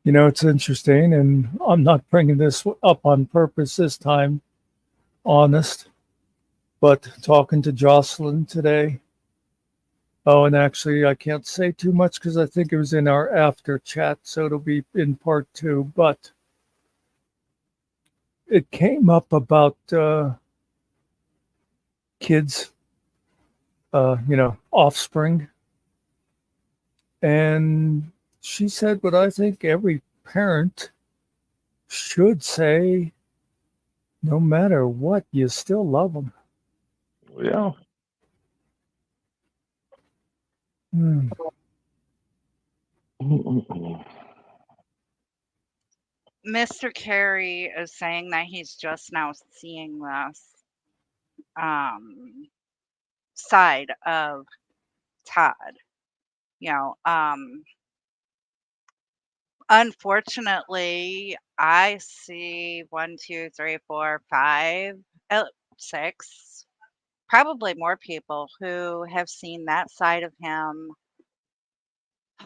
You know, it's interesting, and I'm not bringing this up on purpose this time, honest, but talking to Jocelyn today. Oh, and actually, I can't say too much because I think it was in our after chat, so it'll be in part 2. But it came up about kids, offspring. And she said what I think every parent should say: no matter what, you still love them. Yeah. Mr. Carey is saying that he's just now seeing this side of Todd. Unfortunately, I see 1, 2, 3, 4, 5, 6, probably more people who have seen that side of him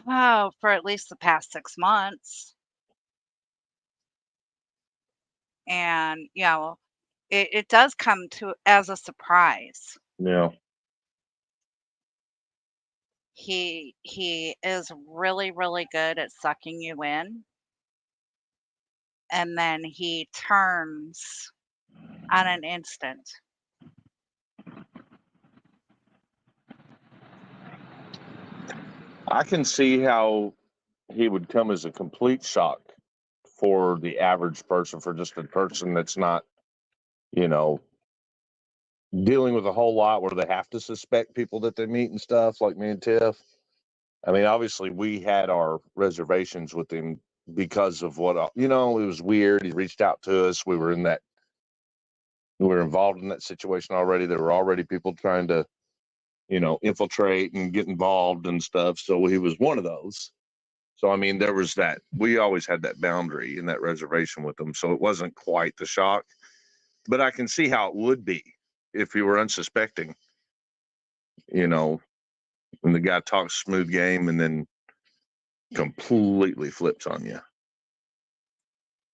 Oh, for at least the past 6 months. And, well, it does come to as a surprise. Yeah. He is really, really good at sucking you in, and then he turns on an instant. I can see how he would come as a complete shock for the average person, for just a person that's not, you know, dealing with a whole lot where they have to suspect people that they meet and stuff, like me and Tiff. I mean, obviously, we had our reservations with him because of what, it was weird. He reached out to us. We were involved in that situation already. There were already people trying to, infiltrate and get involved and stuff. So he was one of those. So, I mean, there was that. We always had that boundary and that reservation with them. So it wasn't quite the shock. But I can see how it would be if you were unsuspecting, when the guy talks smooth game and then completely flips on you.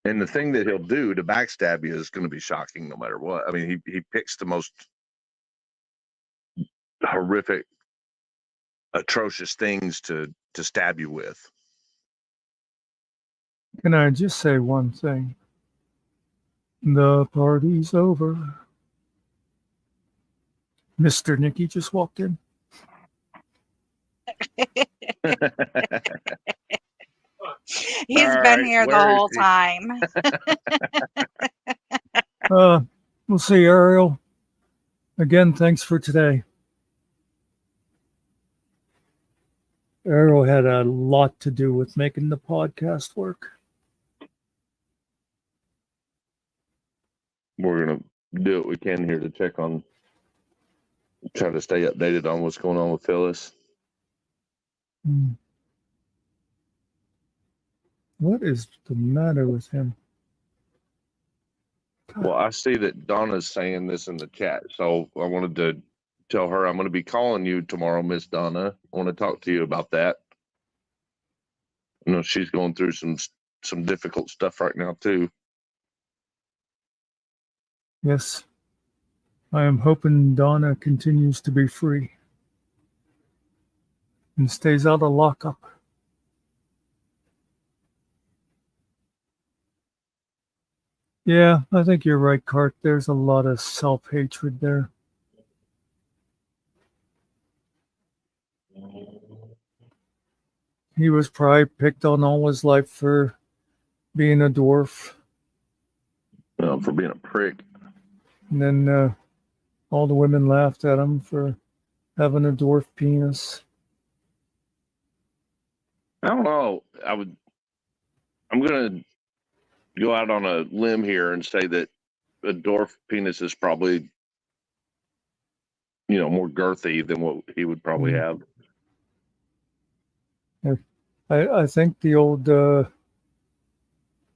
And the thing that he'll do to backstab you is going to be shocking no matter what. I mean, he picks the most horrific, atrocious things to stab you with. Can I just say one thing? The party's over. Mr. Nicky just walked in. He's All been right, here the where is whole he? time. We'll see, Ariel. Again, thanks for today. Ariel had a lot to do with making the podcast work. We're going to do what we can here to try to stay updated on what's going on with Phyllis. What is the matter with him? Well, I see that Donna's saying this in the chat, so I wanted to tell her I'm going to be calling you tomorrow, Miss Donna. I want to talk to you about that. She's going through some difficult stuff right now too. Yes. I am hoping Donna continues to be free and stays out of lockup. Yeah, I think you're right, Cart. There's a lot of self-hatred there. He was probably picked on all his life for being a dwarf. For being a prick. And then all the women laughed at him for having a dwarf penis. I don't know. I'm going to go out on a limb here and say that a dwarf penis is probably, more girthy than what he would probably have. I think the old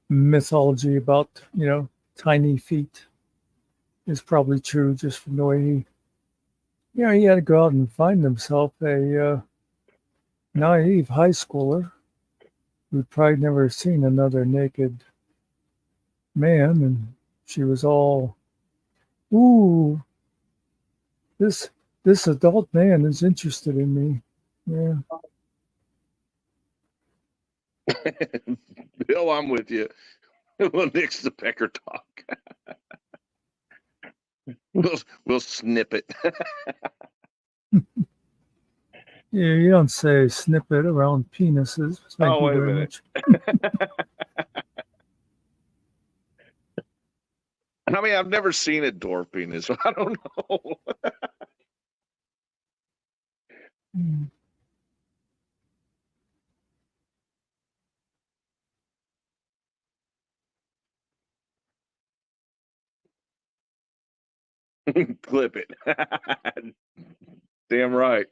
mythology about, tiny feet is probably true, just from the way he had to go out and find himself a naive high schooler who'd probably never seen another naked man, and she was all, ooh, this adult man is interested in me. Yeah. Bill, I'm with you. We'll nix the pecker talk. We'll snip it. Yeah, you don't say snippet around penises. Thank you very much. I mean, I've never seen a dwarf penis, so I don't know. Clip it. Damn right.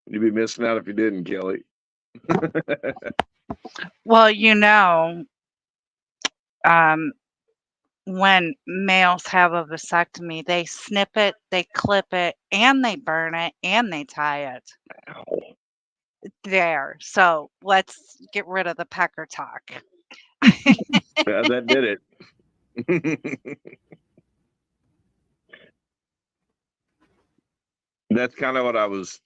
You'd be missing out if you didn't, Kelly. Well, when males have a vasectomy, they snip it, they clip it, and they burn it, and they tie it. Ow. there. So let's get rid of the pecker talk. Yeah, that did it. That's kind of what I was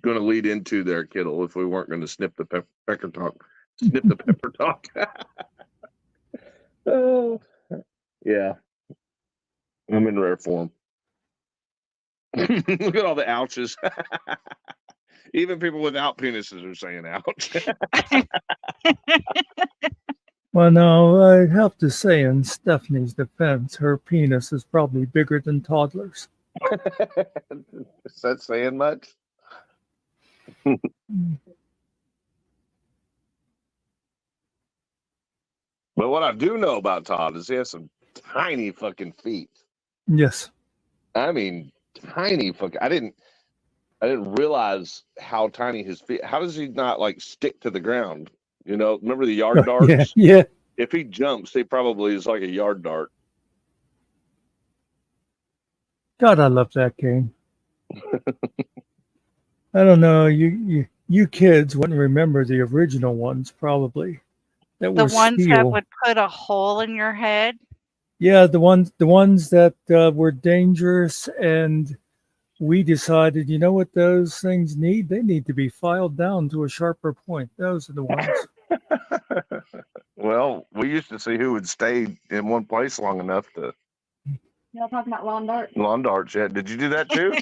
going to lead into there, Kittle, if we weren't going to snip the pecker talk. Snip the pepper talk. Oh, yeah. I'm in rare form. Look at all the ouches. Even people without penises are saying ouch. Well, no, I have to say, in Stephanie's defense, her penis is probably bigger than toddlers. Is that saying much? But what I do know about Todd is he has some tiny fucking feet. Yes. I mean, tiny fucking. I didn't realize how tiny his feet. How does he not like stick to the ground? You know, remember the yard darts? Yeah, yeah. If he jumps, he probably is like a yard dart. God, I love that game. I don't know, you kids wouldn't remember the original ones, probably. That The were ones that steel. would put a hole in your head. Yeah, the ones that were dangerous, and we decided, you know what those things need? They need to be filed down to a sharper point. Those are the ones. Well, we used to see who would stay in one place long enough to Y'all talking about lawn darts? lawn darts. Yeah, did you do that too?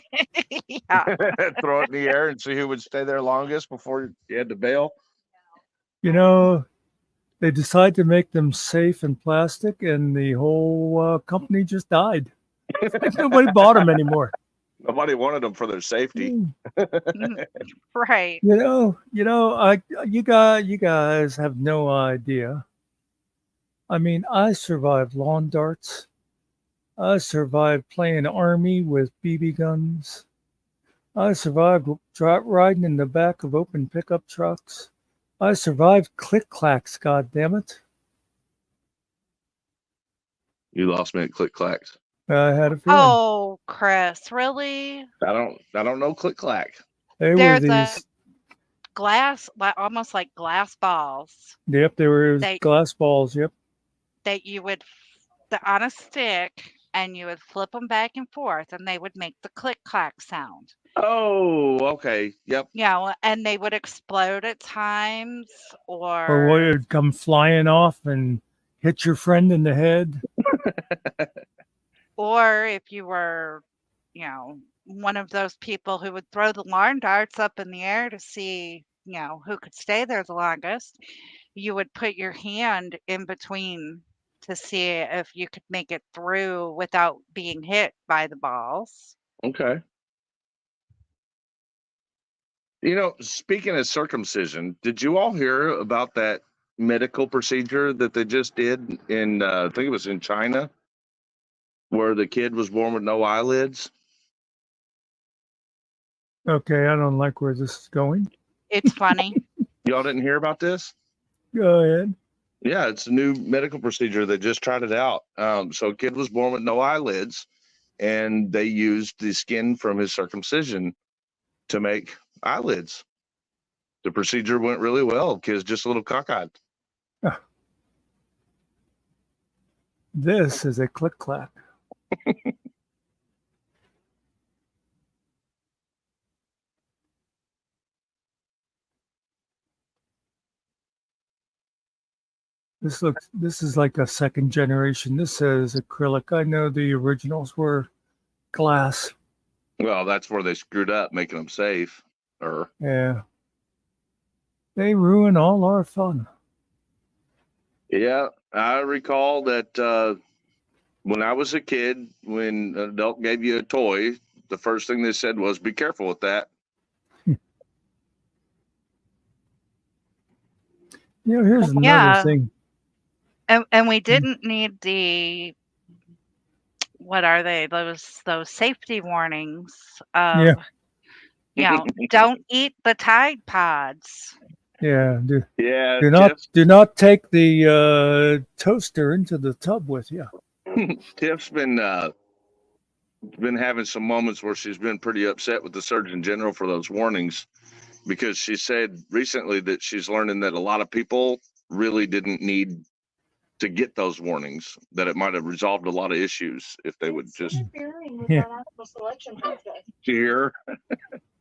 Yeah. Throw it in the air and see who would stay there longest before you had to bail. You know, they decided to make them safe in plastic, and the whole company just died. Nobody bought them anymore. Nobody wanted them for their safety. Right. You guys have no idea. I mean, I survived lawn darts. I survived playing army with BB guns. I survived riding in the back of open pickup trucks. I survived click clacks, God damn it. You lost me at click clacks. I had a feeling. Oh, Chris, really? I don't know click clack. They were They're these. the glass, almost like glass balls Yep, they were They- glass balls. Yep. that you would on a stick, and you would flip them back and forth, and they would make the click clack sound. Oh, okay. Yep. Yeah, and they would explode at times, Or what would come flying off and hit your friend in the head. or if you were, one of those people who would throw the lawn darts up in the air to see, who could stay there the longest, you would put your hand in between to see if you could make it through without being hit by the balls. Okay. Speaking of circumcision, did you all hear about that medical procedure that they just did in, I think it was in China, where the kid was born with no eyelids? Okay, I don't like where this is going. It's funny. Y'all didn't hear about this? Go ahead. Yeah, it's a new medical procedure. They just tried it out. So a kid was born with no eyelids, and they used the skin from his circumcision to make eyelids. The procedure went really well. Kid's just a little cockeyed. This is a click clack. This is like a second generation. This says acrylic. I know the originals were glass. Well, that's where they screwed up, making them safe. Yeah. They ruin all our fun. Yeah, I recall that when I was a kid, when an adult gave you a toy, the first thing they said was, "Be careful with that." Here's another thing. And we didn't need the, what are they? Those safety warnings of, don't eat the Tide Pods. Yeah. Yeah. Do not take the toaster into the tub with you. Tiff's been having some moments where she's been pretty upset with the Surgeon General for those warnings. because she said recently that she's learning that a lot of people really didn't need to get those warnings, that it might have resolved a lot of issues if they would just Interfering with Yeah. our natural selection process. hear.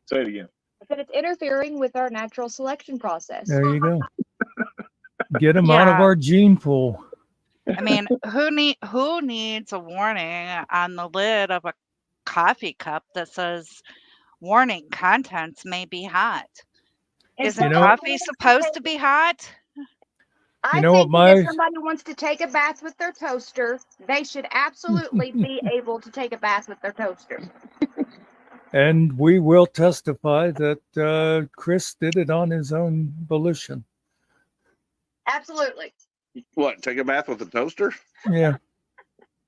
Say it again. I said it's interfering with our natural selection process. There you go. Get them out of Yeah. our gene pool. I mean, who needs a warning on the lid of a coffee cup that says warning contents may be hot? And Isn't You know- coffee supposed to be hot? I know think what that my- if somebody wants to take a bath with their toaster, they should absolutely be able to take a bath with their toaster. And we will testify that Chris did it on his own volition. Absolutely. What? Take a bath with a toaster? Yeah.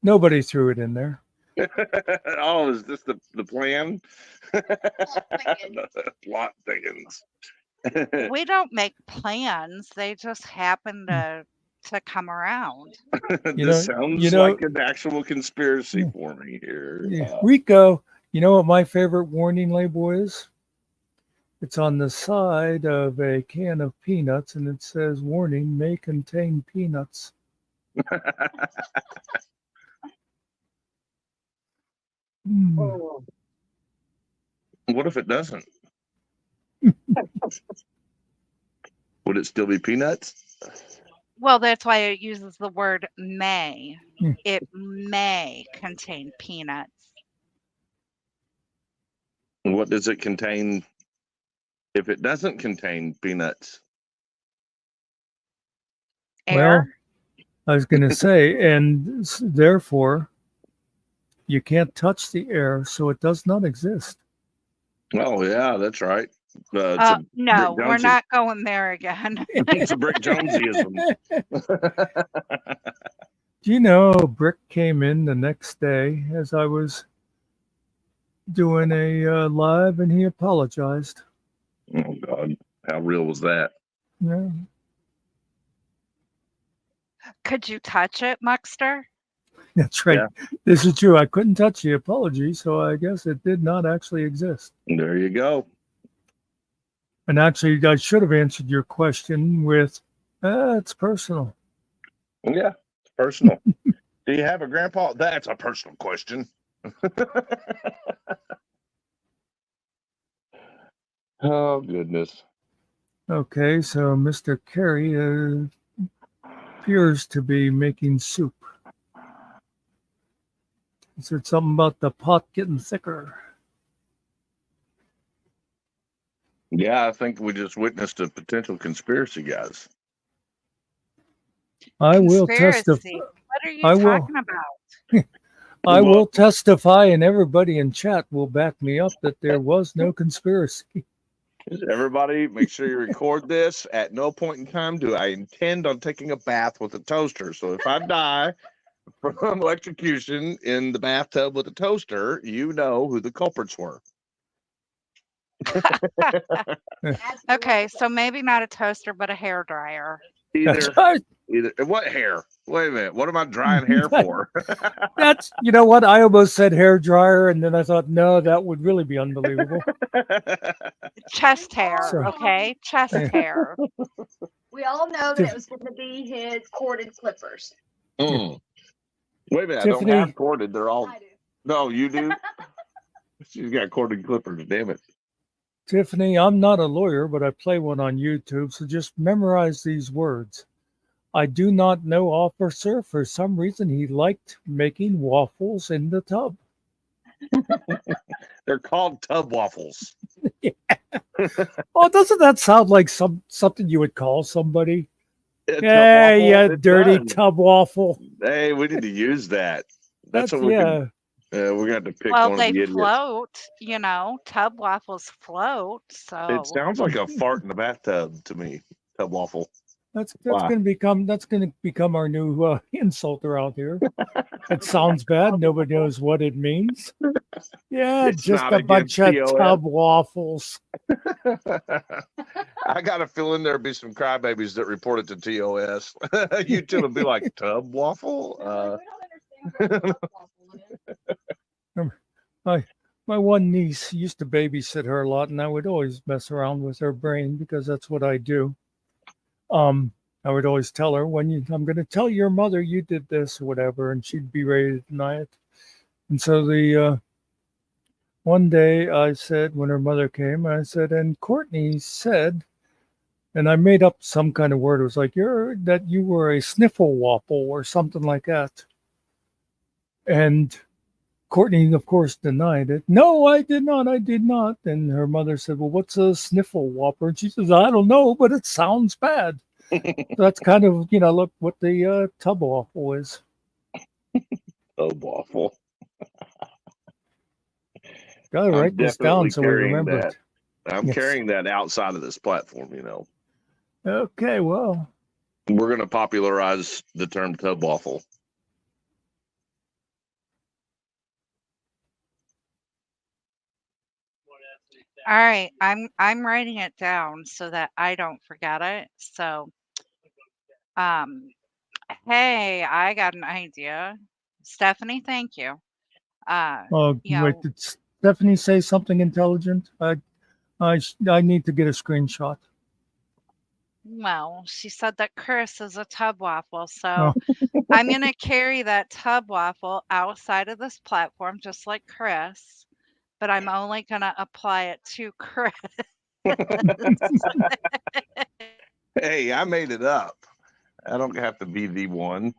Nobody threw it in there. Oh, is this the plan? Plot thickens. We don't make plans. They just happen to come around. This sounds like an actual conspiracy for me here. Yeah. Rico, you know what my favorite warning label is? It's on the side of a can of peanuts, and it says, "Warning, may contain peanuts." What if it doesn't? Would it still be peanuts? Well, that's why it uses the word may. Hmm. It may contain peanuts. What does it contain if it doesn't contain peanuts? Well, I was going to say, and therefore, you can't touch the air, so it does not exist. Oh, yeah, that's right. No, Brick we're Jonesy. not going there again. It's a Brick Jonesyism. Do you know Brick came in the next day as I was doing a live, and he apologized. Oh, God. How real was that? Yeah. Could you touch it, Muckster? That's right. Yeah. This is true. I couldn't touch the apology, so I guess it did not actually exist. There you go. And actually, I should have answered your question with, it's personal. Yeah, it's personal. Do you have a grandpa? That's a personal question. Oh, goodness. Okay, so Mr. Carey appears to be making soup. He said something about the pot getting thicker. Yeah, I think we just witnessed a potential conspiracy, guys. I will testify. Conspiracy. What are you talking about? I Well- will testify, and everybody in chat will back me up that there was no conspiracy. Everybody, make sure you record this. At no point in time do I intend on taking a bath with a toaster. So if I die from electrocution in the bathtub with a toaster, you know who the culprits were. Okay, so maybe not a toaster, but a hair dryer. Either, right. either. What hair? Wait a minute. What am I drying hair for? That's, you know what? I almost said hair dryer, and then I thought, no, that would really be unbelievable. Chest hair, So- okay? Chest Yeah. hair. We all know that it was going to be his corded clippers. Mm. Wait a minute. I Tiffany- don't have corded. They're all. I do. No, you do. She's got corded clippers. Damn it. Tiffany, I'm not a lawyer, but I play one on YouTube, so just memorize these words. I do not know officer. For some reason, he liked making waffles in the tub. They're called tub waffles. Oh, doesn't that sound like something you would call somebody? A tub Hey, waffle? you It dirty does. tub waffle. Hey, we need to use that. That's what yeah. we're going to have to pick Well, one they of the idiots. float, you know, tub waffles float. So It sounds like a fart in the bathtub to me. Tub waffle. That's Why? going to become our new insult around here. It sounds bad. Nobody knows what it means. Yeah, It's just not a bunch of against TOS. tub waffles. I got a feeling there'll be some crybabies that report it to TOS. YouTube will be like, tub waffle? We don't understand what a tub waffle is. My one niece used to babysit her a lot, and I would always mess around with her brain because that's what I do. I would always tell her I'm going to tell your mother you did this or whatever, and she'd be ready to deny it. And so the one day I said, when her mother came, I said, and Courtney said, and I made up some kind of word. It was like that you were a sniffle waffle or something like that. And Courtney, of course, denied it. No, I did not. I did not. And her mother said, well, what's a sniffle whopper? And she says, I don't know, but it sounds bad. So that's kind of, look what the tub waffle is. Tub waffle. Gotta I'm write this down definitely so we carrying remember that. it. I'm Yes. carrying that outside of this platform, Okay, well. We're going to popularize the term tub waffle. All right, I'm writing it down so that I don't forget it. So, hey, I got an idea. Stephanie, thank you. Wait, did Stephanie say something intelligent? I need to get a screenshot. Well, she said that Chris is a tub waffle, Oh. so I'm gonna carry that tub waffle outside of this platform, just like Chris, but I'm only gonna apply it to Chris. Hey, I made it up. I don't have to be the one.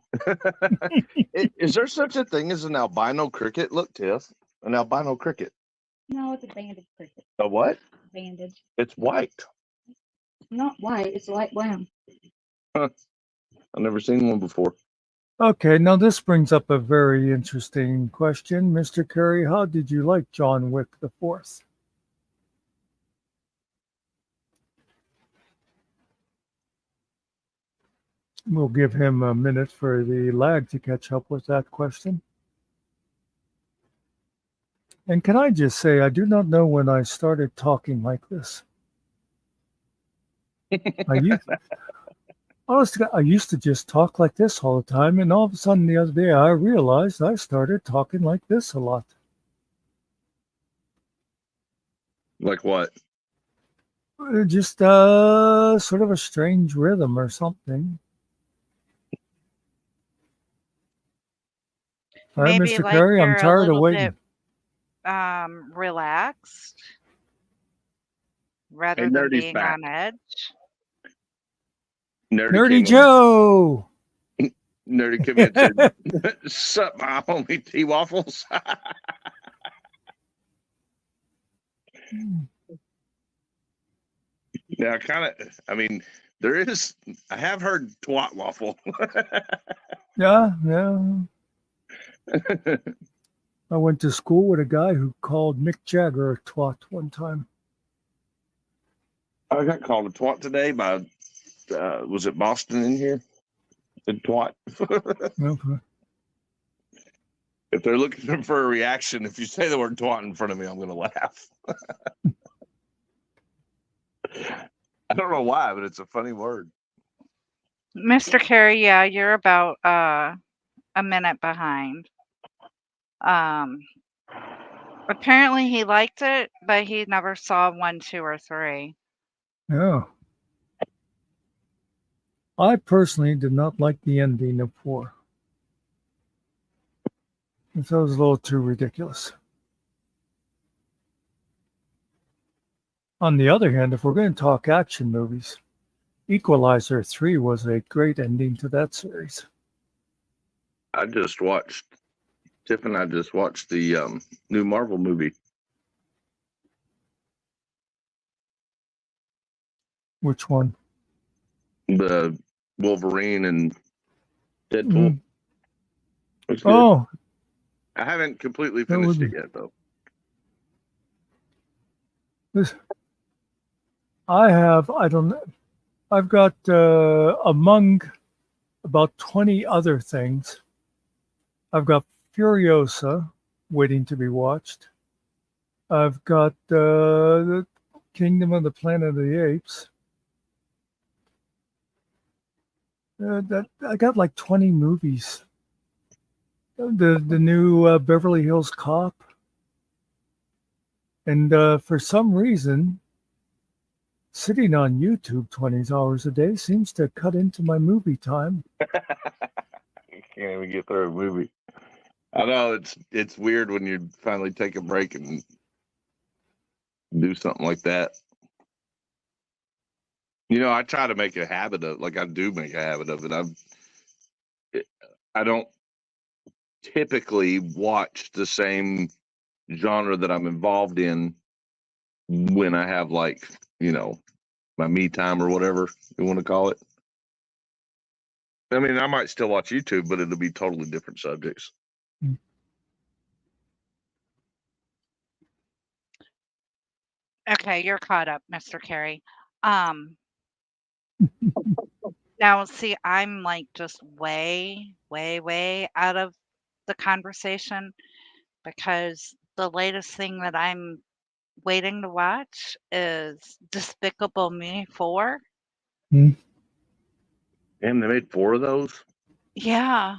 Is there such a thing as an albino cricket? Look, Tiff, an albino cricket. No, it's a banded cricket. A what? Banded. It's white. Not white, it's light brown. Huh. I've never seen one before. Okay, now this brings up a very interesting question. Mr. Curry, how did you like John Wick the Fourth? We'll give him a minute for the lag to catch up with that question. And can I just say, I do not know when I started talking like this. Honestly, I used to just talk like this all the time, and all of a sudden the other day I realized I started talking like this a lot. Like what? Just sort of a strange rhythm or something. All right, Maybe Mr. like Curry, I'm you're a tired of little waiting. bit relaxed rather Hey, than Nerdy's being back. on edge. Nerdy Joe! Nerdy came in and said, sup, my homie T Waffles. Yeah, I mean, I have heard twat waffle. Yeah. I went to school with a guy who called Mick Jagger a twat one time. I got called a twat today by, was it Boston in here? The twat. Okay. If they're looking for a reaction, if you say the word twat in front of me, I'm going to laugh. I don't know why, but it's a funny word. Mr. Carey, yeah, you're about a minute behind. Apparently he liked it, but he never saw 1, 2, or 3. Yeah. I personally did not like the ending of 4. I thought it was a little too ridiculous. On the other hand, if we're going to talk action movies, Equalizer 3 was a great ending to that series. Tiff and I just watched the new Marvel movie. Which one? The Wolverine and Deadpool. Oh. I haven't completely finished it yet, though. I've got among about 20 other things, I've got Furiosa waiting to be watched. I've got the Kingdom of the Planet of the Apes. I got like 20 movies. The new Beverly Hills Cop. And for some reason, sitting on YouTube 20 hours a day seems to cut into my movie time. You can't even get through a movie. I know it's weird when you finally take a break and do something like that. I try to make a habit of, like, I do make a habit of it. I don't typically watch the same genre that I'm involved in when I have, like, my me time or whatever you want to call it. I mean, I might still watch YouTube, but it'll be totally different subjects. Okay, you're caught up, Mr. Carey. Now, see, I'm like just way, way, way out of the conversation because the latest thing that I'm waiting to watch is Despicable Me 4. Hmm. And they made 4 of those? Yeah.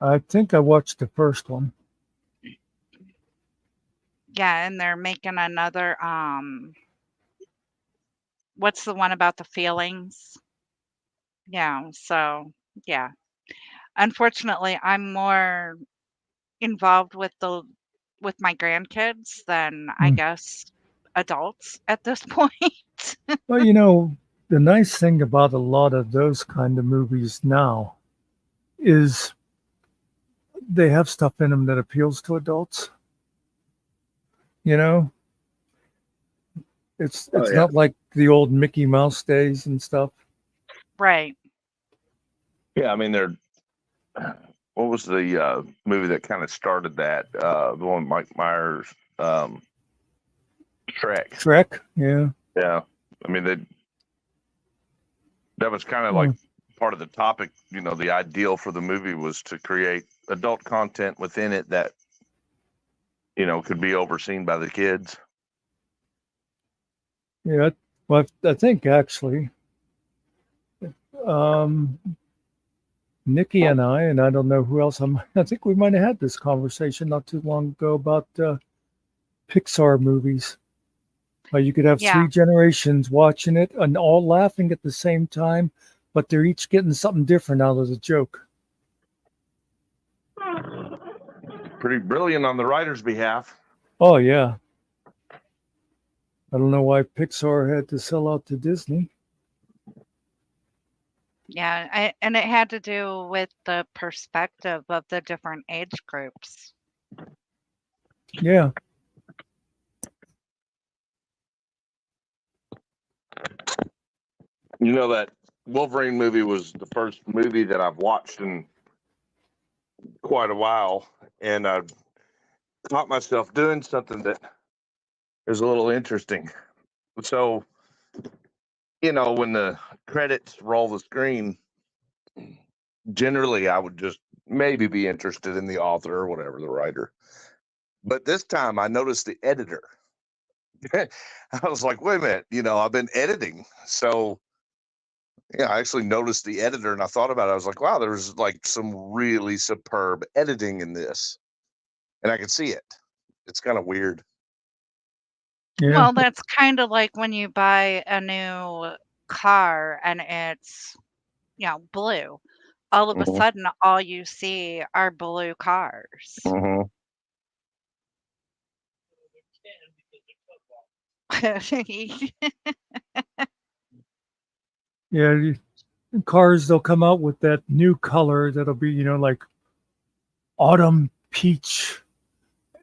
I think I watched the first one. Yeah, and they're making another what's the one about the feelings? Yeah, so yeah. Unfortunately, I'm more involved with my grandkids than I Hmm. guess adults at this point. Well, the nice thing about a lot of those kind of movies now is they have stuff in them that appeals to adults. You know, it's Oh, it's yeah. not like the old Mickey Mouse days and stuff. Right. Yeah, I mean, what was the movie that kind of started that? The one with Mike Myers, Shrek. Shrek, yeah. Yeah. I mean, that was kind of Hmm. like part of the topic. The ideal for the movie was to create adult content within it that, could be overseen by the kids. Yeah. Well, I think actually, um, Nikki and I don't know who else. I think we might have had this conversation not too long ago about Pixar movies. You could have Yeah. 3 generations watching it and all laughing at the same time, but they're each getting something different out of the joke. Pretty brilliant on the writer's behalf. Oh, yeah. I don't know why Pixar had to sell out to Disney. Yeah, and it had to do with the perspective of the different age groups. Yeah. That Wolverine movie was the first movie that I've watched in quite a while, and I caught myself doing something that is a little interesting. So, when the credits roll the screen, generally I would just maybe be interested in the author or whatever, the writer. But this time I noticed the editor. I was like, wait a minute, I've been editing. So, yeah, I actually noticed the editor and I thought about it. I was like, wow, there's like some really superb editing in this. And I could see it. It's kind of weird. Yeah. Well, that's kind of like when you buy a new car and it's, blue. All of a Mhm. sudden, all you see are blue cars. Mhm. Yeah. Cars, they'll come out with that new color that'll be, like autumn peach.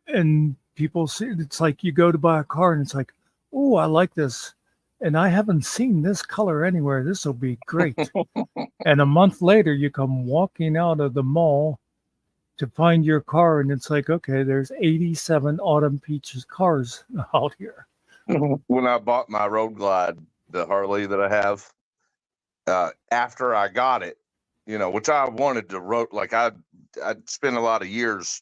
And people see it's like you go to buy a car and it's like, oh, I like this. And I haven't seen this color anywhere. This will be great. And a month later, you come walking out of the mall to find your car, and it's like, okay, there's 87 autumn peaches cars out here. When I bought my Road Glide, the Harley that I have, after I got it, which I wanted to like I'd spent a lot of years,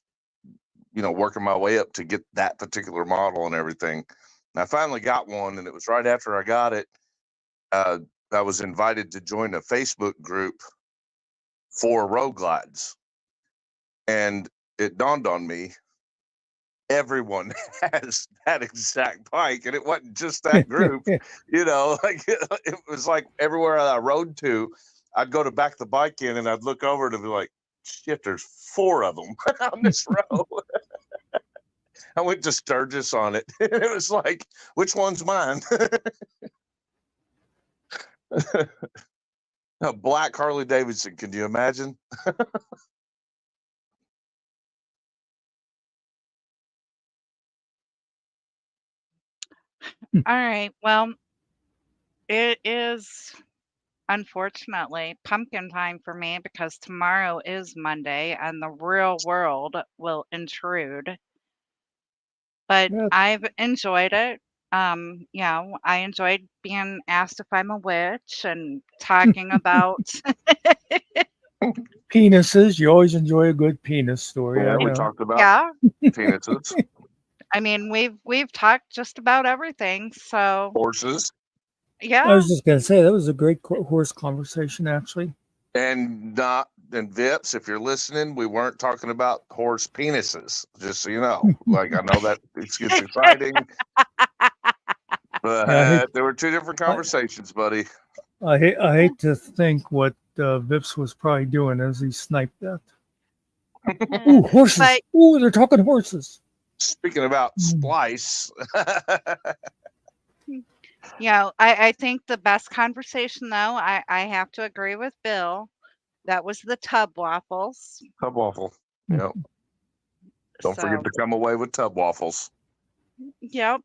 working my way up to get that particular model and everything. And I finally got one, and it was right after I got it. I was invited to join a Facebook group for Road Glides, and it dawned on me everyone has that exact bike, and it wasn't just that group. You know, like it was like everywhere I rode to, I'd go to back the bike in, and I'd look over to be like, "Shit, there's 4 of them on this row." I went to Sturgis on it, and it was like, "Which one's mine?" A black Harley Davidson. Can you imagine? All right. Well, it is unfortunately pumpkin time for me because tomorrow is Monday and the real world will intrude. But Yeah. I've enjoyed it. I enjoyed being asked if I'm a witch and talking about Penises. You always enjoy a good penis story. Yeah, I we know. talked about yeah. penises, I mean, we've talked just about everything. So horses, I yeah. was just gonna say that was a great horse conversation, actually. and Vips. If you're listening, we weren't talking about horse penises. Just so you know, like I know that it gets exciting, but Yeah, I hate, there were 2 different conversations, buddy. I hate to think what Vips was probably doing as he sniped that. Ooh, horses! But Ooh, they're talking horses. Speaking about splice, I think the best conversation though, I have to agree with Bill. That was the tub waffles. tub waffle. Yep. Don't forget So to come away with tub waffles. yep.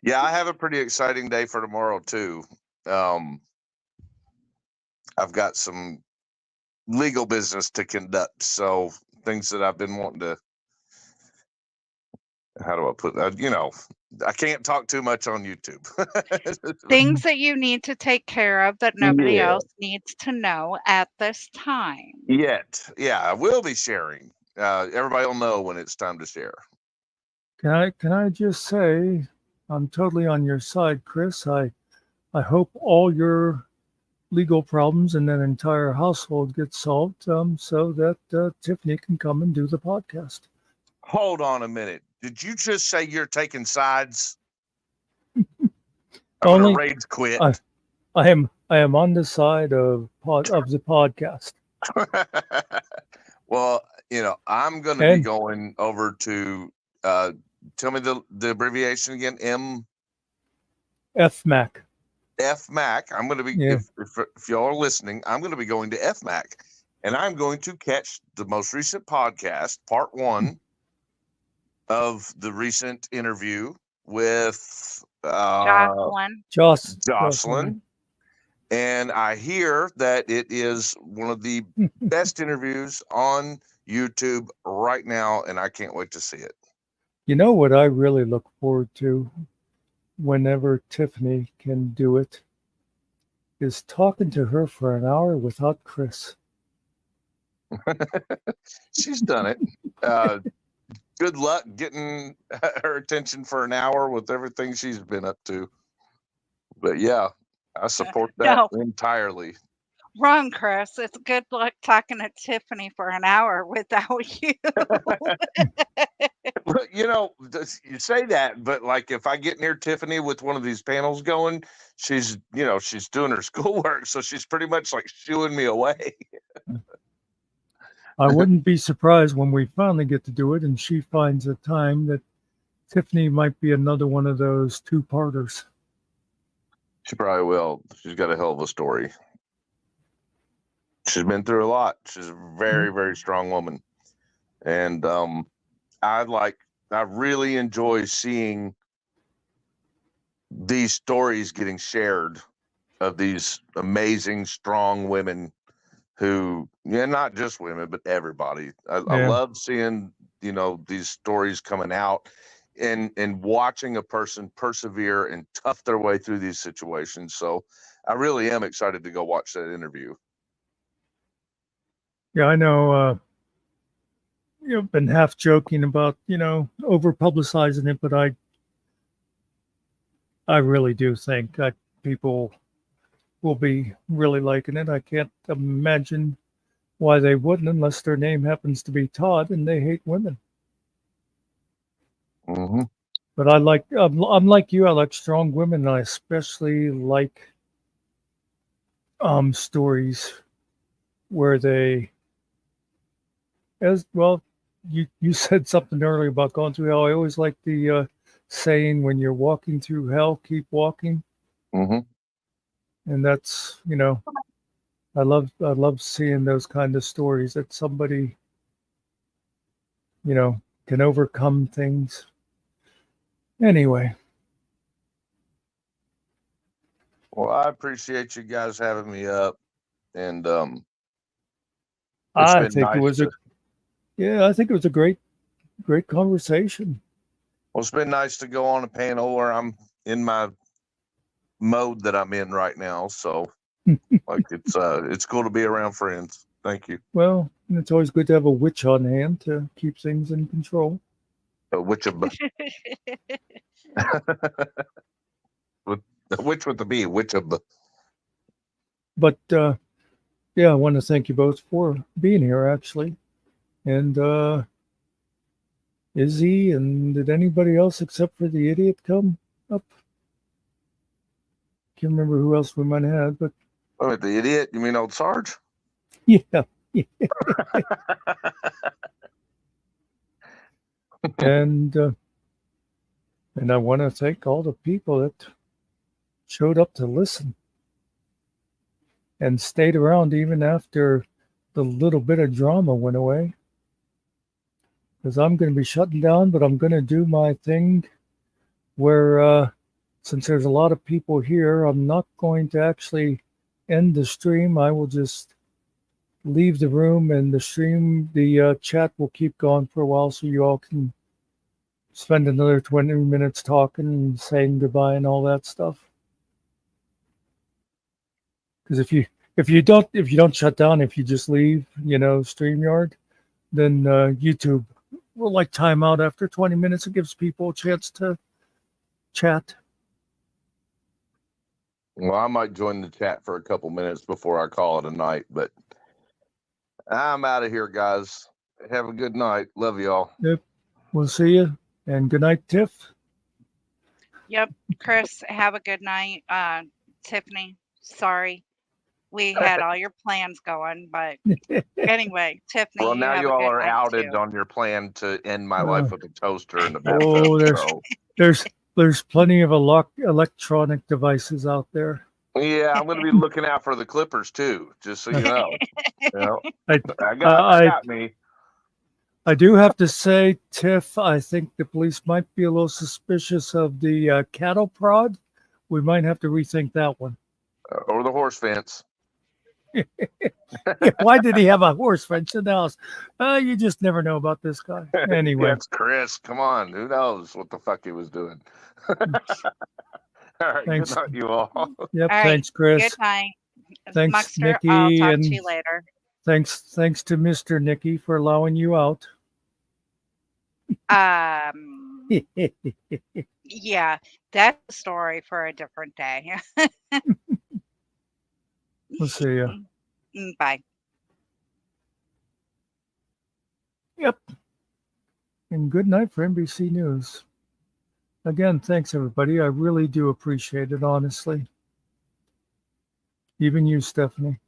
Yeah, I have a pretty exciting day for tomorrow too. I've got some legal business to conduct, so things that I've been wanting to. How do I put that? You know, I can't talk too much on YouTube. Things that you need to take care of that nobody Yeah. else needs to know at this time. Yet, yeah, I will be sharing. Everybody will know when it's time to share. Can I just say, I'm totally on your side, Chris. I hope all your legal problems in that entire household get solved, so that Tiffany can come and do the podcast. Hold on a minute. Did you just say you're taking sides? I'm Only gonna rage quit. I am on the side of the podcast. Well, you know, I'm going to be going over to. Tell me the abbreviation again. FMAC. FMAC. I'm going to be if y'all are listening, I'm going to be going to FMAC, and I'm going to catch the most recent podcast, part 1 of the recent interview with Jocelyn. And I hear that it is one of the best interviews on YouTube right now, and I can't wait to see it. You know what I really look forward to whenever Tiffany can do it is talking to her for an hour without Chris. She's done it. Good luck getting her attention for an hour with everything she's been up to. But yeah, I support that entirely. Wrong, Chris. It's good luck talking to Tiffany for an hour without you. You know, you say that, but like if I get near Tiffany with one of these panels going, she's doing her schoolwork, so she's pretty much like shooing me away. I wouldn't be surprised when we finally get to do it and she finds a time that Tiffany might be another one of those 2-parters. She probably will. She's got a hell of a story. She's been through a lot. She's a very, very strong woman. And I really enjoy seeing these stories getting shared of these amazing, strong women who, not just women, but everybody. I love seeing, these stories coming out and watching a person persevere and tough their way through these situations. So I really am excited to go watch that interview. Yeah, I know. You've been half joking about, over publicizing it, but I really do think that people will be really liking it. I can't imagine why they wouldn't unless their name happens to be Todd and they hate women. Mm-hmm. But I'm like you. I like strong women. And I especially like stories where they, as well, you said something earlier about going through hell. I always like the saying, when you're walking through hell, keep walking. Mm-hmm. And that's, I love seeing those kind of stories that somebody, can overcome things. Anyway, Well, I appreciate you guys having me up, and it's I been think it nice was I think it was a great conversation. Well, it's been nice to go on a panel where I'm in my mode that I'm in right now. So, like, it's cool to be around friends. Thank you. Well, and it's always good to have a witch on hand to keep things in control. A witch of with the witch with the bee, witch of the. But yeah, I want to thank you both for being here, actually. And Izzy, and did anybody else except for the idiot come up? Can't remember who else we might have had, but Oh, the idiot? You mean old Sarge? yeah. and I want to thank all the people that showed up to listen and stayed around even after the little bit of drama went away. Because I'm going to be shutting down, but I'm going to do my thing where, since there's a lot of people here, I'm not going to actually end the stream. I will just leave the room, and the chat will keep going for a while, so you all can spend another 20 minutes talking and saying goodbye and all that stuff. Because if you don't shut down, if you just leave, StreamYard, then YouTube will like time out after 20 minutes. It gives people a chance to chat. Well, I might join the chat for a couple minutes before I call it a night, but I'm out of here, guys. Have a good night. Love y'all. Yep. We'll see you. And good night, Tiff. Yep. Chris, have a good night. Tiffany, sorry. We had all your plans going, but anyway, Tiffany. Well, now have you a all good are night outed too. on your plan to end my life with a toaster in the bathtub. Oh, there's plenty of electronic devices out there. Yeah, I'm going to be looking out for the Clippers too, just so you know. I got me. I do have to say, Tiff, I think the police might be a little suspicious of the cattle prod. We might have to rethink that one. Or the horse fence. Why did he have a horse fence in the house? You just never know about this guy. Anyway. That's Chris. Come on. Who knows what the fuck he was doing? All right. Thanks. Good night, you all. Yep. All Thanks, Chris. Good night. Thanks, Muckster, Nikki. I'll talk and to you later. Thanks to Mr. Nikki for allowing you out. Yeah, that's a story for a different day. We'll see you. Bye. Yep. And good night for NBC News. Again, thanks, everybody. I really do appreciate it, honestly. Even you, Stephanie.